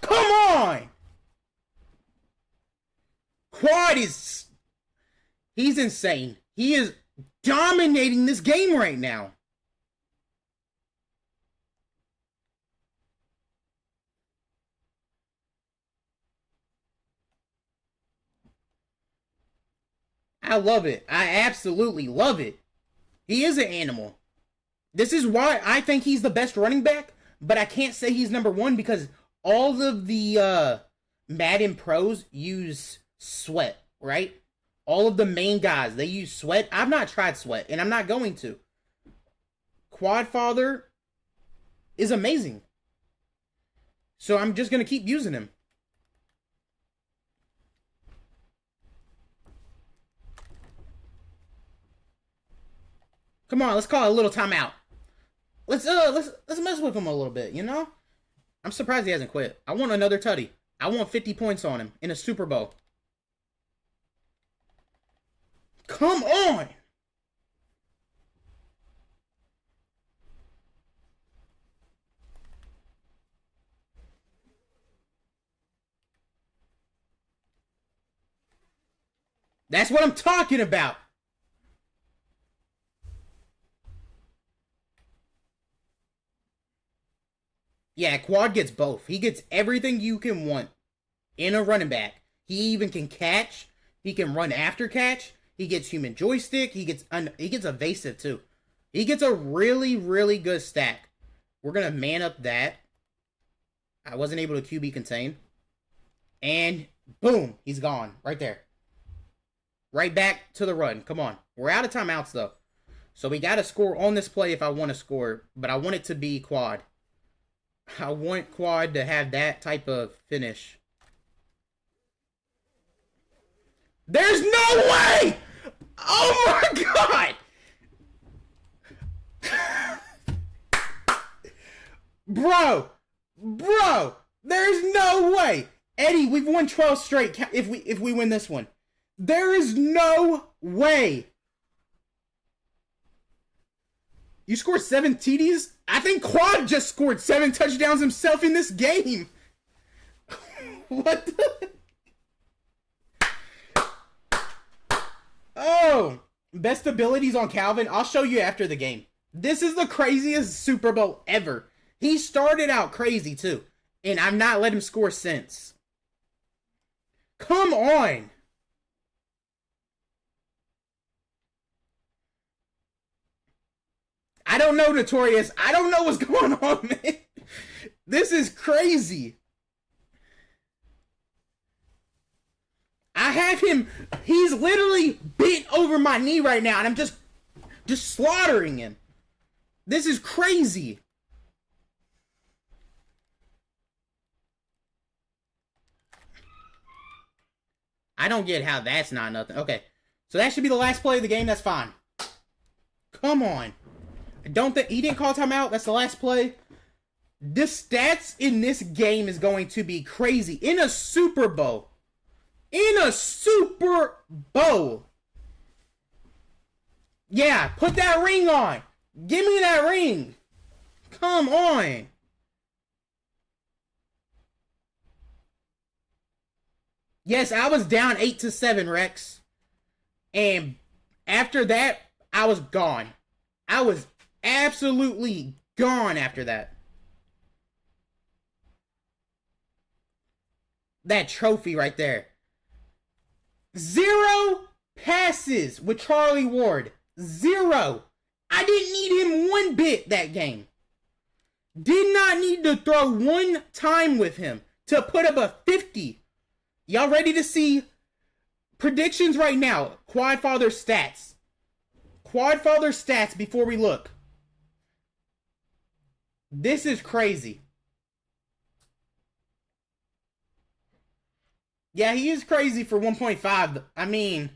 Come on! Quad is... He's insane. He is dominating this game right now. I love it. I absolutely love it. He is an animal. This is why I think he's the best running back, but I can't say he's number 1 because all of the Madden pros use Sweat, right? All of the main guys, they use Sweat. I've not tried Sweat, and I'm not going to. Quadfather is amazing. So I'm just going to keep using him. Come on, let's call it a little timeout. Let's mess with him a little bit, you know? I'm surprised he hasn't quit. I want another tutty. I want 50 points on him in a Super Bowl. Come on! That's what I'm talking about. Yeah, Quad gets both. He gets everything you can want in a running back. He even can catch. He can run after catch. He gets human joystick. He gets evasive too. He gets a really, really good stack. We're going to man up that. I wasn't able to QB contain. And boom, he's gone. Right there. Right back to the run. Come on. We're out of timeouts though. So we got to score on this play if I want to score, but I want it to be quad. I want quad to have that type of finish. There's no way! Oh my god! Bro, there's no way. Eddie, we've won 12 straight if we win this one. There is no way. You scored 7 TDs? I think Quad just scored 7 touchdowns himself in this game. What the? Oh, best abilities on Calvin. I'll show you after the game. This is the craziest Super Bowl ever. He started out crazy too, and I've not let him score since. Come on. I don't know, Notorious. I don't know what's going on, man. This is crazy. I have him. He's literally bent over my knee right now, and I'm just slaughtering him. This is crazy. I don't get how that's not nothing. Okay, so that should be the last play of the game. That's fine. Come on. I don't think he didn't call timeout. That's the last play. The stats in this game is going to be crazy. In a Super Bowl. In a Super Bowl. Yeah, put that ring on. Give me that ring. Come on. Yes, I was down 8-7, Rex. And after that, I was gone. I was absolutely gone after that. That trophy right there. 0 passes with Charlie Ward. 0. I didn't need him one bit that game. Did not need to throw one time with him to put up a 50. Y'all ready to see predictions right now? Quadfather stats. Quadfather stats before we look. This is crazy. Yeah, he is crazy for 1.5. I mean,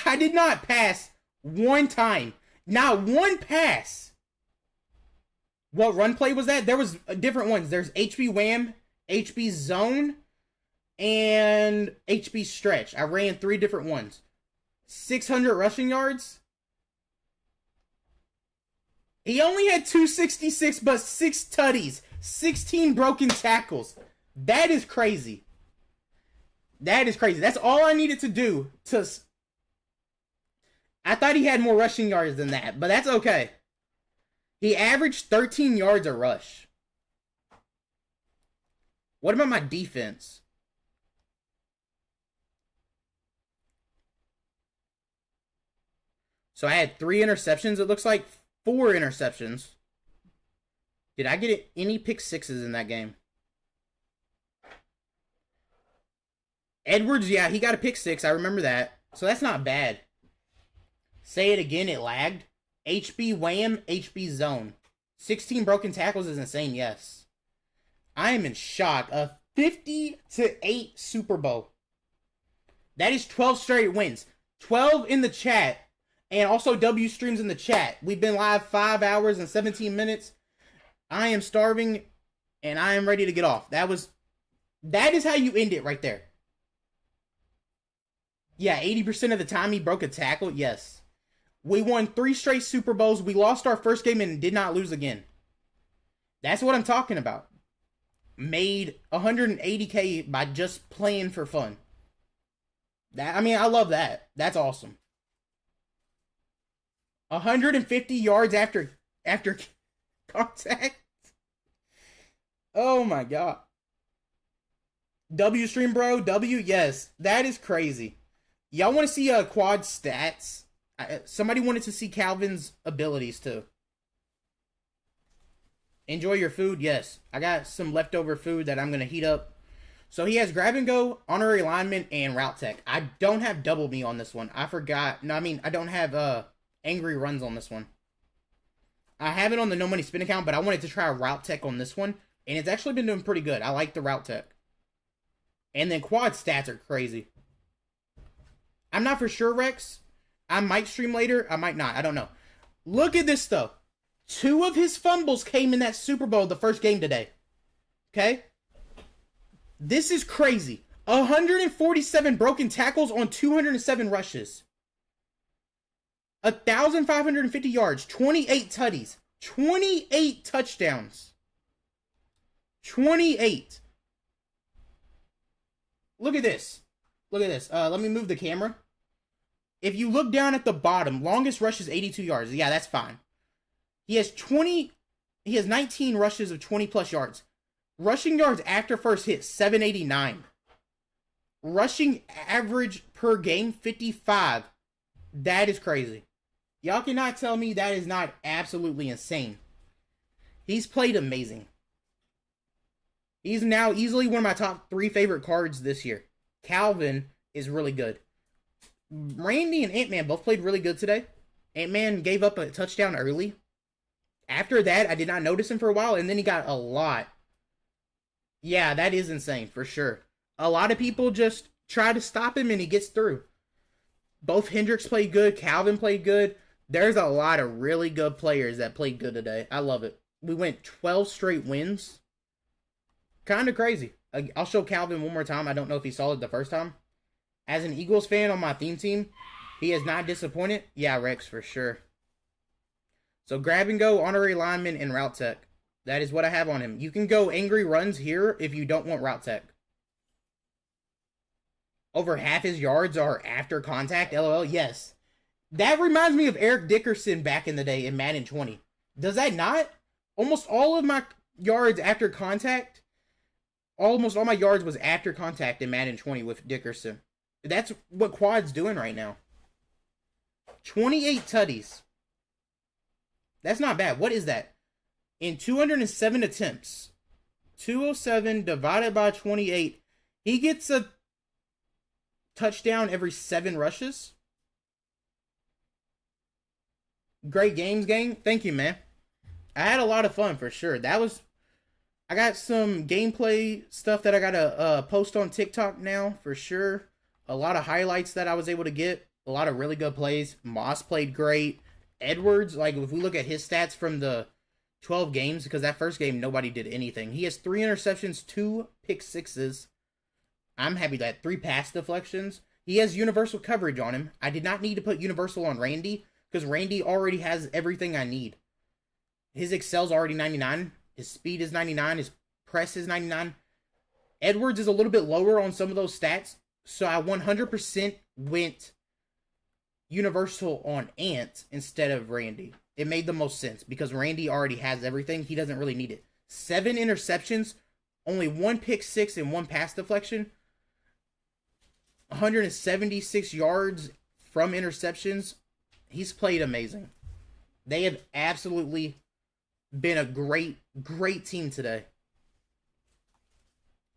I did not pass one time. Not one pass. What run play was that? There was different ones. There's HB Wham, HB Zone, and HB Stretch. I ran 3 different ones. 600 rushing yards. He only had 266, but 6 tutties. 16 broken tackles. That is crazy. That is crazy. That's all I needed to do to... I thought he had more rushing yards than that, but that's okay. He averaged 13 yards a rush. What about my defense? So I had 3 interceptions, it looks like. 4 interceptions. Did I get any pick sixes in that game? Edwards, yeah, he got a pick 6. I remember that. So that's not bad. Say it again, it lagged. HB Wham, HB Zone. 16 broken tackles is insane, yes. I am in shock. A 50-8 Super Bowl. That is 12 straight wins. 12 in the chat. And also W streams in the chat. We've been live 5 hours and 17 minutes. I am starving and I am ready to get off. That is how you end it right there. Yeah, 80% of the time he broke a tackle. Yes. We won 3 straight Super Bowls. We lost our first game and did not lose again. That's what I'm talking about. Made $180K by just playing for fun. I love that. That's awesome. 150 yards after contact. Oh my god. W stream, bro. W, yes. That is crazy. Y'all want to see quad stats? Somebody wanted to see Calvin's abilities too. Enjoy your food? Yes. I got some leftover food that I'm going to heat up So he has grab and go, honorary alignment, and route tech. I don't have double me on this one. I forgot. No, I mean, I don't have angry runs on this one. I have it on the no money spin account, but I wanted to try a route tech on this one. And it's actually been doing pretty good. I like the route tech. And then quad stats are crazy. I'm not for sure, Rex. I might stream later. I might not. I don't know. Look at this, though. 2 of his fumbles came in that Super Bowl, the first game today. Okay? This is crazy. 147 broken tackles on 207 rushes. 1,550 yards. 28 tutties. 28 touchdowns. 28. Look at this. Look at this. Let me move the camera. If you look down at the bottom, longest rush is 82 yards. Yeah, that's fine. He has 19 rushes of 20 plus yards. Rushing yards after first hit, 789. Rushing average per game, 55. That is crazy. Y'all cannot tell me that is not absolutely insane. He's played amazing. He's now easily one of my top 3 favorite cards this year. Calvin is really good. Randy and Ant-Man both played really good today. Ant-Man gave up a touchdown early. After that, I did not notice him for a while, and then he got a lot. Yeah, that is insane, for sure. A lot of people just try to stop him, and he gets through. Both Hendricks played good. Calvin played good. There's a lot of really good players that played good today. I love it. We went 12 straight wins. Kind of crazy. I'll show Calvin one more time. I don't know if he saw it the first time. As an Eagles fan on my theme team, he has not disappointed. Yeah, Rex, for sure. So grab and go, honorary lineman, and route tech. That is what I have on him. You can go angry runs here if you don't want route tech. Over half his yards are after contact, LOL. Yes. That reminds me of Eric Dickerson back in the day in Madden 20. Does that not? Almost all of my yards after contact, almost all my yards was after contact in Madden 20 with Dickerson. That's what Quad's doing right now. 28 tutties. That's not bad. What is that? In 207 attempts, 207 divided by 28, he gets a touchdown every 7 rushes. Great games, gang. Thank you, man. I had a lot of fun for sure. I got some gameplay stuff that I gotta post on TikTok now for sure. A lot of highlights that I was able to get. A lot of really good plays. Moss played great. Edwards, like if we look at his stats from the 12 games, because that first game nobody did anything. He has 3 interceptions, 2 pick sixes. I'm happy that 3 pass deflections. He has universal coverage on him. I did not need to put universal on Randy because Randy already has everything I need. His Excel's already 99. His speed is 99. His press is 99. Edwards is a little bit lower on some of those stats, so I 100% went universal on Ant instead of Randy. It made the most sense because Randy already has everything. He doesn't really need it. 7 interceptions, only 1 pick six and 1 pass deflection. 176 yards from interceptions. He's played amazing. They have absolutely been a great, great team today.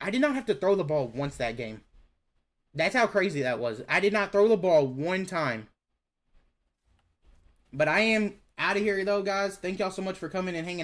I did not have to throw the ball once that game. That's how crazy that was. I did not throw the ball one time. But I am out of here, though, guys. Thank y'all so much for coming and hanging out.